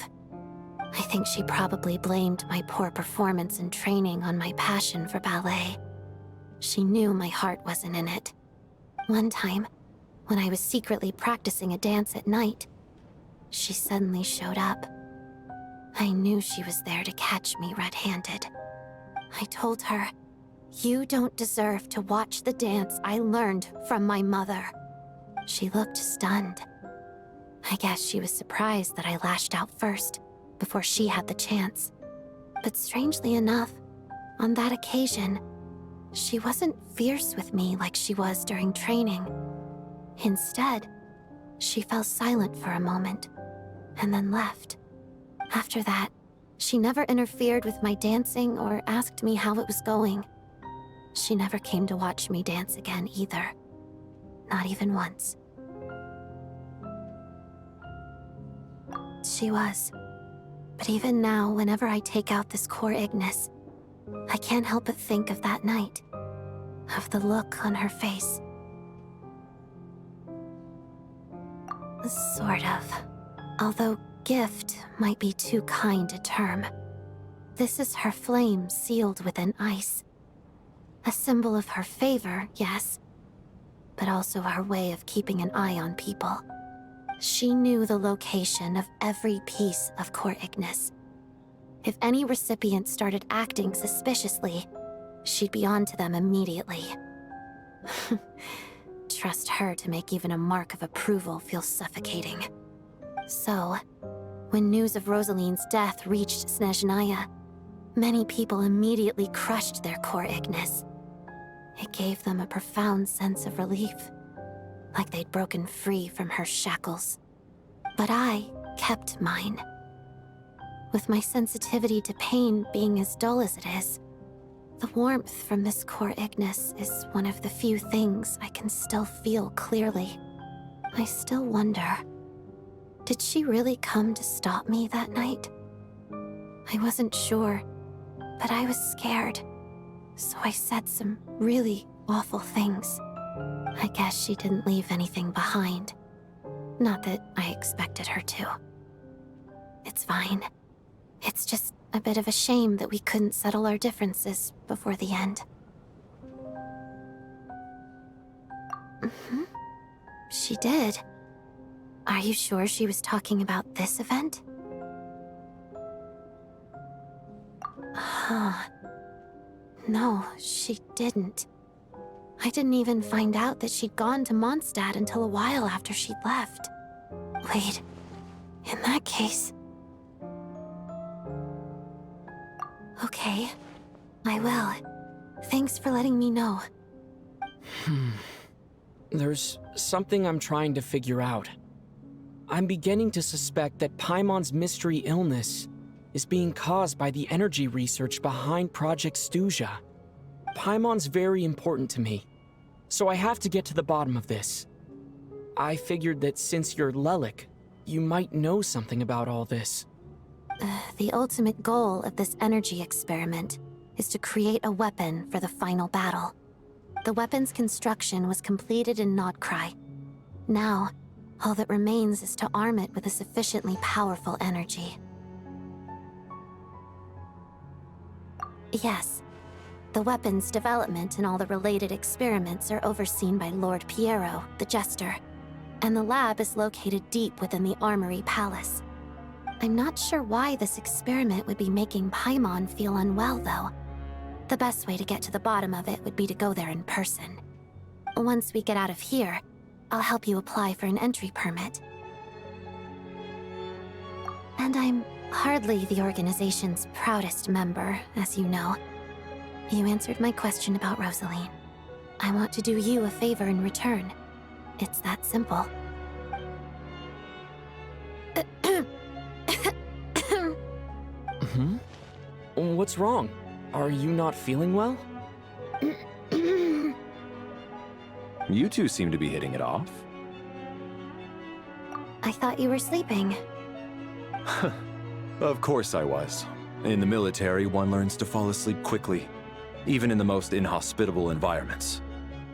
I think she probably blamed my poor performance and training on my passion for ballet. She knew my heart wasn't in it. One time, when I was secretly practicing a dance at night, she suddenly showed up. I knew she was there to catch me red-handed. I told her, "You don't deserve to watch the dance I learned from my mother." She looked stunned. I guess she was surprised that I lashed out first, before she had the chance. But strangely enough, on that occasion, she wasn't fierce with me like she was during training. Instead, she fell silent for a moment, and then left. After that, she never interfered with my dancing or asked me how it was going. She never came to watch me dance again either. Not even once. She was. But even now, whenever I take out this core Ignis, I can't help but think of that night. Of the look on her face. Sort of. Although gift might be too kind a term. This is her flame sealed within ice. A symbol of her favor, yes, but also her way of keeping an eye on people. She knew the location of every piece of core Ignis. If any recipient started acting suspiciously, she'd be on to them immediately. Trust her to make even a mark of approval feel suffocating. So, when news of Rosaline's death reached Snezhnaya, many people immediately crushed their core Ignis. It gave them a profound sense of relief, like they'd broken free from her shackles. But I kept mine. With my sensitivity to pain being as dull as it is, the warmth from this core Ignis is one of the few things I can still feel clearly. I still wonder, did she really come to stop me that night? I wasn't sure, but I was scared. So I said some really awful things. I guess she didn't leave anything behind. Not that I expected her to. It's fine. It's just a bit of a shame that we couldn't settle our differences before the end. She did. Are you sure she was talking about this event? Huh. No, she didn't. I didn't even find out that she'd gone to Mondstadt until a while after she'd left. Wait, in that case... Okay, I will. Thanks for letting me know. There's something I'm trying to figure out. I'm beginning to suspect that Paimon's mystery illness is being caused by the energy research behind Project Stuja. Paimon's very important to me, so I have to get to the bottom of this. I figured that since you're Lelik, you might know something about all this. The ultimate goal of this energy experiment is to create a weapon for the final battle. The weapon's construction was completed in Nodcry. Now, all that remains is to arm it with a sufficiently powerful energy. Yes, the weapon's development and all the related experiments are overseen by Lord Piero, the Jester, and the lab is located deep within the Armory Palace. I'm not sure why this experiment would be making Paimon feel unwell, though. The best way to get to the bottom of it would be to go there in person. Once we get out of here, I'll help you apply for an entry permit. And I'm hardly the organization's proudest member, as you know. You answered my question about Rosaline. I want to do you a favor in return. It's that simple. What's wrong? Are you not feeling well? You two seem to be hitting it off. I thought you were sleeping. Of course I was. In the military, one learns to fall asleep quickly, even in the most inhospitable environments.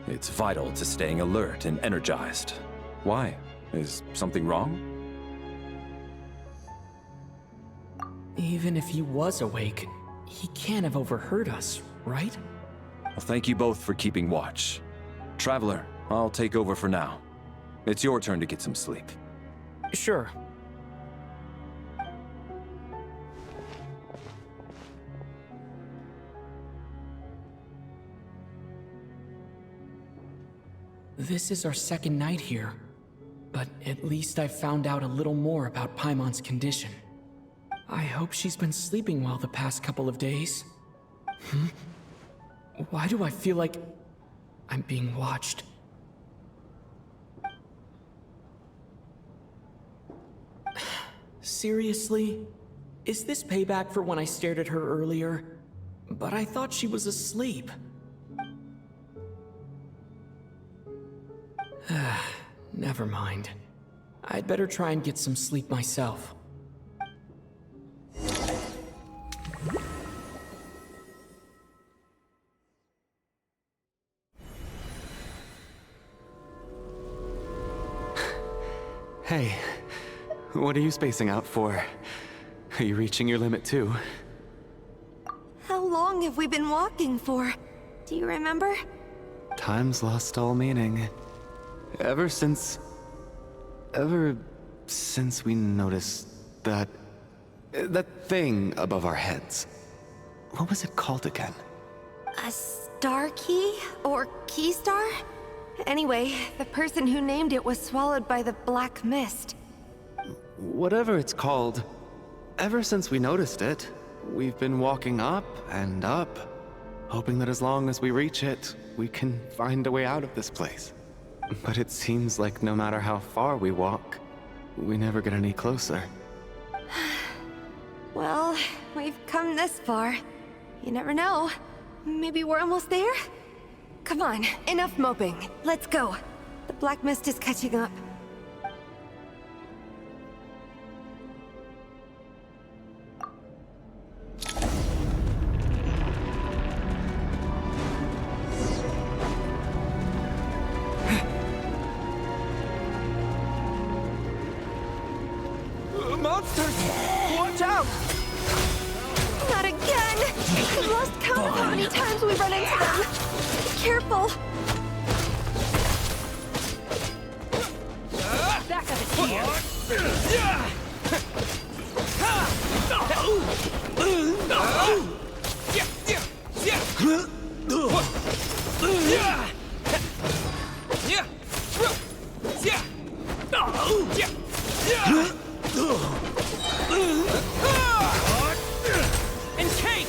It's vital to staying alert and energized. Why? Is something wrong? Even if he was awake, he can't have overheard us, right? Well, thank you both for keeping watch. Traveler, I'll take over for now. It's your turn to get some sleep. Sure. This is our second night here, but at least I found out a little more about Paimon's condition. I hope she's been sleeping well the past couple of days. Why do I feel like I'm being watched? Seriously? Is this payback for when I stared at her earlier? But I thought she was asleep. Never mind. I'd better try and get some sleep myself. Hey, what are you spacing out for? Are you reaching your limit too? How long have we been walking for? Do you remember? Time's lost all meaning. Ever since we noticed that thing above our heads. What was it called again? A star key? Or key star? Anyway, the person who named it was swallowed by the black mist. Whatever it's called, ever since we noticed it, we've been walking up and up, hoping that as long as we reach it, we can find a way out of this place. But it seems like no matter how far we walk, we never get any closer. Well, we've come this far. You never know. Maybe we're almost there? Come on, enough moping. Let's go. The black mist is catching up. Monsters! Watch out! Not again! I've lost count of how many times we run into them. Be careful! Back of it here! And take!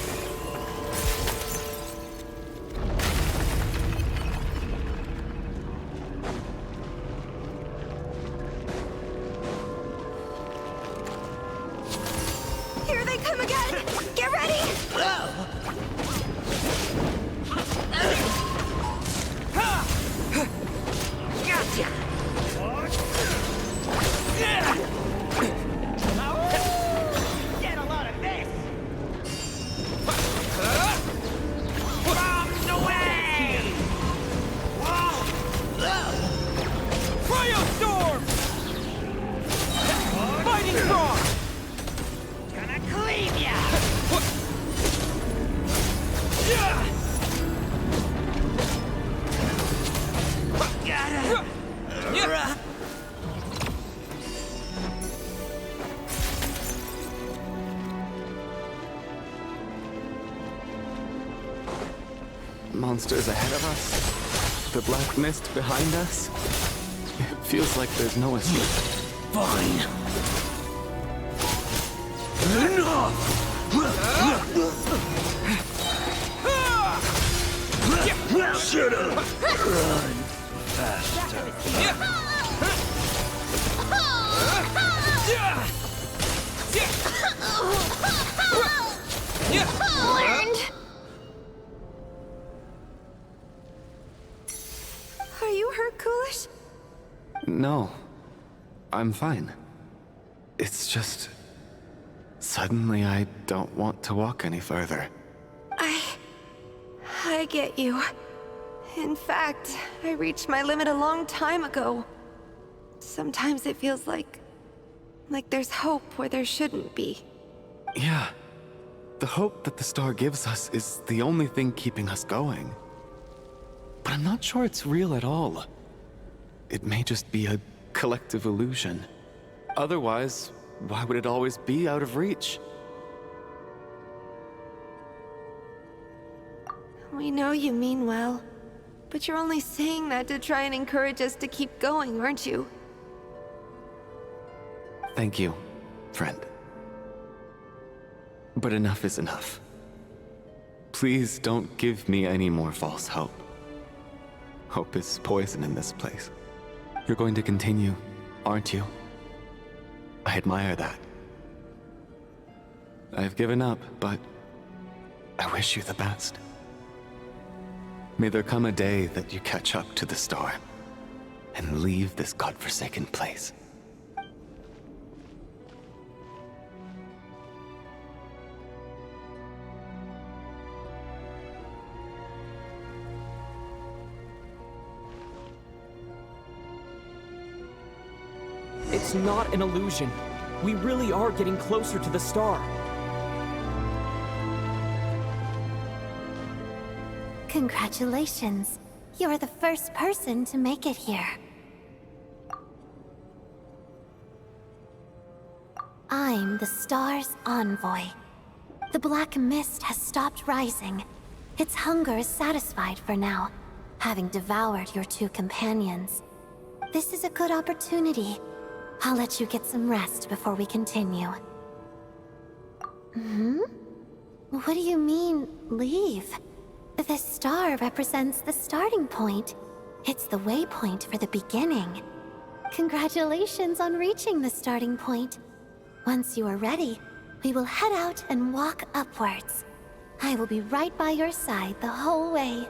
monsters ahead of us, the black mist behind us. It feels like there's no escape. Fine. Shut up! Run faster. Learned. Are you hurt, Coolish? No, I'm fine. It's just... suddenly I don't want to walk any further. I get you. In fact, I reached my limit a long time ago. Sometimes it feels like there's hope where there shouldn't be. Yeah. The hope that the star gives us is the only thing keeping us going. But I'm not sure it's real at all. It may just be a collective illusion. Otherwise, why would it always be out of reach? We know you mean well, but you're only saying that to try and encourage us to keep going, aren't you? Thank you, friend. But enough is enough. Please don't give me any more false hope. Hope is poison in this place. You're going to continue, aren't you? I admire that. I've given up, but I wish you the best. May there come a day that you catch up to the star and leave this godforsaken place. It's not an illusion. We really are getting closer to the star. Congratulations. You're the first person to make it here. I'm the star's envoy. The black mist has stopped rising. Its hunger is satisfied for now, having devoured your two companions. This is a good opportunity. I'll let you get some rest before we continue. What do you mean, leave? This star represents the starting point. It's the waypoint for the beginning. Congratulations on reaching the starting point. Once you are ready, we will head out and walk upwards. I will be right by your side the whole way.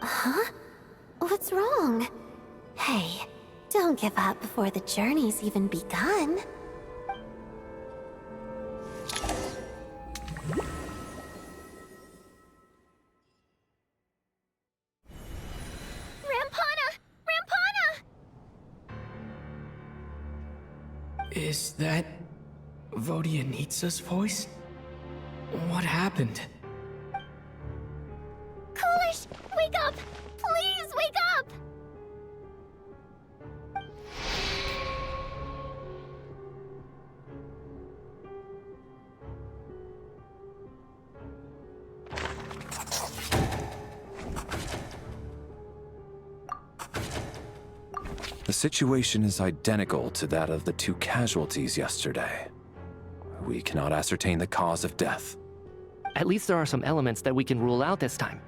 Huh? What's wrong? Hey, don't give up before the journey's even begun. Is that Vodianitsa's voice? What happened? Coolish, wake up! Please wake up! The situation is identical to that of the two casualties yesterday. We cannot ascertain the cause of death. At least there are some elements that we can rule out this time.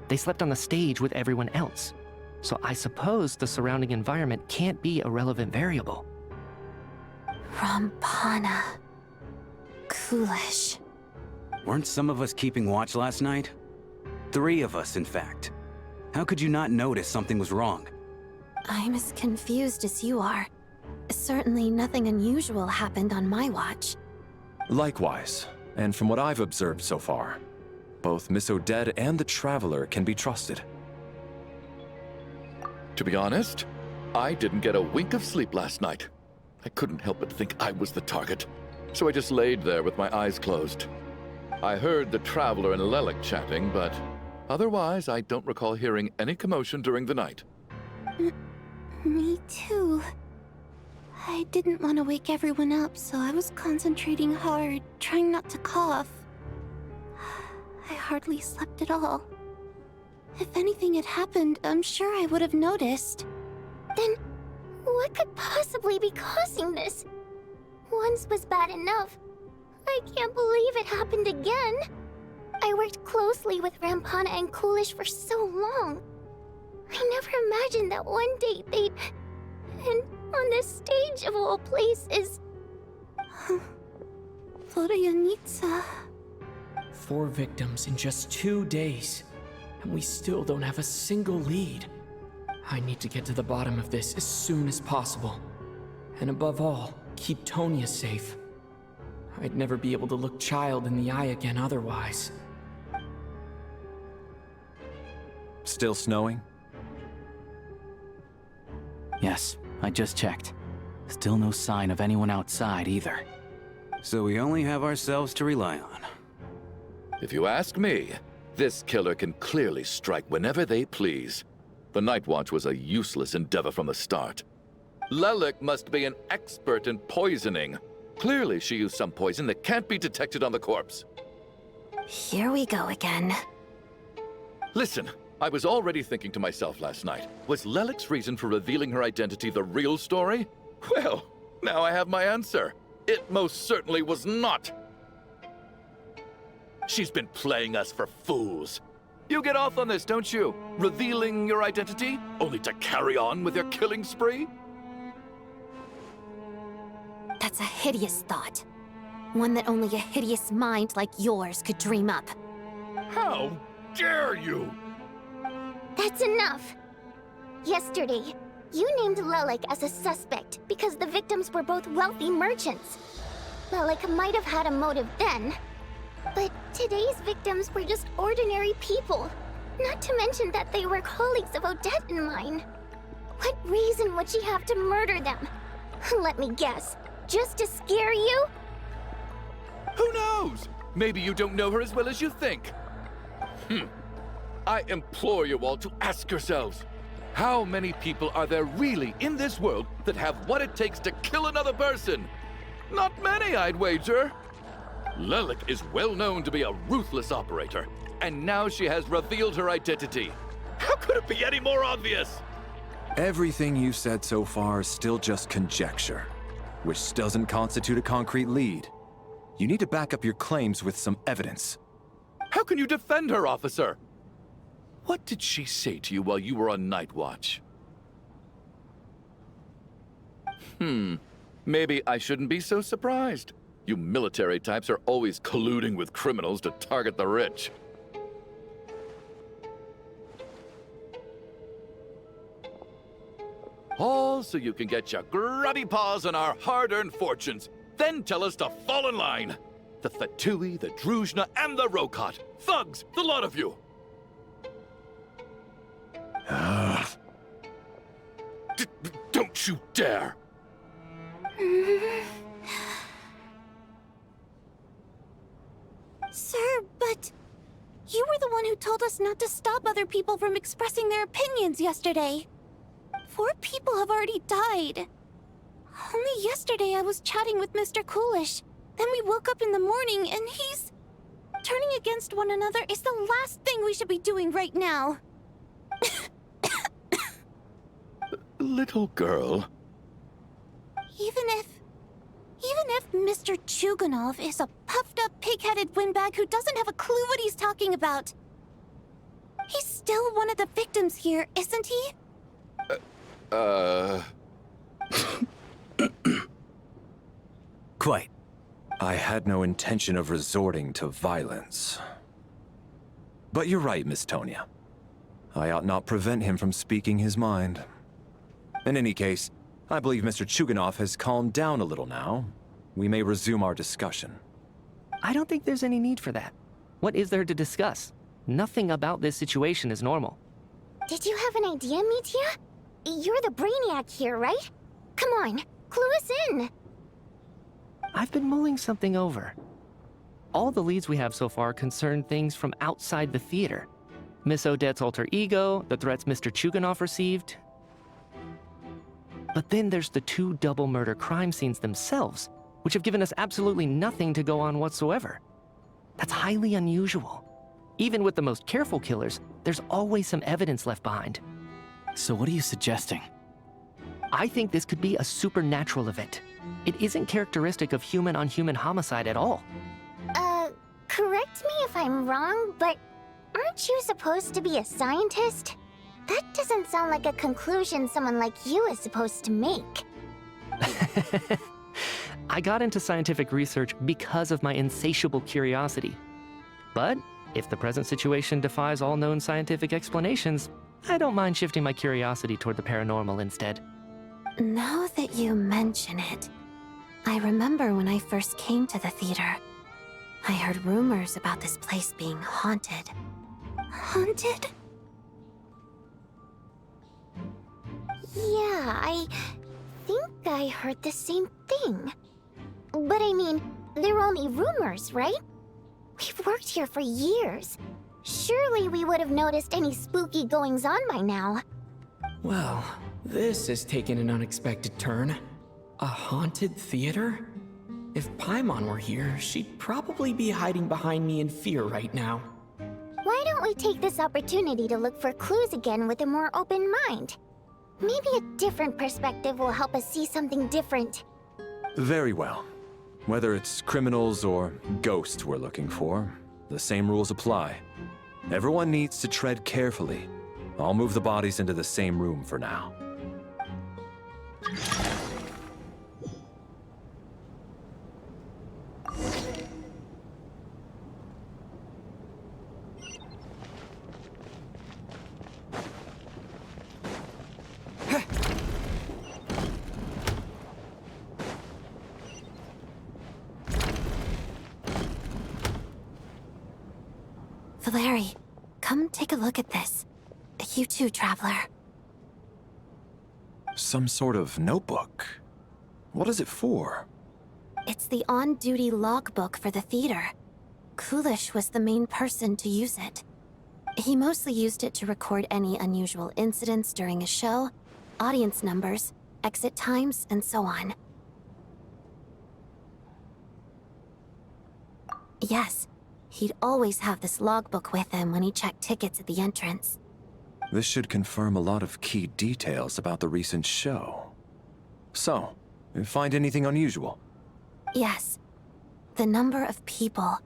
They slept on the stage with everyone else, so I suppose the surrounding environment can't be a relevant variable. Rampana. Coolish. Weren't some of us keeping watch last night? 3 of us, in fact. How could you not notice something was wrong? I'm as confused as you are. Certainly nothing unusual happened on my watch. Likewise, and from what I've observed so far, both Miss Odette and the Traveler can be trusted. To be honest, I didn't get a wink of sleep last night. I couldn't help but think I was the target, so I just laid there with my eyes closed. I heard the Traveler and Lelik chatting, but otherwise I don't recall hearing any commotion during the night. Me too. I didn't want to wake everyone up, so I was concentrating hard, trying not to cough. I hardly slept at all. If anything had happened, I'm sure I would have noticed. Then, what could possibly be causing this? Once was bad enough. I can't believe it happened again. I worked closely with Rampana and Coolish for so long. I never imagined that one day they'd... And on this stage of all places... Vodianitsa... 4 victims in just 2 days, and we still don't have a single lead. I need to get to the bottom of this as soon as possible. And above all, keep Tonya safe. I'd never be able to look Child in the eye again otherwise. Still snowing? Yes, I just checked. Still no sign of anyone outside either. So we only have ourselves to rely on. If you ask me, this killer can clearly strike whenever they please. The Night Watch was a useless endeavor from the start. Lelik must be an expert in poisoning. Clearly she used some poison that can't be detected on the corpse. Here we go again. Listen, I was already thinking to myself last night, was Lelik's reason for revealing her identity the real story? Well, now I have my answer. It most certainly was not. She's been playing us for fools. You get off on this, don't you? Revealing your identity, only to carry on with your killing spree? That's a hideous thought. One that only a hideous mind like yours could dream up. How dare you! That's enough! Yesterday, you named Lelik as a suspect because the victims were both wealthy merchants. Lelik might have had a motive then, but today's victims were just ordinary people. Not to mention that they were colleagues of Odette and mine. What reason would she have to murder them? Let me guess, just to scare you? Who knows? Maybe you don't know her as well as you think. I implore you all to ask yourselves, how many people are there really in this world that have what it takes to kill another person? Not many, I'd wager. Lelik is well known to be a ruthless operator, and now she has revealed her identity. How could it be any more obvious? Everything you've said so far is still just conjecture, which doesn't constitute a concrete lead. You need to back up your claims with some evidence. How can you defend her, officer? What did she say to you while you were on Night Watch? Maybe I shouldn't be so surprised. You military types are always colluding with criminals to target the rich. All so you can get your grubby paws on our hard-earned fortunes, then tell us to fall in line. The Fatui, the Druzhna, and the Rokot. Thugs, the lot of you. Don't you dare! Sir, but... You were the one who told us not to stop other people from expressing their opinions yesterday. 4 people have already died. Only yesterday I was chatting with Mr. Coolish. Then we woke up in the morning and he's... Turning against one another is the last thing we should be doing right now. Little girl. Even if Mr. Chuganov is a puffed-up, pig-headed windbag who doesn't have a clue what he's talking about, he's still one of the victims here, isn't he? Quite. I had no intention of resorting to violence. But you're right, Miss Tonya. I ought not prevent him from speaking his mind. In any case, I believe Mr. Chuganov has calmed down a little now. We may resume our discussion. I don't think there's any need for that. What is there to discuss? Nothing about this situation is normal. Did you have an idea, Mitya? You're the brainiac here, right? Come on, clue us in. I've been mulling something over. All the leads we have so far concern things from outside the theater. Miss Odette's alter ego, the threats Mr. Chuganov received. But then there's the 2 double murder crime scenes themselves, which have given us absolutely nothing to go on whatsoever. That's highly unusual. Even with the most careful killers, there's always some evidence left behind. So what are you suggesting? I think this could be a supernatural event. It isn't characteristic of human-on-human homicide at all. Correct me if I'm wrong, but aren't you supposed to be a scientist? That doesn't sound like a conclusion someone like you is supposed to make. I got into scientific research because of my insatiable curiosity. But if the present situation defies all known scientific explanations, I don't mind shifting my curiosity toward the paranormal instead. Now that you mention it, I remember when I first came to the theater. I heard rumors about this place being haunted. Haunted? Yeah, I think I heard the same thing. But I mean, they're only rumors, right? We've worked here for years. Surely we would have noticed any spooky goings-on by now. Well, this has taken an unexpected turn. A haunted theater? If Paimon were here, she'd probably be hiding behind me in fear right now. Why don't we take this opportunity to look for clues again with a more open mind? Maybe a different perspective will help us see something different. Very well. Whether it's criminals or ghosts we're looking for, the same rules apply. Everyone needs to tread carefully. I'll move the bodies into the same room for now. Valeri, come take a look at this. You too, Traveler. Some sort of notebook. What is it for? It's the on-duty logbook for the theater. Kulish was the main person to use it. He mostly used it to record any unusual incidents during a show, audience numbers, exit times, and so on. Yes, he'd always have this logbook with him when he checked tickets at the entrance. This should confirm a lot of key details about the recent show. So, you find anything unusual? Yes. The number of people.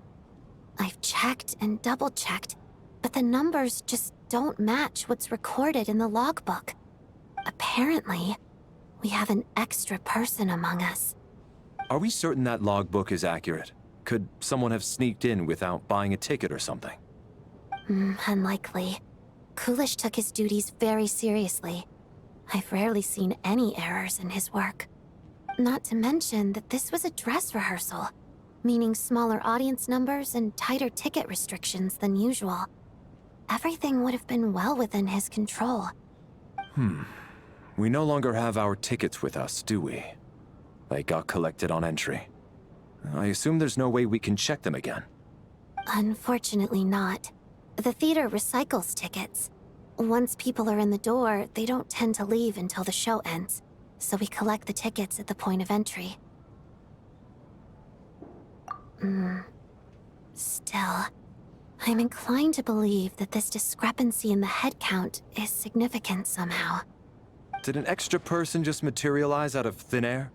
I've checked and double-checked, but the numbers just don't match what's recorded in the logbook. Apparently, we have an extra person among us. Are we certain that logbook is accurate? Could someone have sneaked in without buying a ticket or something? Unlikely. Kulish took his duties very seriously. I've rarely seen any errors in his work. Not to mention that this was a dress rehearsal, meaning smaller audience numbers and tighter ticket restrictions than usual. Everything would have been well within his control. We no longer have our tickets with us, do we? They got collected on entry. I assume there's no way we can check them again. Unfortunately not. The theater recycles tickets. Once people are in the door, they don't tend to leave until the show ends, so we collect the tickets at the point of entry. Still, I'm inclined to believe that this discrepancy in the head count is significant somehow. Did an extra person just materialize out of thin air?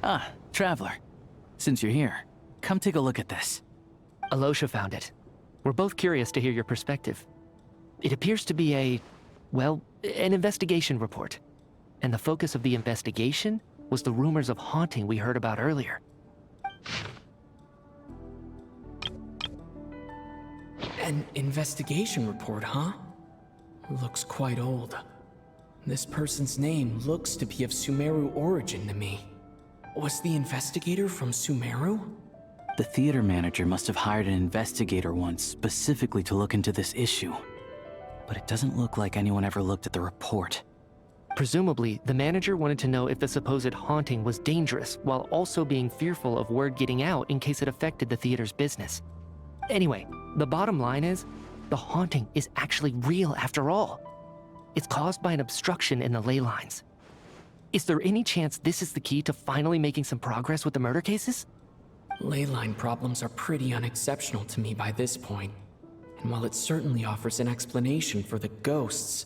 Ah, Traveler. Since you're here, come take a look at this. Alosha found it. We're both curious to hear your perspective. It appears to be an investigation report. And the focus of the investigation was the rumors of haunting we heard about earlier. An investigation report, huh? Looks quite old. This person's name looks to be of Sumeru origin to me. Was the investigator from Sumeru? The theater manager must have hired an investigator once specifically to look into this issue. but it doesn't look like anyone ever looked at the report. Presumably, the manager wanted to know if the supposed haunting was dangerous, while also being fearful of word getting out in case it affected the theater's business. Anyway, the bottom line is, the haunting is actually real after all. It's caused by an obstruction in the ley lines. Is there any chance this is the key to finally making some progress with the murder cases? Ley line problems are pretty unexceptional to me by this point. And while it certainly offers an explanation for the ghosts,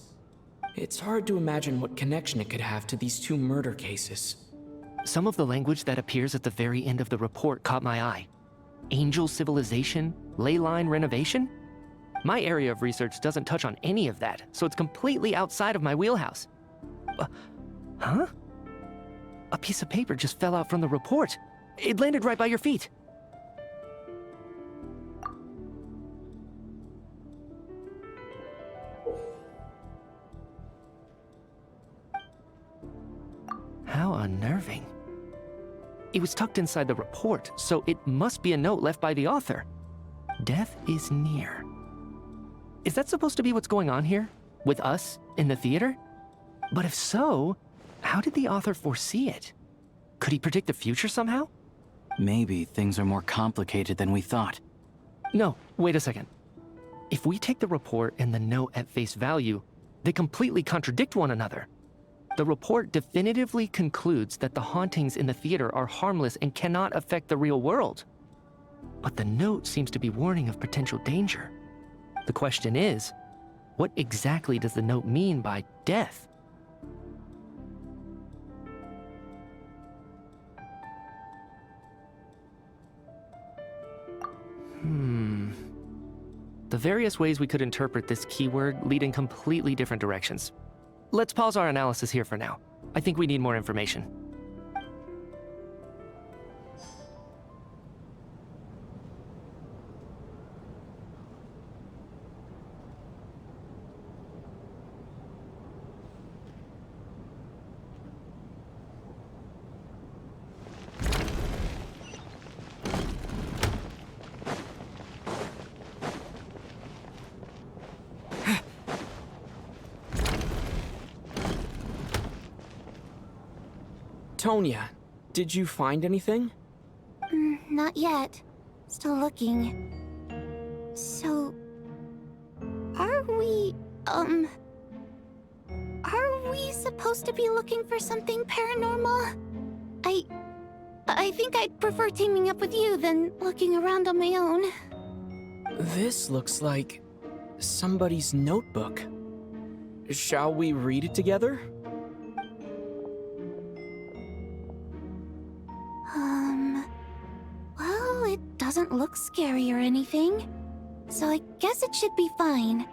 it's hard to imagine what connection it could have to these two murder cases. Some of the language that appears at the very end of the report caught my eye. Angel civilization, ley line renovation? My area of research doesn't touch on any of that, so it's completely outside of my wheelhouse. Huh? A piece of paper just fell out from the report. It landed right by your feet. How unnerving. It was tucked inside the report, so it must be a note left by the author. Death is near. Is that supposed to be what's going on here? With us, in the theater? But if so, how did the author foresee it? Could he predict the future somehow? Maybe things are more complicated than we thought. No, wait a second. If we take the report and the note at face value, they completely contradict one another. The report definitively concludes that the hauntings in the theater are harmless and cannot affect the real world. But the note seems to be warning of potential danger. The question is, what exactly does the note mean by death? The various ways we could interpret this keyword lead in completely different directions. Let's pause our analysis here for now. I think we need more information. Tonya, did you find anything? Not yet. Still looking. So... Are we supposed to be looking for something paranormal? I think I'd prefer teaming up with you than looking around on my own. This looks like somebody's notebook. Shall we read it together? Well, it doesn't look scary or anything, so I guess it should be fine.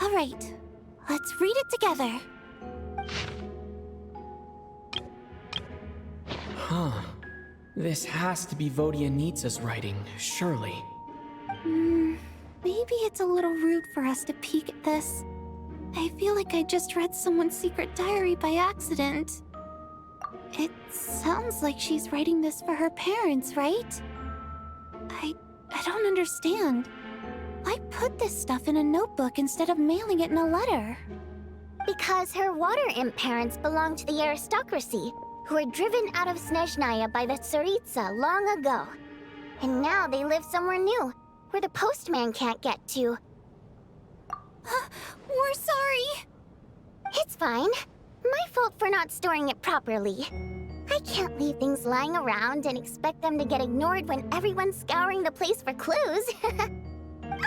All right, let's read it together. Huh. This has to be Vodianitsa's writing, surely. Maybe it's a little rude for us to peek at this. I feel like I just read someone's secret diary by accident. It sounds like she's writing this for her parents, right? I don't understand. Why put this stuff in a notebook instead of mailing it in a letter? Because her water imp parents belonged to the aristocracy, who were driven out of Snezhnaya by the Tsaritsa long ago. And now they live somewhere new, where the postman can't get to. We're sorry. It's fine. My fault for not storing it properly. I can't leave things lying around and expect them to get ignored when everyone's scouring the place for clues.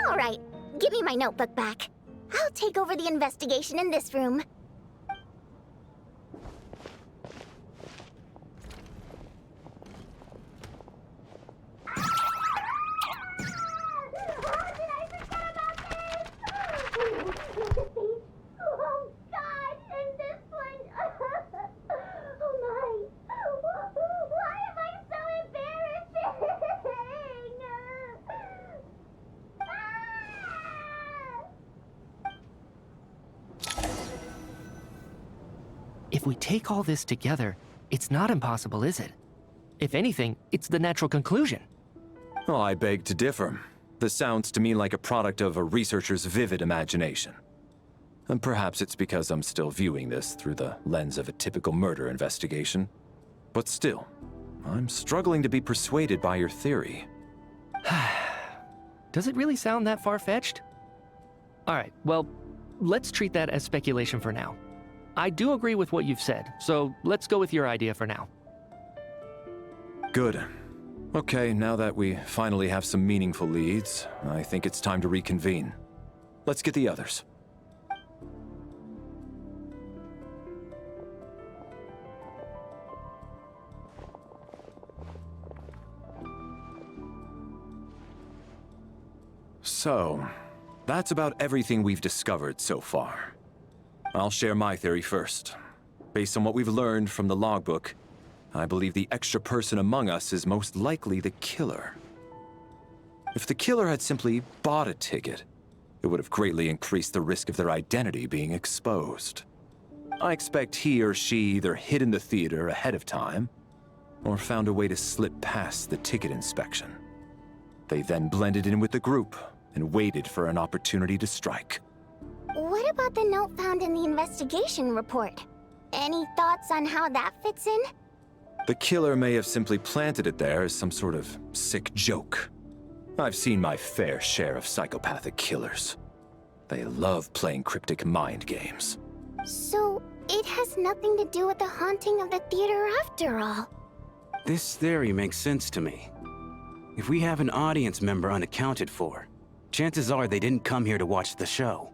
All right, give me my notebook back. I'll take over the investigation in this room. If we take all this together, it's not impossible, is it? If anything, it's the natural conclusion. Oh, I beg to differ. This sounds to me like a product of a researcher's vivid imagination. And perhaps it's because I'm still viewing this through the lens of a typical murder investigation. But still, I'm struggling to be persuaded by your theory. Does it really sound that far-fetched? Alright, well, let's treat that as speculation for now. I do agree with what you've said, so let's go with your idea for now. Good. Okay, now that we finally have some meaningful leads, I think it's time to reconvene. Let's get the others. So, that's about everything we've discovered so far. I'll share my theory first. Based on what we've learned from the logbook, I believe the extra person among us is most likely the killer. If the killer had simply bought a ticket, it would have greatly increased the risk of their identity being exposed. I expect he or she either hid in the theater ahead of time, or found a way to slip past the ticket inspection. They then blended in with the group and waited for an opportunity to strike. What about the note found in the investigation report? Any thoughts on how that fits in? The killer may have simply planted it there as some sort of sick joke. I've seen my fair share of psychopathic killers. They love playing cryptic mind games. So, it has nothing to do with the haunting of the theater after all. This theory makes sense to me. If we have an audience member unaccounted for, chances are they didn't come here to watch the show.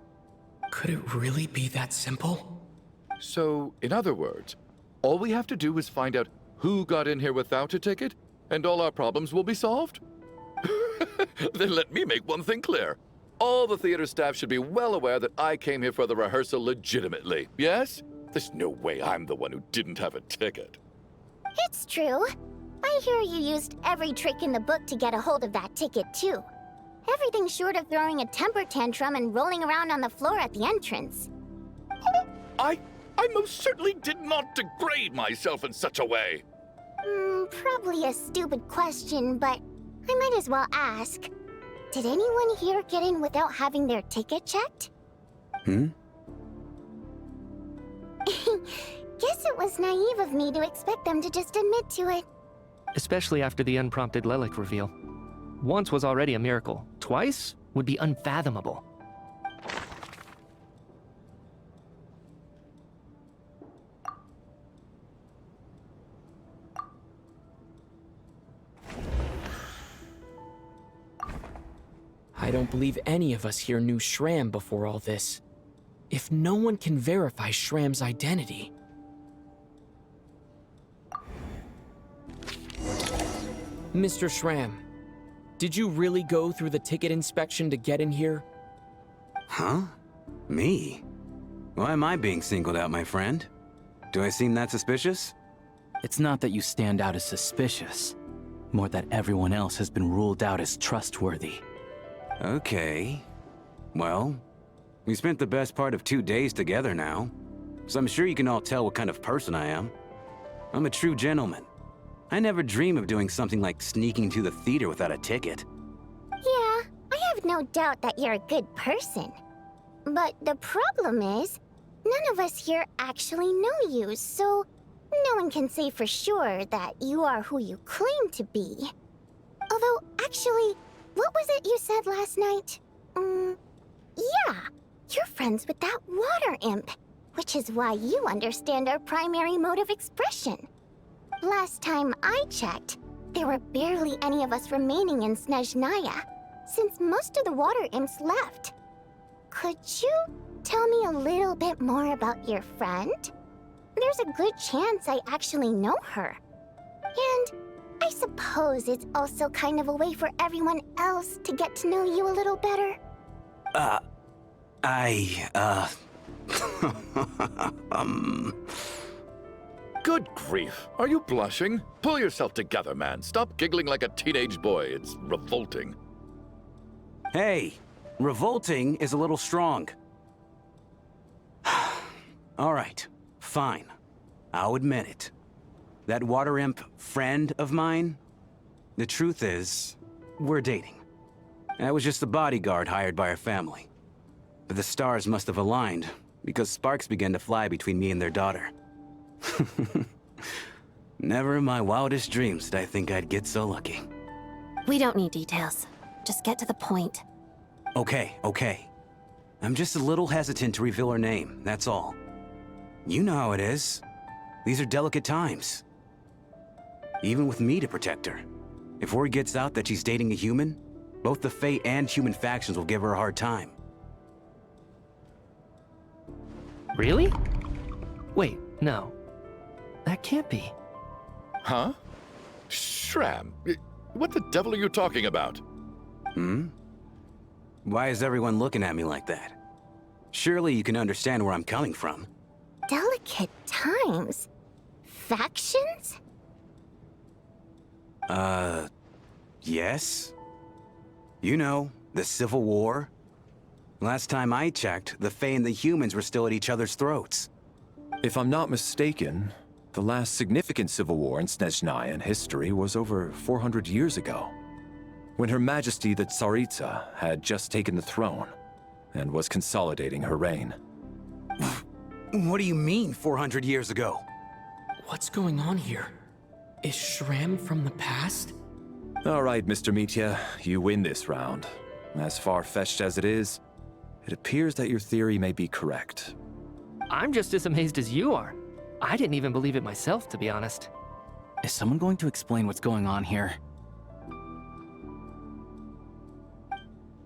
Could it really be that simple? So, in other words, all we have to do is find out who got in here without a ticket, and all our problems will be solved? Then let me make one thing clear. All the theater staff should be well aware that I came here for the rehearsal legitimately, yes? There's no way I'm the one who didn't have a ticket. It's true. I hear you used every trick in the book to get a hold of that ticket, too. Everything short of throwing a temper tantrum and rolling around on the floor at the entrance. I most certainly did not degrade myself in such a way. Probably a stupid question, but I might as well ask. Did anyone here get in without having their ticket checked? Hmm? Guess it was naive of me to expect them to just admit to it. Especially after the unprompted Lelic reveal. Once was already a miracle. Twice would be unfathomable. I don't believe any of us here knew Shram before all this. If no one can verify Shram's identity... Mr. Shram, did you really go through the ticket inspection to get in here? Huh? Me? Why am I being singled out, my friend? Do I seem that suspicious? It's not that you stand out as suspicious, more that everyone else has been ruled out as trustworthy. Okay. Well, we spent the best part of 2 days together now, so I'm sure you can all tell what kind of person I am. I'm a true gentleman. I never dream of doing something like sneaking to the theater without a ticket. Yeah, I have no doubt that you're a good person. But the problem is, none of us here actually know you, so no one can say for sure that you are who you claim to be. Although, actually, what was it you said last night? Yeah, you're friends with that water imp, which is why you understand our primary mode of expression. Last time I checked, there were barely any of us remaining in Snezhnaya, since most of the water imps left. Could you tell me a little bit more about your friend? There's a good chance I actually know her. And I suppose it's also kind of a way for everyone else to get to know you a little better. Good grief. Are you blushing? Pull yourself together, man. Stop giggling like a teenage boy. It's revolting. Hey, revolting is a little strong. All right, fine. I'll admit it. That water imp friend of mine, the truth is, we're dating. I was just a bodyguard hired by our family. but the stars must have aligned, because sparks began to fly between me and their daughter. Never in my wildest dreams did I think I'd get so lucky. We don't need details. Just get to the point. Okay. I'm just a little hesitant to reveal her name, that's all. You know how it is. These are delicate times. Even with me to protect her. If word gets out that she's dating a human, both the Fae and human factions will give her a hard time. Really? Wait, no. That can't be. Huh? Shram, what the devil are you talking about? Why is everyone looking at me like that? Surely you can understand where I'm coming from. Delicate times? Factions? Yes? You know, the Civil War? Last time I checked, the Fae and the humans were still at each other's throats. If I'm not mistaken, the last significant civil war in Snezhnayan history was over 400 years ago, when Her Majesty the Tsaritsa had just taken the throne and was consolidating her reign. What do you mean, 400 years ago? What's going on here? Is Shram from the past? All right, Mr. Mitya, you win this round. As far-fetched as it is, it appears that your theory may be correct. I'm just as amazed as you are. I didn't even believe it myself, to be honest. Is someone going to explain what's going on here?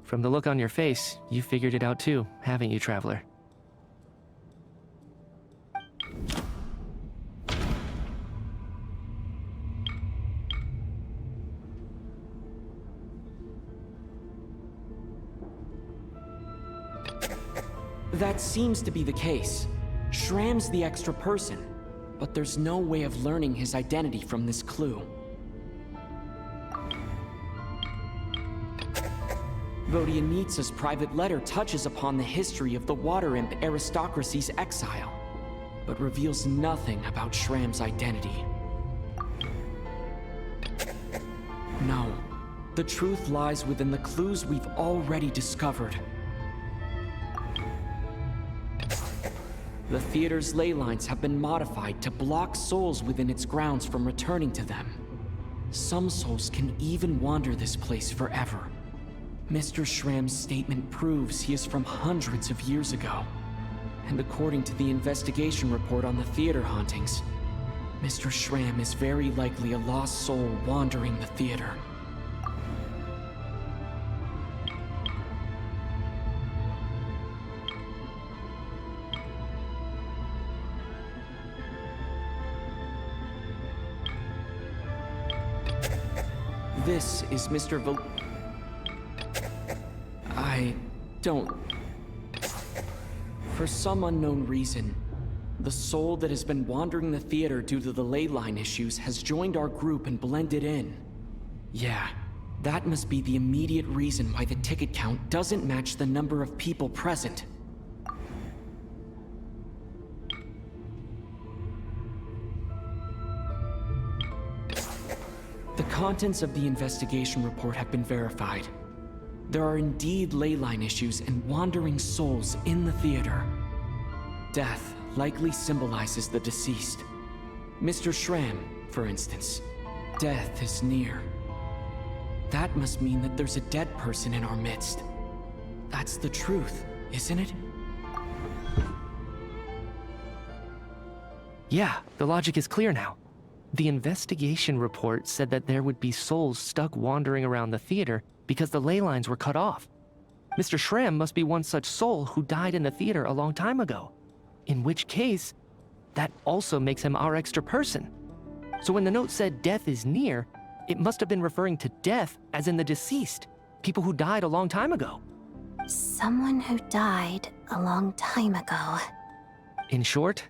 From the look on your face, you figured it out too, haven't you, Traveler? That seems to be the case. Shram's the extra person, but there's no way of learning his identity from this clue. Vodyanitsa's private letter touches upon the history of the Water Imp aristocracy's exile, but reveals nothing about Shram's identity. No, the truth lies within the clues we've already discovered. The theater's ley lines have been modified to block souls within its grounds from returning to them. Some souls can even wander this place forever. Mr. Shram's statement proves he is from hundreds of years ago. And according to the investigation report on the theater hauntings, Mr. Shram is very likely a lost soul wandering the theater. This is Mr. I don't... For some unknown reason, the soul that has been wandering the theater due to the ley line issues has joined our group and blended in. Yeah, that must be the immediate reason why the ticket count doesn't match the number of people present. The contents of the investigation report have been verified. There are indeed ley line issues and wandering souls in the theater. Death likely symbolizes the deceased. Mr. Shram, for instance. Death is near. That must mean that there's a dead person in our midst. That's the truth, isn't it? Yeah, the logic is clear now. The investigation report said that there would be souls stuck wandering around the theater because the ley lines were cut off. Mr. Shram must be one such soul who died in the theater a long time ago. In which case, that also makes him our extra person. So when the note said death is near, it must have been referring to death as in the deceased, people who died a long time ago. Someone who died a long time ago. In short,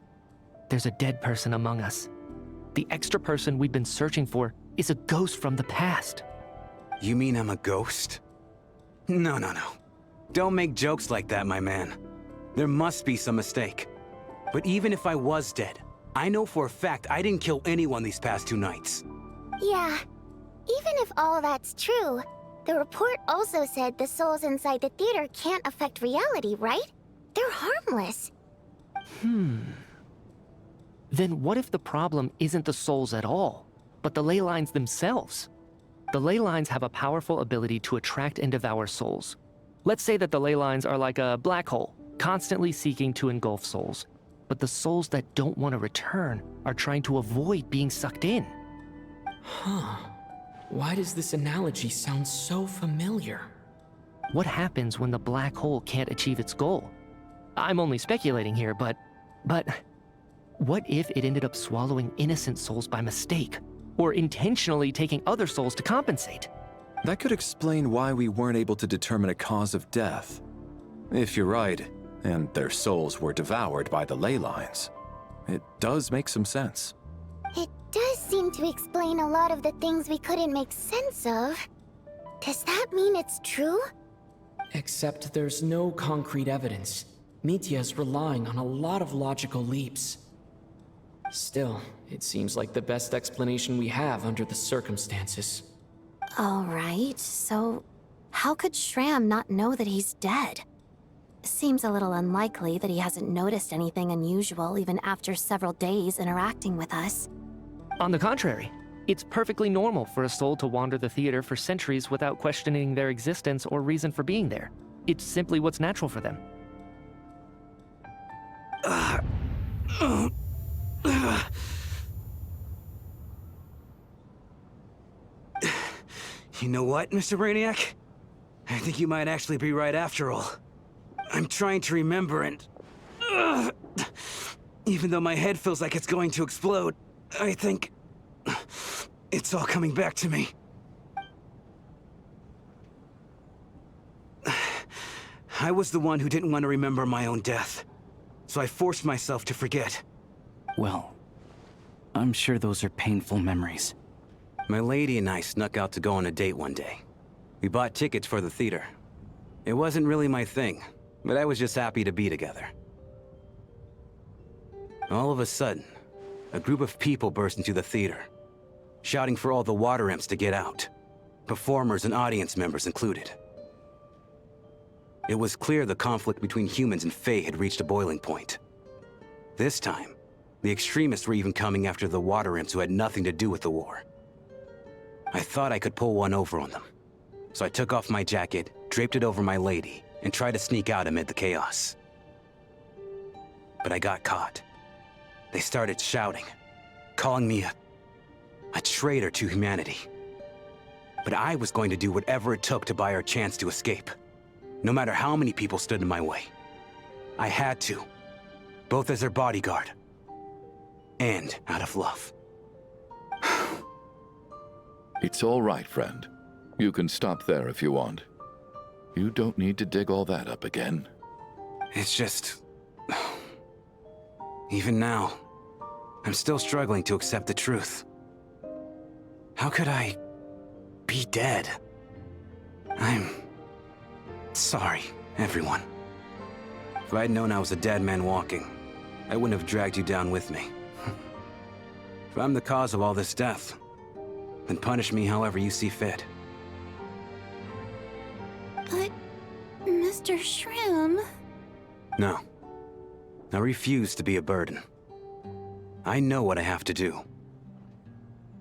there's a dead person among us. The extra person we've been searching for is a ghost from the past. You mean I'm a ghost? No. Don't make jokes like that, my man. There must be some mistake. But even if I was dead, I know for a fact I didn't kill anyone these past 2 nights. Yeah, even if all that's true, The report also said the souls inside the theater can't affect reality, right? They're harmless. Then what if the problem isn't the souls at all, but the ley lines themselves? The ley lines have a powerful ability to attract and devour souls. Let's say that the ley lines are like a black hole, constantly seeking to engulf souls. But the souls that don't want to return are trying to avoid being sucked in. Huh. Why does this analogy sound so familiar? What happens when the black hole can't achieve its goal? I'm only speculating here, but what if it ended up swallowing innocent souls by mistake? Or intentionally taking other souls to compensate? That could explain why we weren't able to determine a cause of death. If you're right, and their souls were devoured by the ley lines, it does make some sense. It does seem to explain a lot of the things we couldn't make sense of. Does that mean it's true? Except there's no concrete evidence. Mitya's relying on a lot of logical leaps. Still, it seems like the best explanation we have under the circumstances. Alright, so how could Shram not know that he's dead? Seems a little unlikely that he hasn't noticed anything unusual even after several days interacting with us. On the contrary, it's perfectly normal for a soul to wander the theater for centuries without questioning their existence or reason for being there. It's simply what's natural for them. You know what, Mr. Brainiac? I think you might actually be right after all. I'm trying to remember and... even though my head feels like it's going to explode, I think... it's all coming back to me. I was the one who didn't want to remember my own death, so I forced myself to forget. Well, I'm sure those are painful memories. My lady and I snuck out to go on a date one day. We bought tickets for the theater. It wasn't really my thing, but I was just happy to be together. All of a sudden, a group of people burst into the theater, shouting for all the water imps to get out, performers and audience members included. It was clear the conflict between humans and Fae had reached a boiling point. This time, the extremists were even coming after the water imps who had nothing to do with the war. I thought I could pull one over on them, so I took off my jacket, draped it over my lady, and tried to sneak out amid the chaos. But I got caught. They started shouting, calling me a traitor to humanity. But I was going to do whatever it took to buy our chance to escape, no matter how many people stood in my way. I had to, both as their bodyguard and out of love. It's all right, friend. You can stop there if you want. You don't need to dig all that up again. It's just... even now, I'm still struggling to accept the truth. How could I be dead? I'm sorry, everyone. If I'd known I was a dead man walking, I wouldn't have dragged you down with me. If I'm the cause of all this death, then punish me however you see fit. But, Mr. Shram... No. I refuse to be a burden. I know what I have to do.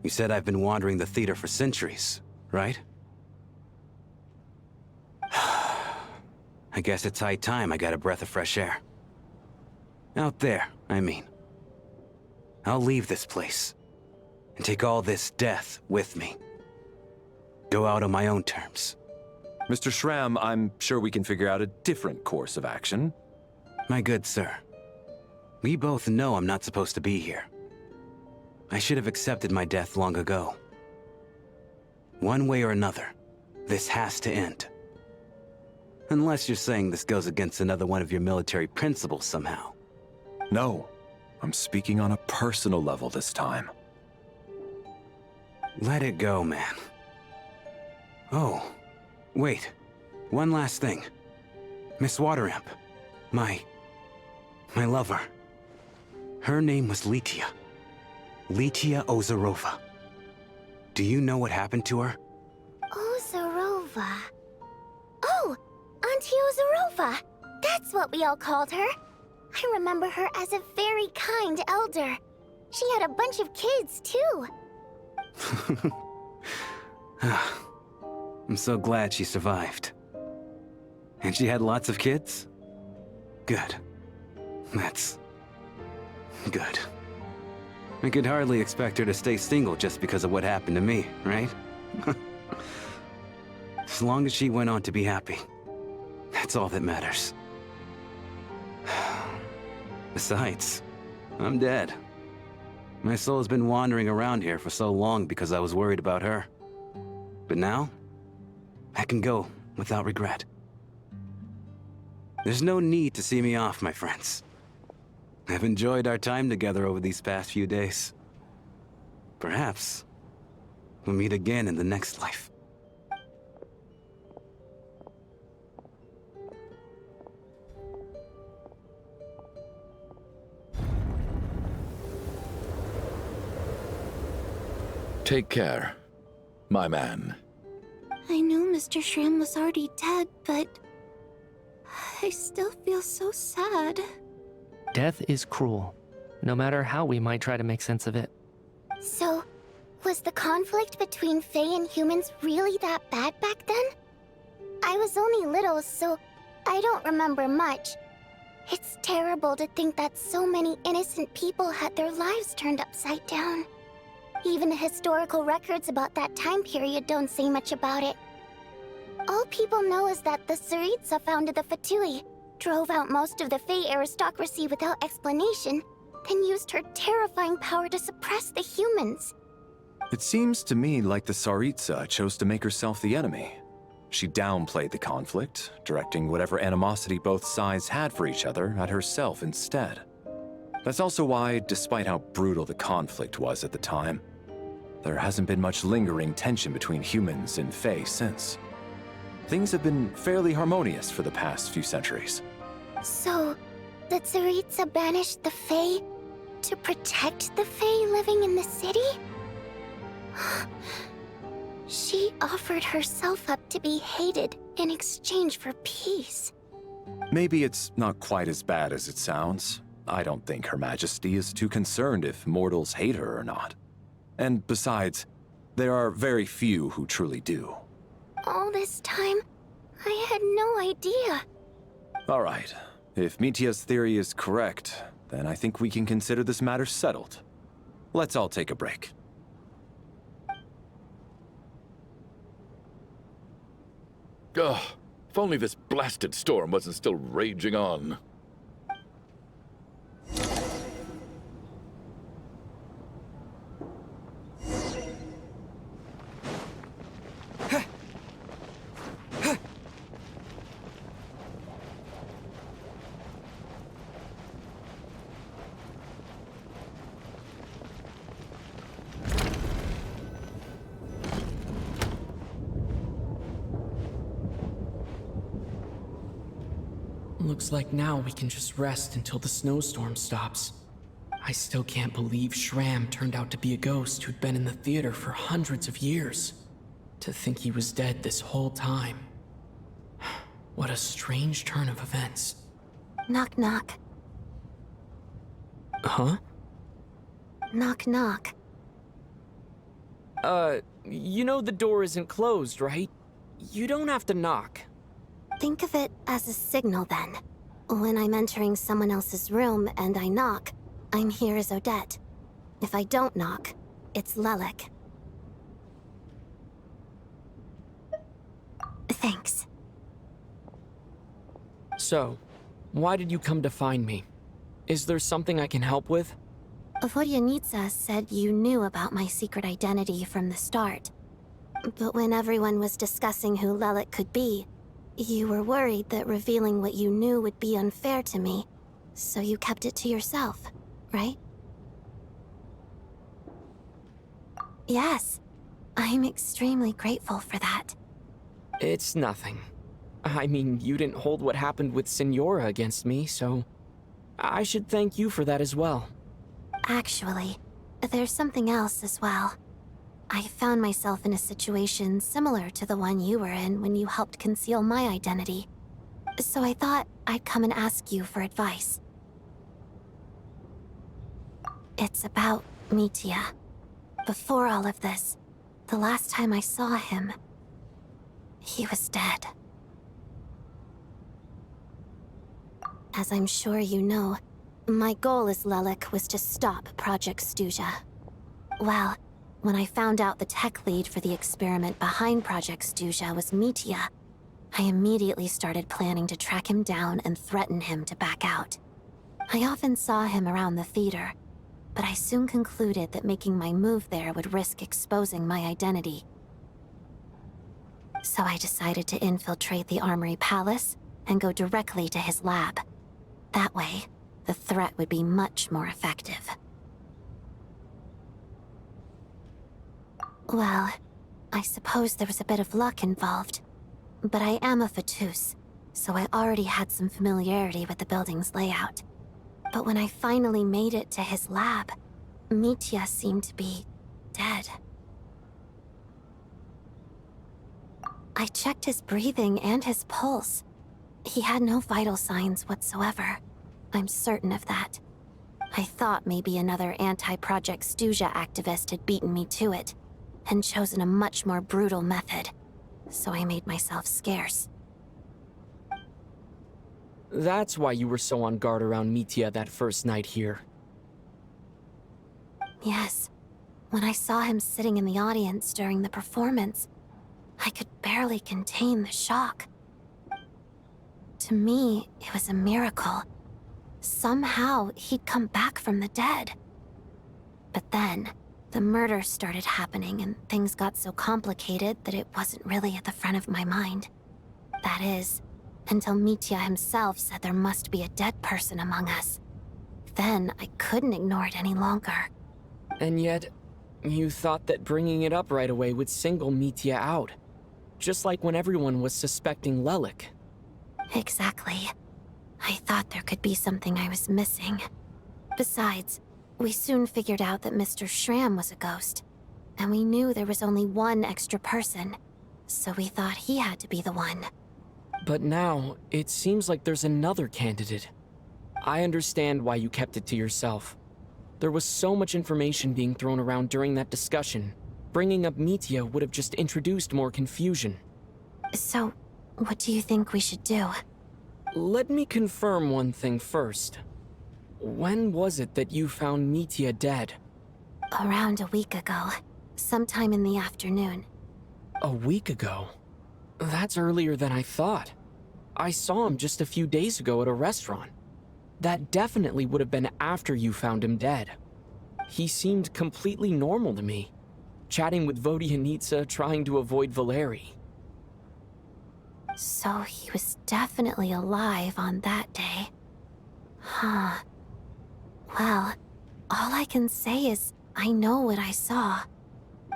You said I've been wandering the theater for centuries, right? I guess it's high time I got a breath of fresh air. Out there, I mean. I'll leave this place, and take all this death with me. Go out on my own terms. Mr. Shram, I'm sure we can figure out a different course of action. My good sir, we both know I'm not supposed to be here. I should have accepted my death long ago. One way or another, this has to end. Unless you're saying this goes against another one of your military principles somehow. No, I'm speaking on a personal level this time. Let it go, man. Oh, wait. One last thing. Miss Waterimp. My lover. Her name was Litia. Litia Ozarova. Do you know what happened to her? Ozarova. is what we all called her. I remember her as a very kind elder. She had a bunch of kids, too. I'm so glad she survived. And she had lots of kids? Good. That's... good. I could hardly expect her to stay single just because of what happened to me, right? As long as she went on to be happy, that's all that matters. Besides, I'm dead. My soul's been wandering around here for so long because I was worried about her. But now, I can go without regret. There's no need to see me off, my friends. I've enjoyed our time together over these past few days. Perhaps we'll meet again in the next life. Take care, my man. I knew Mr. Shram was already dead, but... I still feel so sad. Death is cruel, no matter how we might try to make sense of it. So, was the conflict between Fae and humans really that bad back then? I was only little, so I don't remember much. It's terrible to think that so many innocent people had their lives turned upside down. Even the historical records about that time period don't say much about it. All people know is that the Tsaritsa founded the Fatui, drove out most of the Fae aristocracy without explanation, then used her terrifying power to suppress the humans. It seems to me like the Tsaritsa chose to make herself the enemy. She downplayed the conflict, directing whatever animosity both sides had for each other at herself instead. That's also why, despite how brutal the conflict was at the time, there hasn't been much lingering tension between humans and Fae since. Things have been fairly harmonious for the past few centuries. So, the Tsaritsa banished the Fae to protect the Fae living in the city? She offered herself up to be hated in exchange for peace. Maybe it's not quite as bad as it sounds. I don't think Her Majesty is too concerned if mortals hate her or not. And besides, there are very few who truly do. All this time, I had no idea. All right. If Mitia's theory is correct, then I think we can consider this matter settled. Let's all take a break. Ugh, if only this blasted storm wasn't still raging on. Looks like now we can just rest until the snowstorm stops. I still can't believe Shram turned out to be a ghost who'd been in the theater for hundreds of years. To think he was dead this whole time. What a strange turn of events. Knock knock. Huh? Knock knock. You know the door isn't closed, right? You don't have to knock. Think of it as a signal then. When I'm entering someone else's room and I knock, I'm here as Odette. If I don't knock, it's Lelik. Thanks. So, why did you come to find me? Is there something I can help with? Vodyanitsa said you knew about my secret identity from the start. But when everyone was discussing who Lelik could be, you were worried that revealing what you knew would be unfair to me, so you kept it to yourself, right? Yes, I'm extremely grateful for that. It's nothing. I mean, you didn't hold what happened with Signora against me, so I should thank you for that as well. Actually, there's something else as well. I found myself in a situation similar to the one you were in when you helped conceal my identity. So I thought I'd come and ask you for advice. It's about Mitya. Before all of this, the last time I saw him, he was dead. As I'm sure you know, my goal as Lelik was to stop Project Stuja. Well, when I found out the tech lead for the experiment behind Project Stuja was Mitya, I immediately started planning to track him down and threaten him to back out. I often saw him around the theater, but I soon concluded that making my move there would risk exposing my identity. So I decided to infiltrate the Armory Palace and go directly to his lab. That way, the threat would be much more effective. Well, I suppose there was a bit of luck involved. But I am a Fatus, so I already had some familiarity with the building's layout. But when I finally made it to his lab, Mitya seemed to be dead. I checked his breathing and his pulse. He had no vital signs whatsoever. I'm certain of that. I thought maybe another anti-Project Stuja activist had beaten me to it, and chosen a much more brutal method. So I made myself scarce. That's why you were so on guard around Mitya that first night here. Yes. When I saw him sitting in the audience during the performance, I could barely contain the shock. To me, it was a miracle. Somehow, he'd come back from the dead. But then, the murders started happening and things got so complicated that it wasn't really at the front of my mind. That is, until Mitya himself said there must be a dead person among us. Then I couldn't ignore it any longer. And yet, you thought that bringing it up right away would single Mitya out. Just like when everyone was suspecting Lelik. Exactly. I thought there could be something I was missing. Besides, we soon figured out that Mr. Schramm was a ghost. And we knew there was only one extra person. So we thought he had to be the one. But now, it seems like there's another candidate. I understand why you kept it to yourself. There was so much information being thrown around during that discussion. Bringing up Mitya would have just introduced more confusion. So, what do you think we should do? Let me confirm one thing first. When was it that you found Mitya dead? Around a week ago. Sometime in the afternoon. A week ago? That's earlier than I thought. I saw him just a few days ago at a restaurant. That definitely would have been after you found him dead. He seemed completely normal to me. Chatting with Vodyanitsa, trying to avoid Valeri. So he was definitely alive on that day. Huh. Well, all I can say is I know what I saw.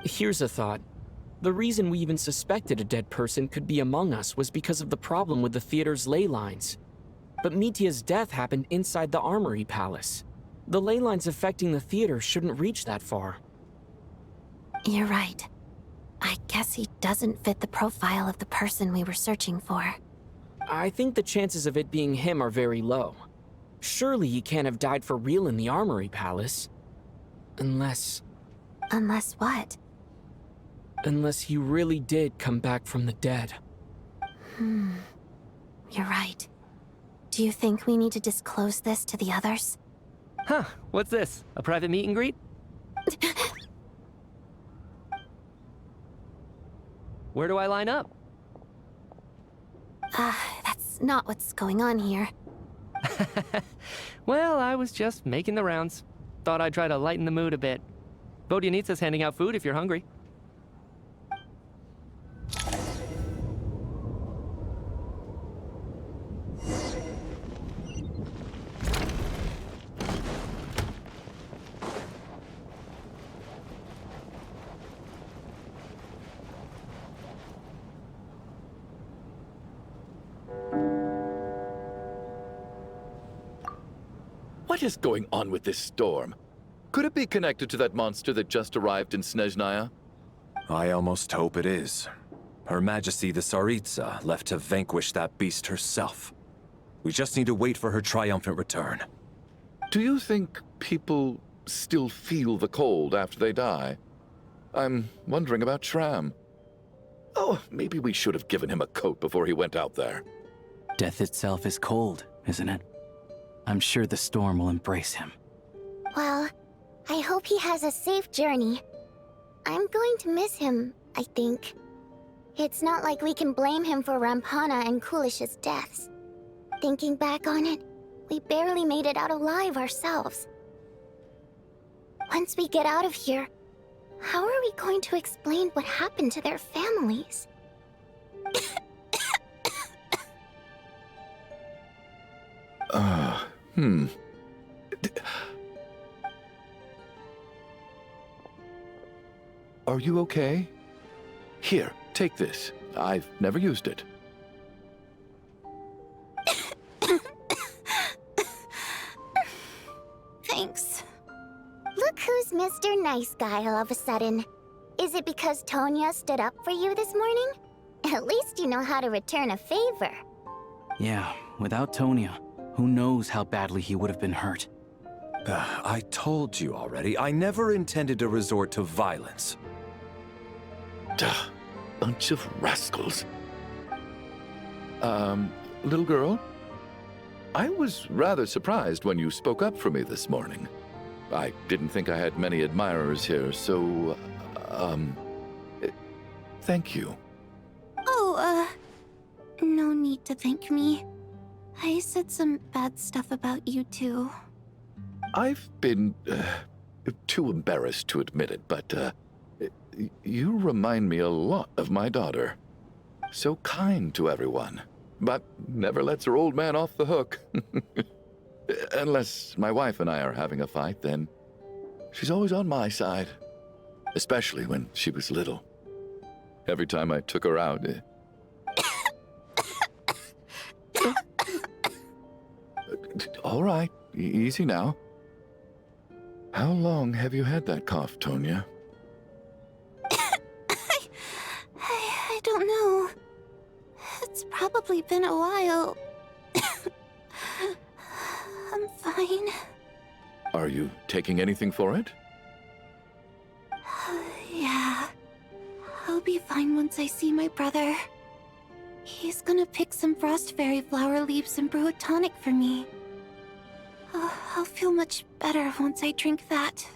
Here's a thought. The reason we even suspected a dead person could be among us was because of the problem with the theater's ley lines. But Mitya's death happened inside the Armory Palace. The ley lines affecting the theater shouldn't reach that far. You're right. I guess he doesn't fit the profile of the person we were searching for. I think the chances of it being him are very low. Surely he can't have died for real in the Armory Palace. Unless... Unless what? Unless he really did come back from the dead. You're right. Do you think we need to disclose this to the others? Huh, what's this? A private meet and greet? Where do I line up? That's not what's going on here. Well, I was just making the rounds. Thought I'd try to lighten the mood a bit. Vodyanitsa's handing out food if you're hungry. What is going on with this storm? Could it be connected to that monster that just arrived in Snezhnaya? I almost hope it is. Her Majesty the Tsaritsa left to vanquish that beast herself. We just need to wait for her triumphant return. Do you think people still feel the cold after they die? I'm wondering about Shram. Oh, maybe we should have given him a coat before he went out there. Death itself is cold, isn't it? I'm sure the storm will embrace him. Well, I hope he has a safe journey. I'm going to miss him, I think. It's not like we can blame him for Rampana and Kulish's deaths. Thinking back on it, we barely made it out alive ourselves. Once we get out of here, how are we going to explain what happened to their families? Are you okay? Here, take this. I've never used it. Thanks. Look who's Mr. Nice Guy all of a sudden. Is it because Tonya stood up for you this morning? At least you know how to return a favor. Yeah, without Tonya, who knows how badly he would have been hurt. I told you already, I never intended to resort to violence. Duh, bunch of rascals. Little girl? I was rather surprised when you spoke up for me this morning. I didn't think I had many admirers here, so, thank you. Oh, no need to thank me. I said some bad stuff about you too. I've been, too embarrassed to admit it, but, you remind me a lot of my daughter. So kind to everyone, but never lets her old man off the hook. Unless my wife and I are having a fight, then she's always on my side. Especially when she was little. Every time I took her out... All right, easy now. How long have you had that cough, Tonya? I don't know. It's probably been a while. I'm fine. Are you taking anything for it? Yeah. I'll be fine once I see my brother. He's gonna pick some frost fairy flower leaves and brew a tonic for me. I'll feel much better once I drink that.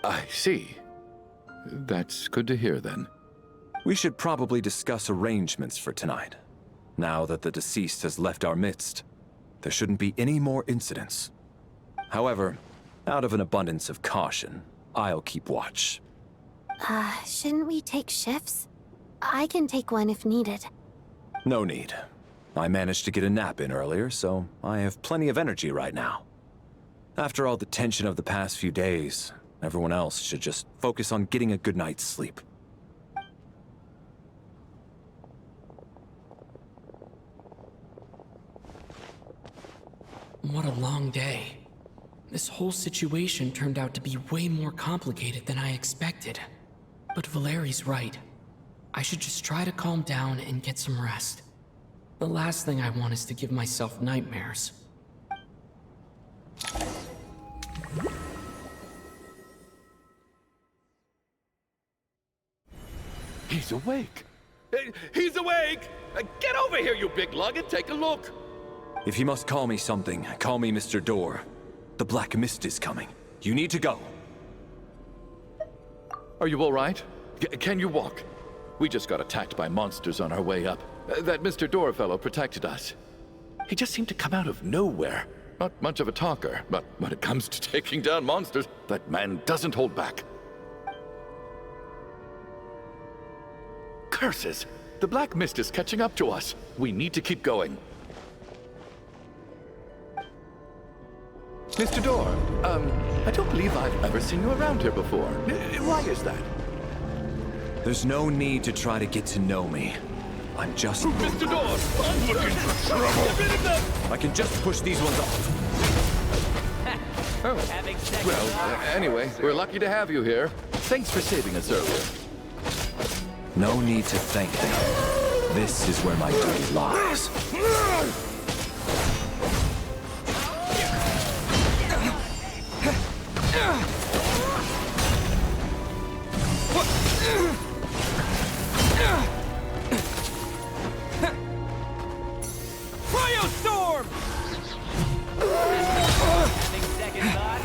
I see. That's good to hear, then. We should probably discuss arrangements for tonight. Now that the deceased has left our midst, there shouldn't be any more incidents. However, out of an abundance of caution, I'll keep watch. Shouldn't we take shifts? I can take one if needed. No need. I managed to get a nap in earlier, so I have plenty of energy right now. After all the tension of the past few days, everyone else should just focus on getting a good night's sleep. What a long day. This whole situation turned out to be way more complicated than I expected. But Valeri's right. I should just try to calm down and get some rest. The last thing I want is to give myself nightmares. He's awake! He's awake! Get over here, you big lug, and take a look! If you must call me something, call me Mr. Door. The Black Mist is coming. You need to go. Are you all right? Can you walk? We just got attacked by monsters on our way up. That Mr. Door fellow protected us. He just seemed to come out of nowhere. Not much of a talker, but when it comes to taking down monsters, that man doesn't hold back. Curses! The Black Mist is catching up to us. We need to keep going. Mr. Door, I don't believe I've ever seen you around here before. Why is that? There's no need to try to get to know me. I'm just... Mr. Door! I'm looking for trouble! I can just push these ones off. Oh. Well, anyway, we're lucky to have you here. Thanks for saving us earlier. No need to thank them. This is where my duty lies. Storm! Having second thought?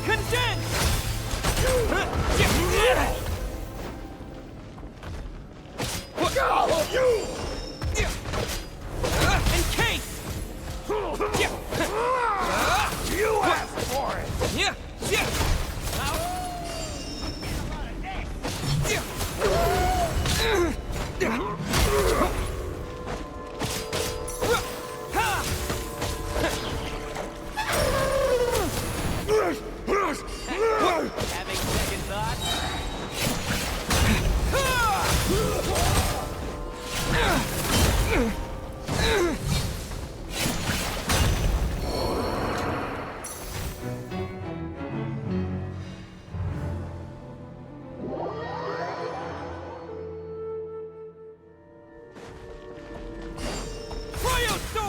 Condense! Encase! You asked for it! Having second thought?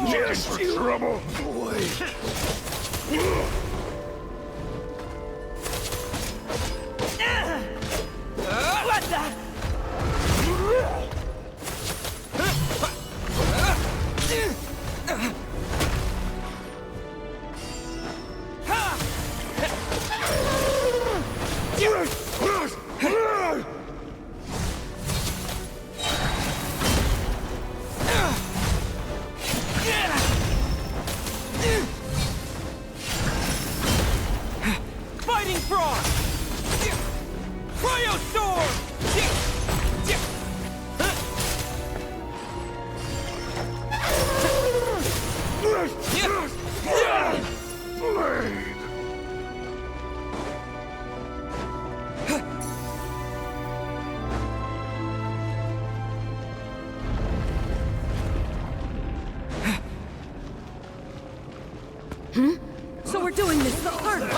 Yes, for trouble, boy. What the? Fighting Frog! Cryo Storm! So we're doing this the hard way.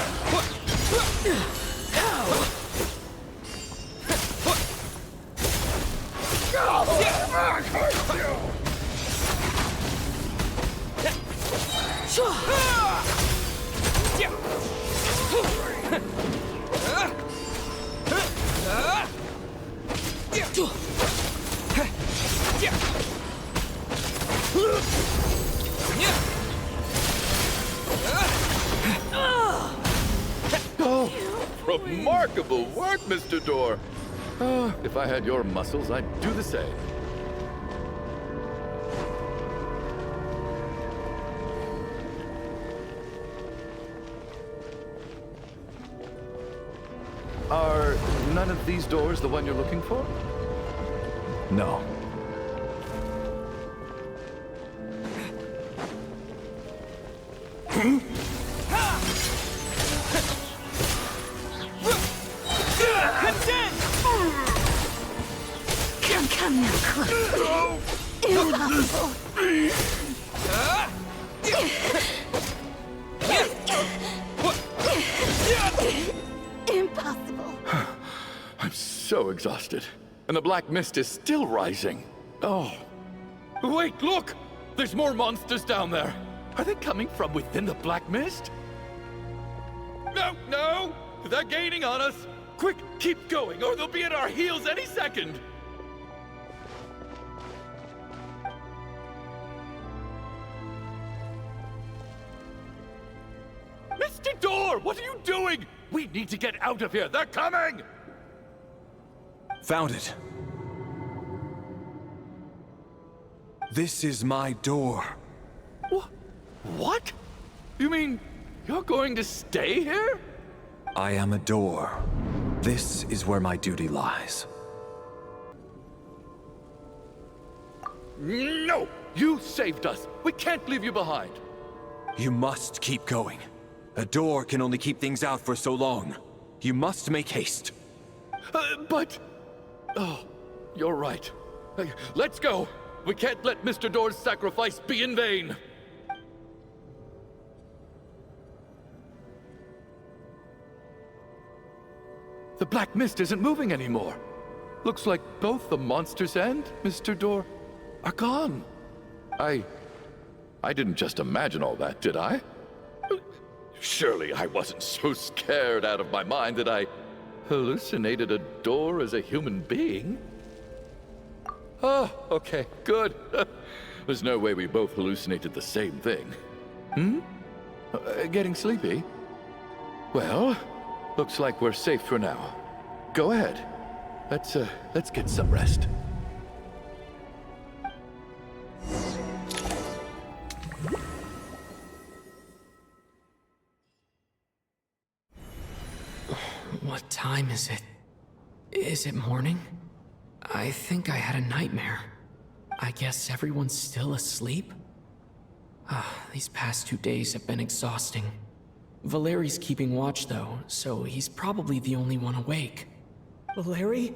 Oh, remarkable work, Mr. Door. If I had your muscles, I'd do the same. Are none of these doors the one you're looking for? No. Come now, close. Impossible. Impossible. I'm so exhausted. And the black mist is still rising. Oh. Wait, look! There's more monsters down there. Are they coming from within the black mist? No, no! They're gaining on us! Quick, keep going, or they'll be at our heels any second! Mr. Door, what are you doing? We need to get out of here. They're coming! Found it. This is my door. What? You mean you're going to stay here? I am a door. This is where my duty lies. No! You saved us. We can't leave you behind. You must keep going. A door can only keep things out for so long. You must make haste. But... Oh, you're right. Let's go. We can't let Mr. Door's sacrifice be in vain. The black mist isn't moving anymore. Looks like both the monsters and Mr. Door are gone. I didn't just imagine all that, did I? Surely I wasn't so scared out of my mind that I hallucinated a door as a human being? Oh, okay, good. There's no way we both hallucinated the same thing. Getting sleepy? Well, looks like we're safe for now. Go ahead. Let's get some rest. What time is it? Is it morning? I think I had a nightmare. I guess everyone's still asleep? These past 2 days have been exhausting. Valeri's keeping watch though, so he's probably the only one awake. Valeri?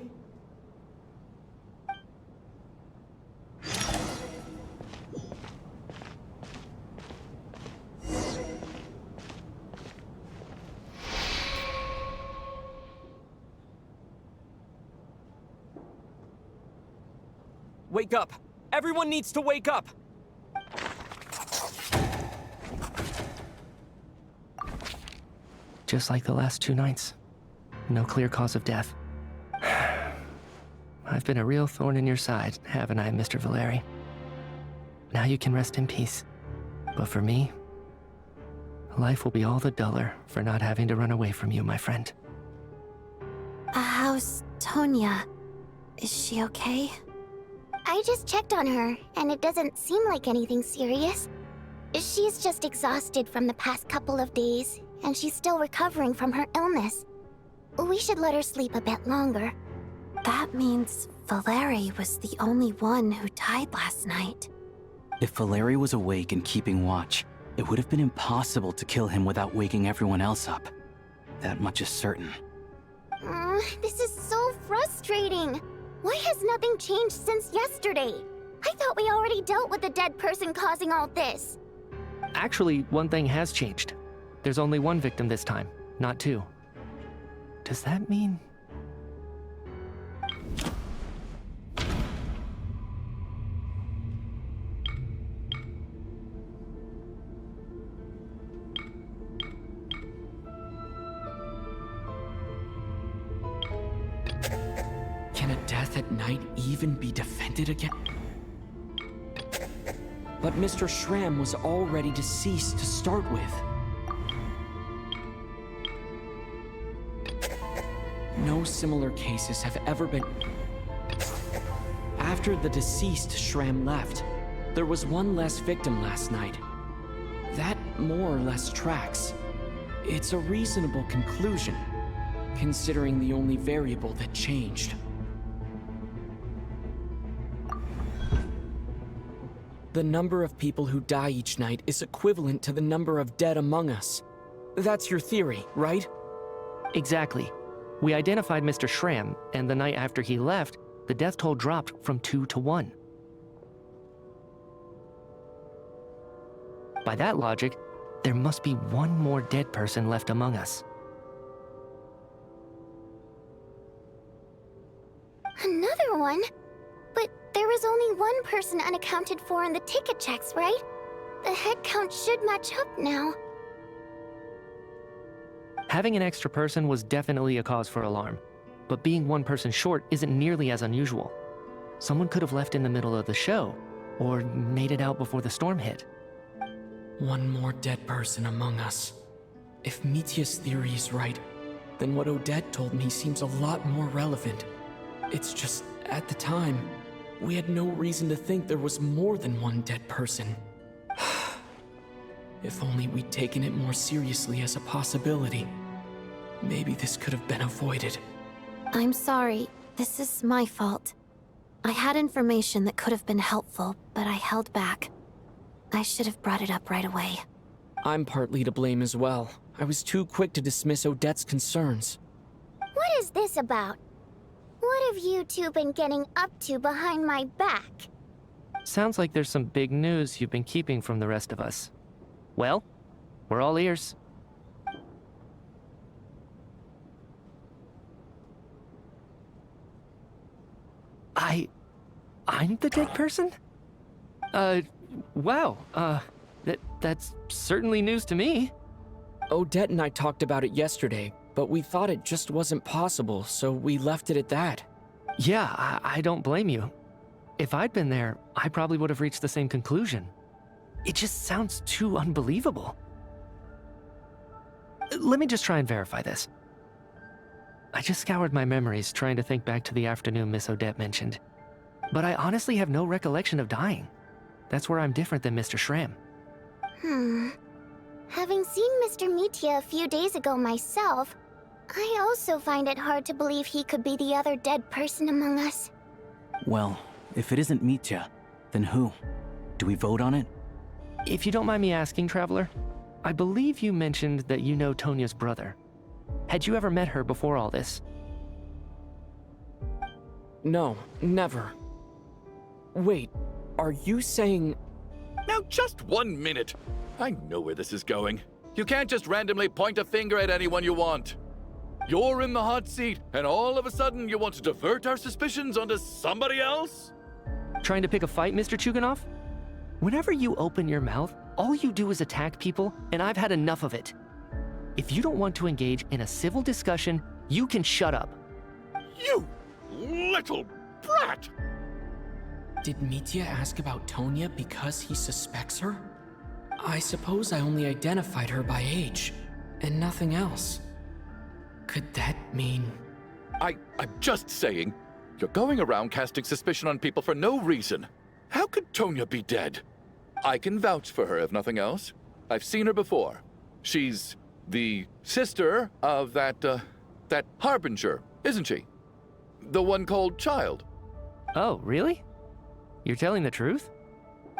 Wake up! Everyone needs to wake up! Just like the last 2 nights. No clear cause of death. I've been a real thorn in your side, haven't I, Mr. Valeri? Now you can rest in peace. But for me, life will be all the duller for not having to run away from you, my friend. How's Tonya? Is she okay? I just checked on her, and it doesn't seem like anything serious. She's just exhausted from the past couple of days, and she's still recovering from her illness. We should let her sleep a bit longer. That means Valeri was the only one who died last night. If Valeri was awake and keeping watch, it would have been impossible to kill him without waking everyone else up. That much is certain. This is so frustrating. Why has nothing changed since yesterday? I thought we already dealt with the dead person causing all this. Actually, one thing has changed. There's only 1 victim this time, not 2. Does that mean... Can a death at night even be defended again? But Mr. Schramm was already deceased to start with. No similar cases have ever been... After the deceased Schramm left, there was 1 less victim last night. That more or less tracks. It's a reasonable conclusion, considering the only variable that changed. The number of people who die each night is equivalent to the number of dead among us. That's your theory, right? Exactly. We identified Mr. Schramm, and the night after he left, the death toll dropped from 2 to 1. By that logic, there must be 1 more dead person left among us. Another one? But there was only 1 person unaccounted for in the ticket checks, right? The head count should match up now. Having an extra person was definitely a cause for alarm, but being 1 person short isn't nearly as unusual. Someone could have left in the middle of the show, or made it out before the storm hit. 1 more dead person among us. If Mitya's theory is right, then what Odette told me seems a lot more relevant. It's just, at the time, we had no reason to think there was more than 1 dead person. If only we'd taken it more seriously as a possibility, maybe this could have been avoided. I'm sorry. This is my fault. I had information that could have been helpful, but I held back. I should have brought it up right away. I'm partly to blame as well. I was too quick to dismiss Odette's concerns. What is this about? What have you 2 been getting up to behind my back? Sounds like there's some big news you've been keeping from the rest of us. Well, we're all ears. I'm the dead person? Wow, that's certainly news to me. Odette and I talked about it yesterday, but we thought it just wasn't possible, so we left it at that. Yeah, I don't blame you. If I'd been there, I probably would have reached the same conclusion. It just sounds too unbelievable. Let me just try and verify this. I just scoured my memories trying to think back to the afternoon Miss Odette mentioned. But I honestly have no recollection of dying. That's where I'm different than Mr. Schramm. Having seen Mr. Mitya a few days ago myself, I also find it hard to believe he could be the other dead person among us. Well, if it isn't Mitya, then who? Do we vote on it? If you don't mind me asking, Traveler, I believe you mentioned that you know Tonya's brother. Had you ever met her before all this? No, never. Wait, are you saying... Now just 1 minute. I know where this is going. You can't just randomly point a finger at anyone you want. You're in the hot seat, and all of a sudden you want to divert our suspicions onto somebody else? Trying to pick a fight, Mr. Chuganov? Whenever you open your mouth, all you do is attack people, and I've had enough of it. If you don't want to engage in a civil discussion, you can shut up. You little brat! Did Mitya ask about Tonya because he suspects her? I suppose I only identified her by age, and nothing else. Could that mean... I'm just saying, you're going around casting suspicion on people for no reason. How could Tonya be dead? I can vouch for her, if nothing else. I've seen her before. She's the sister of that Harbinger, isn't she? The one called Child. Oh, really? You're telling the truth?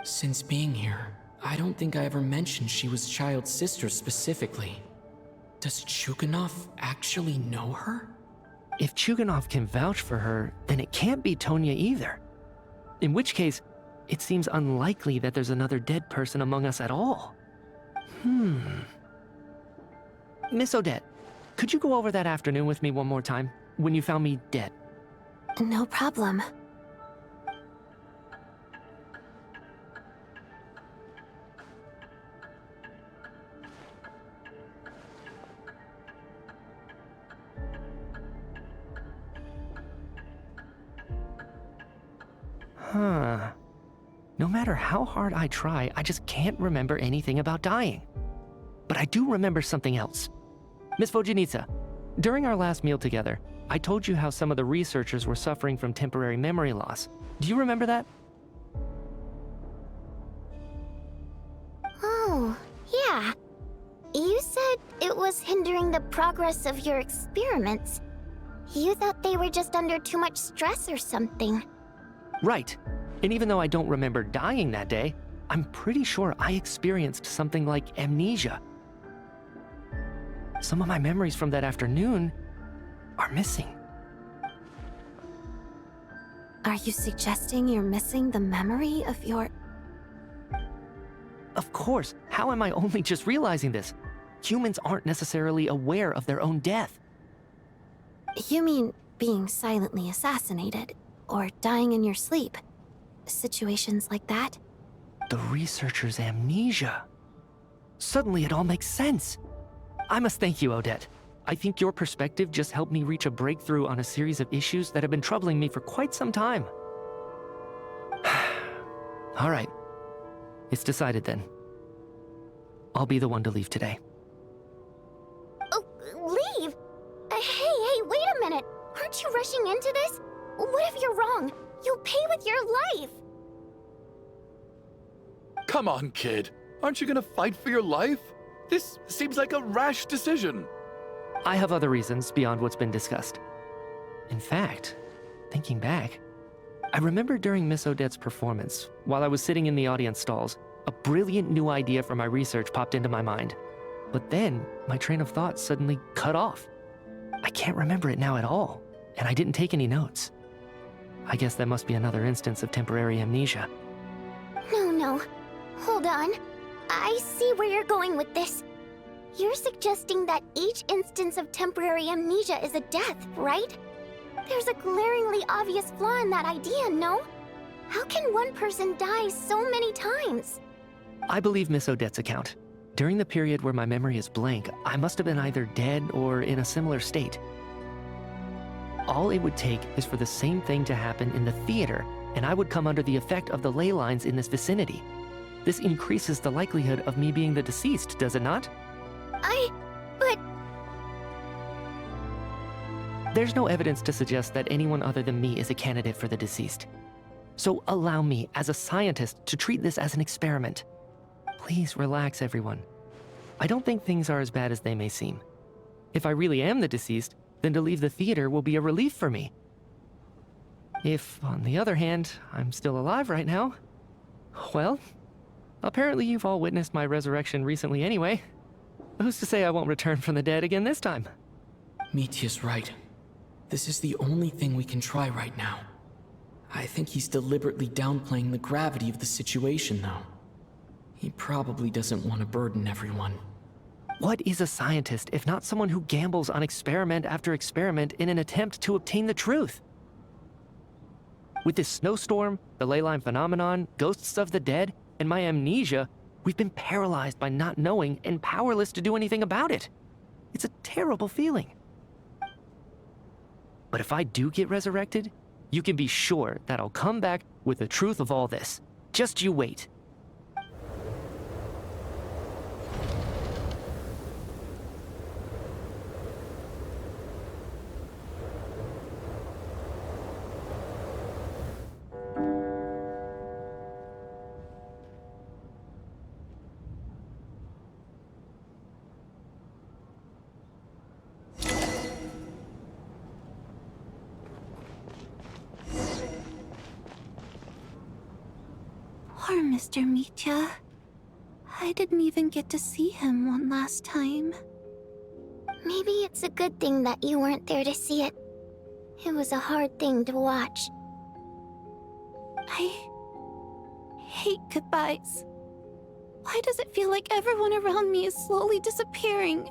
Since being here, I don't think I ever mentioned she was Child's sister specifically. Does Chuganov actually know her? If Chuganov can vouch for her, then it can't be Tonya either. In which case, it seems unlikely that there's another dead person among us at all. Miss Odette, could you go over that afternoon with me one more time, when you found me dead? No problem. No matter how hard I try, I just can't remember anything about dying. But I do remember something else. Miss Vodyanitsa, during our last meal together, I told you how some of the researchers were suffering from temporary memory loss. Do you remember that? Oh, yeah. You said it was hindering the progress of your experiments. You thought they were just under too much stress or something. Right. And even though I don't remember dying that day, I'm pretty sure I experienced something like amnesia. Some of my memories from that afternoon are missing. Are you suggesting you're missing the memory of your... Of course. How am I only just realizing this? Humans aren't necessarily aware of their own death. You mean being silently assassinated, or dying in your sleep? Situations like that? The researcher's amnesia. Suddenly it all makes sense. I must thank you, Odette. I think your perspective just helped me reach a breakthrough on a series of issues that have been troubling me for quite some time. All right. It's decided then. I'll be the one to leave today. Oh, leave? Hey, wait a minute. Aren't you rushing into this? What if you're wrong? You'll pay with your life! Come on, kid. Aren't you gonna fight for your life? This seems like a rash decision. I have other reasons beyond what's been discussed. In fact, thinking back, I remember during Miss Odette's performance, while I was sitting in the audience stalls, a brilliant new idea for my research popped into my mind. But then, my train of thought suddenly cut off. I can't remember it now at all, and I didn't take any notes. I guess that must be another instance of temporary amnesia. No. Hold on. I see where you're going with this. You're suggesting that each instance of temporary amnesia is a death, right? There's a glaringly obvious flaw in that idea, no? How can one person die so many times? I believe Miss Odette's account. During the period where my memory is blank, I must have been either dead or in a similar state. All it would take is for the same thing to happen in the theater, and I would come under the effect of the ley lines in this vicinity. This increases the likelihood of me being the deceased, does it not? But... There's no evidence to suggest that anyone other than me is a candidate for the deceased. So allow me, as a scientist, to treat this as an experiment. Please relax, everyone. I don't think things are as bad as they may seem. If I really am the deceased, then to leave the theater will be a relief for me. If, on the other hand, I'm still alive right now, well, apparently you've all witnessed my resurrection recently anyway. Who's to say I won't return from the dead again this time? Mitia's right. This is the only thing we can try right now. I think he's deliberately downplaying the gravity of the situation, though. He probably doesn't want to burden everyone. What is a scientist if not someone who gambles on experiment after experiment in an attempt to obtain the truth? With this snowstorm, the ley line phenomenon, ghosts of the dead, and my amnesia, we've been paralyzed by not knowing and powerless to do anything about it. It's a terrible feeling. But if I do get resurrected, you can be sure that I'll come back with the truth of all this. Just you wait. Poor Mr. Mitia. I didn't even get to see him one last time. Maybe it's a good thing that you weren't there to see it. It was a hard thing to watch. I hate goodbyes. Why does it feel like everyone around me is slowly disappearing?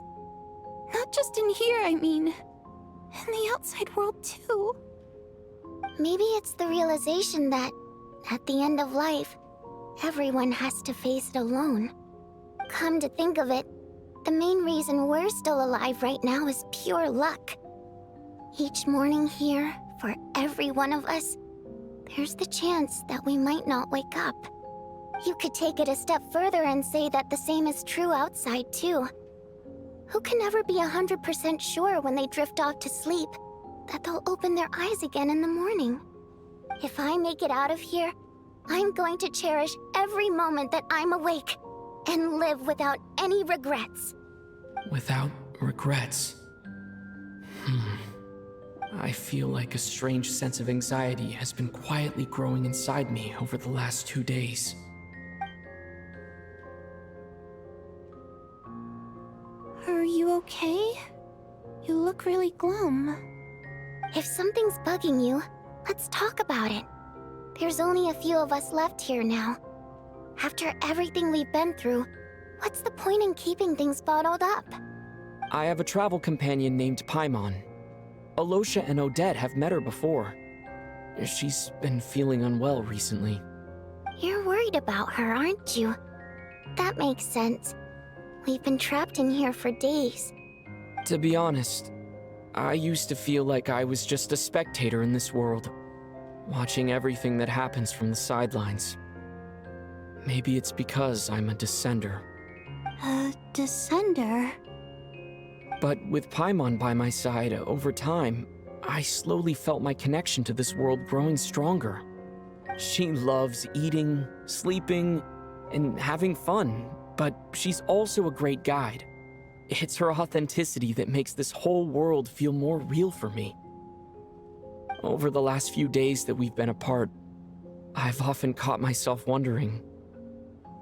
Not just in here, I mean. In the outside world, too. Maybe it's the realization that, at the end of life, everyone has to face it alone. Come to think of it, the main reason we're still alive right now is pure luck. Each morning here, for every one of us, there's the chance that we might not wake up. You could take it a step further and say that the same is true outside, too. Who can never be 100% sure when they drift off to sleep that they'll open their eyes again in the morning? If I make it out of here, I'm going to cherish every moment that I'm awake and live without any regrets. Without regrets. I feel like a strange sense of anxiety has been quietly growing inside me over the last 2 days. Are you okay? You look really glum. If something's bugging you, let's talk about it. There's only a few of us left here now. After everything we've been through, what's the point in keeping things bottled up? I have a travel companion named Paimon. Alosha and Odette have met her before. She's been feeling unwell recently. You're worried about her, aren't you? That makes sense. We've been trapped in here for days. To be honest, I used to feel like I was just a spectator in this world, watching everything that happens from the sidelines. Maybe it's because I'm a descender. A descender? But with Paimon by my side, over time, I slowly felt my connection to this world growing stronger. She loves eating, sleeping, and having fun, but she's also a great guide. It's her authenticity that makes this whole world feel more real for me. Over the last few days that we've been apart, I've often caught myself wondering,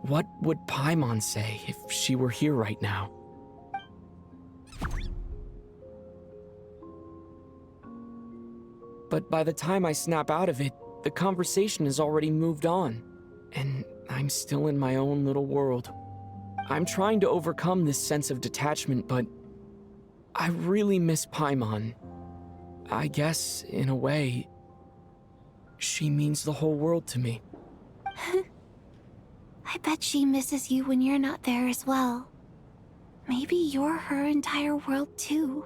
what would Paimon say if she were here right now? But by the time I snap out of it, the conversation has already moved on, and I'm still in my own little world. I'm trying to overcome this sense of detachment, but I really miss Paimon. I guess, in a way, she means the whole world to me. I bet she misses you when you're not there as well. Maybe you're her entire world too.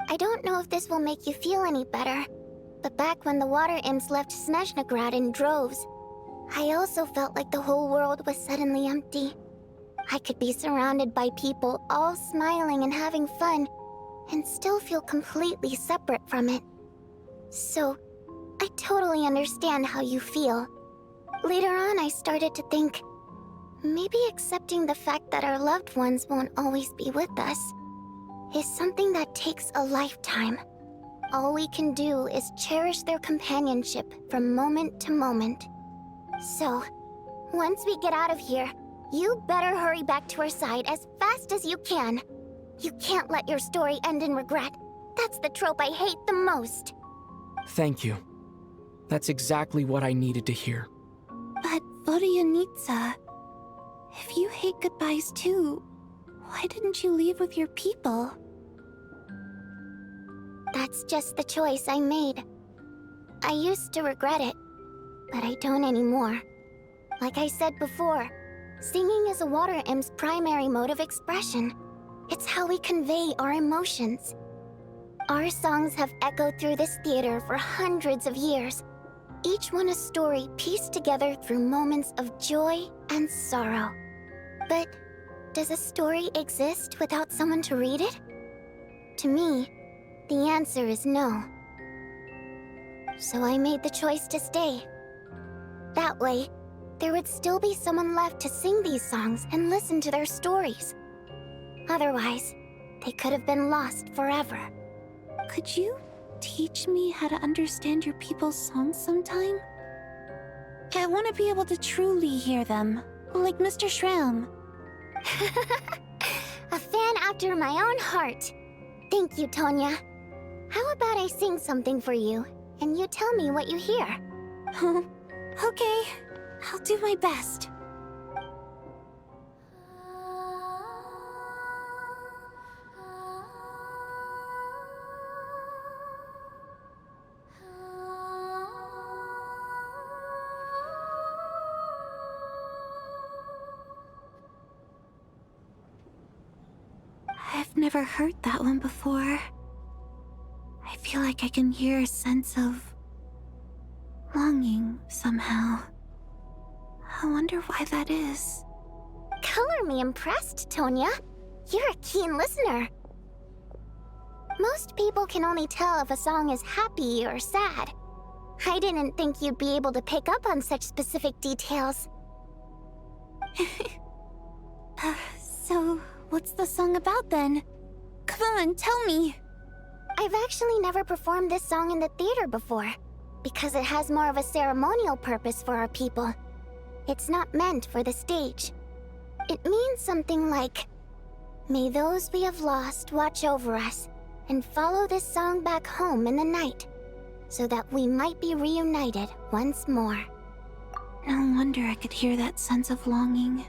I don't know if this will make you feel any better, but back when the water imps left Snezhnegrad in droves, I also felt like the whole world was suddenly empty. I could be surrounded by people all smiling and having fun, and still feel completely separate from it. So, I totally understand how you feel. Later on, I started to think, maybe accepting the fact that our loved ones won't always be with us is something that takes a lifetime. All we can do is cherish their companionship from moment to moment. So, once we get out of here, you better hurry back to our side as fast as you can. You can't let your story end in regret. That's the trope I hate the most. Thank you. That's exactly what I needed to hear. But Vodyanitsa, if you hate goodbyes too, why didn't you leave with your people? That's just the choice I made. I used to regret it, but I don't anymore. Like I said before, singing is a water imp's primary mode of expression. It's how we convey our emotions. Our songs have echoed through this theater for hundreds of years, each one a story pieced together through moments of joy and sorrow. But does a story exist without someone to read it? To me, the answer is no. So I made the choice to stay. That way, there would still be someone left to sing these songs and listen to their stories. Otherwise, they could have been lost forever. Could you teach me how to understand your people's songs sometime? I want to be able to truly hear them, like Mr. Shram. A fan after my own heart. Thank you, Tonya. How about I sing something for you, and you tell me what you hear? Okay, I'll do my best. I've never heard that one before. I feel like I can hear a sense of longing somehow. I wonder why that is. Color me impressed, Tonya. You're a keen listener. Most people can only tell if a song is happy or sad. I didn't think you'd be able to pick up on such specific details. So, what's the song about then? Come on, tell me! I've actually never performed this song in the theater before, because it has more of a ceremonial purpose for our people. It's not meant for the stage. It means something like, "May those we have lost watch over us, and follow this song back home in the night, so that we might be reunited once more." No wonder I could hear that sense of longing.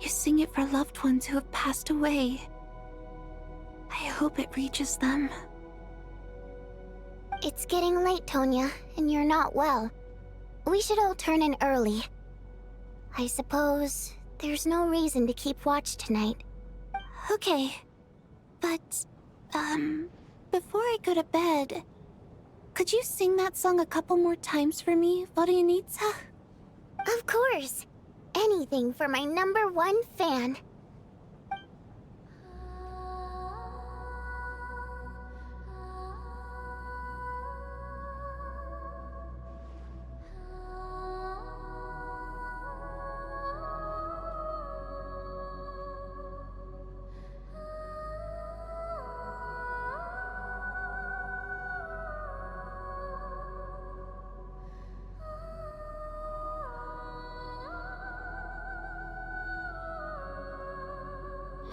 You sing it for loved ones who have passed away. I hope it reaches them. It's getting late, Tonya, and you're not well. We should all turn in early. I suppose there's no reason to keep watch tonight. Okay, but, before I go to bed, could you sing that song a couple more times for me, Vodyanitsa? Of course. Anything for my #1 fan.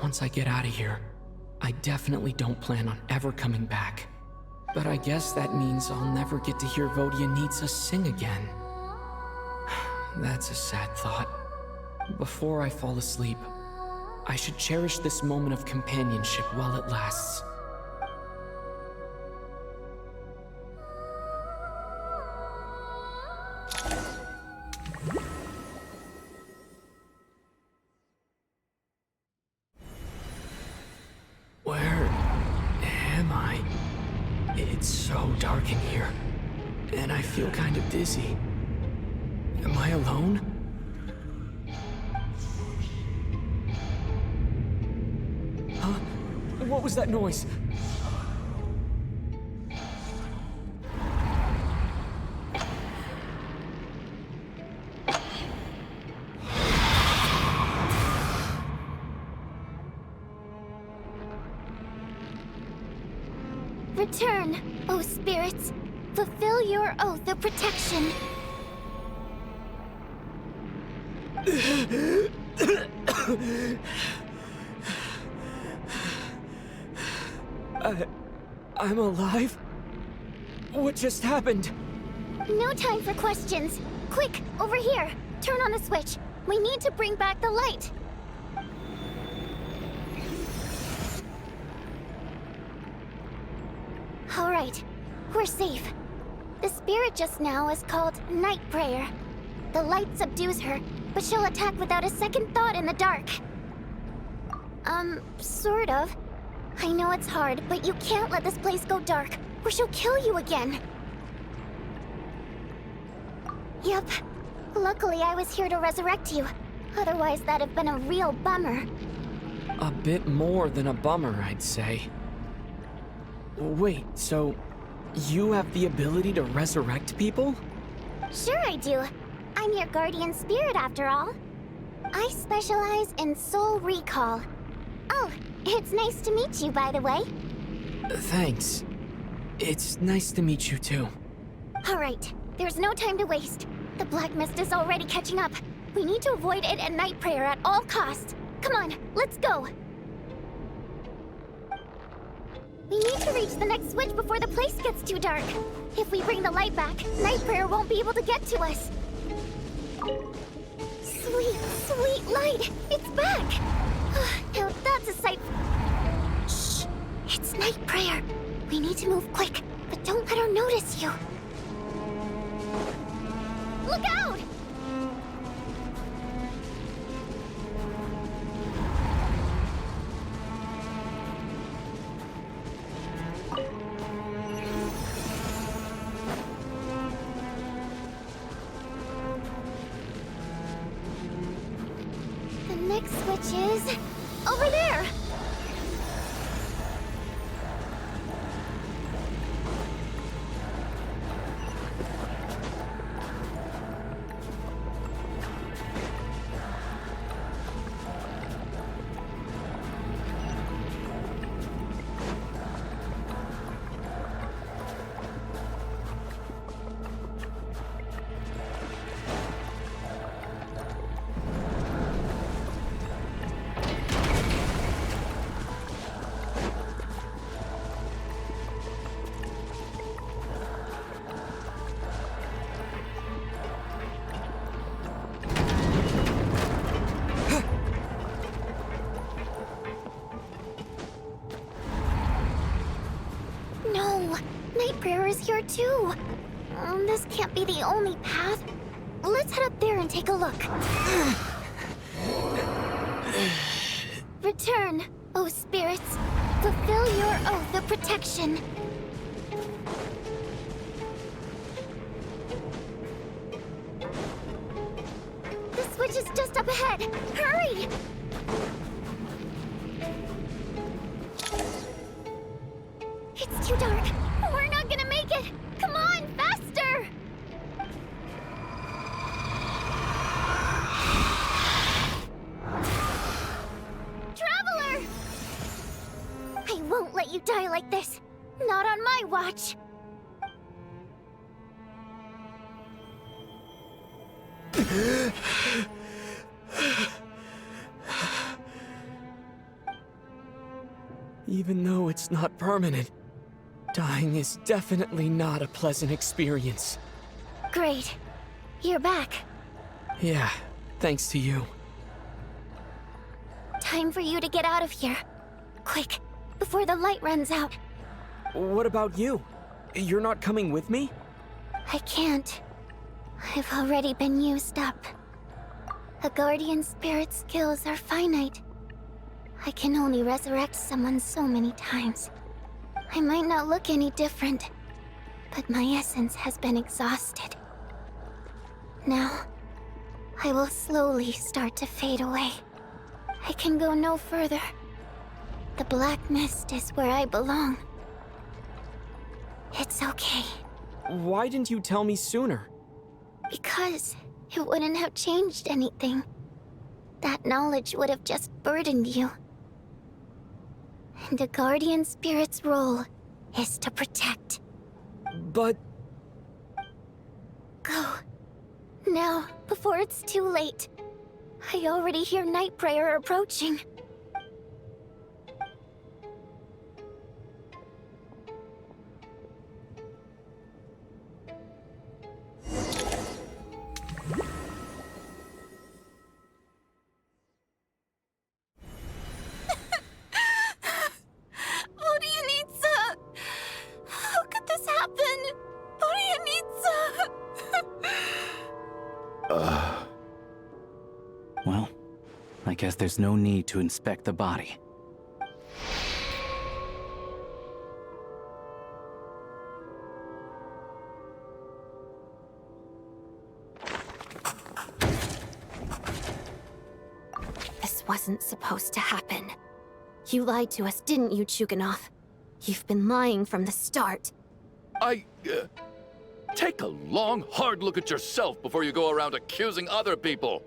Once I get out of here, I definitely don't plan on ever coming back. But I guess that means I'll never get to hear Vodyanitsa sing again. That's a sad thought. Before I fall asleep, I should cherish this moment of companionship while it lasts. It's so dark in here, and I feel kind of dizzy. Am I alone? Huh? What was that noise? Return, O spirits. Fulfill your oath of protection. I'm alive? What just happened? No time for questions. Quick, over here. Turn on the switch. We need to bring back the light. All right, we're safe. The spirit just now is called Night Prayer. The light subdues her, but she'll attack without a second thought in the dark. Sort of. I know it's hard, but you can't let this place go dark, or she'll kill you again. Yep. Luckily, I was here to resurrect you. Otherwise, that'd have been a real bummer. A bit more than a bummer, I'd say. Wait, so you have the ability to resurrect people? Sure I do. I'm your guardian spirit after all. I specialize in soul recall. Oh, it's nice to meet you, by the way. Thanks. It's nice to meet you too. All right, there's no time to waste. The black mist is already catching up. We need to avoid it and Night Prayer at all costs. Come on, let's go. We need to reach the next switch before the place gets too dark. If we bring the light back, Night Prayer won't be able to get to us. Sweet, sweet light! It's back! Now that's a sight. Shh! It's Night Prayer. We need to move quick, but don't let her notice you. Look out! The next switch is over there. No, Night Prayer is here too. This can't be the only path. Let's head up there and take a look. Return, O spirits. Fulfill your oath of protection. The switch is just up ahead. Hurry! It's too dark. We're not gonna make it. Come on, faster! Traveler! I won't let you die like this. Not on my watch. Even though it's not permanent, dying is definitely not a pleasant experience. Great. You're back. Yeah, thanks to you. Time for you to get out of here. Quick, before the light runs out. What about you? You're not coming with me? I can't. I've already been used up. A guardian spirit's skills are finite. I can only resurrect someone so many times. I might not look any different, but my essence has been exhausted. Now, I will slowly start to fade away. I can go no further. The black mist is where I belong. It's okay. Why didn't you tell me sooner? Because it wouldn't have changed anything. That knowledge would have just burdened you. And a guardian spirit's role is to protect. But... Go. Now, before it's too late. I already hear night prayer approaching. Well, I guess there's no need to inspect the body. This wasn't supposed to happen. You lied to us, didn't you, Chuganov? You've been lying from the start. Take a long, hard look at yourself before you go around accusing other people.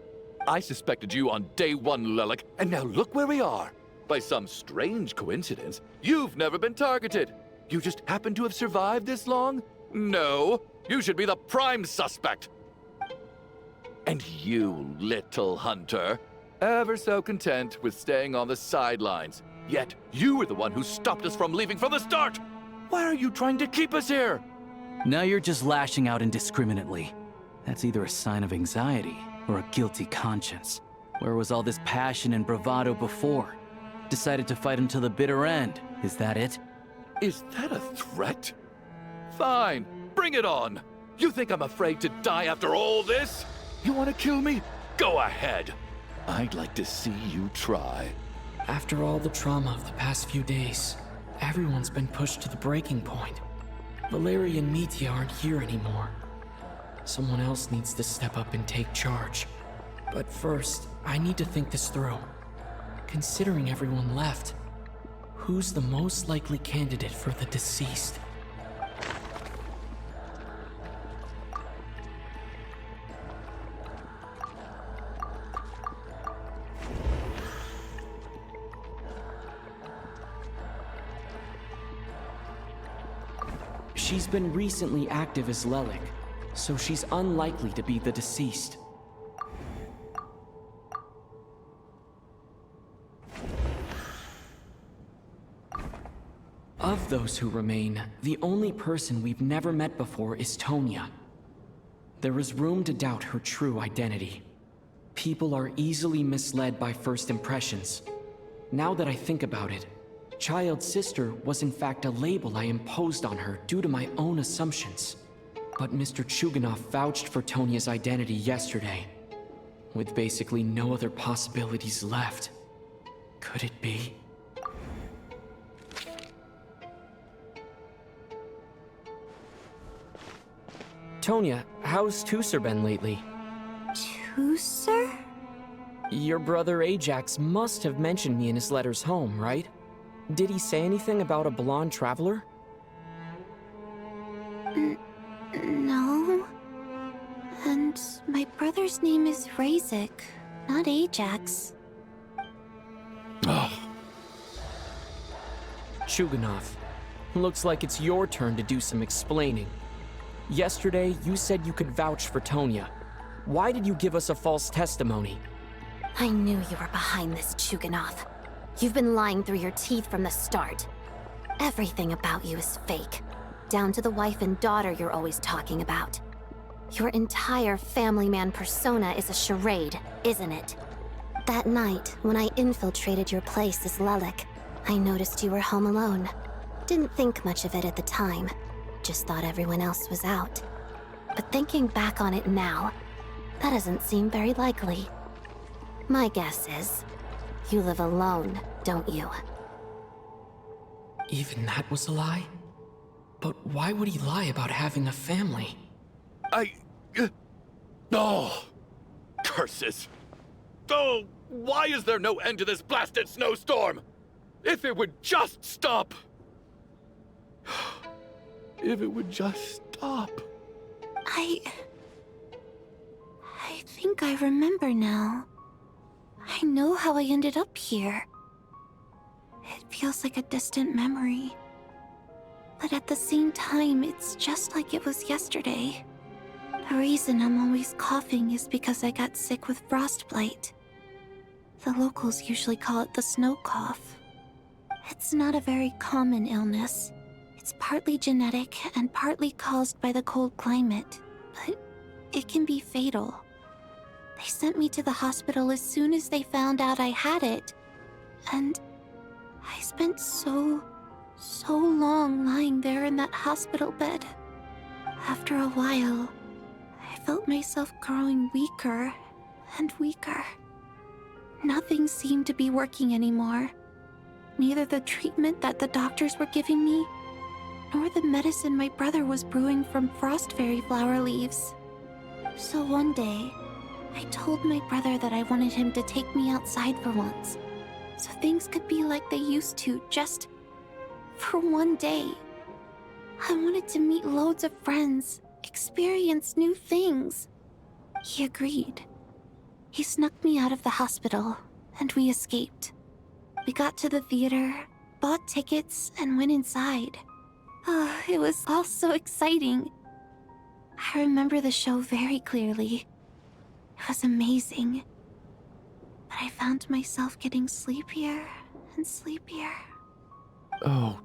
I suspected you on day one, Lelik, and now look where we are. By some strange coincidence, you've never been targeted. You just happen to have survived this long? No, you should be the prime suspect. And you, little hunter, ever so content with staying on the sidelines. Yet, you were the one who stopped us from leaving from the start! Why are you trying to keep us here? Now you're just lashing out indiscriminately. That's either a sign of anxiety or a guilty conscience. Where was all this passion and bravado before? Decided to fight until the bitter end. Is that it? Is that a threat? Fine, bring it on. You think I'm afraid to die after all this? You want to kill me? Go ahead. I'd like to see you try. After all the trauma of the past few days, everyone's been pushed to the breaking point. Valeria and Mitya aren't here anymore. Someone else needs to step up and take charge. But first, I need to think this through. Considering everyone left, who's the most likely candidate for the deceased? She's been recently active as Lelik, so she's unlikely to be the deceased. Of those who remain, the only person we've never met before is Tonya. There is room to doubt her true identity. People are easily misled by first impressions. Now that I think about it, Child's sister was in fact a label I imposed on her due to my own assumptions. But Mr. Chuganov vouched for Tonya's identity yesterday, with basically no other possibilities left. Could it be? Tonya, how's Tusser been lately? Tusser? Your brother Ajax must have mentioned me in his letters home, right? Did he say anything about a blonde traveler? No. And my brother's name is Razik, not Ajax. Chuganov, looks like it's your turn to do some explaining. Yesterday, you said you could vouch for Tonya. Why did you give us a false testimony? I knew you were behind this, Chuganov. You've been lying through your teeth from the start. Everything about you is fake, down to the wife and daughter you're always talking about. Your entire family man persona is a charade, isn't it? That night, when I infiltrated your place as Lelik, I noticed you were home alone. Didn't think much of it at the time, just thought everyone else was out. But thinking back on it now, that doesn't seem very likely. My guess is, you live alone, don't you? Even that was a lie? But why would he lie about having a family? Oh! Curses! Oh, why is there no end to this blasted snowstorm? If it would just stop! If it would just stop. I think I remember now. I know how I ended up here. It feels like a distant memory. But at the same time, it's just like it was yesterday. The reason I'm always coughing is because I got sick with frostbite. The locals usually call it the snow cough. It's not a very common illness. It's partly genetic and partly caused by the cold climate, but it can be fatal. They sent me to the hospital as soon as they found out I had it, and I spent so long lying there in that hospital bed. After a while, I felt myself growing weaker and weaker. Nothing seemed to be working anymore. Neither the treatment that the doctors were giving me, nor the medicine my brother was brewing from frost fairy flower leaves. So one day, I told my brother that I wanted him to take me outside for once, so things could be like they used to, just for one day. I wanted to meet loads of friends, experience new things. He agreed. He snuck me out of the hospital, and we escaped. We got to the theater, bought tickets, and went inside. It was all so exciting. I remember the show very clearly. It was amazing. But I found myself getting sleepier and sleepier. Oh,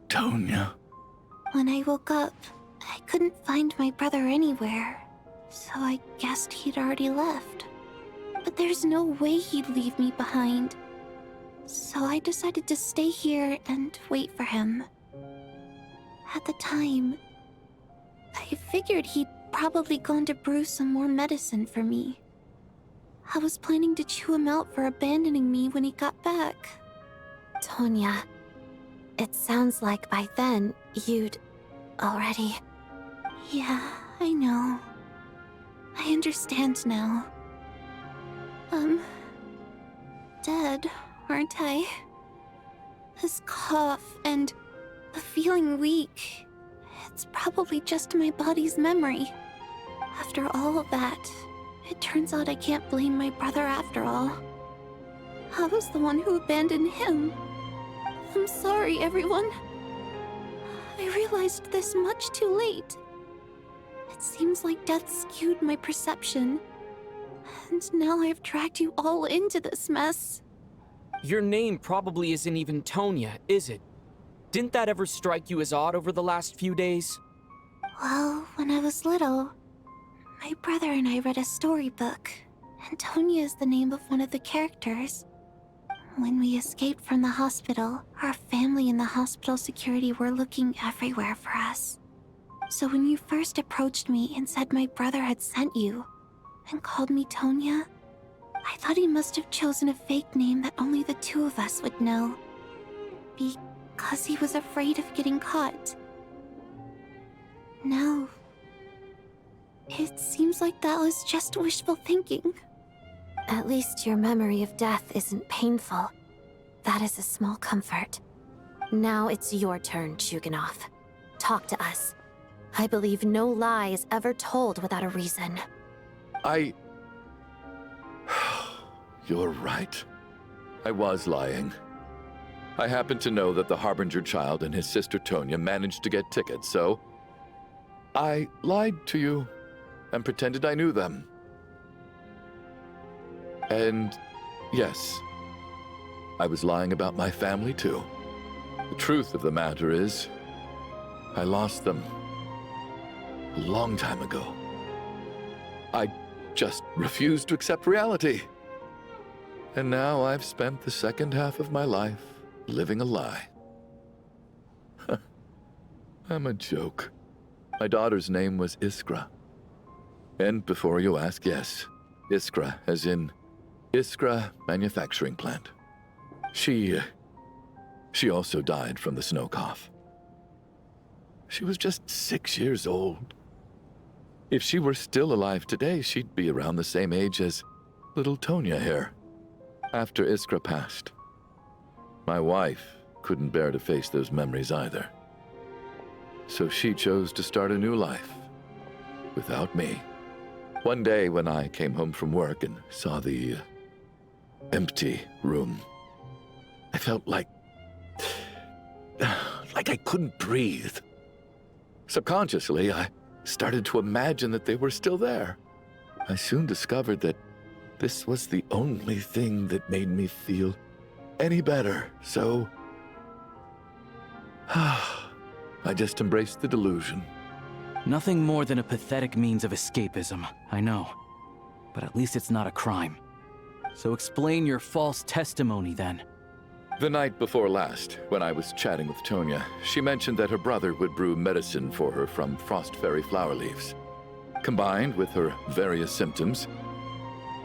Tonya. When I woke up, I couldn't find my brother anywhere, so I guessed he'd already left. But there's no way he'd leave me behind. So I decided to stay here and wait for him. At the time, I figured he'd probably gone to brew some more medicine for me. I was planning to chew him out for abandoning me when he got back. Tonya, it sounds like by then, you'd already... Yeah, I know. I understand now. Dead, aren't I? This cough and the feeling weak, it's probably just my body's memory. After all of that, it turns out I can't blame my brother after all. I was the one who abandoned him. I'm sorry, everyone. I realized this much too late. It seems like death skewed my perception. And now I've dragged you all into this mess. Your name probably isn't even Tonya, is it? Didn't that ever strike you as odd over the last few days? Well, when I was little, my brother and I read a storybook, and Tonya is the name of one of the characters. When we escaped from the hospital, our family and the hospital security were looking everywhere for us. So when you first approached me and said my brother had sent you, and called me Tonya, I thought he must have chosen a fake name that only the two of us would know. Because he was afraid of getting caught. Now, it seems like that was just wishful thinking. At least your memory of death isn't painful. That is a small comfort. Now it's your turn, Chuganov. Talk to us. I believe no lie is ever told without a reason. You're right. I was lying. I happened to know that the Harbinger child and his sister Tonya managed to get tickets, so I lied to you and pretended I knew them. And yes, I was lying about my family too. The truth of the matter is, I lost them a long time ago. I just refused to accept reality. And now I've spent the second half of my life living a lie. I'm a joke. My daughter's name was Iskra. And before you ask, yes, Iskra, as in Iskra Manufacturing Plant. She She also died from the snow cough. She was just 6 years old. If she were still alive today, she'd be around the same age as little Tonya here. After Iskra passed, my wife couldn't bear to face those memories either. So she chose to start a new life without me. One day when I came home from work and saw the empty room, I felt like I couldn't breathe. Subconsciously, I started to imagine that they were still there. I soon discovered that this was the only thing that made me feel any better, so I just embraced the delusion. Nothing more than a pathetic means of escapism, I know. But at least it's not a crime. So explain your false testimony, then. The night before last, when I was chatting with Tonya, she mentioned that her brother would brew medicine for her from frost fairy flower leaves. Combined with her various symptoms,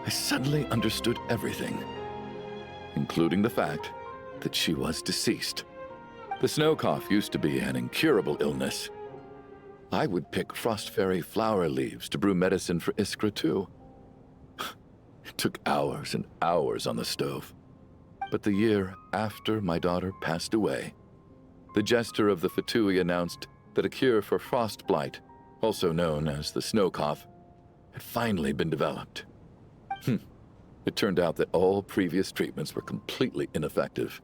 I suddenly understood everything, including the fact that she was deceased. The snow cough used to be an incurable illness. I would pick frost fairy flower leaves to brew medicine for Iskra too. It took hours and hours on the stove. But the year after my daughter passed away, the jester of the Fatui announced that a cure for frostblight, also known as the snow cough, had finally been developed. It turned out that all previous treatments were completely ineffective.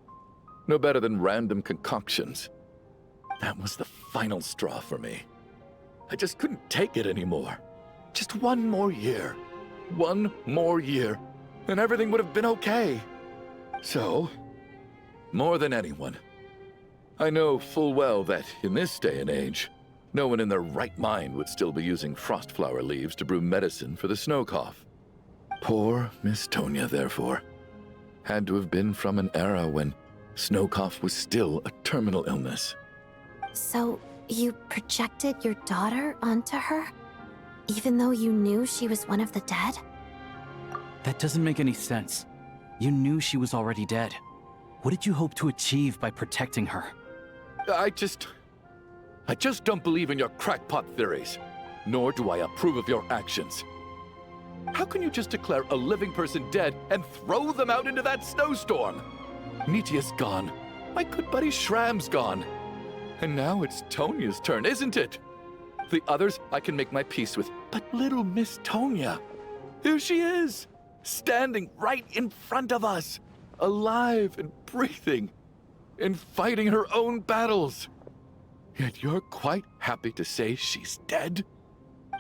No better than random concoctions. That was the final straw for me. I just couldn't take it anymore. Just one more year. One more year, and everything would have been okay. So, more than anyone, I know full well that in this day and age, no one in their right mind would still be using frostflower leaves to brew medicine for the snow cough. Poor Miss Tonya, therefore, had to have been from an era when snow cough was still a terminal illness. So, you projected your daughter onto her? Even though you knew she was one of the dead? That doesn't make any sense. You knew she was already dead. What did you hope to achieve by protecting her? I just don't believe in your crackpot theories, nor do I approve of your actions. How can you just declare a living person dead and throw them out into that snowstorm? Nitia's gone. My good buddy Shram's gone. And now it's Tonya's turn, isn't it? The others I can make my peace with, but little Miss Tonya, here she is, standing right in front of us, alive and breathing, and fighting her own battles. Yet you're quite happy to say she's dead?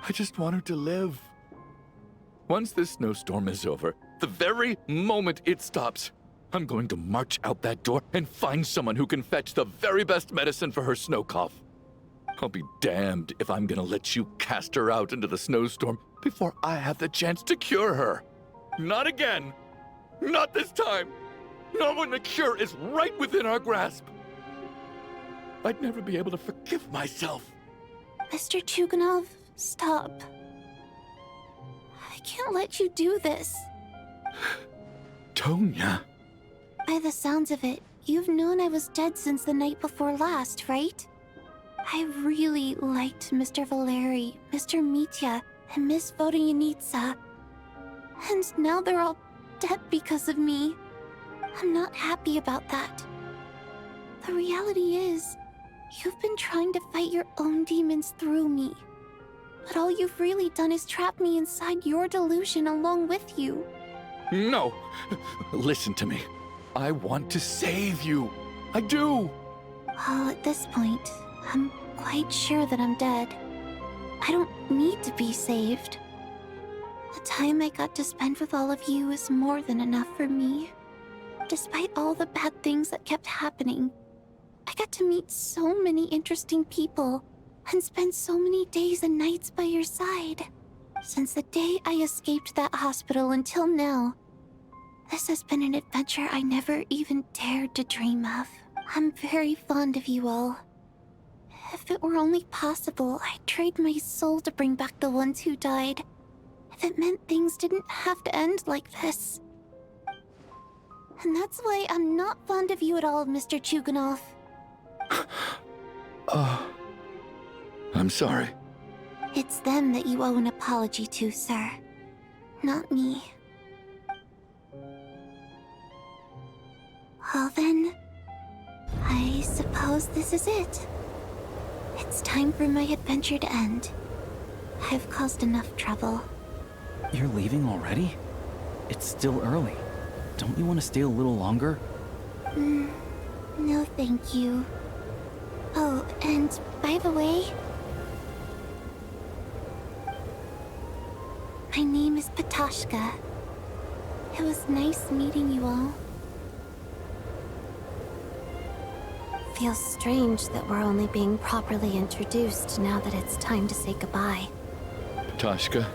I just want her to live. Once this snowstorm is over, the very moment it stops, I'm going to march out that door and find someone who can fetch the very best medicine for her snow cough. I'll be damned if I'm gonna let you cast her out into the snowstorm before I have the chance to cure her. Not again. Not this time. Not when the cure is right within our grasp. I'd never be able to forgive myself. Mr. Chuganov, stop. I can't let you do this. Tonya. By the sounds of it, you've known I was dead since the night before last, right? I really liked Mr. Valeri, Mr. Mitya, and Miss Vodyanitsa. And now they're all dead because of me. I'm not happy about that. The reality is, you've been trying to fight your own demons through me. But all you've really done is trap me inside your delusion along with you. No! Listen to me. I want to save you. I do! Well, at this point, I'm quite sure that I'm dead. I don't need to be saved. The time I got to spend with all of you is more than enough for me. Despite all the bad things that kept happening, I got to meet so many interesting people and spend so many days and nights by your side. Since the day I escaped that hospital until now, this has been an adventure I never even dared to dream of. I'm very fond of you all. If it were only possible, I'd trade my soul to bring back the ones who died. If it meant things didn't have to end like this. And that's why I'm not fond of you at all, Mr. Chuganov. I'm sorry. It's them that you owe an apology to, sir. Not me. Well then, I suppose this is it. It's time for my adventure to end. I've caused enough trouble. You're leaving already? It's still early. Don't you want to stay a little longer? No thank you. Oh, and by the way, my name is Patoshka. It was nice meeting you all. Feels strange that we're only being properly introduced now that it's time to say goodbye. Patoshka?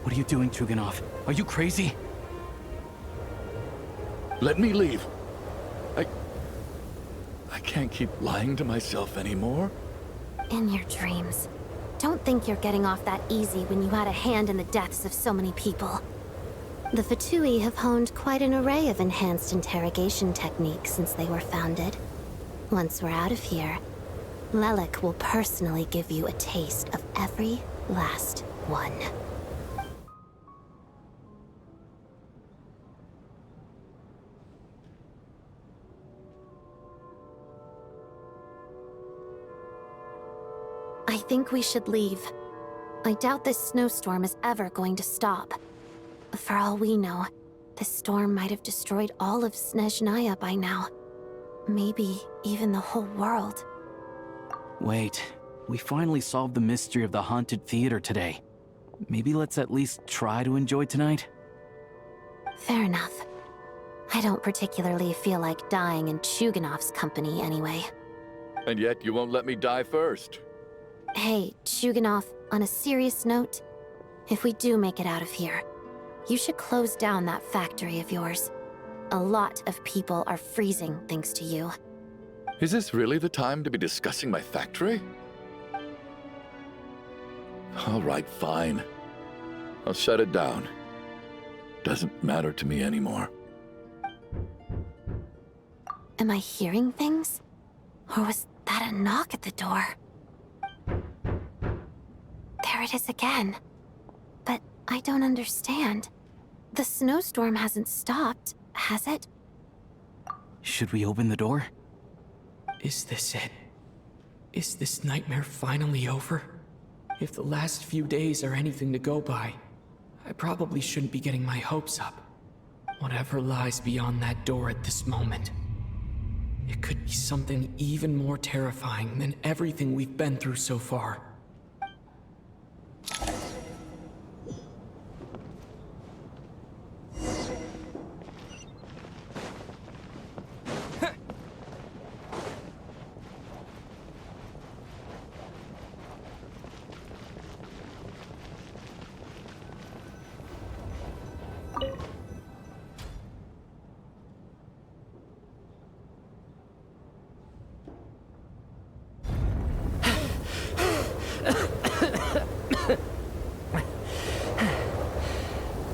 What are you doing, Chuganov? Are you crazy? Let me leave. I can't keep lying to myself anymore. In your dreams. Don't think you're getting off that easy when you had a hand in the deaths of so many people. The Fatui have honed quite an array of enhanced interrogation techniques since they were founded. Once we're out of here, Lelik will personally give you a taste of every last one. I think we should leave. I doubt this snowstorm is ever going to stop. For all we know, this storm might have destroyed all of Snezhnaya by now. Maybe even the whole world. Wait, we finally solved the mystery of the haunted theater today. Maybe let's at least try to enjoy tonight? Fair enough. I don't particularly feel like dying in Chuganov's company anyway. And yet you won't let me die first. Hey, Chuganov, on a serious note, if we do make it out of here, you should close down that factory of yours. A lot of people are freezing thanks to you. Is this really the time to be discussing my factory? All right, fine. I'll shut it down. Doesn't matter to me anymore. Am I hearing things? Or was that a knock at the door? There it is again. But I don't understand. The snowstorm hasn't stopped, has it? Should we open the door? Is this it? Is this nightmare finally over? If the last few days are anything to go by, I probably shouldn't be getting my hopes up. Whatever lies beyond that door at this moment, it could be something even more terrifying than everything we've been through so far.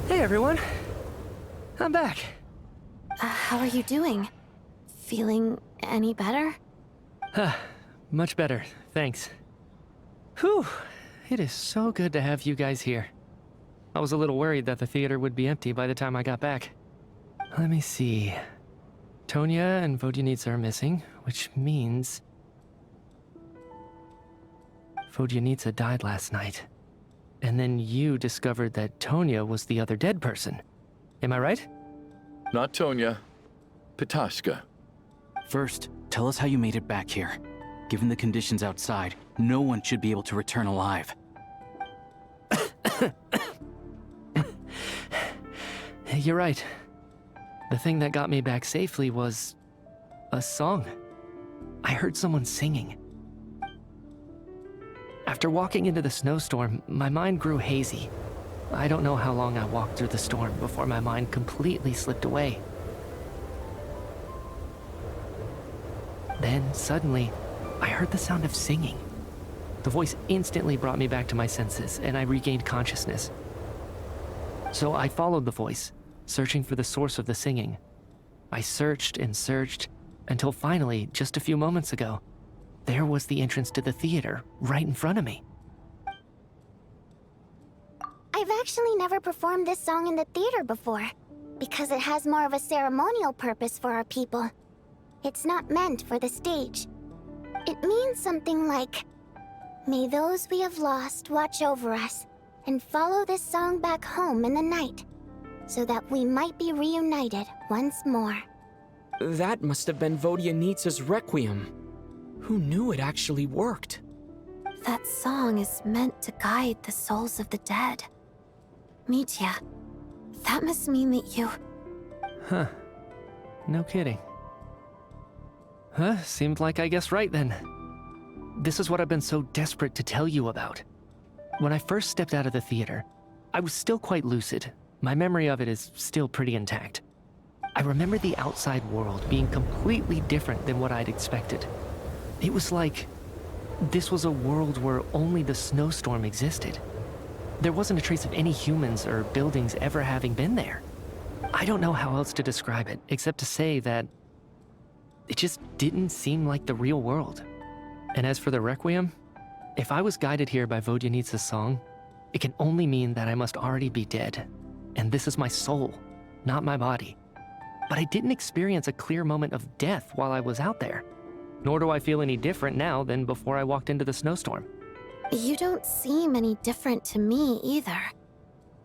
Hey everyone, I'm back. How are you doing? Feeling any better? Much better, thanks. Whew, it is so good to have you guys here. I was a little worried that the theater would be empty by the time I got back. Let me see. Tonya and Vodyanitsa are missing, which means Vodyanitsa died last night. And then you discovered that Tonya was the other dead person. Am I right? Not Tonya. Patoshka. First, tell us how you made it back here. Given the conditions outside, no one should be able to return alive. You're right. The thing that got me back safely was a song. I heard someone singing. After walking into the snowstorm, my mind grew hazy. I don't know how long I walked through the storm before my mind completely slipped away. Then, suddenly, I heard the sound of singing. The voice instantly brought me back to my senses, and I regained consciousness. So I followed the voice, searching for the source of the singing. I searched and searched, until finally, just a few moments ago, there was the entrance to the theater, right in front of me. I've actually never performed this song in the theater before, because it has more of a ceremonial purpose for our people. It's not meant for the stage. It means something like, "May those we have lost watch over us, and follow this song back home in the night, so that we might be reunited once more." That must have been Vodyanitsa's Requiem. Who knew it actually worked? That song is meant to guide the souls of the dead. Mitya, that must mean that you... Huh. No kidding. Huh, seemed like I guessed right then. This is what I've been so desperate to tell you about. When I first stepped out of the theater, I was still quite lucid. My memory of it is still pretty intact. I remember the outside world being completely different than what I'd expected. It was like this was a world where only the snowstorm existed. There wasn't a trace of any humans or buildings ever having been there. I don't know how else to describe it, except to say that it just didn't seem like the real world. And as for the Requiem, if I was guided here by Vodyanitsa's song, it can only mean that I must already be dead. And this is my soul, not my body. But I didn't experience a clear moment of death while I was out there. Nor do I feel any different now than before I walked into the snowstorm. You don't seem any different to me either.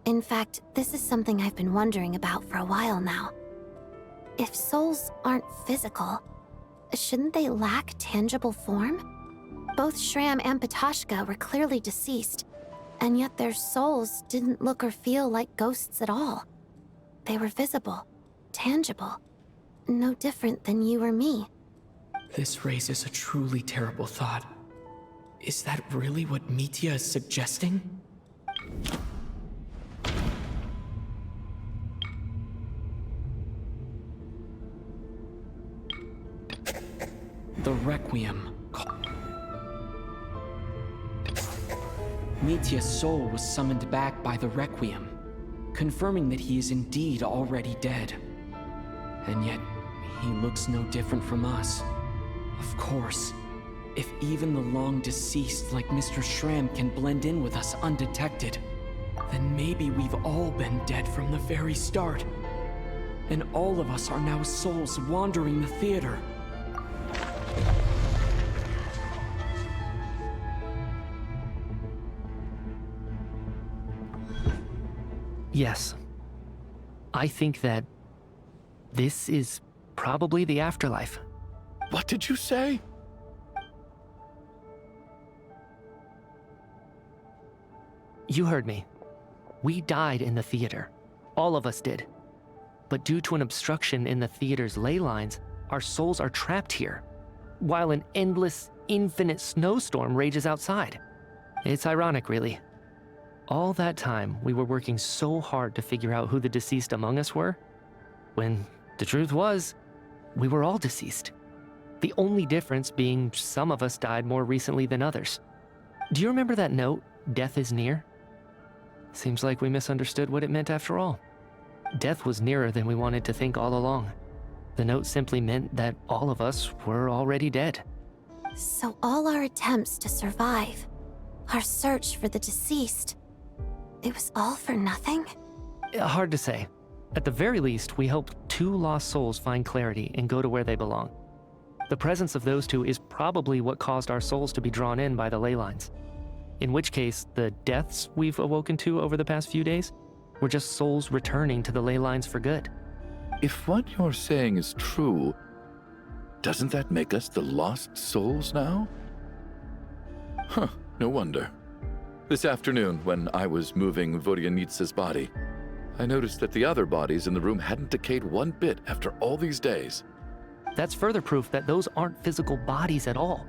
In fact, this is something I've been wondering about for a while now. If souls aren't physical, shouldn't they lack tangible form? Both Shram and Patoshka were clearly deceased, and yet their souls didn't look or feel like ghosts at all. They were visible, tangible, no different than you or me. This raises a truly terrible thought. Is that really what Mitya is suggesting? The Requiem. Mitya's soul was summoned back by the Requiem, confirming that he is indeed already dead. And yet, he looks no different from us. Of course, if even the long-deceased like Mr. Shram can blend in with us undetected, then maybe we've all been dead from the very start. And all of us are now souls wandering the theater. Yes. I think that this is probably the afterlife. What did you say? You heard me. We died in the theater. All of us did. But due to an obstruction in the theater's ley lines, our souls are trapped here, while an endless, infinite snowstorm rages outside. It's ironic, really. All that time, we were working so hard to figure out who the deceased among us were, when the truth was, we were all deceased. The only difference being some of us died more recently than others. Do you remember that note, "Death is near"? Seems like we misunderstood what it meant after all. Death was nearer than we wanted to think all along. The note simply meant that all of us were already dead. So all our attempts to survive, our search for the deceased, it was all for nothing? Hard to say. At the very least, we helped 2 lost souls find clarity and go to where they belong. The presence of those 2 is probably what caused our souls to be drawn in by the ley lines. In which case, the deaths we've awoken to over the past few days were just souls returning to the ley lines for good. If what you're saying is true, doesn't that make us the lost souls now? Huh, no wonder. This afternoon, when I was moving Vodyanitsa's body, I noticed that the other bodies in the room hadn't decayed one bit after all these days. That's further proof that those aren't physical bodies at all,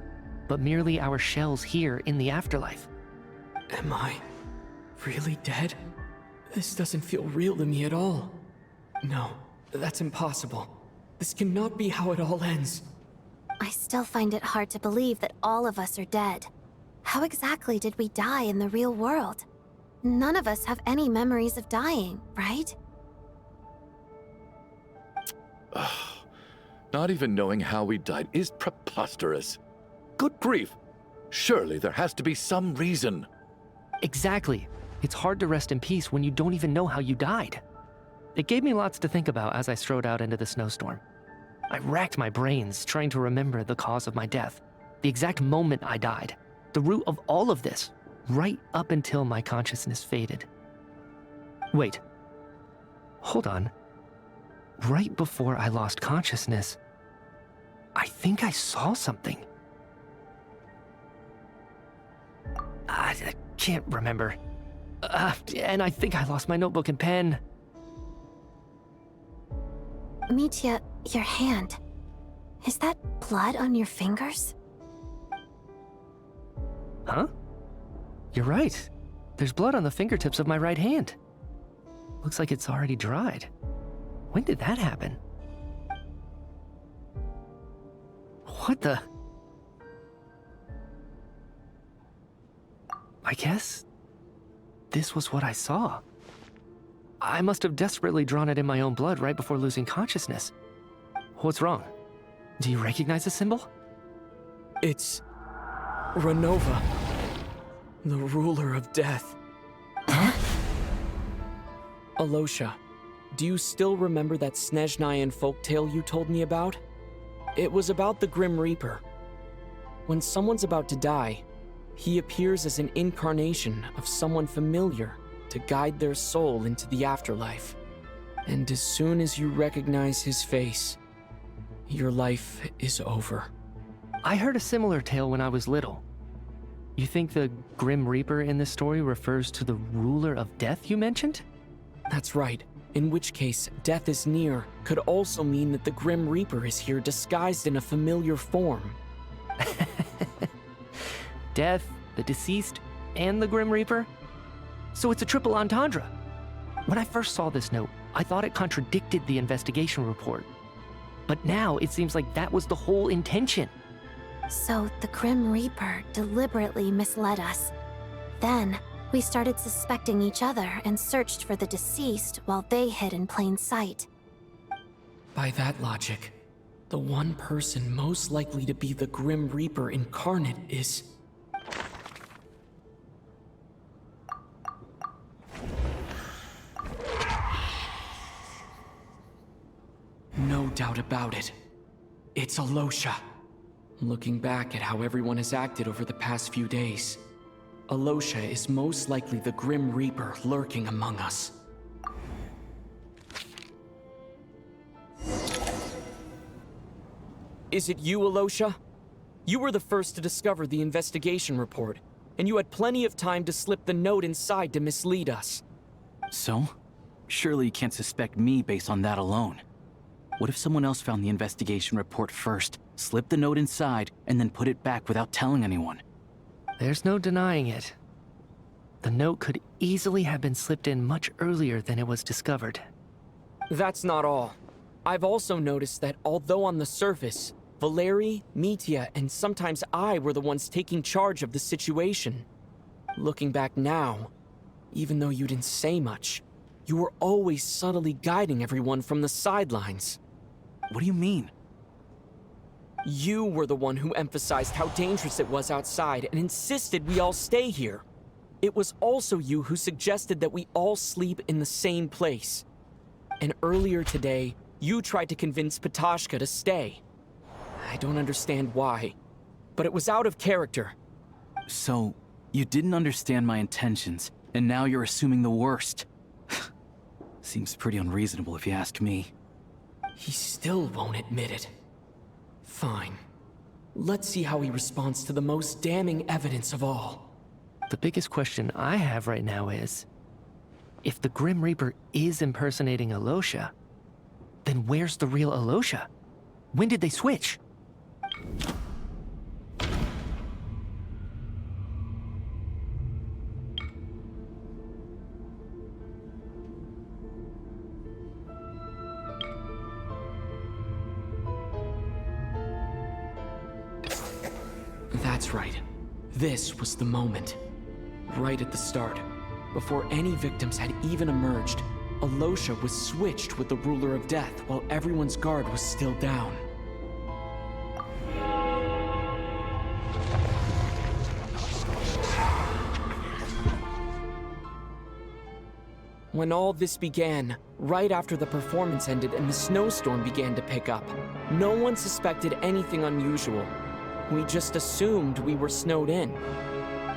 but merely our shells here in the afterlife. Am I really dead? This doesn't feel real to me at all. No, that's impossible. This cannot be how it all ends. I still find it hard to believe that all of us are dead. How exactly did we die in the real world? None of us have any memories of dying, right? Not even knowing how we died is preposterous. Good grief. Surely there has to be some reason. Exactly. It's hard to rest in peace when you don't even know how you died. It gave me lots to think about as I strode out into the snowstorm. I racked my brains trying to remember the cause of my death, the exact moment I died, the root of all of this, right up until my consciousness faded. Wait. Hold on. Right before I lost consciousness, I think I saw something. I can't remember. And I think I lost my notebook and pen. Mitya, your hand. Is that blood on your fingers? Huh? You're right. There's blood on the fingertips of my right hand. Looks like it's already dried. When did that happen? What the? I guess this was what I saw. I must have desperately drawn it in my own blood right before losing consciousness. What's wrong? Do you recognize the symbol? It's Renova, the ruler of death. Huh? Alosha, do you still remember that Snezhnayan folktale you told me about? It was about the Grim Reaper. When someone's about to die, he appears as an incarnation of someone familiar to guide their soul into the afterlife. And as soon as you recognize his face, your life is over. I heard a similar tale when I was little. You think the Grim Reaper in this story refers to the ruler of death you mentioned? That's right. In which case, death is near could also mean that the Grim Reaper is here disguised in a familiar form. Death, the deceased, and the Grim Reaper? So it's a triple entendre. When I first saw this note, I thought it contradicted the investigation report. But now it seems like that was the whole intention. So the Grim Reaper deliberately misled us. Then, we started suspecting each other and searched for the deceased while they hid in plain sight. By that logic, the one person most likely to be the Grim Reaper incarnate is... No doubt about it. It's Alosha. Looking back at how everyone has acted over the past few days, Alosha is most likely the Grim Reaper lurking among us. Is it you, Alosha? You were the first to discover the investigation report, and you had plenty of time to slip the note inside to mislead us. So? Surely you can't suspect me based on that alone. What if someone else found the investigation report first, slipped the note inside, and then put it back without telling anyone? There's no denying it. The note could easily have been slipped in much earlier than it was discovered. That's not all. I've also noticed that although on the surface, Valeri, Mitya, and sometimes I were the ones taking charge of the situation, looking back now, even though you didn't say much, you were always subtly guiding everyone from the sidelines. What do you mean? You were the one who emphasized how dangerous it was outside and insisted we all stay here. It was also you who suggested that we all sleep in the same place. And earlier today, you tried to convince Patashka to stay. I don't understand why, but it was out of character. So, you didn't understand my intentions, and now you're assuming the worst. Seems pretty unreasonable if you ask me. He still won't admit it. Fine. Let's see how he responds to the most damning evidence of all. The biggest question I have right now is, if the Grim Reaper is impersonating Alosha, then where's the real Alosha? When did they switch? That's right. This was the moment. Right at the start, before any victims had even emerged, Alosha was switched with the Ruler of Death while everyone's guard was still down. When all this began, right after the performance ended and the snowstorm began to pick up, no one suspected anything unusual. We just assumed we were snowed in.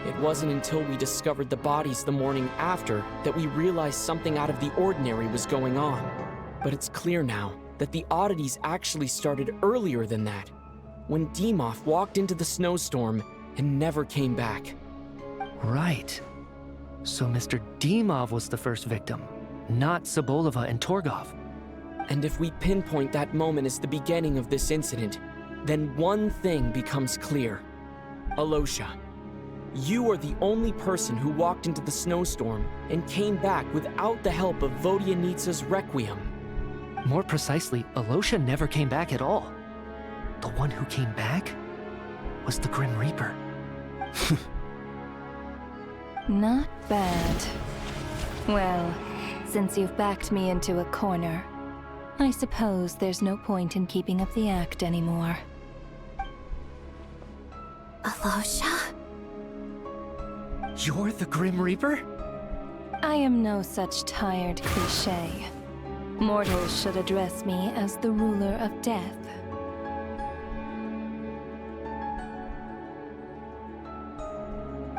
It wasn't until we discovered the bodies the morning after that we realized something out of the ordinary was going on. But it's clear now that the oddities actually started earlier than that, when Dimov walked into the snowstorm and never came back. Right. So Mr. Dimov was the first victim, not Sobolova and Torgov. And if we pinpoint that moment as the beginning of this incident, then one thing becomes clear. Alosha, you are the only person who walked into the snowstorm and came back without the help of Vodyanitsa's Requiem. More precisely, Alosha never came back at all. The one who came back was the Grim Reaper. Not bad. Well, since you've backed me into a corner, I suppose there's no point in keeping up the act anymore. Alosha? You're the Grim Reaper? I am no such tired cliché. Mortals should address me as the Ruler of Death.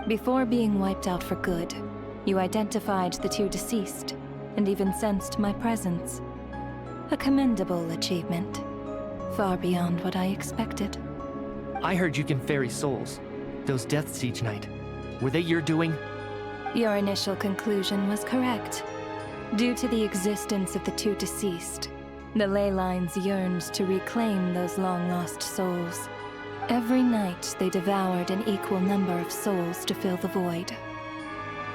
Before being wiped out for good, you identified the two deceased, and even sensed my presence. A commendable achievement. Far beyond what I expected. I heard you can ferry souls. Those deaths each night. Were they your doing? Your initial conclusion was correct. Due to the existence of the two deceased, the ley lines yearned to reclaim those long-lost souls. Every night, they devoured an equal number of souls to fill the void.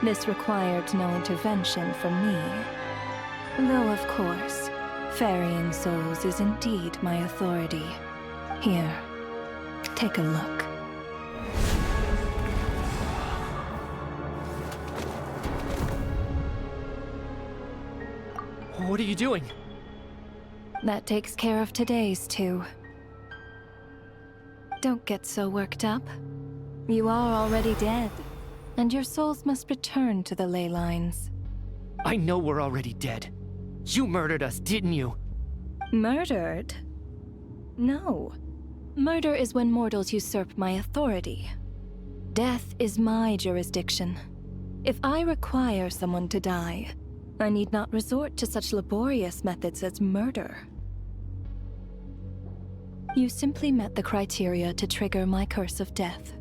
This required no intervention from me. Though, of course, ferrying souls is indeed my authority. Here, take a look. What are you doing? That takes care of today's two. Don't get so worked up. You are already dead, and your souls must return to the ley lines. I know we're already dead. You murdered us, didn't you? Murdered? No. Murder is when mortals usurp my authority. Death is my jurisdiction. If I require someone to die, I need not resort to such laborious methods as murder. You simply met the criteria to trigger my curse of death.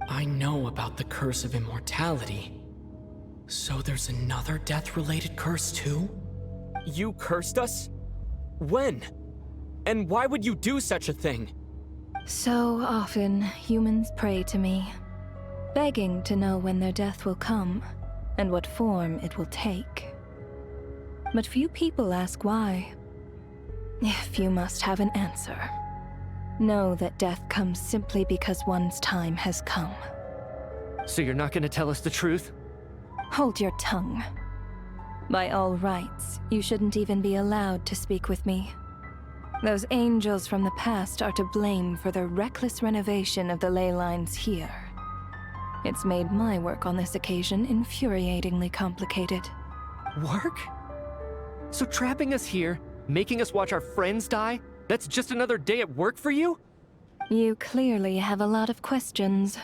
I know about the curse of immortality. So there's another death-related curse too? You cursed us? When? And why would you do such a thing? So often, humans pray to me, begging to know when their death will come, and what form it will take. But few people ask why. If you must have an answer, know that death comes simply because one's time has come. So you're not gonna tell us the truth? Hold your tongue. By all rights, you shouldn't even be allowed to speak with me. Those angels from the past are to blame for the reckless renovation of the ley lines here. It's made my work on this occasion infuriatingly complicated. Work? So trapping us here, making us watch our friends die, that's just another day at work for you? You clearly have a lot of questions.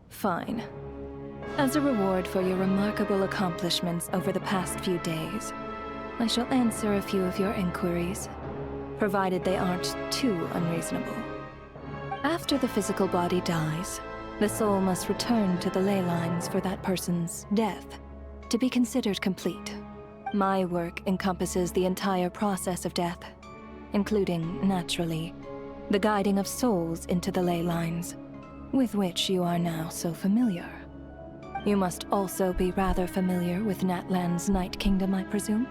Fine. As a reward for your remarkable accomplishments over the past few days, I shall answer a few of your inquiries, provided they aren't too unreasonable. After the physical body dies, the soul must return to the ley lines for that person's death to be considered complete. My work encompasses the entire process of death, including, naturally, the guiding of souls into the ley lines, with which you are now so familiar. You must also be rather familiar with Natlan's Night Kingdom, I presume?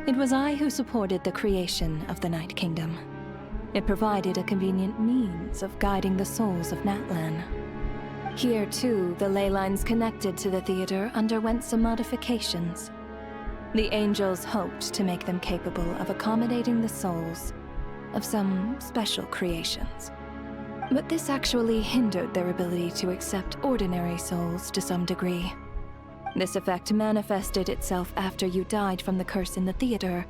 It was I who supported the creation of the Night Kingdom. It provided a convenient means of guiding the souls of Natlan. Here, too, the ley lines connected to the theater underwent some modifications. The angels hoped to make them capable of accommodating the souls of some special creations. But this actually hindered their ability to accept ordinary souls to some degree. This effect manifested itself after you died from the curse in the theater,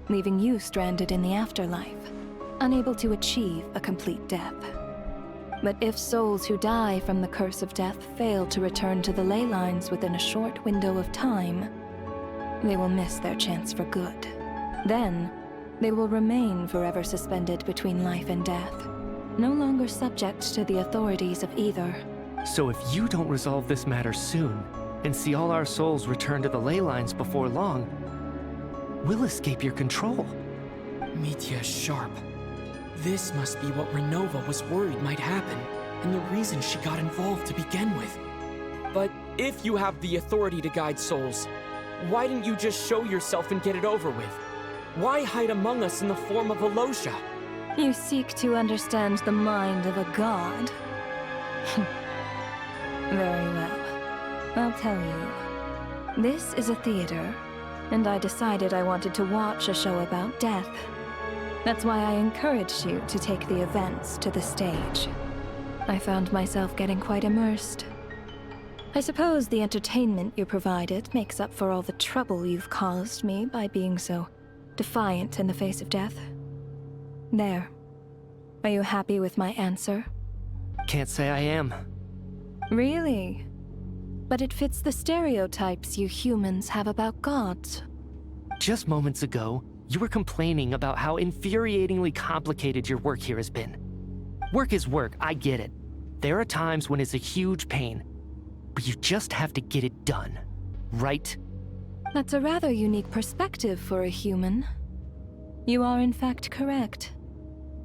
leaving you stranded in the afterlife, unable to achieve a complete death. But if souls who die from the curse of death fail to return to the ley lines within a short window of time, they will miss their chance for good. Then, they will remain forever suspended between life and death, no longer subject to the authorities of either. So if you don't resolve this matter soon, and see all our souls return to the ley lines before long, we'll escape your control. Mitya's sharp. This must be what Renova was worried might happen, and the reason she got involved to begin with. But if you have the authority to guide souls, why didn't you just show yourself and get it over with? Why hide among us in the form of a Losha? You seek to understand the mind of a god. Very well. I'll tell you. This is a theater, and I decided I wanted to watch a show about death. That's why I encouraged you to take the events to the stage. I found myself getting quite immersed. I suppose the entertainment you provided makes up for all the trouble you've caused me by being so defiant in the face of death. There. Are you happy with my answer? Can't say I am. Really? But it fits the stereotypes you humans have about gods. Just moments ago, you were complaining about how infuriatingly complicated your work here has been. Work is work, I get it. There are times when it's a huge pain, but you just have to get it done, right? That's a rather unique perspective for a human. You are in fact correct.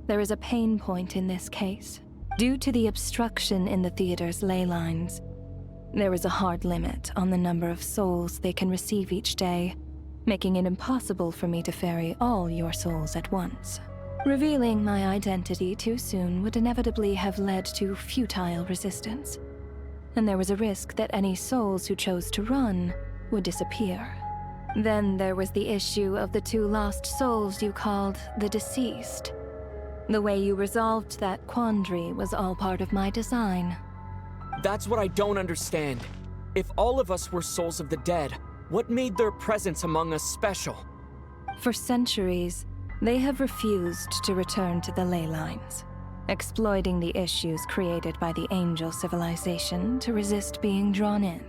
There is a pain point in this case. Due to the obstruction in the theater's ley lines, there is a hard limit on the number of souls they can receive each day, making it impossible for me to ferry all your souls at once. Revealing my identity too soon would inevitably have led to futile resistance, and there was a risk that any souls who chose to run would disappear. Then there was the issue of the 2 lost souls you called the deceased. The way you resolved that quandary was all part of my design. That's what I don't understand. If all of us were souls of the dead, what made their presence among us special? For centuries, they have refused to return to the ley lines, exploiting the issues created by the angel civilization to resist being drawn in.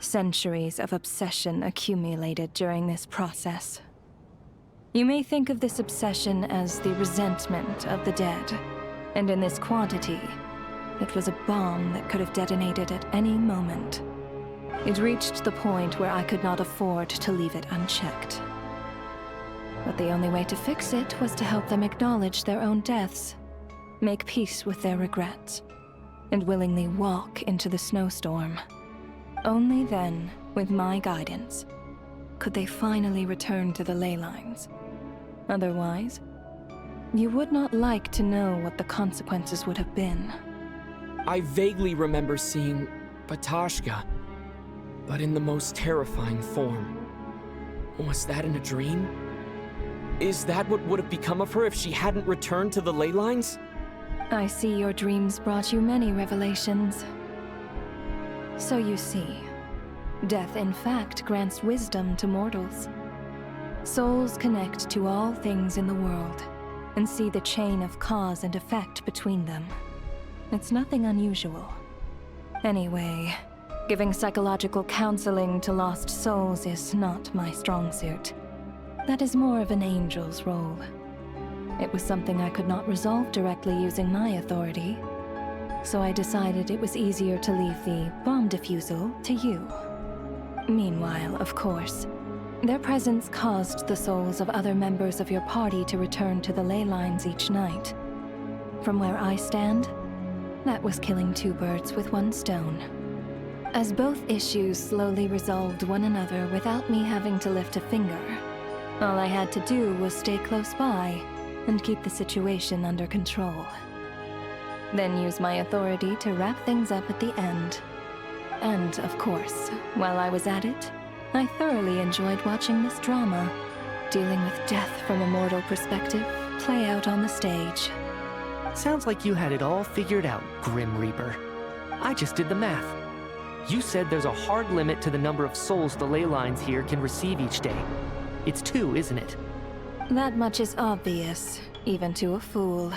Centuries of obsession accumulated during this process. You may think of this obsession as the resentment of the dead, and in this quantity, it was a bomb that could have detonated at any moment. It reached the point where I could not afford to leave it unchecked. But the only way to fix it was to help them acknowledge their own deaths, make peace with their regrets, and willingly walk into the snowstorm. Only then, with my guidance, could they finally return to the ley lines. Otherwise, you would not like to know what the consequences would have been. I vaguely remember seeing Batashka, but in the most terrifying form. Was that in a dream? Is that what would have become of her if she hadn't returned to the ley lines? I see your dreams brought you many revelations. So you see, death in fact grants wisdom to mortals. Souls connect to all things in the world, and see the chain of cause and effect between them. It's nothing unusual. Anyway, giving psychological counseling to lost souls is not my strong suit. That is more of an angel's role. It was something I could not resolve directly using my authority, so I decided it was easier to leave the bomb defusal to you. Meanwhile, of course, their presence caused the souls of other members of your party to return to the ley lines each night. From where I stand, that was killing 2 birds with 1 stone. As both issues slowly resolved one another without me having to lift a finger, all I had to do was stay close by and keep the situation under control. then use my authority to wrap things up at the end. And, of course, while I was at it, I thoroughly enjoyed watching this drama, dealing with death from a mortal perspective, play out on the stage. Sounds like you had it all figured out, Grim Reaper. I just did the math. You said there's a hard limit to the number of souls the ley lines here can receive each day. It's 2, isn't it? That much is obvious, even to a fool.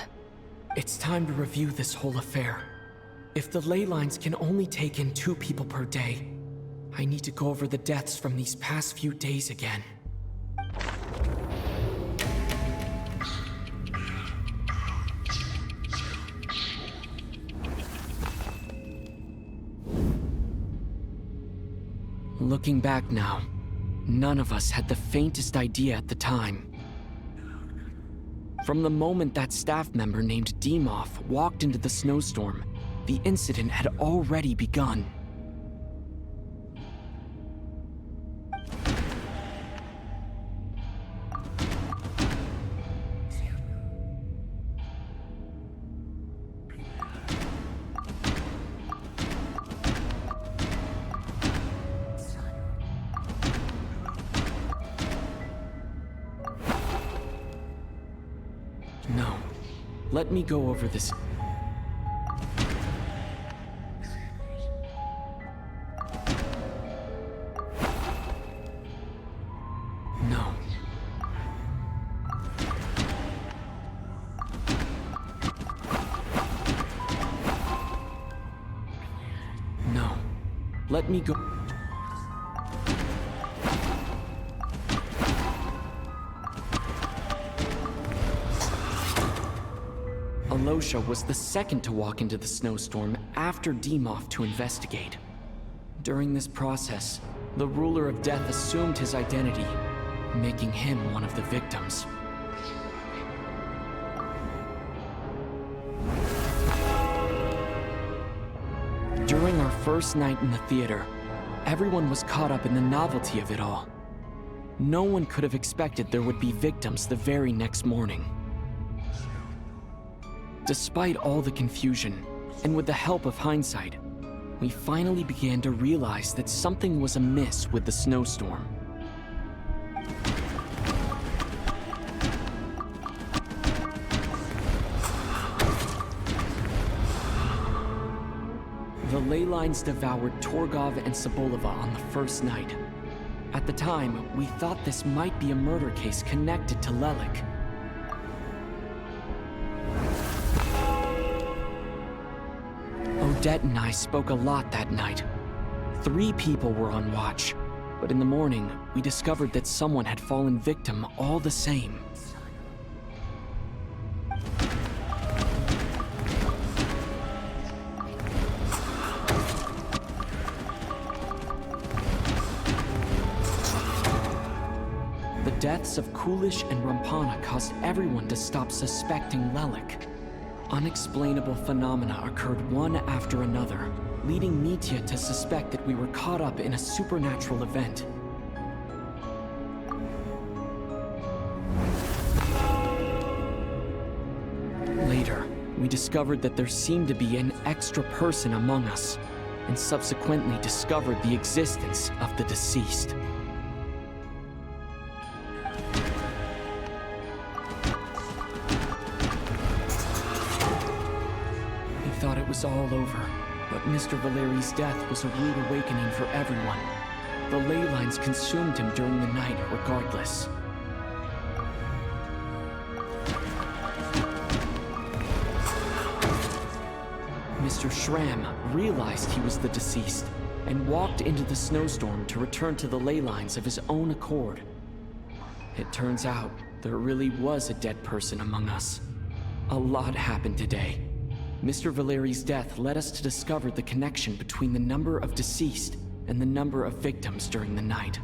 It's time to review this whole affair. If the ley lines can only take in 2 people per day, I need to go over the deaths from these past few days again. Looking back now, none of us had the faintest idea at the time. From the moment that staff member named Demoff walked into the snowstorm, the incident had already begun. No. Let me go over this. No. No. Let me go. Alosha was the second to walk into the snowstorm after Demoff to investigate. During this process, the ruler of death assumed his identity, making him one of the victims. During our first night in the theater, everyone was caught up in the novelty of it all. No one could have expected there would be victims the very next morning. Despite all the confusion, and with the help of hindsight, we finally began to realize that something was amiss with the snowstorm. The ley lines devoured Torgov and Sobolova on the first night. At the time, we thought this might be a murder case connected to Lelik. Odette and I spoke a lot that night. 3 people were on watch, but in the morning, we discovered that someone had fallen victim all the same. The deaths of Kulish and Rampana caused everyone to stop suspecting Lelik. Unexplainable phenomena occurred one after another, leading Mitya to suspect that we were caught up in a supernatural event. Later, we discovered that there seemed to be an extra person among us, and subsequently discovered the existence of the deceased. Thought it was all over, but Mr. Valeri's death was a rude awakening for everyone. The ley lines consumed him during the night regardless. Mr. Schramm realized he was the deceased and walked into the snowstorm to return to the ley lines of his own accord. It turns out there really was a dead person among us. A lot happened today. Mr. Valeri's death led us to discover the connection between the number of deceased and the number of victims during the night.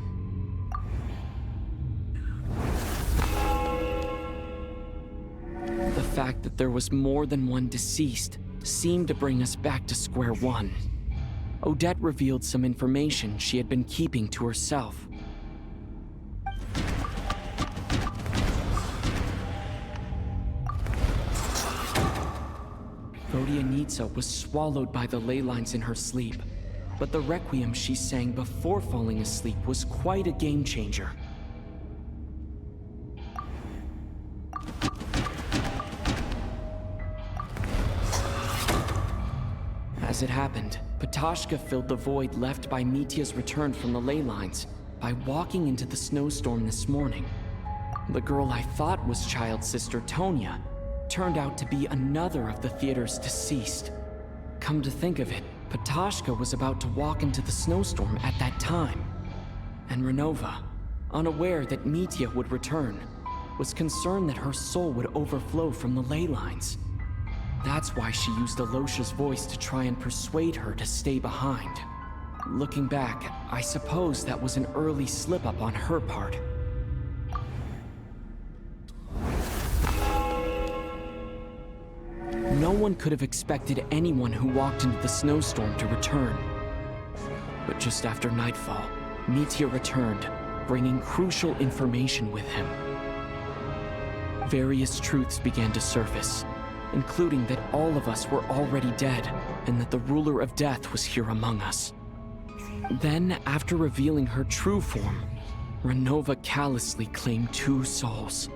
The fact that there was more than one deceased seemed to bring us back to square one. Odette revealed some information she had been keeping to herself. Though Vodyanitsa was swallowed by the ley lines in her sleep, but the requiem she sang before falling asleep was quite a game changer. As it happened, Ptashka filled the void left by Mitya's return from the ley lines by walking into the snowstorm this morning. The girl I thought was child's sister Tonya turned out to be another of the theater's deceased. Come to think of it, Ptashka was about to walk into the snowstorm at that time. And Renova, unaware that Mitya would return, was concerned that her soul would overflow from the ley lines. That's why she used Alosha's voice to try and persuade her to stay behind. Looking back, I suppose that was an early slip-up on her part. No one could have expected anyone who walked into the snowstorm to return. But just after nightfall, Mitya returned, bringing crucial information with him. Various truths began to surface, including that all of us were already dead, and that the ruler of death was here among us. Then, after revealing her true form, Renova callously claimed 2 souls.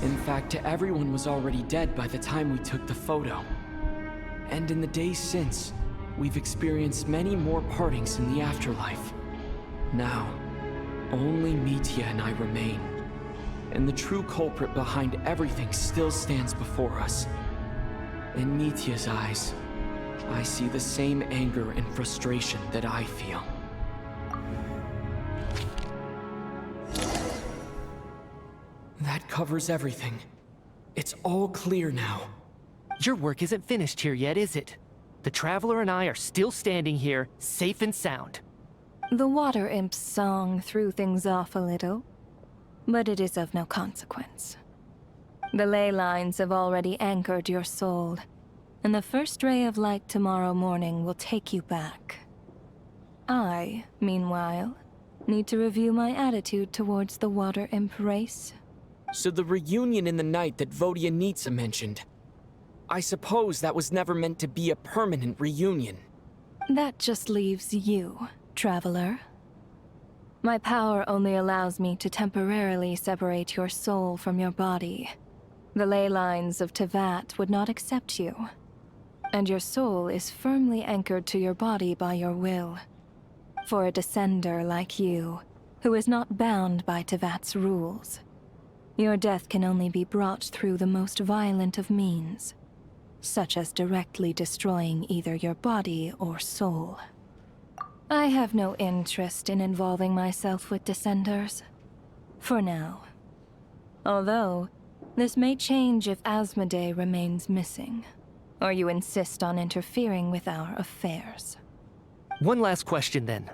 In fact, everyone was already dead by the time we took the photo. And in the days since, we've experienced many more partings in the afterlife. Now, only Mitya and I remain. And the true culprit behind everything still stands before us. In Mitya's eyes, I see the same anger and frustration that I feel. That covers everything. It's all clear now. Your work isn't finished here yet, is it? The Traveler and I are still standing here, safe and sound. The Water Imp's song threw things off a little, but it is of no consequence. The ley lines have already anchored your soul, and the first ray of light tomorrow morning will take you back. I, meanwhile, need to review my attitude towards the Water Imp race. So the reunion in the night that Vodyanitsa mentioned, I suppose that was never meant to be a permanent reunion. That just leaves you, Traveler. My power only allows me to temporarily separate your soul from your body. The ley lines of Teyvat would not accept you, and your soul is firmly anchored to your body by your will. For a descender like you, who is not bound by Teyvat's rules, your death can only be brought through the most violent of means, such as directly destroying either your body or soul. I have no interest in involving myself with Descenders, for now. Although, this may change if Asmodee remains missing, or you insist on interfering with our affairs. One last question then.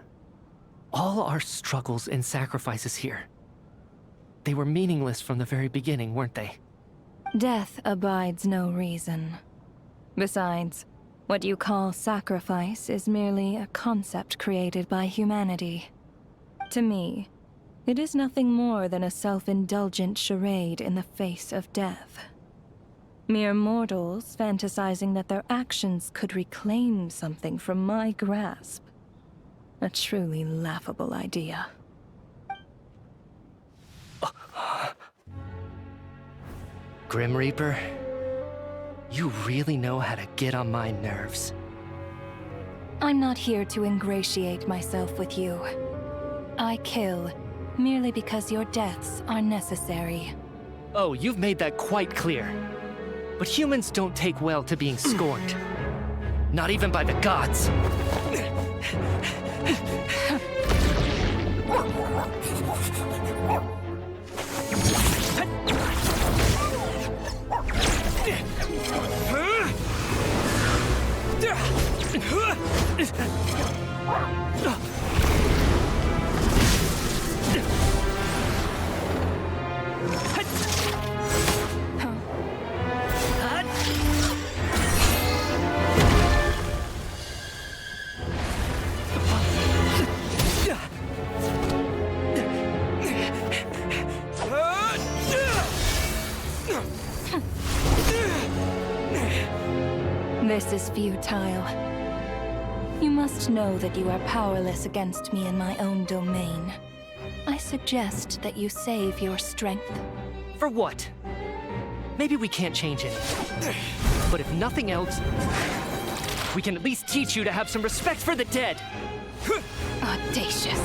All our struggles and sacrifices here, they were meaningless from the very beginning, weren't they? Death abides no reason. Besides, what you call sacrifice is merely a concept created by humanity. To me, it is nothing more than a self-indulgent charade in the face of death. Mere mortals fantasizing that their actions could reclaim something from my grasp. A truly laughable idea. Grim Reaper, you really know how to get on my nerves. I'm not here to ingratiate myself with you. I kill merely because your deaths are necessary. Oh, you've made that quite clear. But humans don't take well to being scorned. Not even by the gods. This is futile. You must know that you are powerless against me in my own domain. I suggest that you save your strength. For what? Maybe we can't change it. But if nothing else, we can at least teach you to have some respect for the dead. Audacious.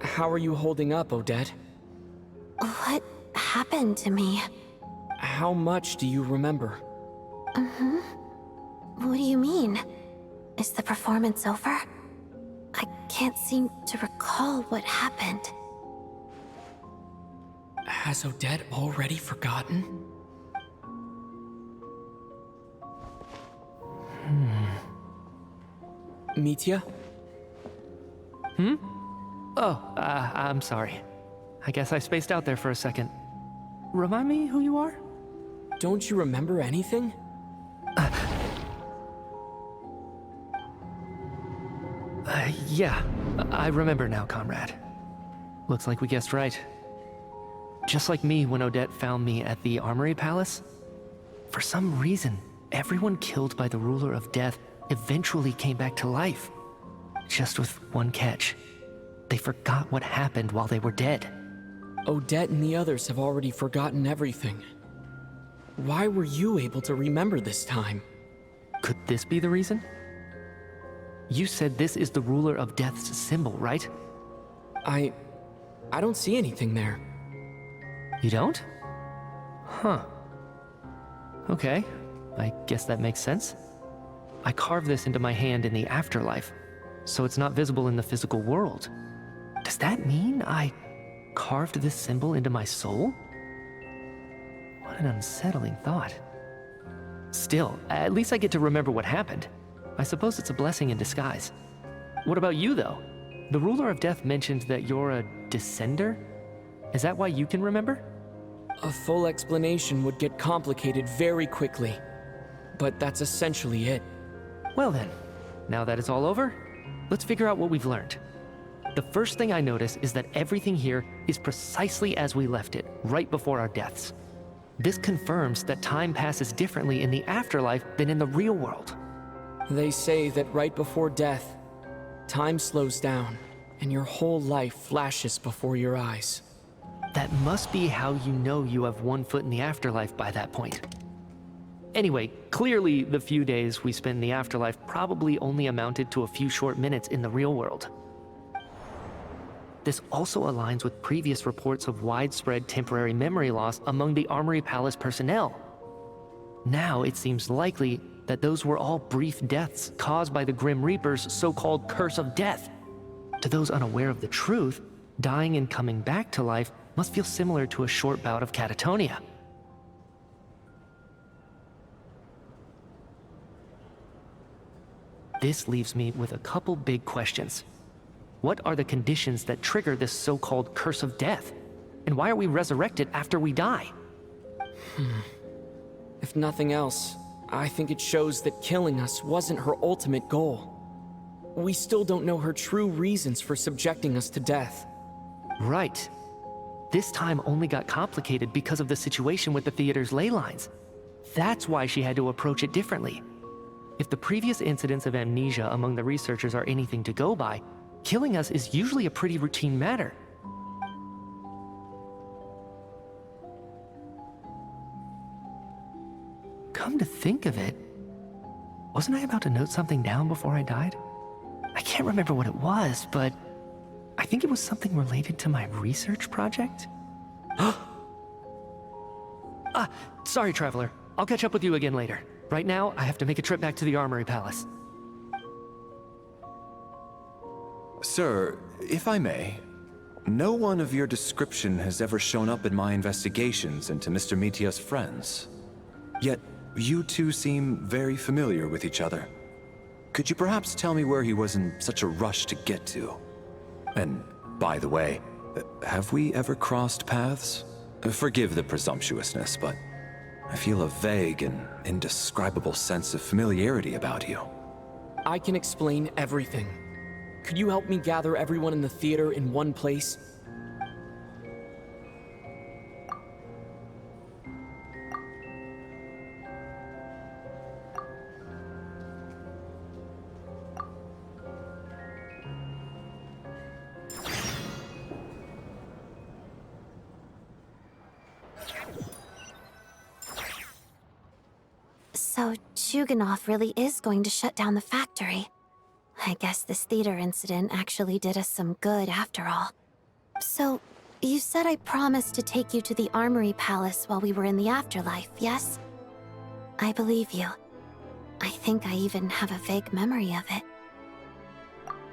How are you holding up, Odette? What happened to me? How much do you remember? What do you mean? Is the performance over? I can't seem to recall what happened. Has Odette already forgotten? Mitya? Oh, I'm sorry. I guess I spaced out there for a second. Remind me who you are? Don't you remember anything? Yeah, I remember now, comrade. Looks like we guessed right. Just like me when Odette found me at the Armory Palace. For some reason, everyone killed by the Ruler of Death eventually came back to life. Just with one catch. They forgot what happened while they were dead. Odette and the others have already forgotten everything. Why were you able to remember this time? Could this be the reason? You said this is the Ruler of Death's symbol, right? I don't see anything there. You don't? Huh. Okay, I guess that makes sense. I carved this into my hand in the afterlife, so it's not visible in the physical world. Does that mean I carved this symbol into my soul? What an unsettling thought. Still, at least I get to remember what happened. I suppose it's a blessing in disguise. What about you, though? The Ruler of Death mentioned that you're a descender? Is that why you can remember? A full explanation would get complicated very quickly, but that's essentially it. Well then, now that it's all over, let's figure out what we've learned. The first thing I notice is that everything here is precisely as we left it, right before our deaths. This confirms that time passes differently in the afterlife than in the real world. They say that right before death, time slows down, and your whole life flashes before your eyes. That must be how you know you have one foot in the afterlife by that point. Anyway, clearly the few days we spend in the afterlife probably only amounted to a few short minutes in the real world. This also aligns with previous reports of widespread temporary memory loss among the Armory Palace personnel. Now it seems likely that those were all brief deaths caused by the Grim Reaper's so-called curse of death. To those unaware of the truth, dying and coming back to life must feel similar to a short bout of catatonia. This leaves me with a couple big questions. What are the conditions that trigger this so-called curse of death? And why are we resurrected after we die? If nothing else, I think it shows that killing us wasn't her ultimate goal. We still don't know her true reasons for subjecting us to death. Right. This time only got complicated because of the situation with the theater's ley lines. That's why she had to approach it differently. If the previous incidents of amnesia among the researchers are anything to go by, killing us is usually a pretty routine matter. Come to think of it, wasn't I about to note something down before I died? I can't remember what it was, but I think it was something related to my research project. Sorry, Traveler. I'll catch up with you again later. Right now, I have to make a trip back to the Armory Palace. Sir, if I may, no one of your description has ever shown up in my investigations into Mr. Mitia's friends. Yet, you two seem very familiar with each other. Could you perhaps tell me where he was in such a rush to get to? And, by the way, have we ever crossed paths? Forgive the presumptuousness, but I feel a vague and indescribable sense of familiarity about you. I can explain everything. Could you help me gather everyone in the theater in one place? So, Chuganov really is going to shut down the factory. I guess this theater incident actually did us some good after all. So, you said I promised to take you to the Armory Palace while we were in the afterlife, yes? I believe you. I think I even have a vague memory of it.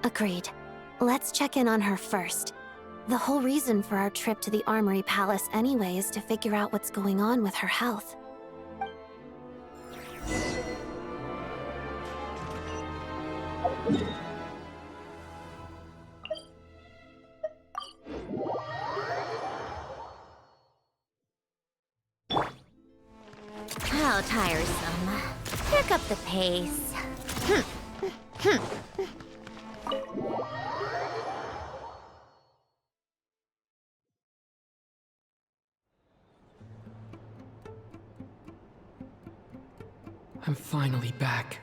Agreed. Let's check in on her first. The whole reason for our trip to the Armory Palace anyway is to figure out what's going on with her health. How tiresome. Pick up the pace. I'm finally back,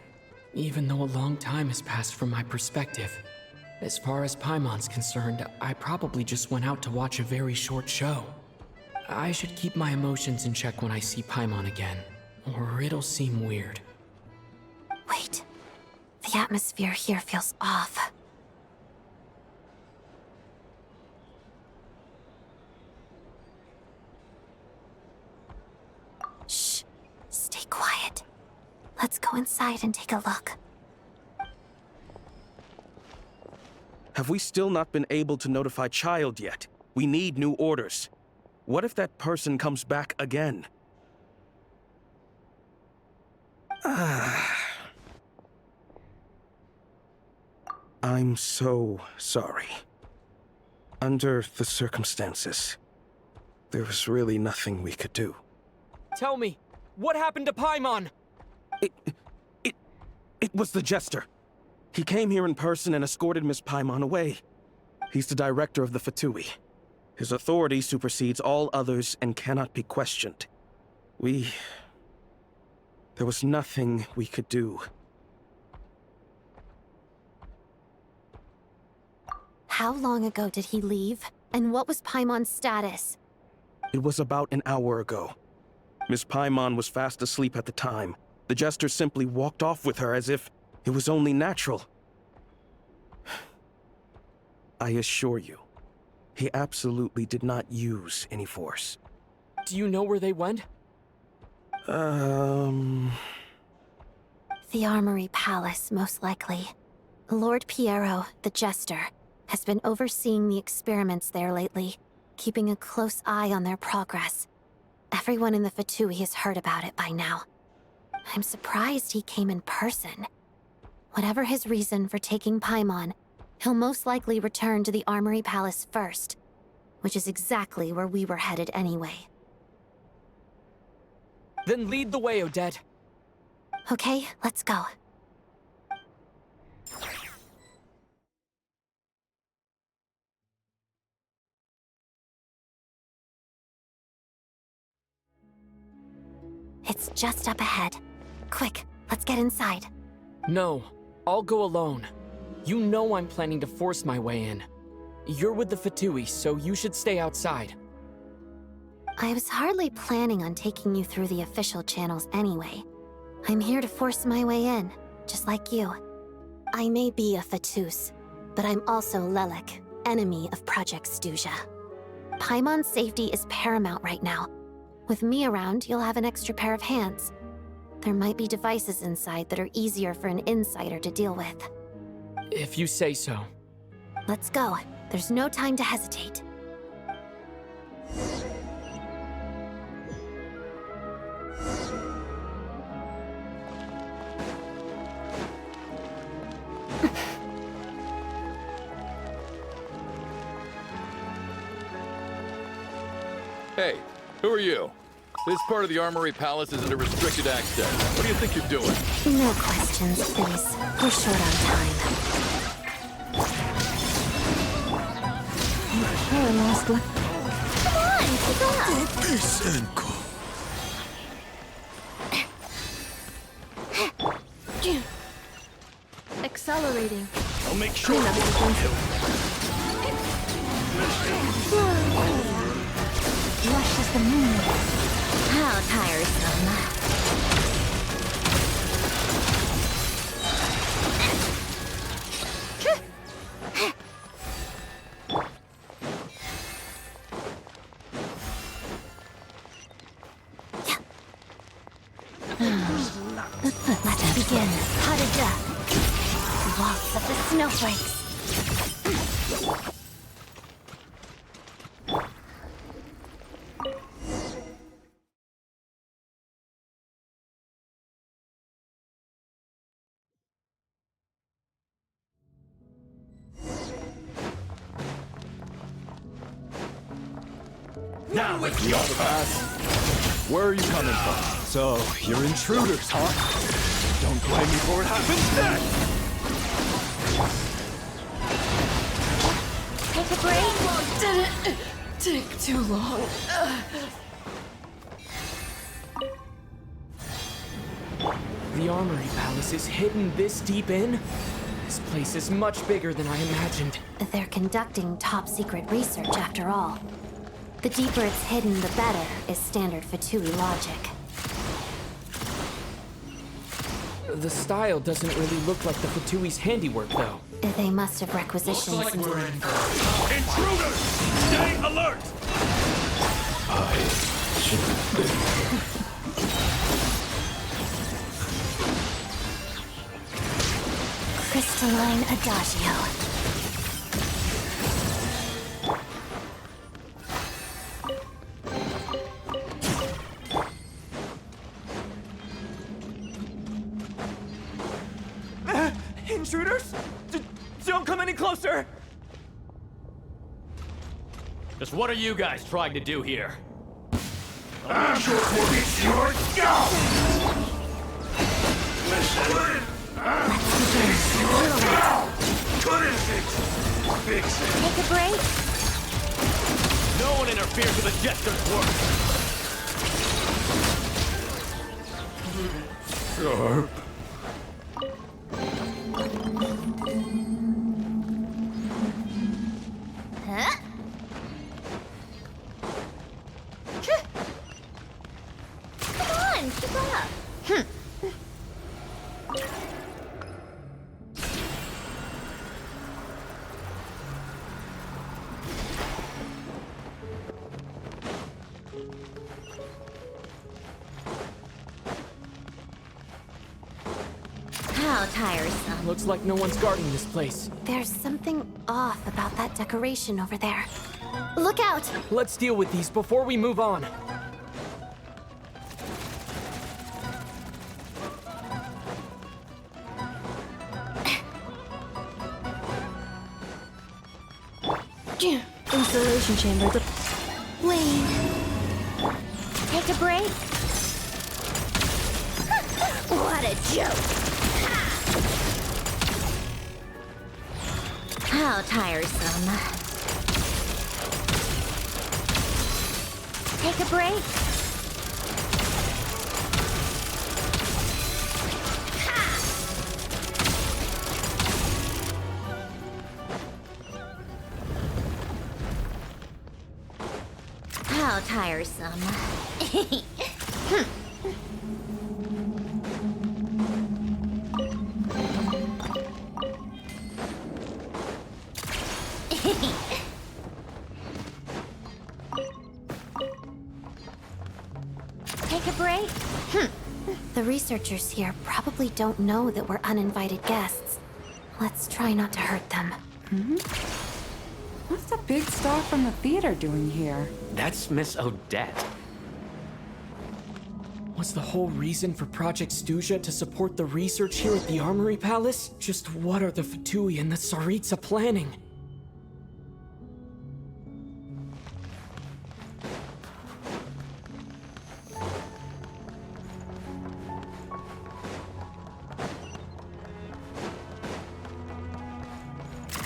even though a long time has passed from my perspective. As far as Paimon's concerned, I probably just went out to watch a very short show. I should keep my emotions in check when I see Paimon again, or it'll seem weird. Wait. The atmosphere here feels off. Shh. Stay quiet. Let's go inside and take a look. Have we still not been able to notify Child yet? We need new orders. What if that person comes back again? I'm so sorry. Under the circumstances, there was really nothing we could do. Tell me, what happened to Paimon? It was the Jester. He came here in person and escorted Miss Paimon away. He's the director of the Fatui. His authority supersedes all others and cannot be questioned. There was nothing we could do. How long ago did he leave? And what was Paimon's status? It was about an hour ago. Miss Paimon was fast asleep at the time. The Jester simply walked off with her as if it was only natural. I assure you, he absolutely did not use any force. Do you know where they went? The Armory Palace, most likely. Lord Piero, the Jester, has been overseeing the experiments there lately, keeping a close eye on their progress. Everyone in the Fatui has heard about it by now. I'm surprised he came in person. Whatever his reason for taking Paimon, he'll most likely return to the Armory Palace first, which is exactly where we were headed anyway. Then lead the way, Odette. Okay, let's go. It's just up ahead. Quick, let's get inside. No, I'll go alone. You know I'm planning to force my way in. You're with the Fatui, so you should stay outside. I was hardly planning on taking you through the official channels anyway. I'm here to force my way in, just like you. I may be a Fatus, but I'm also Lelek, enemy of Project Stuja. Paimon's safety is paramount right now. With me around, you'll have an extra pair of hands. There might be devices inside that are easier for an insider to deal with. If you say so. Let's go. There's no time to hesitate. Hey, who are you? This part of the Armory Palace isn't a restricted access. What do you think you're doing? No questions, please. We're short on time. Come on, keep up! Accelerating. I'll make sure Lush as the moon. How tiresome. Let's begin. How to death. Waltz of the snowflakes. Now with the overpass. Where are you coming from? So, you're intruders, huh? Don't blame me for what happens next! Take a break. Didn't take too long. The Armory Palace is hidden this deep in? This place is much bigger than I imagined. They're conducting top-secret research after all. The deeper it's hidden, the better, is standard Fatui logic. The style doesn't really look like the Fatui's handiwork, though. They must have requisitioned some... Intruders! Stay alert! Crystalline Adagio. Intruders? Don't come any closer! Just what are you guys trying to do here? I'm sure it's your job! Couldn't fix it! Take a break. No one interferes with the Jester's work! Sharp. Huh? Come on, keep up. How tiresome. Looks like no one's guarding this place. There's something off about that decoration over there. Look out! Let's deal with these before we move on. Installation chamber. Wait. Take a break. What a joke! How tiresome. Take a break. How tiresome. Take a break? The researchers here probably don't know that we're uninvited guests. Let's try not to hurt them. What's the big star from the theater doing here? That's Miss Odette. Was the whole reason for Project Stuja to support the research here at the Armory Palace? Just what are the Fatui and the Tsaritsa planning?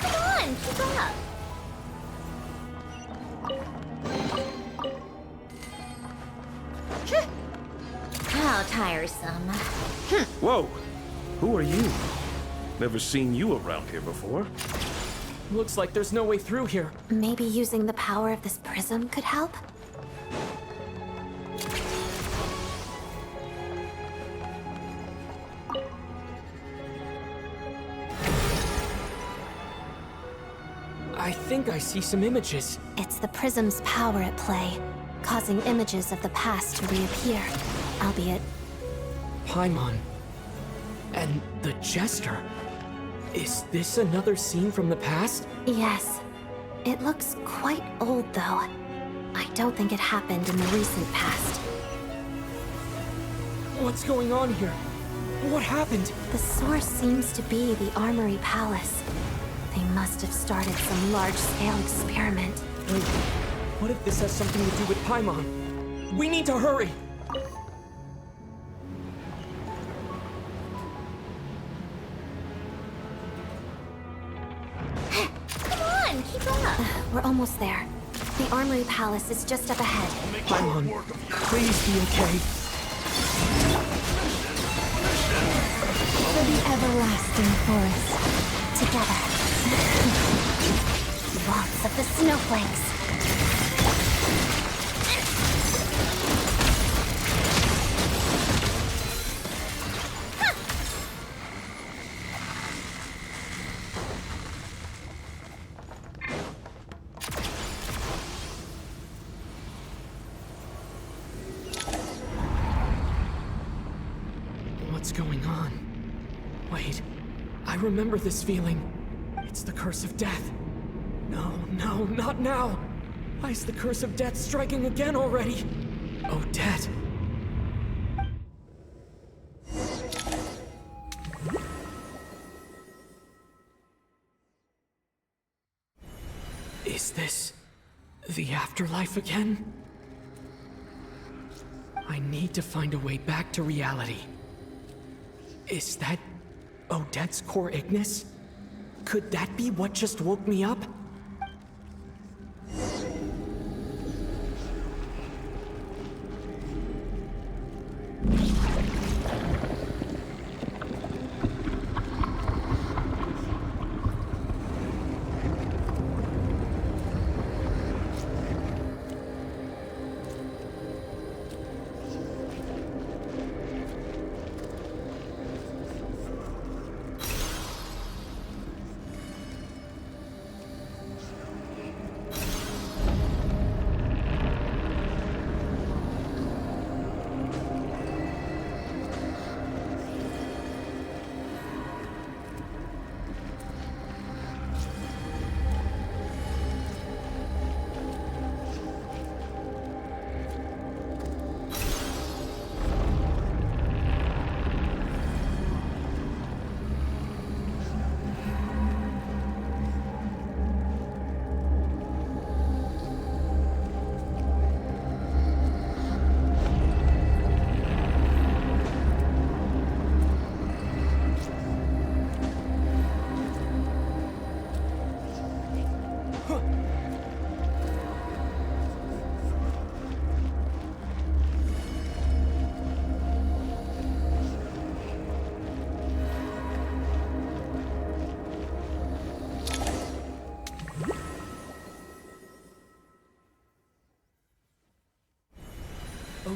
Come on, keep up. How tiresome. Whoa! Who are you? Never seen you around here before. Looks like there's no way through here. Maybe using the power of this prism could help? I think I see some images. It's the prism's power at play, causing images of the past to reappear, albeit... Paimon. And the Jester. Is this another scene from the past? Yes. It looks quite old, though. I don't think it happened in the recent past. What's going on here? What happened? The source seems to be the Armory Palace. They must have started some large-scale experiment. Wait, what if this has something to do with Paimon? We need to hurry! Come on, keep up. We're almost there. The Armory Palace is just up ahead. Paimon, please be okay. For the everlasting forest. Together. Lots of the snowflakes. What's going on? Wait, I remember this feeling. It's the curse of death. No, no, not now! Why is the curse of death striking again already? Odette. Is this the afterlife again? I need to find a way back to reality. Is that Odette's core Ignis? Could that be what just woke me up?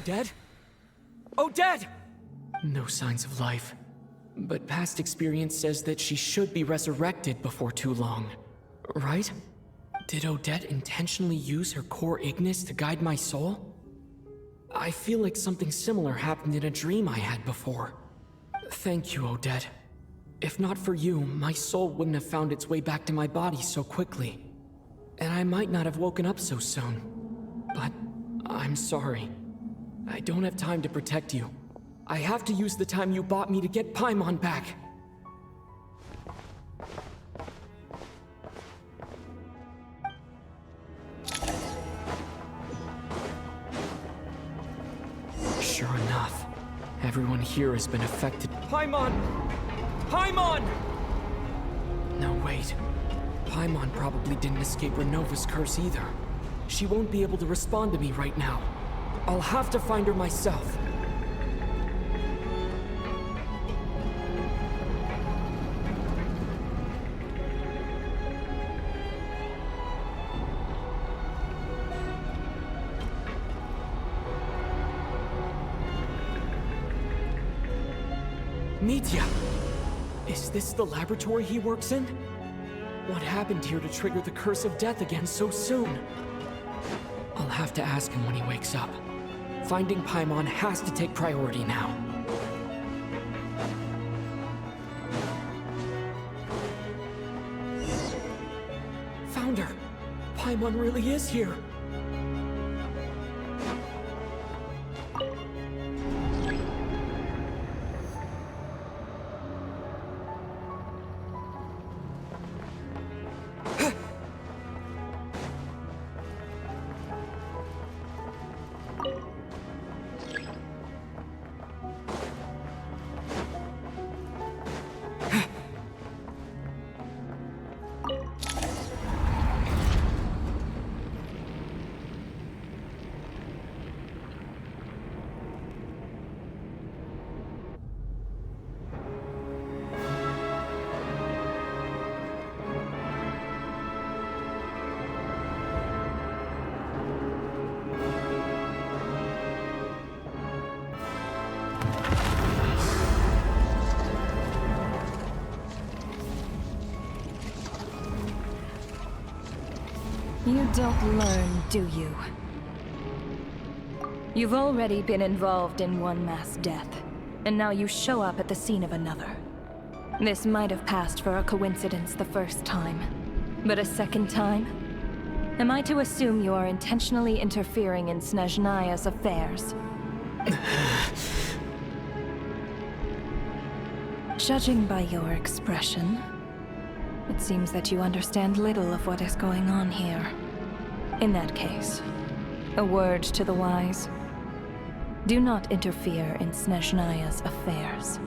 Odette? Odette! No signs of life. But past experience says that she should be resurrected before too long. Right? Did Odette intentionally use her core Ignis to guide my soul? I feel like something similar happened in a dream I had before. Thank you, Odette. If not for you, my soul wouldn't have found its way back to my body so quickly. And I might not have woken up so soon. But I'm sorry. I don't have time to protect you. I have to use the time you bought me to get Paimon back. Sure enough, everyone here has been affected. Paimon! Paimon! No, wait. Paimon probably didn't escape Renova's curse either. She won't be able to respond to me right now. I'll have to find her myself. Nitya! Is this the laboratory he works in? What happened here to trigger the curse of death again so soon? I'll have to ask him when he wakes up. Finding Paimon has to take priority now. Found her! Paimon really is here! You don't learn, do you? You've already been involved in one mass death, and now you show up at the scene of another. This might have passed for a coincidence the first time, but a second time? Am I to assume you are intentionally interfering in Snezhnaya's affairs? Judging by your expression, it seems that you understand little of what is going on here. In that case, a word to the wise. Do not interfere in Snezhnaya's affairs.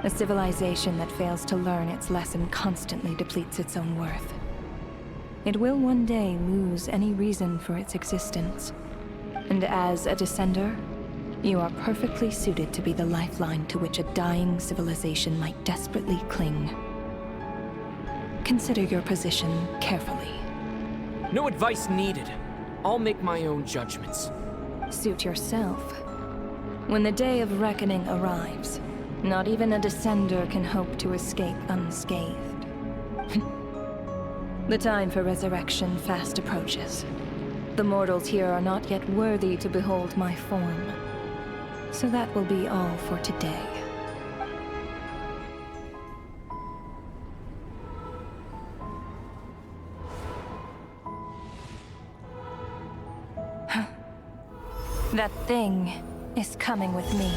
A civilization that fails to learn its lesson constantly depletes its own worth. It will one day lose any reason for its existence. And as a descender, you are perfectly suited to be the lifeline to which a dying civilization might desperately cling. Consider your position carefully. No advice needed. I'll make my own judgments. Suit yourself. When the day of reckoning arrives, not even a descender can hope to escape unscathed. The time for resurrection fast approaches. The mortals here are not yet worthy to behold my form. So that will be all for today. That thing is coming with me.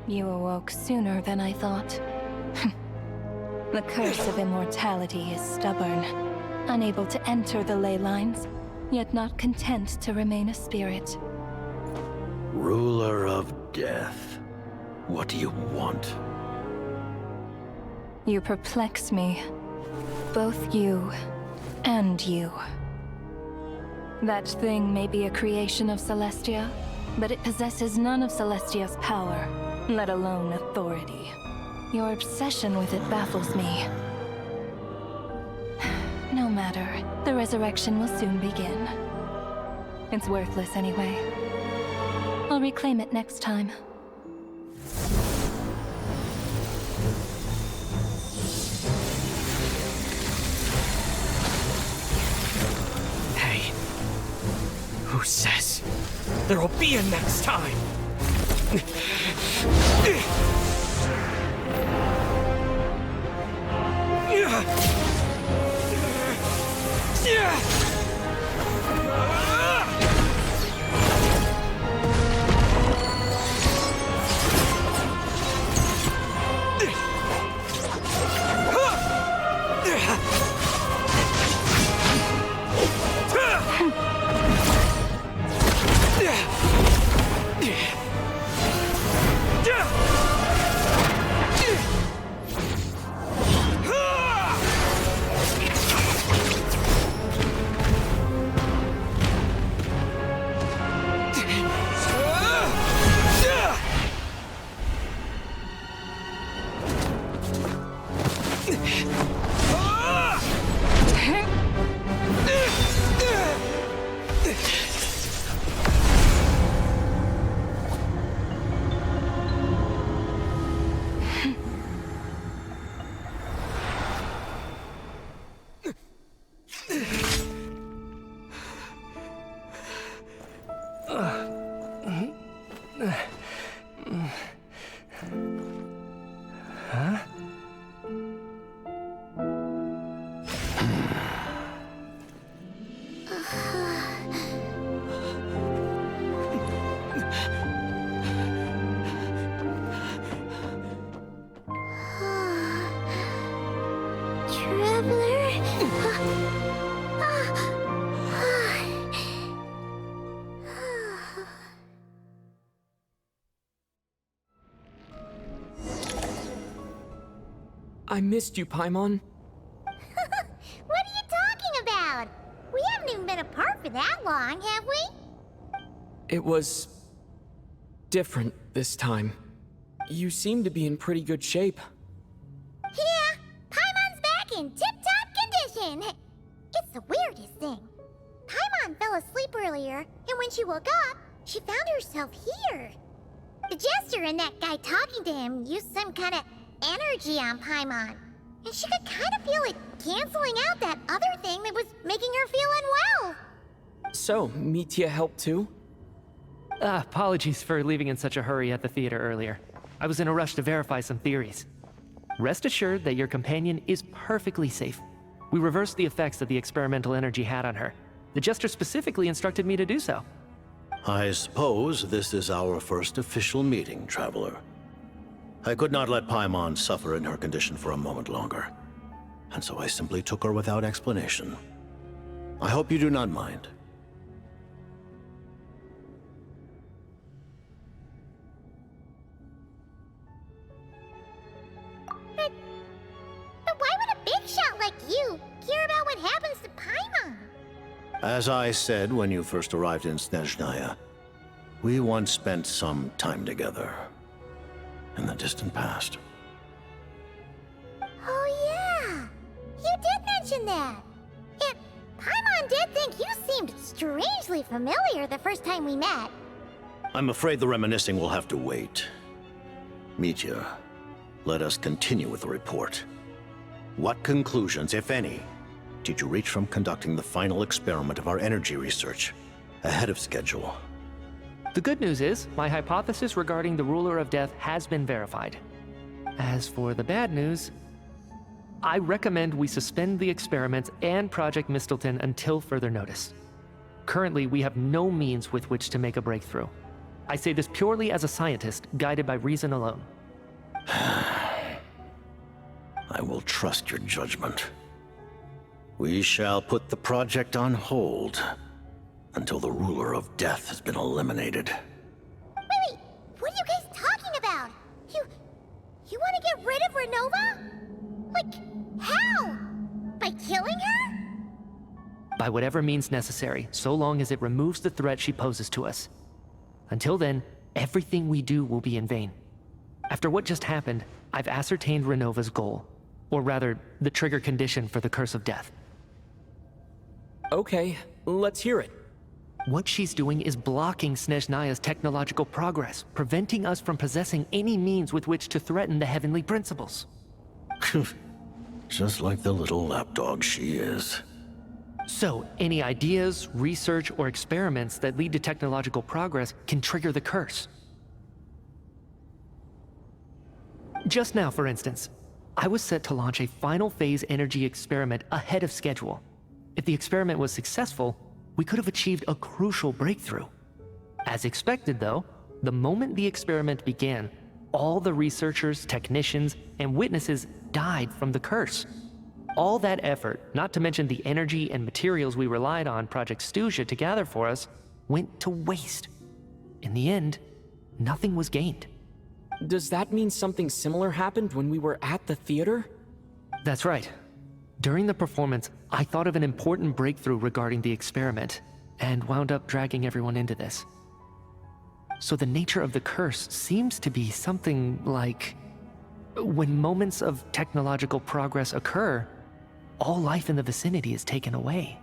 You awoke sooner than I thought. The curse of immortality is stubborn. Unable to enter the ley lines, yet not content to remain a spirit. Ruler of death, what do you want? You perplex me. Both you and you. That thing may be a creation of Celestia, but it possesses none of Celestia's power, let alone authority. Your obsession with it baffles me. No matter, the resurrection will soon begin. It's worthless anyway. I'll reclaim it next time. Hey, who says there'll be a next time? I missed you, Paimon. What are you talking about? We haven't even been apart for that long, have we? It was different this time. You seem to be in pretty good shape. Yeah, Paimon's back in tip-top condition. It's the weirdest thing. Paimon fell asleep earlier, and when she woke up, she found herself here. The jester and that guy talking to him used some kind of energy on Paimon, and she could kind of feel it canceling out that other thing that was making her feel unwell. So, Mitya helped too? Apologies for leaving in such a hurry at the theater earlier. I was in a rush to verify some theories. Rest assured that your companion is perfectly safe. We reversed the effects that the experimental energy had on her. The jester specifically instructed me to do so. I suppose this is our first official meeting, Traveler. I could not let Paimon suffer in her condition for a moment longer, and so I simply took her without explanation. I hope you do not mind. But why would a big shot like you care about what happens to Paimon? As I said when you first arrived in Snezhnaya, we once spent some time together. In the distant past. Oh yeah, you did mention that. And Paimon did think you seemed strangely familiar the first time we met. I'm afraid the reminiscing will have to wait. Mitya, let us continue with the report. What conclusions, if any, did you reach from conducting the final experiment of our energy research ahead of schedule? The good news is, my hypothesis regarding the Ruler of Death has been verified. As for the bad news, I recommend we suspend the experiments and Project Mistleton until further notice. Currently, we have no means with which to make a breakthrough. I say this purely as a scientist, guided by reason alone. I will trust your judgment. We shall put the project on hold until the Ruler of Death has been eliminated. Wait, what are you guys talking about? You want to get rid of Renova? Like, how? By killing her? by whatever means necessary, so long as it removes the threat she poses to us. Until then, everything we do will be in vain. After what just happened, I've ascertained Renova's goal, or rather, the trigger condition for the Curse of Death. Okay, let's hear it. What she's doing is blocking Snezhnaya's technological progress, preventing us from possessing any means with which to threaten the heavenly principles. Just like the little lapdog she is. So, any ideas, research, or experiments that lead to technological progress can trigger the curse. Just now, for instance, I was set to launch a final phase energy experiment ahead of schedule. If the experiment was successful, we could have achieved a crucial breakthrough. As expected, though, the moment the experiment began, all the researchers, technicians, and witnesses died from the curse. All that effort, not to mention the energy and materials we relied on Project Stuja to gather for us, went to waste. In the end, nothing was gained. Does that mean something similar happened when we were at the theater? That's right. During the performance, I thought of an important breakthrough regarding the experiment, and wound up dragging everyone into this. So the nature of the curse seems to be something like, when moments of technological progress occur, all life in the vicinity is taken away.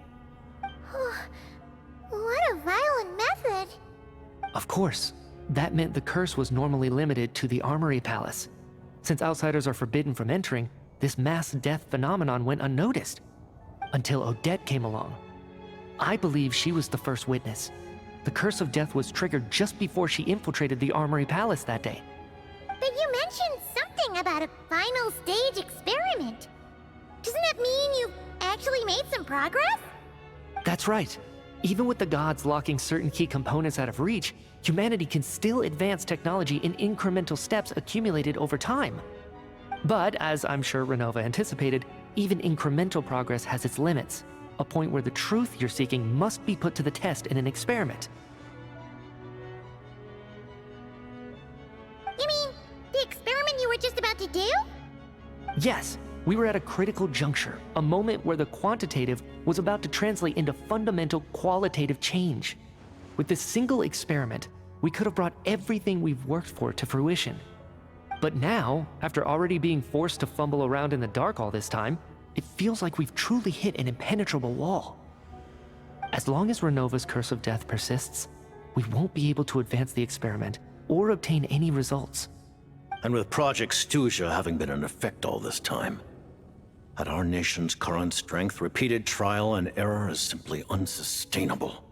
What a violent method. Of course, that meant the curse was normally limited to the Armory Palace. Since outsiders are forbidden from entering, this mass death phenomenon went unnoticed. Until Odette came along. I believe she was the first witness. The Curse of Death was triggered just before she infiltrated the Armory Palace that day. But you mentioned something about a final stage experiment. Doesn't that mean you actually made some progress? That's right. Even with the gods locking certain key components out of reach, humanity can still advance technology in incremental steps accumulated over time. But, as I'm sure Renova anticipated, even incremental progress has its limits, a point where the truth you're seeking must be put to the test in an experiment. You mean, the experiment you were just about to do? Yes, we were at a critical juncture, a moment where the quantitative was about to translate into fundamental qualitative change. With this single experiment, we could have brought everything we've worked for to fruition. But now, after already being forced to fumble around in the dark all this time, it feels like we've truly hit an impenetrable wall. As long as Renova's Curse of Death persists, we won't be able to advance the experiment or obtain any results. And with Project Stuja having been in effect all this time, at our nation's current strength, repeated trial and error is simply unsustainable.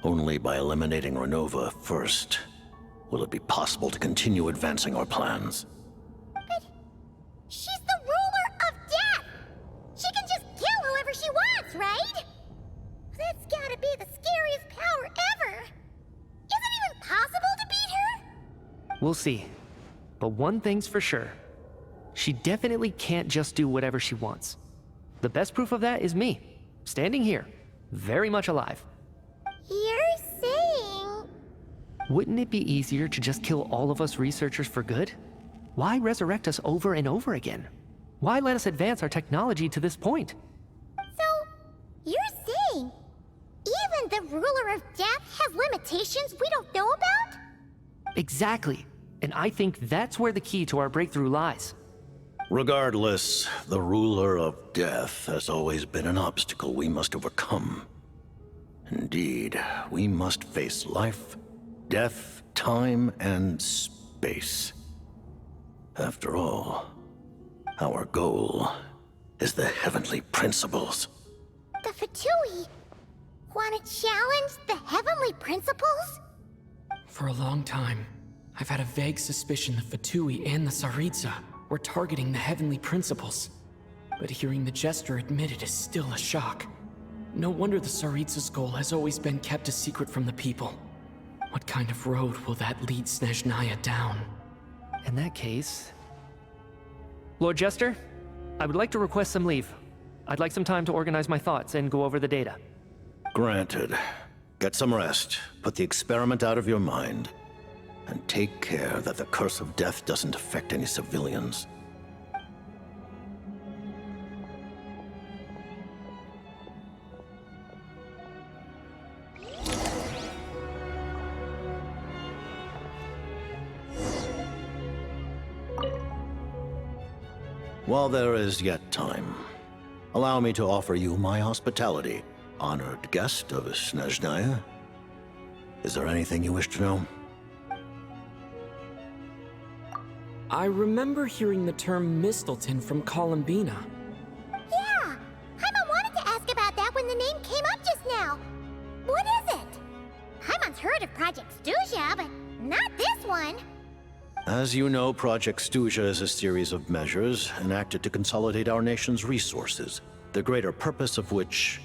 Only by eliminating Renova first will it be possible to continue advancing our plans. But she's the ruler of death! She can just kill whoever she wants, right? That's gotta be the scariest power ever! Is it even possible to beat her? We'll see. But one thing's for sure. She definitely can't just do whatever she wants. The best proof of that is me, standing here, very much alive. You're saying... Wouldn't it be easier to just kill all of us researchers for good? Why resurrect us over and over again? Why let us advance our technology to this point? So, you're saying even the ruler of death has limitations we don't know about? Exactly. And I think that's where the key to our breakthrough lies. Regardless, the ruler of death has always been an obstacle we must overcome. Indeed, we must face life, death, time, and space. After all, our goal is the heavenly principles. The Fatui want to challenge the heavenly principles? For a long time, I've had a vague suspicion the Fatui and the Tsaritsa were targeting the heavenly principles. But hearing the Jester admit it is still a shock. No wonder the Tsaritsa's goal has always been kept a secret from the people. What kind of road will that lead Snezhnaya down? In that case... Lord Jester, I would like to request some leave. I'd like some time to organize my thoughts and go over the data. Granted. Get some rest, put the experiment out of your mind, and take care that the Curse of Death doesn't affect any civilians. While there is yet time, allow me to offer you my hospitality, honored guest of Snezhnaya. Is there anything you wish to know? I remember hearing the term Mistleton from Columbina. Yeah! Paimon wanted to ask about that when the name came up just now. What is it? Paimon's heard of Project Stuja, but not this one. As you know, Project Stuja is a series of measures enacted to consolidate our nation's resources, the greater purpose of which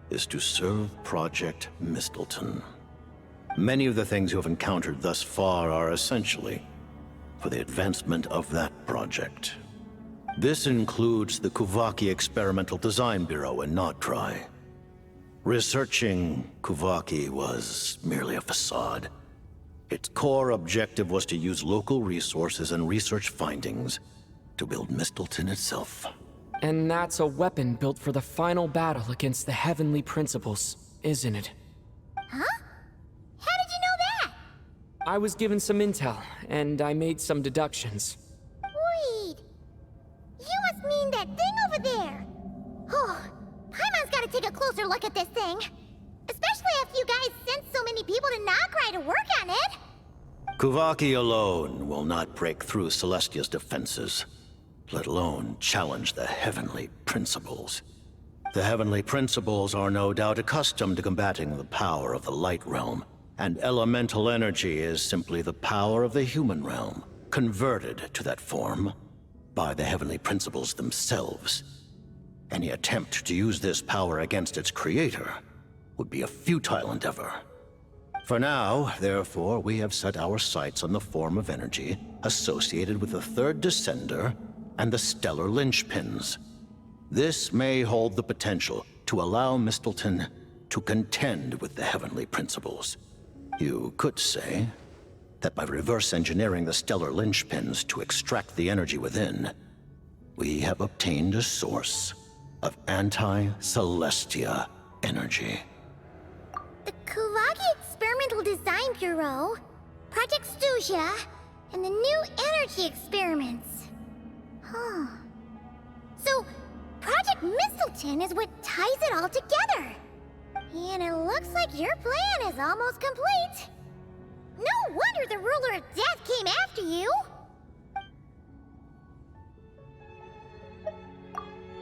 is to serve Project Mistleton. Many of the things you have encountered thus far are essentially for the advancement of that project. This includes the Kuvaki Experimental Design Bureau in Act.I. Researching Kuvaki was merely a facade. Its core objective was to use local resources and research findings to build Mistleton itself. And that's a weapon built for the final battle against the Heavenly Principles, isn't it? Huh? How did you know that? I was given some intel, and I made some deductions. Wait. You must mean that thing over there. Oh, Paimon's gotta take a closer look at this thing. Especially after you guys sent so many people to Nagrai to work on it. Kuvaki alone will not break through Celestia's defenses, let alone challenge the Heavenly Principles. The Heavenly Principles are no doubt accustomed to combating the power of the Light Realm, and elemental energy is simply the power of the human realm, converted to that form by the Heavenly Principles themselves. Any attempt to use this power against its creator would be a futile endeavor. For now, therefore, we have set our sights on the form of energy associated with the Third Descender and the Stellar Linchpins. This may hold the potential to allow Mistleton to contend with the Heavenly Principles. You could say that by reverse engineering the Stellar Linchpins to extract the energy within, we have obtained a source of anti-Celestia energy. The Kuvaki Experimental Design Bureau, Project Stuja, and the new energy experiments. Huh. So, Project Mistleton is what ties it all together. And it looks like your plan is almost complete. No wonder the Ruler of Death came after you.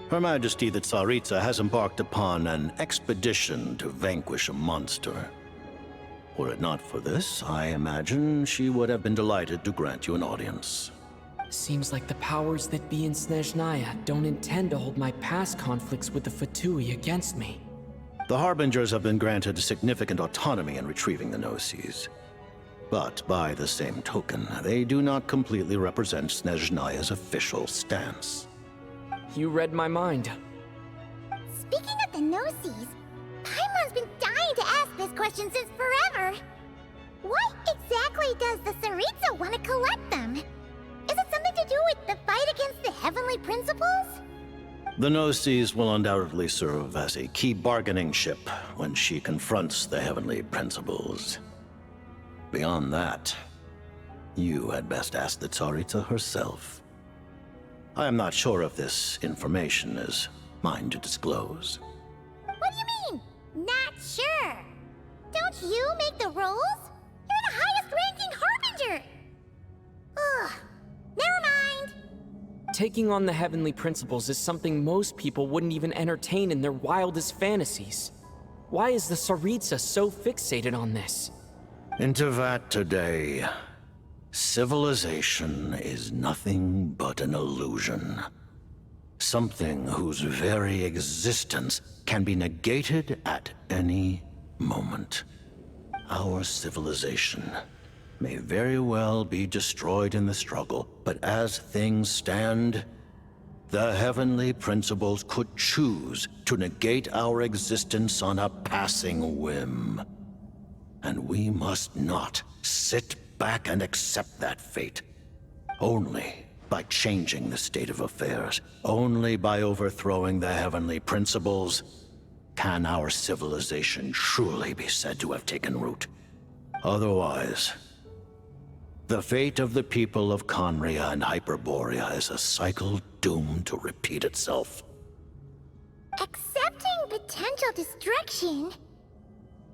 Her Majesty the Tsaritsa has embarked upon an expedition to vanquish a monster. Were it not for this, I imagine she would have been delighted to grant you an audience. Seems like the powers that be in Snezhnaya don't intend to hold my past conflicts with the Fatui against me. The Harbingers have been granted significant autonomy in retrieving the Gnosis. But by the same token, they do not completely represent Snezhnaya's official stance. You read my mind. Speaking of the Gnosis, Paimon's been dying to ask this question since forever. Why exactly does the Tsaritsa want to collect them? Is it something to do with the fight against the Heavenly Principles? The Gnosis will undoubtedly serve as a key bargaining chip when she confronts the Heavenly Principles. Beyond that, you had best ask the Tsaritsa herself. I am not sure if this information is mine to disclose. What do you mean, not sure? Don't you make the rules? You're the highest-ranking Harbinger! Ugh, never mind. Taking on the Heavenly Principles is something most people wouldn't even entertain in their wildest fantasies. Why is the Tsaritsa so fixated on this? Into that today, civilization is nothing but an illusion. Something whose very existence can be negated at any moment. Our civilization may very well be destroyed in the struggle, but as things stand, the Heavenly Principles could choose to negate our existence on a passing whim. And we must not sit back and accept that fate. Only by changing the state of affairs, only by overthrowing the Heavenly Principles, can our civilization truly be said to have taken root. Otherwise, The fate of the people of Conria and Hyperborea is a cycle doomed to repeat itself. Accepting potential destruction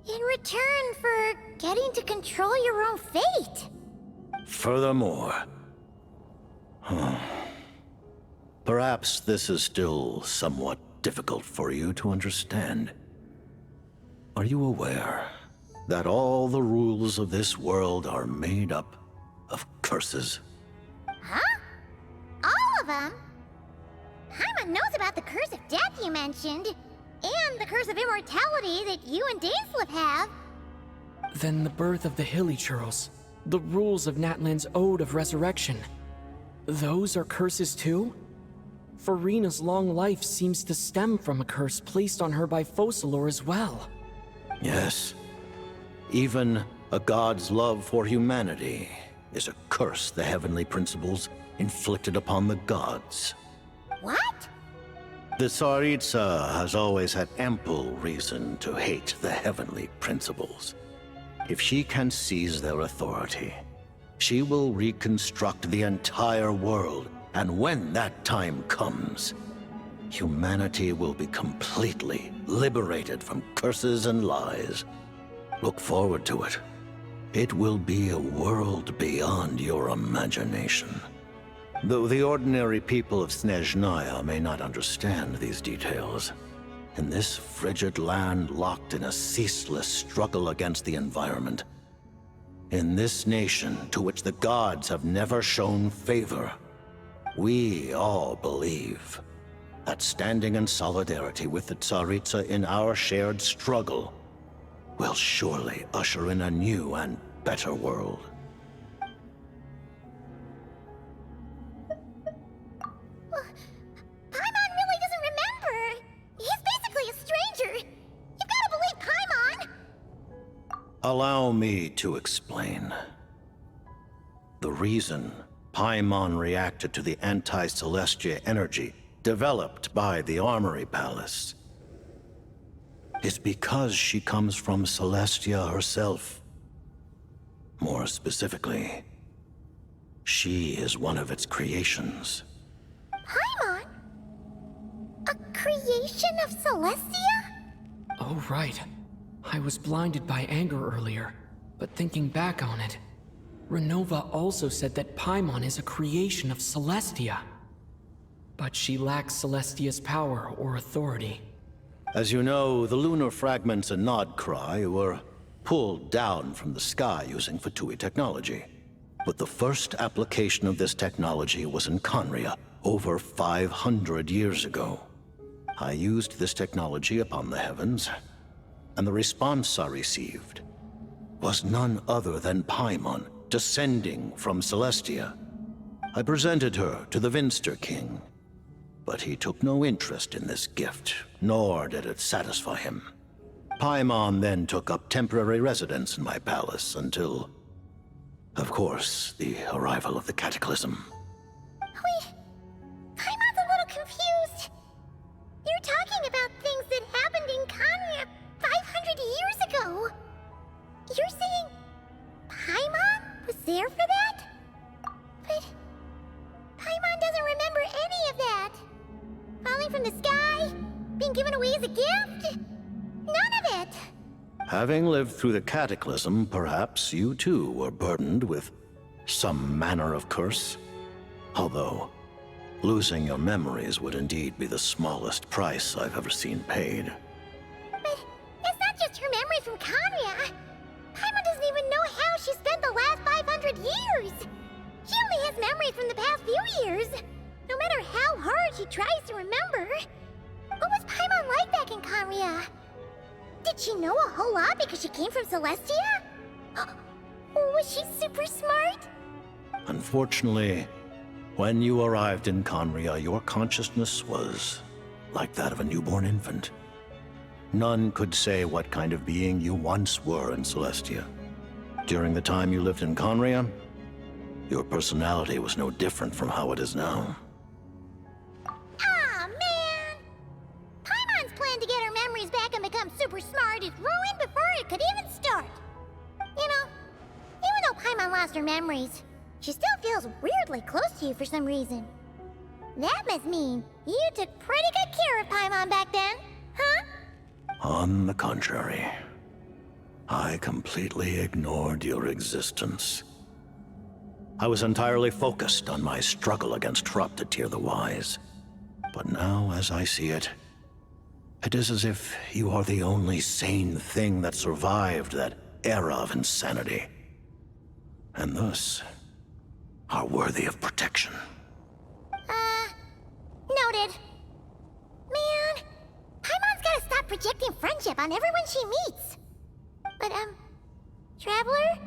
in return for getting to control your own fate. Furthermore, perhaps this is still somewhat difficult for you to understand. Are you aware that all the rules of this world are made up of curses? Huh? All of them? Paimon knows about the curse of death you mentioned, and the curse of immortality that you and Dainsleif have. Then the birth of the Hilly Churls, the rules of Natlan's Ode of Resurrection. Those are curses too? Farina's long life seems to stem from a curse placed on her by Focalor as well. Yes. Even a god's love for humanity is a curse the heavenly principles inflicted upon the gods. What? The Tsaritsa has always had ample reason to hate the heavenly principles. If she can seize their authority, she will reconstruct the entire world, and when that time comes, humanity will be completely liberated from curses and lies. Look forward to it. It will be a world beyond your imagination. Though the ordinary people of Snezhnaya may not understand these details, in this frigid land locked in a ceaseless struggle against the environment, in this nation to which the gods have never shown favor, we all believe that standing in solidarity with the Tsaritsa in our shared struggle will surely usher in a new and better world. Paimon really doesn't remember. He's basically a stranger. You've got to believe Paimon. Allow me to explain. The reason Paimon reacted to the anti-Celestia energy developed by the Armory Palace is because she comes from Celestia herself. More specifically, she is one of its creations. Paimon? A creation of Celestia? Oh, right. I was blinded by anger earlier, but thinking back on it, Renova also said that Paimon is a creation of Celestia. But she lacks Celestia's power or authority. As you know, the lunar fragments in Nodcry were pulled down from the sky using Fatui technology. But the first application of this technology was in Conria, over 500 years ago. I used this technology upon the heavens, and the response I received was none other than Paimon, descending from Celestia. I presented her to the Vinster King, but he took no interest in this gift, nor did it satisfy him. Paimon then took up temporary residence in my palace until, of course, the arrival of the Cataclysm. Wait, Paimon's a little confused. You're talking about things that happened in Conria 500 years ago. You're saying Paimon was there for that? But Paimon doesn't remember any of that. Falling from the sky? Being given away as a gift? None of it! Having lived through the Cataclysm, perhaps you too were burdened with some manner of curse. Although, losing your memories would indeed be the smallest price I've ever seen paid. But it's not just her memory from Conria. Paimon doesn't even know how she spent the last 500 years. She only has memories from the past few years. No matter how hard she tries to remember. What was Paimon like back in Conria? Did she know a whole lot because she came from Celestia? Was she super smart? Unfortunately, when you arrived in Conria, your consciousness was like that of a newborn infant. None could say what kind of being you once were in Celestia. During the time you lived in Conria, your personality was no different from how it is now. Aw, man! Paimon's plan to get her memories back and become super smart is ruined before it could even start. You know, even though Paimon lost her memories. She still feels weirdly close to you for some reason. That must mean you took pretty good care of Paimon back then, huh? On the contrary, I completely ignored your existence. I was entirely focused on my struggle against Troptatir the Wise. But now, as I see it, it is as if you are the only sane thing that survived that era of insanity. And thus, are worthy of protection. Noted. Man, Paimon's gotta stop projecting friendship on everyone she meets. But, Traveler?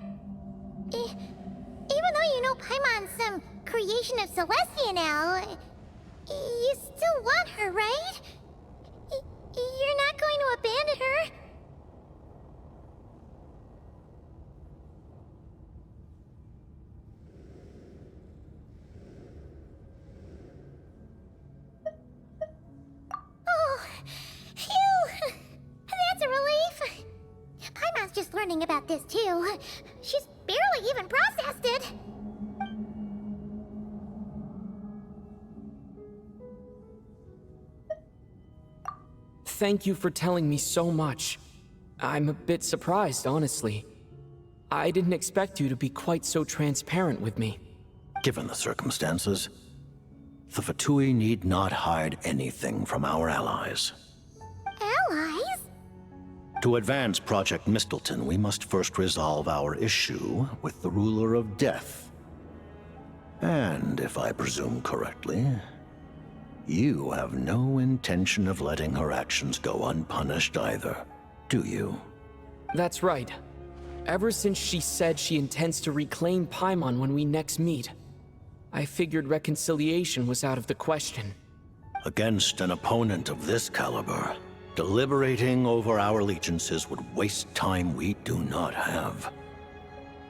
Even though you know Paimon's some creation of Celestia now, you still want her, right? You're not going to abandon her? Oh, phew! That's a relief. Paimon's just learning about this too. She's barely even processed it. Thank you for telling me so much. I'm a bit surprised, honestly. I didn't expect you to be quite so transparent with me. Given the circumstances, the Fatui need not hide anything from our allies. Allies? To advance Project Mistleton, we must first resolve our issue with the Ruler of Death. And, if I presume correctly, you have no intention of letting her actions go unpunished either, do you? That's right. Ever since she said she intends to reclaim Paimon when we next meet, I figured reconciliation was out of the question. Against an opponent of this caliber, deliberating over our allegiances would waste time we do not have.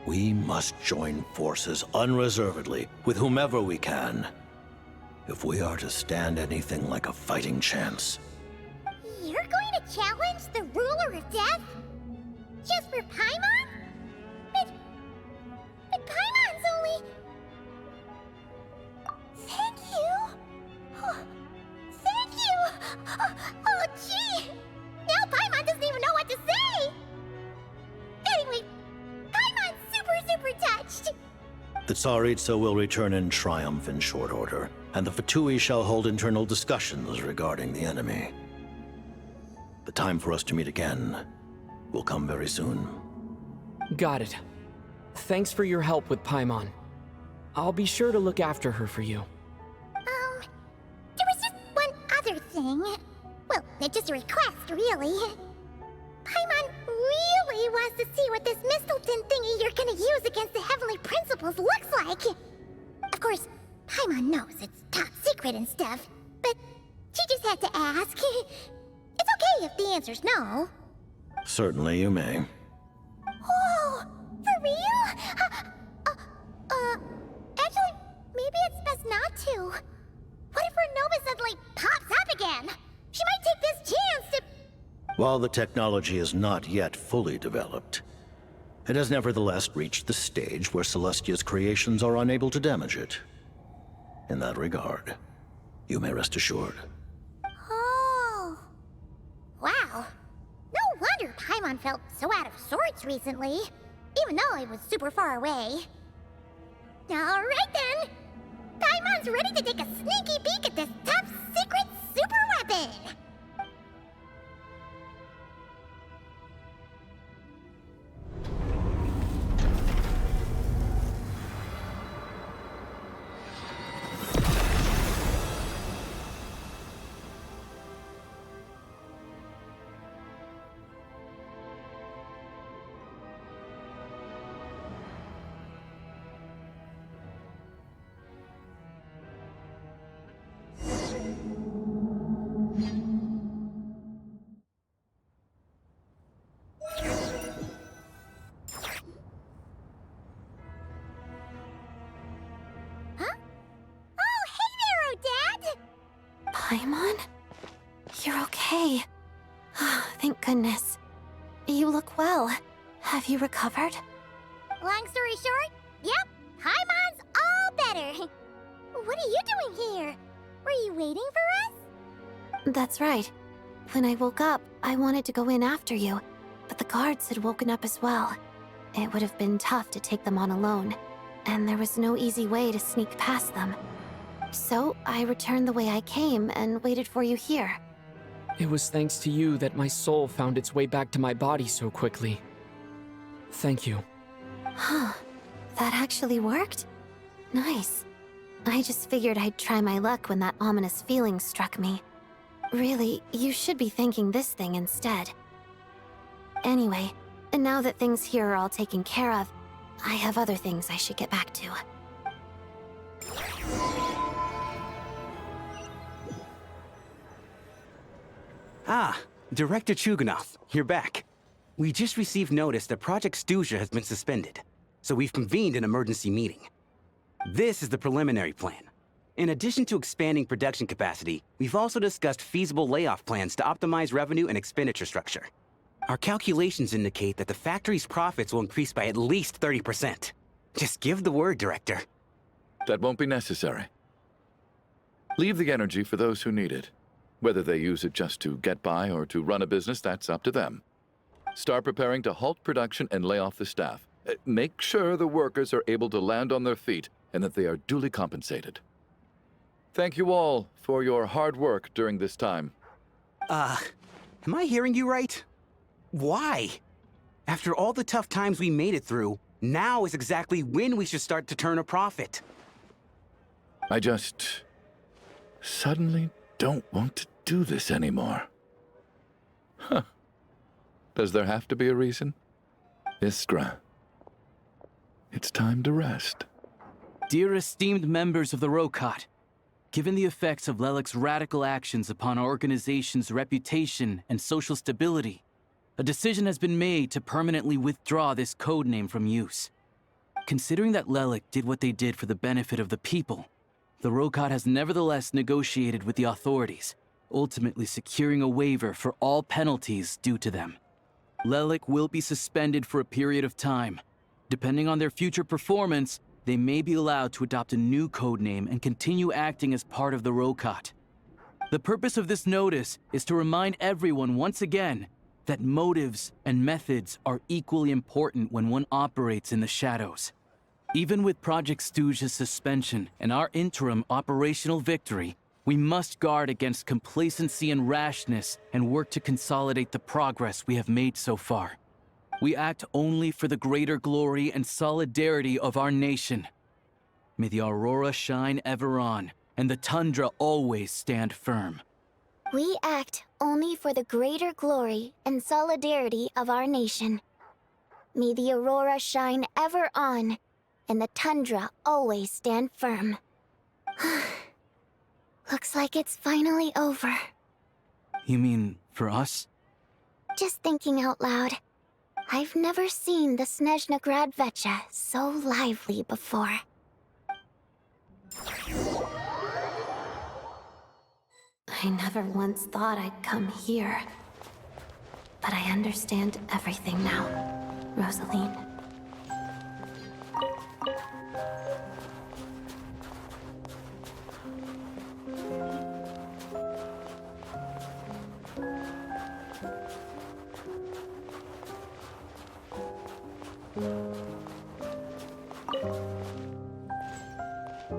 We must join forces unreservedly with whomever we can, if we are to stand anything like a fighting chance. You're going to challenge the Ruler of Death? Just for Paimon? But Paimon's only... Thank you! Oh, thank you! Oh, gee! Now Paimon doesn't even know what to say! Anyway, Paimon's super touched! The Tsaritsa will return in triumph in short order, and the Fatui shall hold internal discussions regarding the enemy. The time for us to meet again will come very soon. Got it. Thanks for your help with Paimon. I'll be sure to look after her for you. There was just one other thing. Well, just a request, really. Paimon really wants to see what this Mistleton thingy you're gonna use against the Heavenly Principles looks like. Of course, Paimon knows it's top secret and stuff, but she just had to ask. It's okay if the answer's no. Certainly you may. Whoa, for real? Actually, maybe it's best not to. What if her Nova suddenly pops up again? She might take this chance to... While the technology is not yet fully developed, it has nevertheless reached the stage where Celestia's creations are unable to damage it. In that regard, you may rest assured. Oh. Wow. No wonder Paimon felt so out of sorts recently, even though it was super far away. Alright then! Paimon's ready to take a sneaky peek at this top secret super weapon! Paimon? You're okay. Thank goodness. You look well. Have you recovered? Long story short, Yep, Paimon's all better. What are you doing here? Were you waiting for us? That's right. When I woke up, I wanted to go in after you, but the guards had woken up as well. It would have been tough to take them on alone, and there was no easy way to sneak past them. So I returned the way I came and waited for you here. It was thanks to you that my soul found its way back to my body so quickly. Thank you. Huh. That actually worked? Nice. I just figured I'd try my luck when that ominous feeling struck me. Really, you should be thanking this thing instead. Anyway, and now that things here are all taken care of, I have other things I should get back to. Ah, Director Chuganov, you're back. We just received notice that Project Stuzha has been suspended, so we've convened an emergency meeting. This is the preliminary plan. In addition to expanding production capacity, we've also discussed feasible layoff plans to optimize revenue and expenditure structure. Our calculations indicate that the factory's profits will increase by at least 30%. Just give the word, Director. That won't be necessary. Leave the energy for those who need it. Whether they use it just to get by or to run a business, that's up to them. Start preparing to halt production and lay off the staff. Make sure the workers are able to land on their feet and that they are duly compensated. Thank you all for your hard work during this time. Am I hearing you right? Why? After all the tough times we made it through, now is exactly when we should start to turn a profit. I just suddenly don't want to do this anymore. Huh. Does there have to be a reason? Iskra, it's time to rest. Dear esteemed members of the Rokot, given the effects of Lelic's radical actions upon our organization's reputation and social stability, a decision has been made to permanently withdraw this codename from use. Considering that Lelic did what they did for the benefit of the people, the Rokot has nevertheless negotiated with the authorities, ultimately securing a waiver for all penalties due to them. Lelic will be suspended for a period of time. Depending on their future performance, they may be allowed to adopt a new codename and continue acting as part of the Rokot. The purpose of this notice is to remind everyone once again that motives and methods are equally important when one operates in the shadows. Even with Project Stuzha's suspension and our interim operational victory, we must guard against complacency and rashness and work to consolidate the progress we have made so far. We act only for the greater glory and solidarity of our nation. May the aurora shine ever on, and the tundra always stand firm. We act only for the greater glory and solidarity of our nation. May the aurora shine ever on, and the tundra always stand firm. Looks like it's finally over. You mean for us? Just thinking out loud. I've never seen the Snezhna Grad Vecha so lively before. I never once thought I'd come here. But I understand everything now, Rosaline.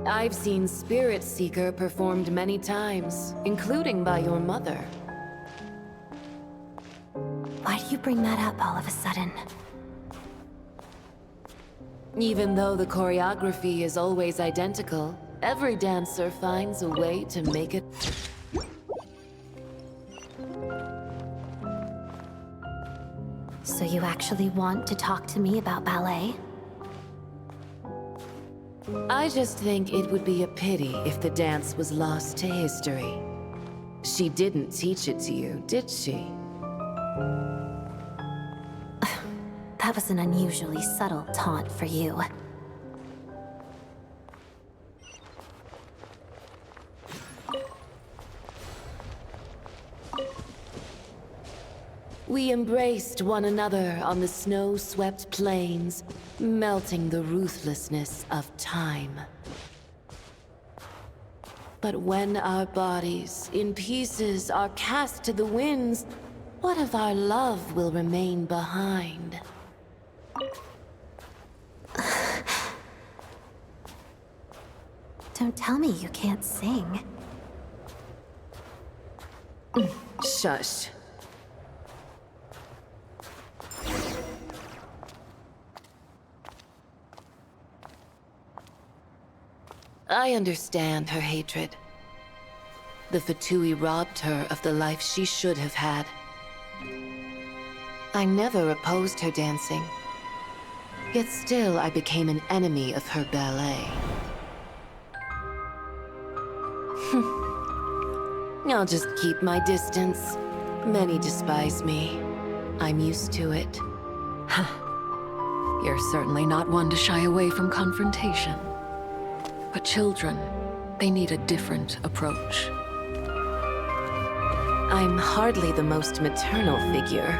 I've seen Spirit Seeker performed many times, including by your mother. Why do you bring that up all of a sudden? Even though the choreography is always identical, every dancer finds a way to make it... So you actually want to talk to me about ballet? I just think it would be a pity if the dance was lost to history. She didn't teach it to you, did she? That was an unusually subtle taunt for you. We embraced one another on the snow-swept plains, melting the ruthlessness of time. But when our bodies, in pieces, are cast to the winds, what of our love will remain behind? Don't tell me you can't sing. Shush. I understand her hatred. The Fatui robbed her of the life she should have had. I never opposed her dancing. Yet still I became an enemy of her ballet. I'll just keep my distance. Many despise me. I'm used to it. You're certainly not one to shy away from confrontation. But children, they need a different approach. I'm hardly the most maternal figure.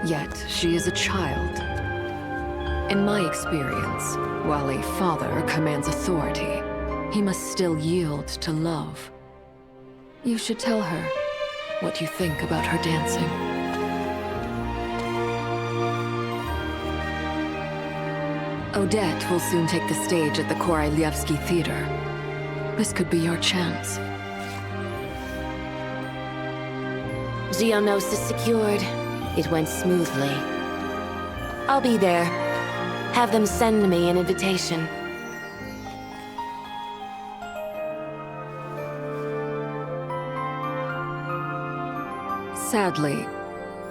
Yet, she is a child. In my experience, while a father commands authority, he must still yield to love. You should tell her what you think about her dancing. Odette will soon take the stage at the Korolyevsky Theater. This could be your chance. Geonosis secured. It went smoothly. I'll be there. Have them send me an invitation. Sadly,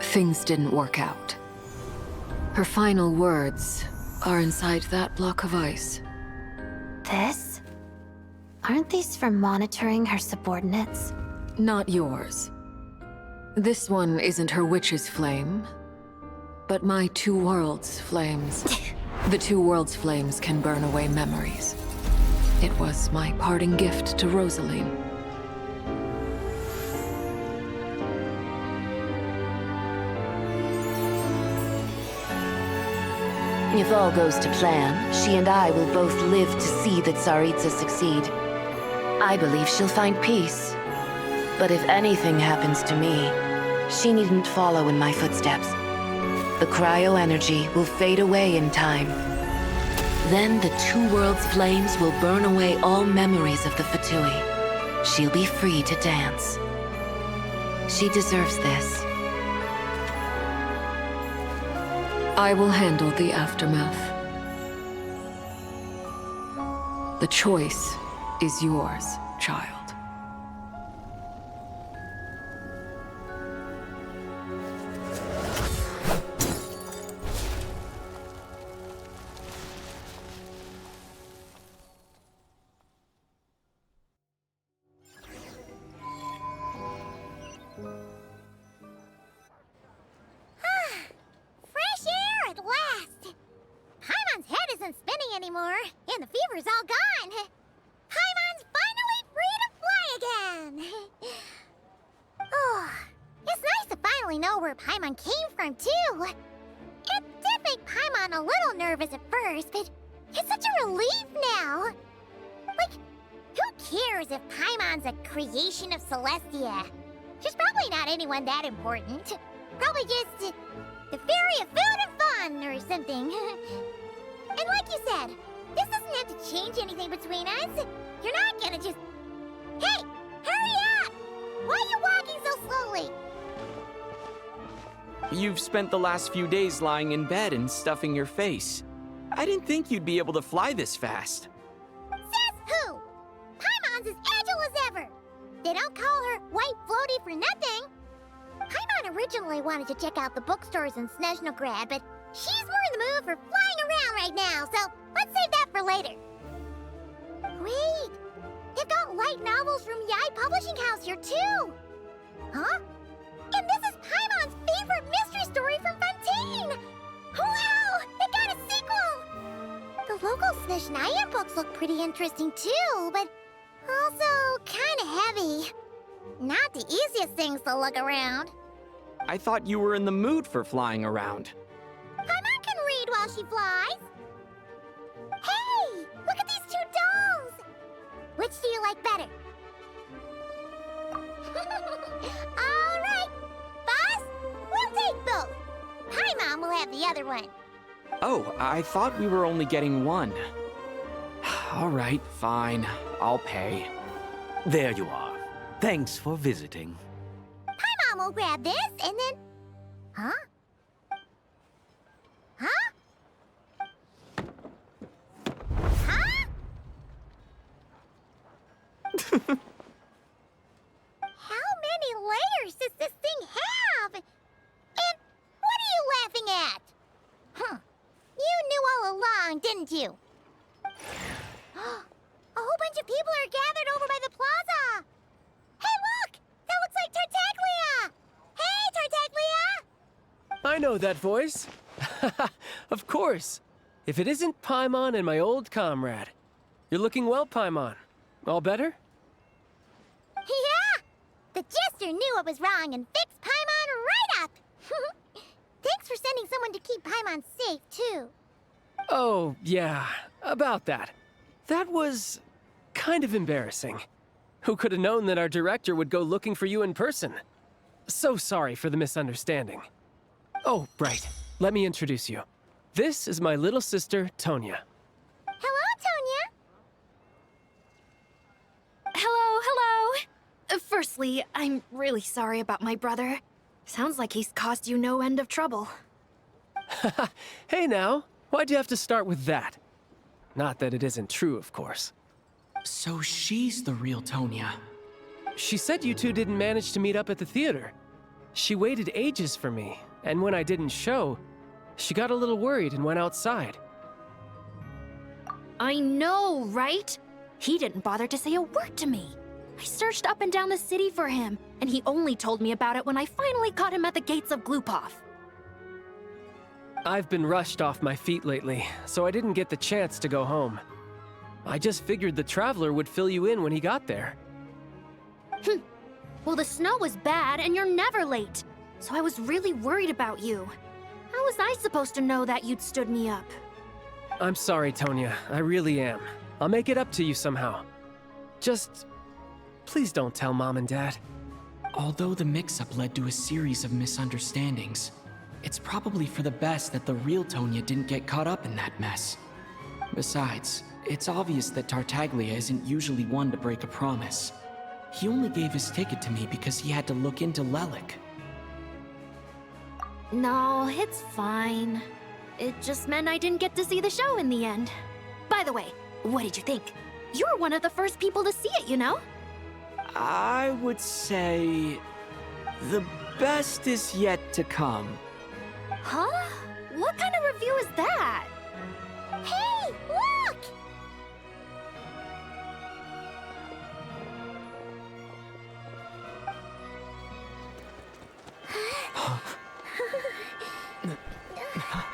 things didn't work out. Her final words are inside that block of ice. This? Aren't these for monitoring her subordinates? Not yours. This one isn't her witch's flame, but my two worlds' flames. The two worlds' flames can burn away memories. It was my parting gift to Rosaline. If all goes to plan, she and I will both live to see the Tsaritsa succeed. I believe she'll find peace. But if anything happens to me, she needn't follow in my footsteps. The cryo-energy will fade away in time. Then the two worlds' flames will burn away all memories of the Fatui. She'll be free to dance. She deserves this. I will handle the aftermath. The choice is yours, child. That important. Probably just the fairy of food and fun or something. And like you said, this doesn't have to change anything between us. You're not gonna just... Hey! Hurry up! Why are you walking so slowly? You've spent the last few days lying in bed and stuffing your face. I didn't think you'd be able to fly this fast. Says who? Paimon's as agile as ever. They don't call her White Floaty for nothing. Paimon originally wanted to check out the bookstores in Snezhnograd, but she's more in the mood for flying around right now, so let's save that for later. Wait, they've got light novels from VII Publishing House here too. Huh? And this is Paimon's favorite mystery story from Fontaine! Wow, they got a sequel! The local Snezhnaya books look pretty interesting too, but also kinda heavy. Not the easiest things to look around. I thought you were in the mood for flying around. Paimon can read while she flies. Hey, look at these two dolls. Which do you like better? All right, boss, we'll take both. Paimon will have the other one. Oh, I thought we were only getting one. All right, fine. I'll pay. There you are. Thanks for visiting. Paimon will grab this and then... Huh? Huh? Huh? How many layers does this thing have? And what are you laughing at? Huh. You knew all along, didn't you? A whole bunch of people are gathered over by the plaza. Hey, look! That looks like Tartaglia! Hey, Tartaglia! I know that voice. Of course. If it isn't Paimon and my old comrade. You're looking well, Paimon. All better? Yeah! The jester knew what was wrong and fixed Paimon right up! Thanks for sending someone to keep Paimon safe, too. Oh, yeah. About that. That was... kind of embarrassing. Who could have known that our director would go looking for you in person? So sorry for the misunderstanding. Oh, right. Let me introduce you. This is my little sister, Tonya. Hello, Tonya! Hello, hello! Firstly, I'm really sorry about my brother. Sounds like he's caused you no end of trouble. Hey now, why'd you have to start with that? Not that it isn't true, of course. So she's the real Tonya. She said you two didn't manage to meet up at the theater. She waited ages for me, and when I didn't show, she got a little worried and went outside. I know, right? He didn't bother to say a word to me. I searched up and down the city for him, and he only told me about it when I finally caught him at the gates of Glupov. I've been rushed off my feet lately, so I didn't get the chance to go home. I just figured the Traveler would fill you in when he got there. Well, the snow was bad, and you're never late. So I was really worried about you. How was I supposed to know that you'd stood me up? I'm sorry, Tonya. I really am. I'll make it up to you somehow. Just... please don't tell Mom and Dad. Although the mix-up led to a series of misunderstandings, it's probably for the best that the real Tonya didn't get caught up in that mess. Besides, it's obvious that Tartaglia isn't usually one to break a promise. He only gave his ticket to me because he had to look into Lelik. No, it's fine. It just meant I didn't get to see the show in the end. By the way, what did you think? You were one of the first people to see it, you know? I would say... the best is yet to come. Huh? What kind of review is that? Hey, look! Hi!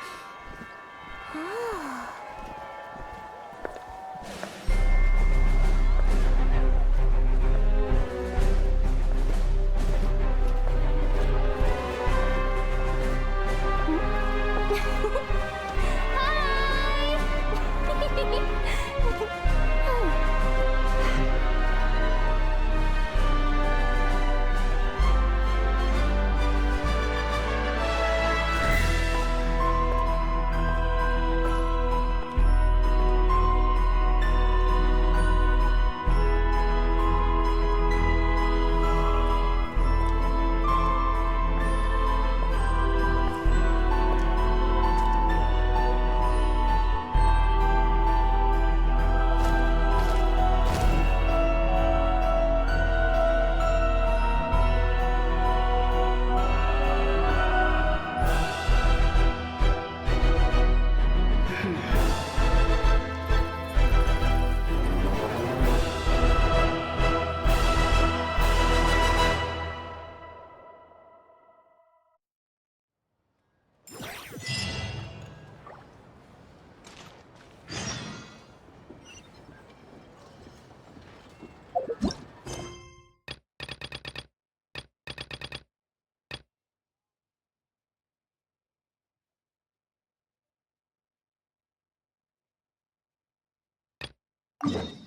Huh?